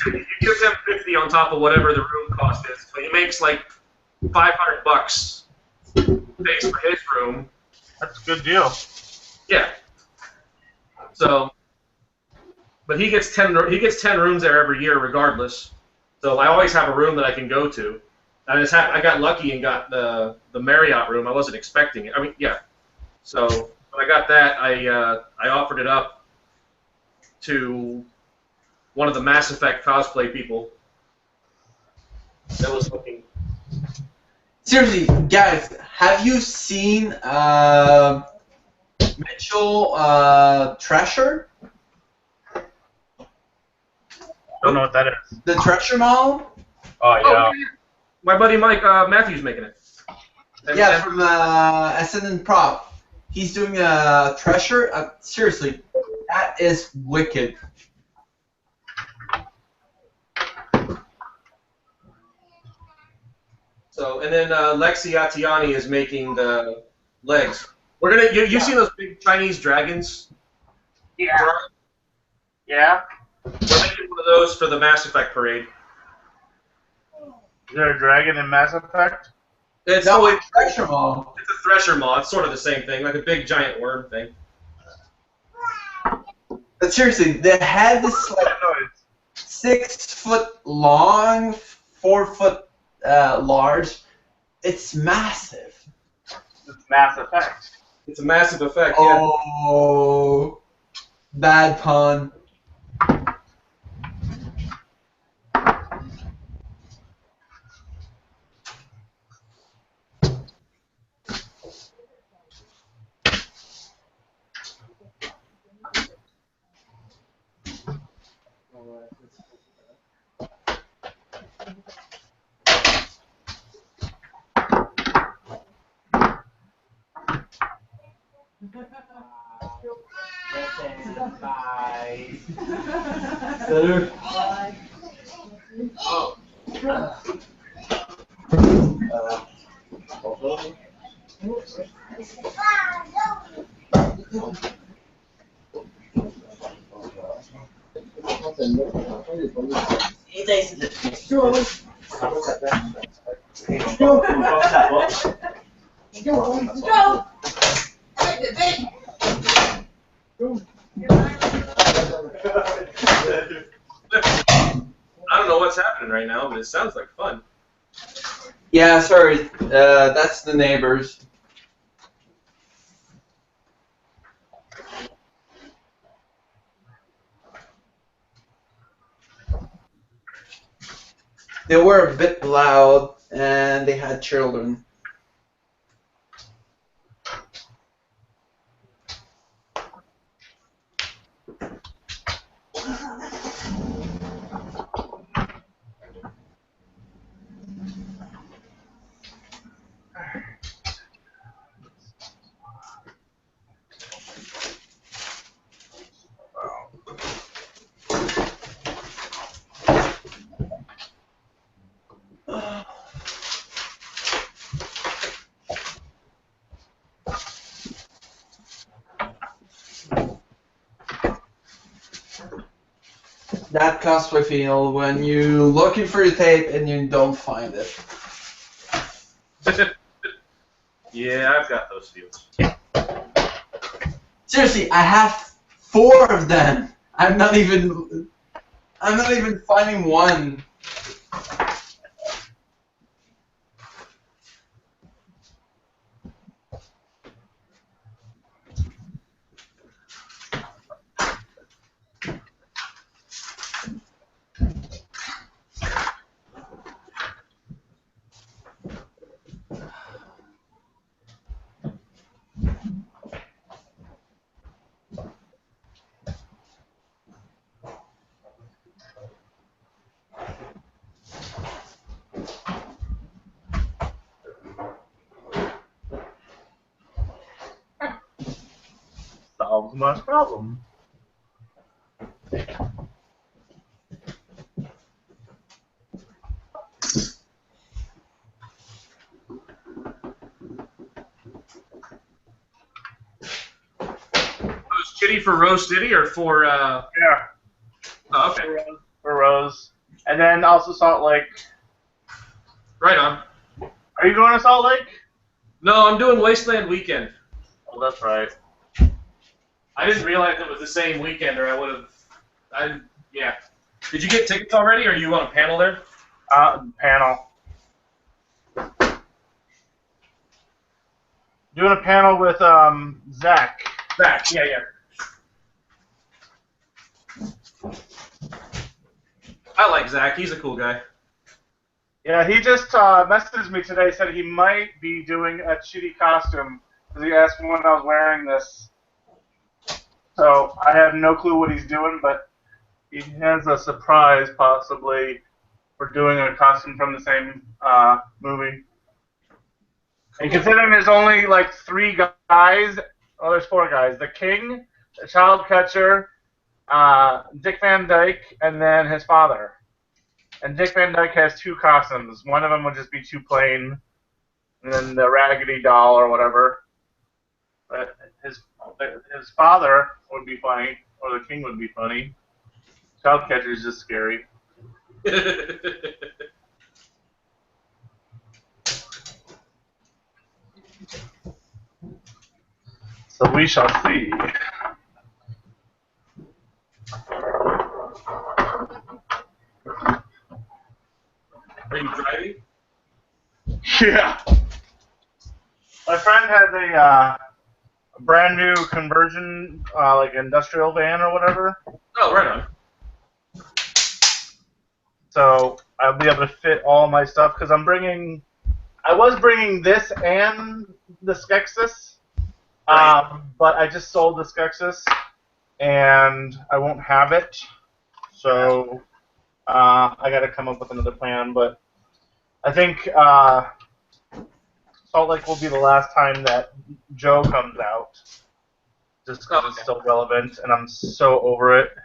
You give him 50 on top of whatever the room cost is, so he makes like $500 pays for his room. That's a good deal. Yeah. So, but he gets 10 rooms there every year regardless. So I always have a room that I can go to. I got lucky and got the Marriott room. I wasn't expecting it. I mean, yeah. So when I got that, I offered it up to one of the Mass Effect cosplay people that was looking. Seriously, guys, have you seen Mitchell Treasure? I don't know what that is. The Treasure Mall? Oh, yeah. My buddy Mike Matthews making it. Yeah, from Ascendant Prop. He's doing a Treasure. Seriously, that is wicked. So, and then Lexi Atiani is making the legs. We're gonna. You've seen those big Chinese dragons? Yeah. Yeah? We're making one of those for the Mass Effect parade. Is there a dragon in Mass Effect? It's No, it's Treasure Mall. It's a Thresher Maw. It's sort of the same thing, like a big giant worm thing. But seriously, the head is like 6 foot long, 4 foot large. It's massive. It's Mass Effect. It's a massive effect. Yeah. Oh, bad pun. what's happening right now, but it sounds like fun. Yeah, sorry. That's the neighbors. They were a bit loud, and they had children. That Cosplay feel when you're looking for your tape and you don't find it. Yeah, I've got those feels. Seriously, I have 4 of them. I'm not even finding one. Solves my problem. Was Chitty for Rose City or for Yeah. Oh, okay. For Rose. And then also Salt Lake. Right on. Are you going to Salt Lake? No, I'm doing Wasteland Weekend. Oh, that's right. I didn't realize it was the same weekend, or I would have. Yeah. Did you get tickets already, or are you on a panel there? Panel. Doing a panel with Zach. Zach, yeah. I like Zach. He's a cool guy. Yeah, he just messaged me today, said he might be doing a Chitty costume, because he asked me when I was wearing this. So I have no clue what he's doing, but he has a surprise, possibly, for doing a costume from the same movie. And considering there's only like 3 guys, oh, there's 4 guys. The King, the Child Catcher, Dick Van Dyke, and then his father. And Dick Van Dyke has 2 costumes. One of them would just be too plain, and then the Raggedy Doll or whatever. But his father would be funny, or the King would be funny. Child Catcher is just scary. So we shall see. Are you driving? Yeah. My friend has a brand new conversion, like industrial van or whatever. Oh, right on. So I'll be able to fit all my stuff because I was bringing this and the Skeksis, but I just sold the Skeksis and I won't have it. So I got to come up with another plan, but I think Salt Lake will be the last time that Joe comes out, just because it's still relevant, and I'm so over it.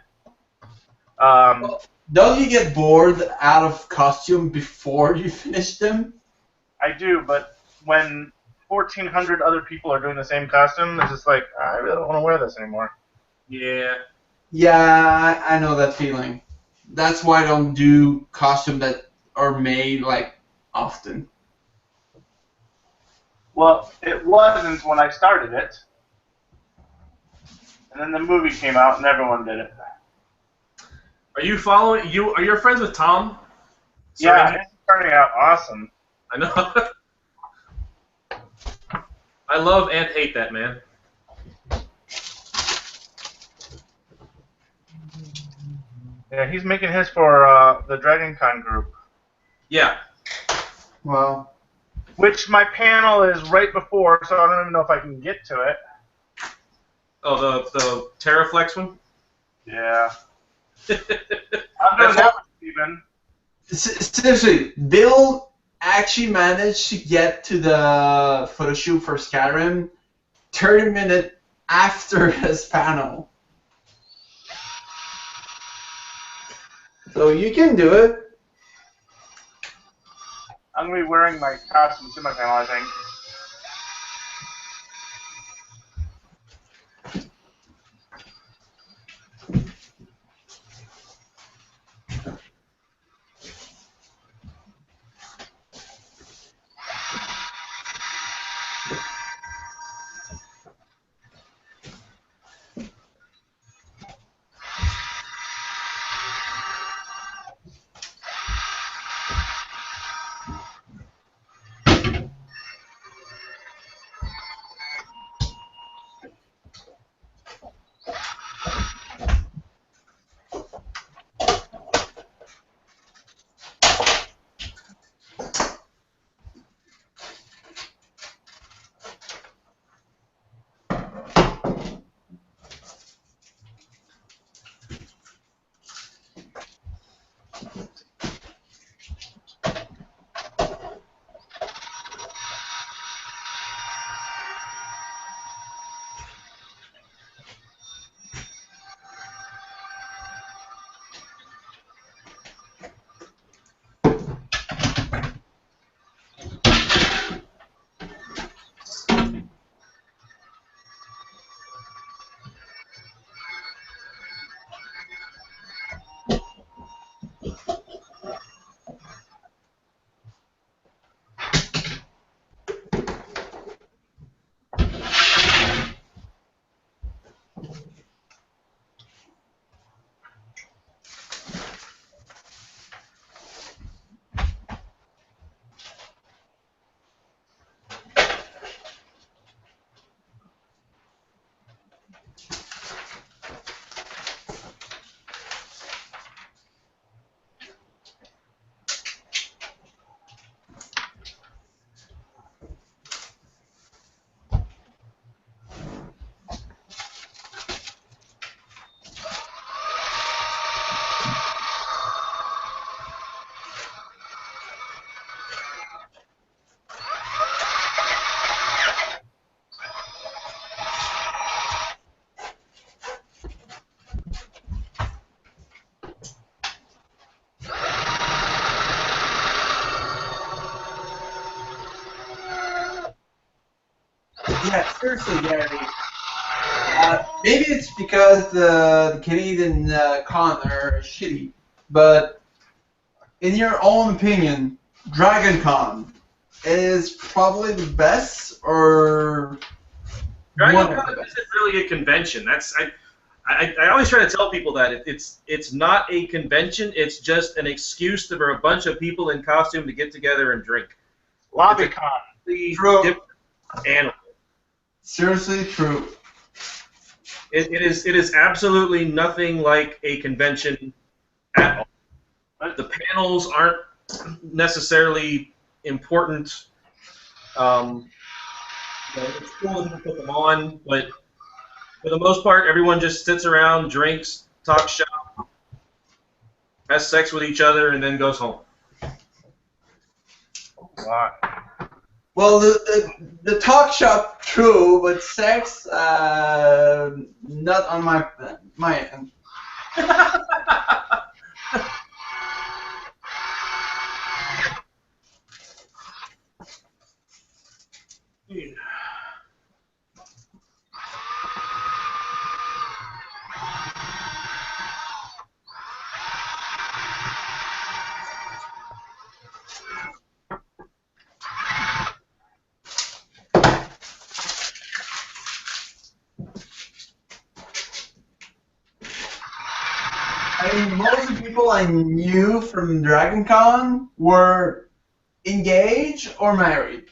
Don't you get bored out of costume before you finish them? I do, but when 1,400 other people are doing the same costume, it's just like, I really don't want to wear this anymore. Yeah. Yeah, I know that feeling. That's why I don't do costumes that are made, like, often. Well, it wasn't when I started it. And then the movie came out and everyone did it. Are you following? Are you friends with Tom? Yeah, it's turning out awesome. I know. I love and hate that man. Yeah, he's making his for the DragonCon group. Yeah. Wow. Which my panel is right before, so I don't even know if I can get to it. Oh, the Terraflex one? Yeah. I'm doing that one, Steven. Seriously, Bill actually managed to get to the photo shoot for Skyrim 30 minutes after his panel. So you can do it. I'm going to be wearing my costume to my panel, I think. Yeah, seriously, Gary. Maybe it's because the Canadian con are shitty, but in your own opinion, DragonCon is probably the best, or one of the DragonCon best? isn't really a convention. I always try to tell people that it's not a convention. It's just an excuse for a bunch of people in costume to get together and drink. LobbyCon. True. Different animal. Seriously, true. It is absolutely nothing like a convention at all. The panels aren't necessarily important. It's cool that you put them on, but for the most part, everyone just sits around, drinks, talks shop, has sex with each other, and then goes home. Wow. Well, the talk shop, true, but sex, not on my end. I mean, most of people I knew from Dragon Con were engaged or married.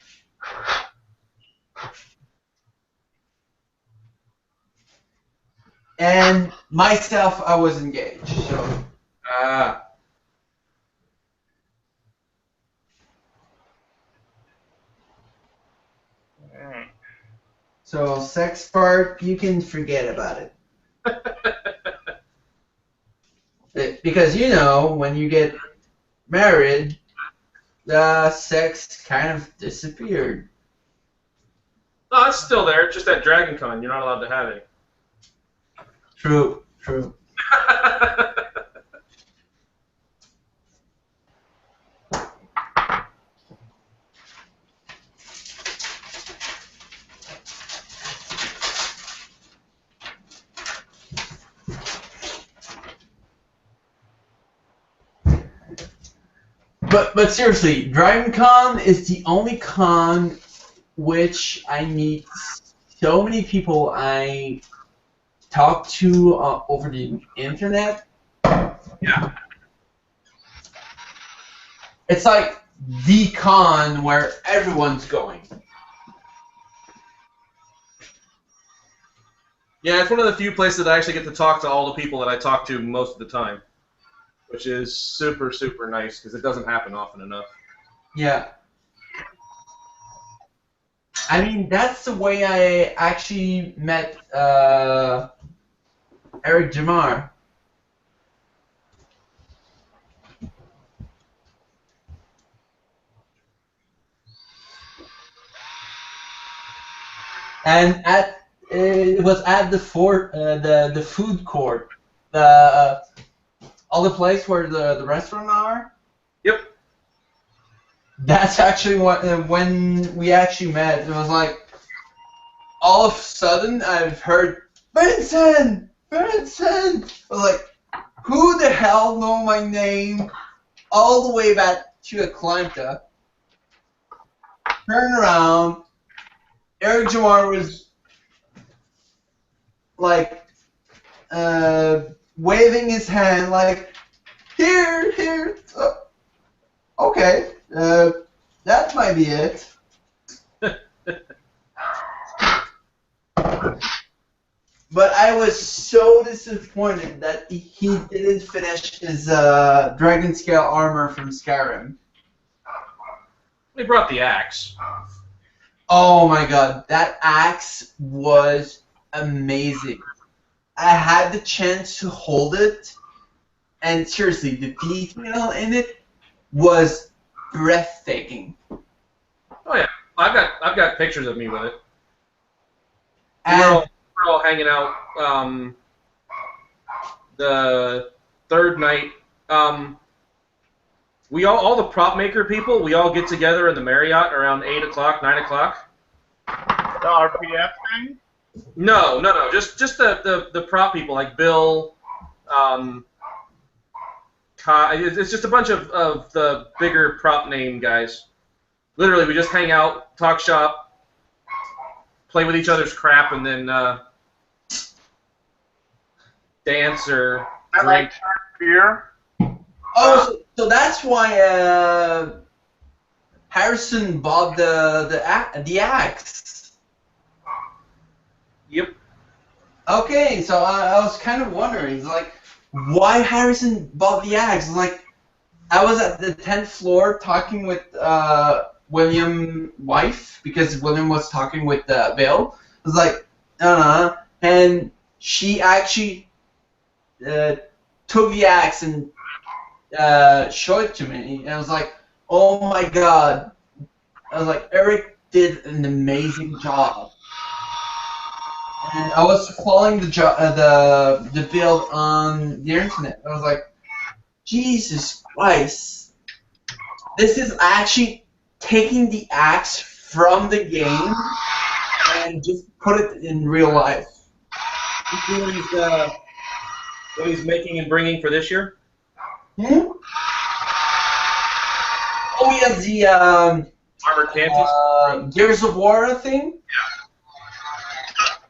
And myself, I was engaged. So. So sex part, you can forget about it. Because you know, when you get married, the sex kind of disappeared. No, it's still there. It's just at Dragon Con, you're not allowed to have any. True, true. But seriously, Dragon Con is the only con which I meet so many people I talk to over the internet. Yeah. It's like the con where everyone's going. Yeah, it's one of the few places that I actually get to talk to all the people that I talk to most of the time, which is super, super nice because it doesn't happen often enough. Yeah. I mean, that's the way I actually met Eric Jamar. And it was at the the food court, all the place where the restaurant are. Yep. That's actually what when we actually met. It was like all of a sudden I've heard Vincent. I was like, who the hell know my name? All the way back to Atlanta. Turn around. Eric Jamar was like waving his hand like, here. Okay, that might be it. But I was so disappointed that he didn't finish his dragon scale armor from Skyrim. They brought the axe. Oh my god, that axe was amazing. I had the chance to hold it, and seriously, the detail in it was breathtaking. Oh yeah, I've got pictures of me with it. And We're all hanging out the third night. We all the prop maker people, we all get together in the Marriott around 8 o'clock, 9 o'clock. The RPF thing? No, just the prop people like Bill. It's just a bunch of the bigger prop name guys. Literally, we just hang out, talk shop, play with each other's crap, and then dance or I like beer. oh, so that's why Harrison bought the axe. Yep. Okay, so I was kind of wondering, it's like, why Harrison bought the axe? It's like, I was at the 10th floor talking with William's wife, because William was talking with Bill. I was like, and she actually took the axe and showed it to me, and I was like, oh my god. I was like, Eric did an amazing job. And I was following the build on the internet. I was like, Jesus Christ. This is actually taking the axe from the game and just put it in real life. You see what he's making and bringing for this year? Hmm? Oh, yeah, the Armored Panties? Gears of War thing?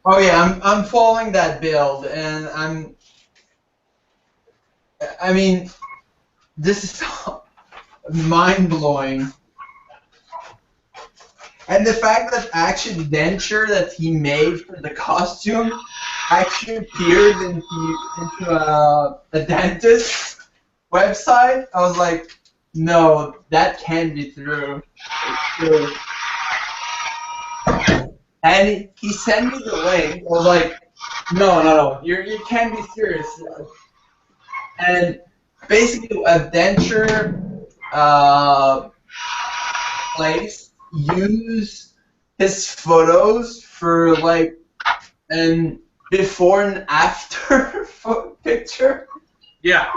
Oh yeah, I'm following that build, and I mean, this is mind-blowing. And the fact that actually the denture that he made for the costume actually appeared into a dentist's website, I was like, no, that can't be true. It's true. And he sent me the link. I was like, no, you can't be serious. And basically, a denture place use his photos for like an before and after picture. Yeah.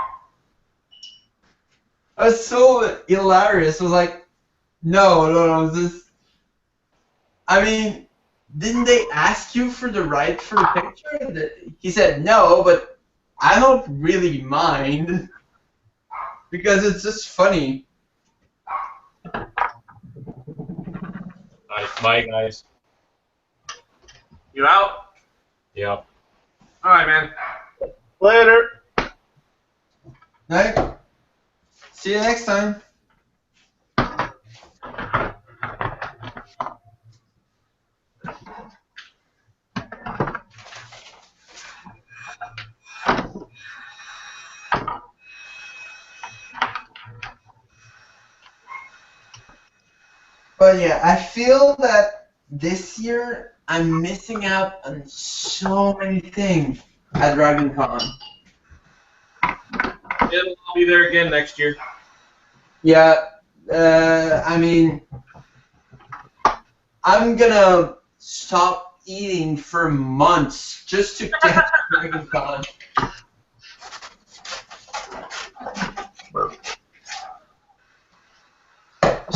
It was so hilarious. It was like, no, this. I mean, didn't they ask you for the right for the picture? He said no, but I don't really mind because it's just funny. Nice. Bye, guys. You out? Yep. All right, man. Later. Right? See you next time. But yeah, I feel that this year I'm missing out on so many things at DragonCon. I'll be there again next year. Yeah, I mean, I'm gonna stop eating for months just to get to DragonCon.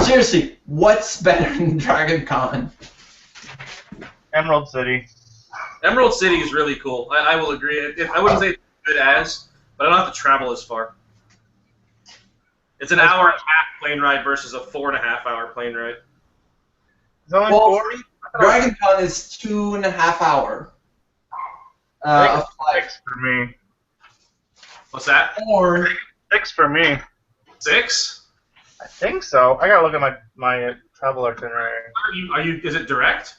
Seriously, what's better than DragonCon? Emerald City. Emerald City is really cool. I will agree. I wouldn't say it's as good as, but I don't have to travel as far. It's an hour and a half plane ride versus a 4.5-hour plane ride. It's only Well, 40? DragonCon is 2.5 hours. Flight. 6 for me. What's that? Or 6 for me. 6? I think so. I gotta look at my travel itinerary. Are you? Is it direct?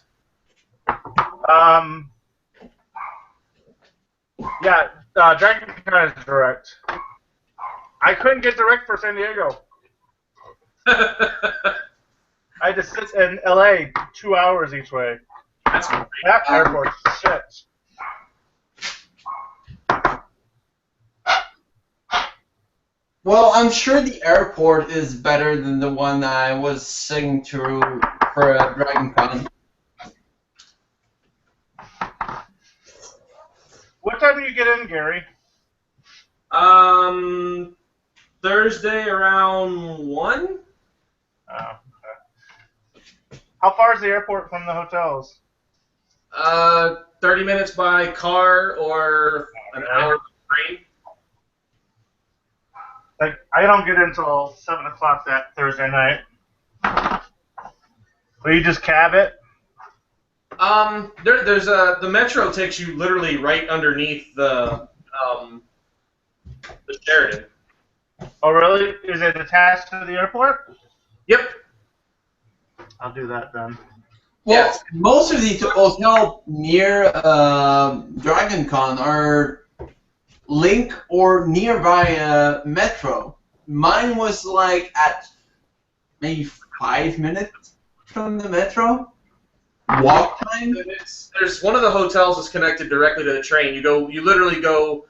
Yeah, DragonCon is direct. I couldn't get direct for San Diego. I had to sit in LA 2 hours each way. That's great. That airport's shit. well, I'm sure the airport is better than the one I was sitting through for DragonCon. What time do you get in, Gary? Thursday around 1. Oh, okay. How far is the airport from the hotels? 30 minutes by car or an hour by train. Like, I don't get in until 7 o'clock that Thursday night. Will you just cab it? There's the metro takes you literally right underneath the Sheraton. Oh, really? Is it attached to the airport? Yep. I'll do that then. Well, Yes. most of the hotels near DragonCon are link or nearby metro. Mine was like at maybe 5 minutes from the metro. Walk time. There's one of the hotels is connected directly to the train. You literally go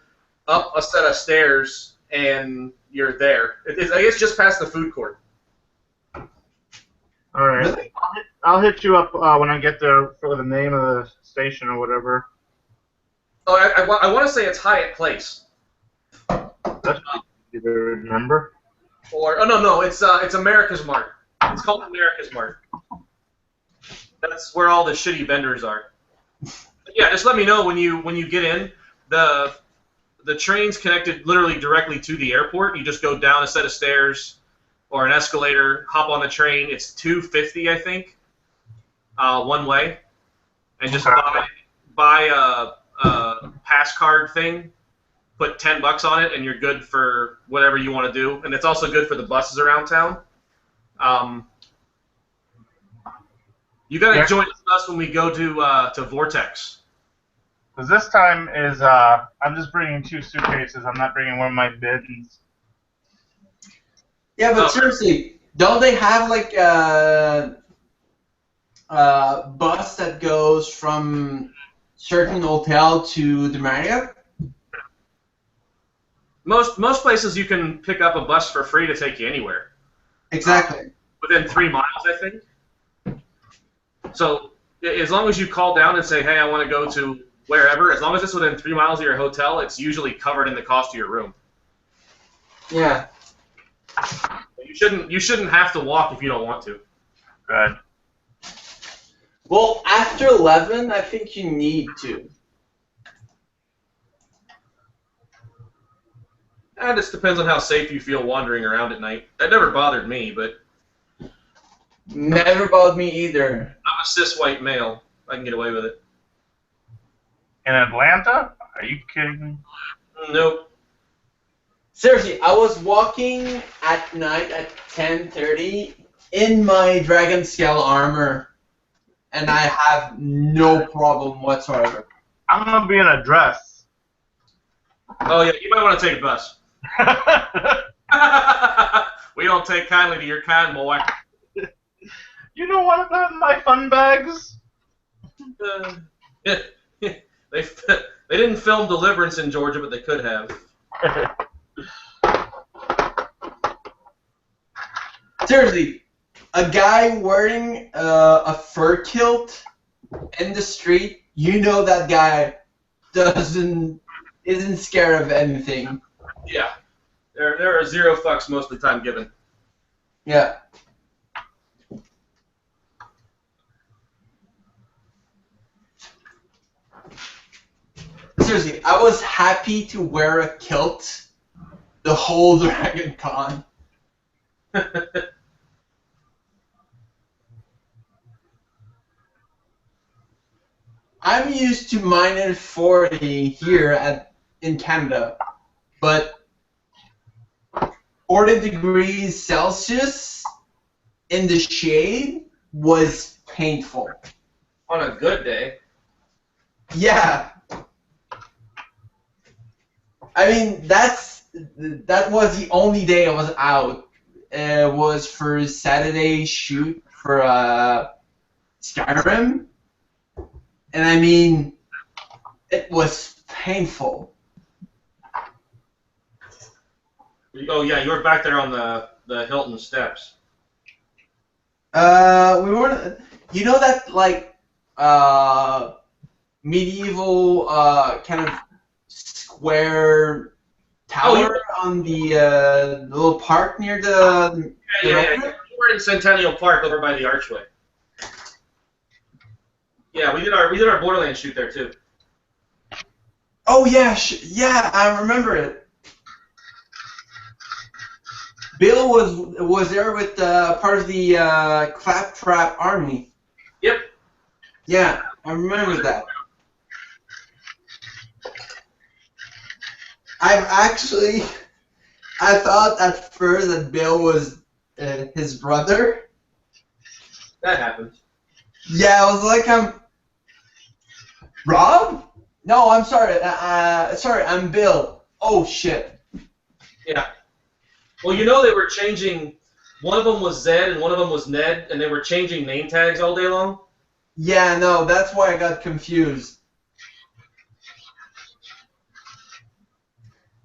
up a set of stairs and you're there. I guess just past the food court. All right. Really? I'll hit you up when I get there for the name of the station or whatever. Oh, I want to say it's Hyatt Place. That's easy to remember. Or no, it's America's Mart. It's called America's Mart. That's where all the shitty vendors are. But yeah, just let me know when you get in. The train's connected literally directly to the airport. You just go down a set of stairs or an escalator, hop on the train. It's $2.50, I think, one way, and just buy a pass card thing, put $10 on it, and you're good for whatever you want to do. And it's also good for the buses around town. You got to join us when we go to Vortex. Because this time is I'm just bringing 2 suitcases. I'm not bringing one of my bins. Yeah, but seriously, don't they have like a bus that goes from certain hotel to the Marriott? Most places you can pick up a bus for free to take you anywhere. Exactly. Within 3 miles, I think. So as long as you call down and say, hey, I want to go to wherever, as long as it's within 3 miles of your hotel, it's usually covered in the cost of your room. Yeah. You shouldn't have to walk if you don't want to. Good. Well, after 11, I think you need to. It just depends on how safe you feel wandering around at night. That never bothered me, but Never bothered me either. I'm a cis white male. I can get away with it. In Atlanta? Are you kidding me? Nope. Seriously, I was walking at night at 10:30 in my dragon scale armor, and I have no problem whatsoever. I'm gonna be in a dress. Oh yeah, you might want to take a bus. We don't take kindly to your kind, boy. You know what about my fun bags? They didn't film Deliverance in Georgia, but they could have. Seriously, a guy wearing a fur kilt in the street, you know that guy isn't scared of anything. Yeah. There are 0 fucks most of the time given. Yeah. Seriously, I was happy to wear a kilt the whole Dragon Con. I'm used to -40 here in Canada, but 40 degrees Celsius in the shade was painful. On a good day. Yeah. I mean, that was the only day I was out. It was for Saturday shoot for Skyrim. And I mean, it was painful. Oh yeah, you were back there on the Hilton steps. We weren't. You know that like medieval kind of square tower on the little park near the. Yeah. You were in Centennial Park over by the Archway. Yeah, we did our Borderlands shoot there too. Oh yeah, yeah, I remember it. Bill was there with part of the Claptrap army. Yep. Yeah, I remember that. I thought at first that Bill was his brother. That happens. Yeah, I was like, Rob? No, I'm sorry. Sorry, I'm Bill. Oh shit. Yeah. Well, you know they were changing. One of them was Zed and one of them was Ned, and they were changing name tags all day long. Yeah, no, that's why I got confused.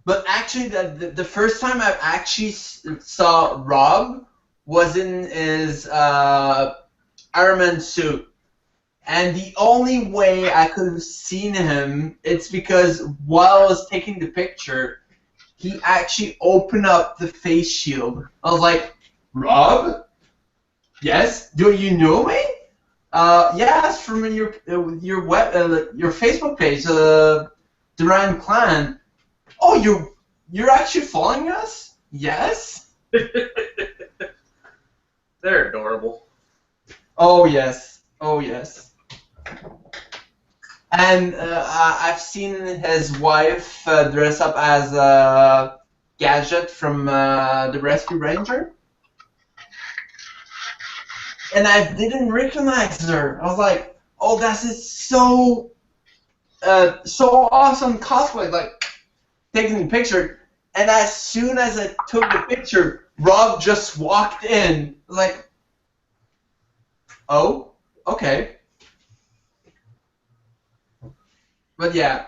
But actually, the first time I actually saw Rob was in his Iron Man suit. And the only way I could have seen him, it's because while I was taking the picture, he actually opened up the face shield. I was like, Rob? Yes? Do you know me? Yes, from your Facebook page, Duran Clan. Oh, you're actually following us? Yes? They're adorable. Oh yes. Oh yes. And I've seen his wife dress up as a Gadget from the Rescue Ranger. And I didn't recognize her. I was like, oh, that is so awesome cosplay, like taking the picture. And as soon as I took the picture, Rob just walked in, like, oh, okay. But yeah.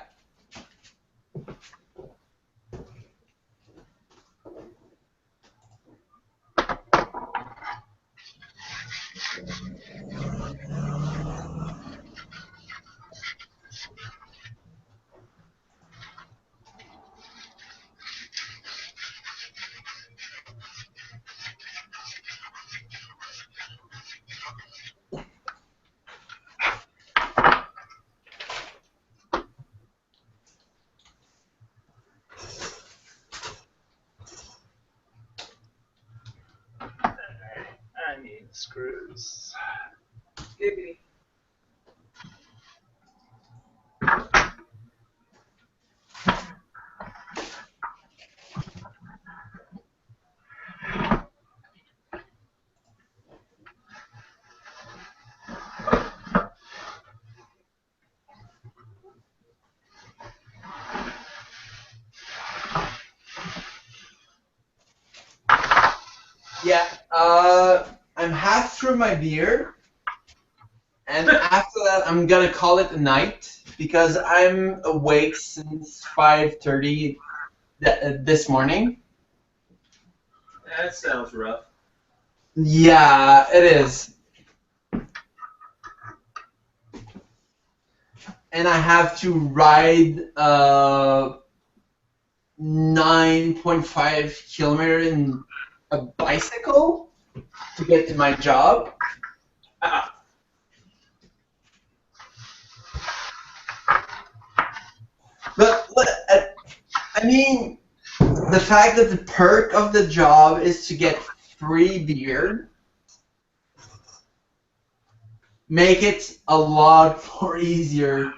I need screws. Giggity. Yeah, I'm half through my beer, and after that I'm gonna call it a night because I'm awake since 5:30 this morning. That sounds rough. Yeah, it is. And I have to ride 9.5 kilometer in a bicycle to get to my job. But I mean, the fact that the perk of the job is to get free beer make it a lot more easier.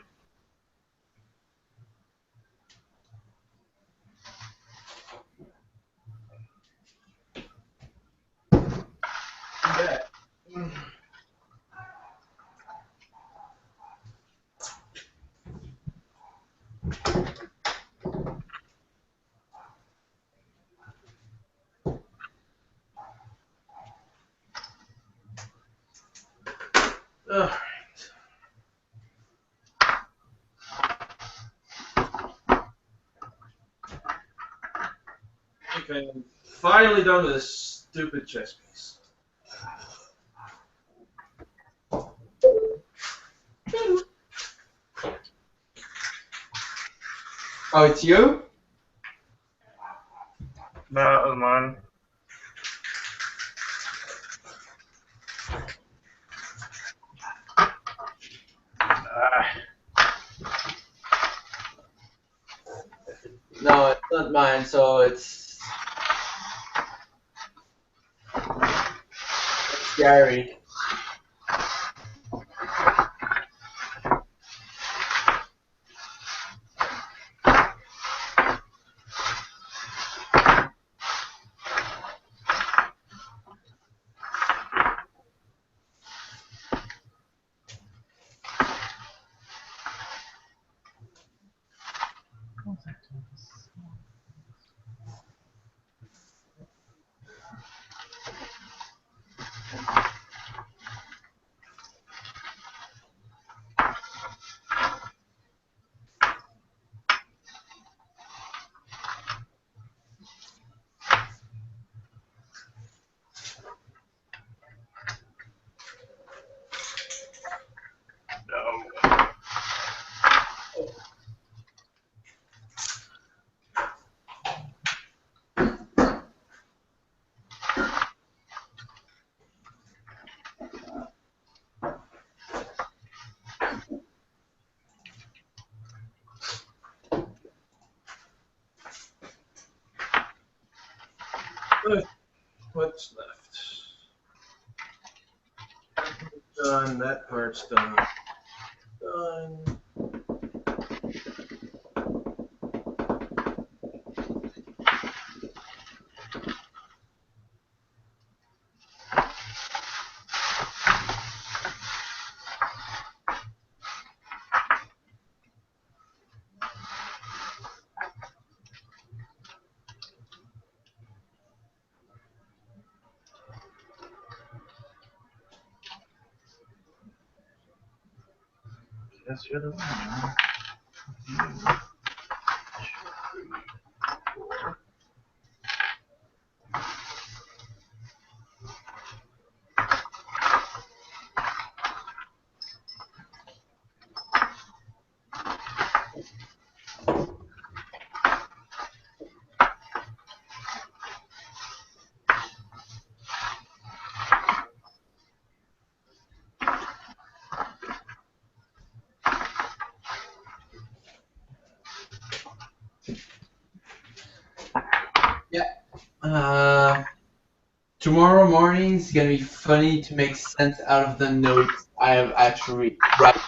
Yeah. Ugh. Okay, I'm finally done with this stupid chess piece. Oh, it's you? No, that was mine. No, it's not mine, so it's Gary. What's left? Done. That part's done. Done. Guess you're the one. Tomorrow morning is gonna be funny to make sense out of the notes I have actually written.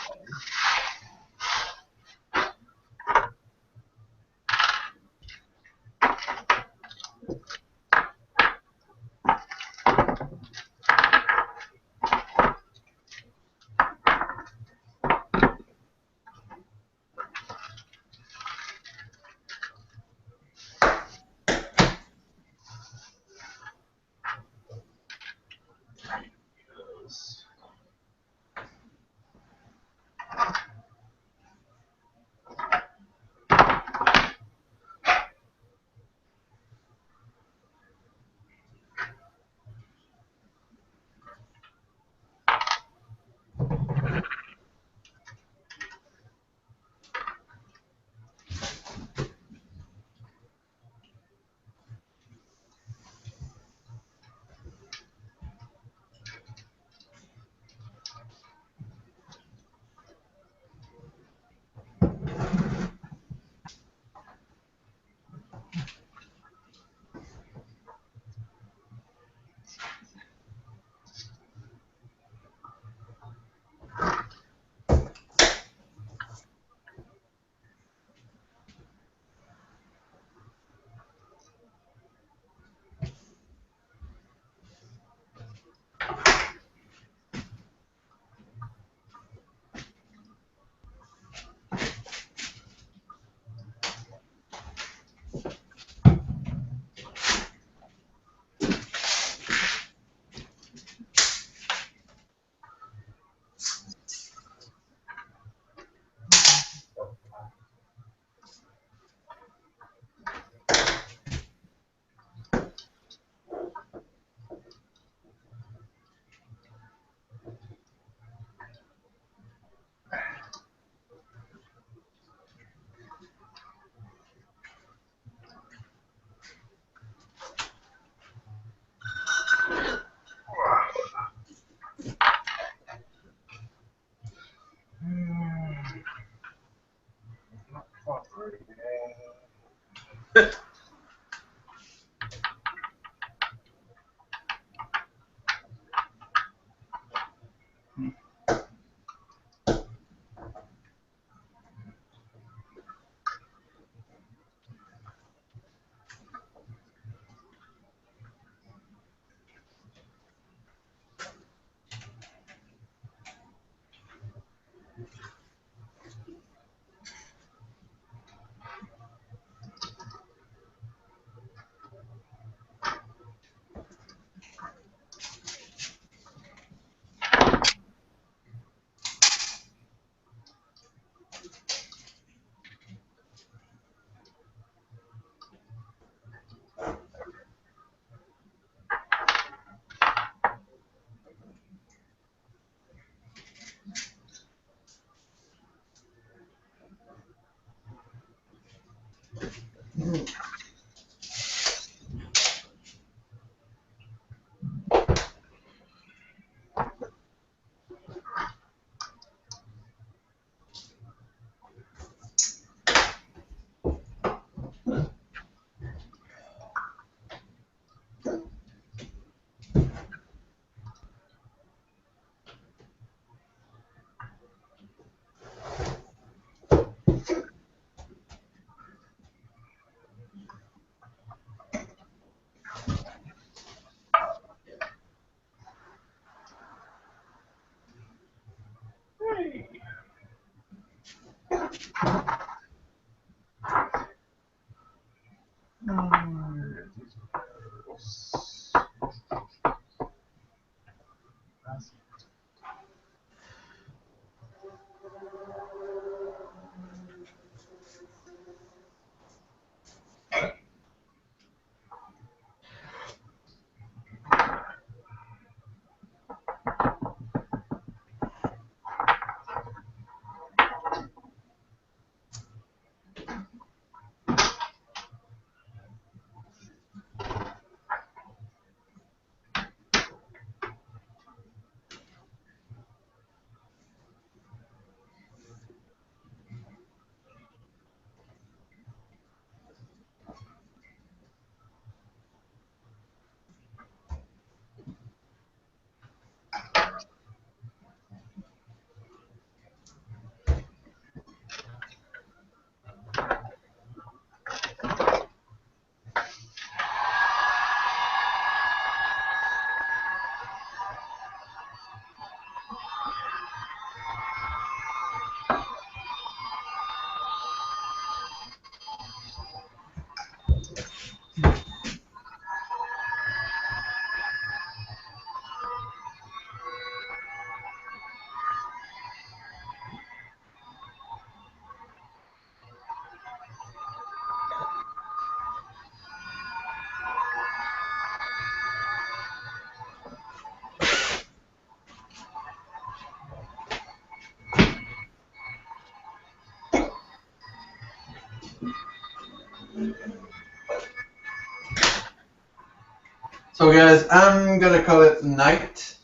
So guys, I'm gonna call it night.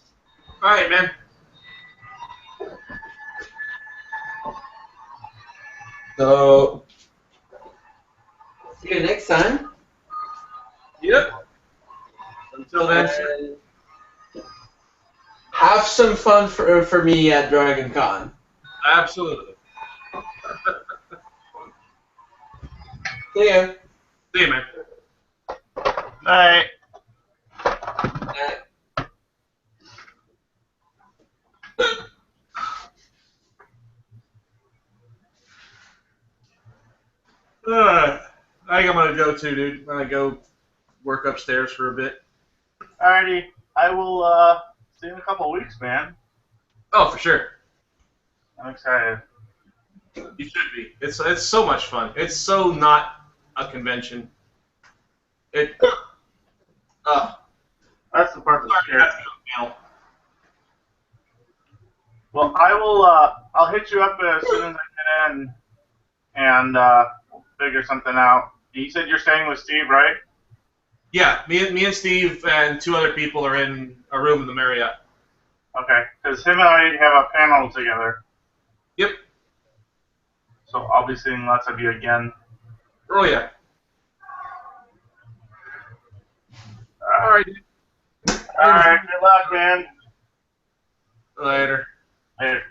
All right, man. So see you next time. Yep. Until then. And have some fun for me at Dragon Con. Absolutely. See ya. See you, man. Night. I think I'm gonna go too, dude. I'm gonna go work upstairs for a bit. Alrighty. I will see you in a couple of weeks, man. Oh, for sure. I'm excited. You should be. It's so much fun. It's so not a convention. It. That's the part that's scary. Sorry, Well, I will. I'll hit you up as soon as I get in, and we'll figure something out. You said you're staying with Steve, right? Yeah, me and Steve and 2 other people are in a room in the Marriott. Okay, because him and I have a panel together. Yep. So I'll be seeing lots of you again. Oh yeah. All right, dude. All right. Good luck, man. Later. Later.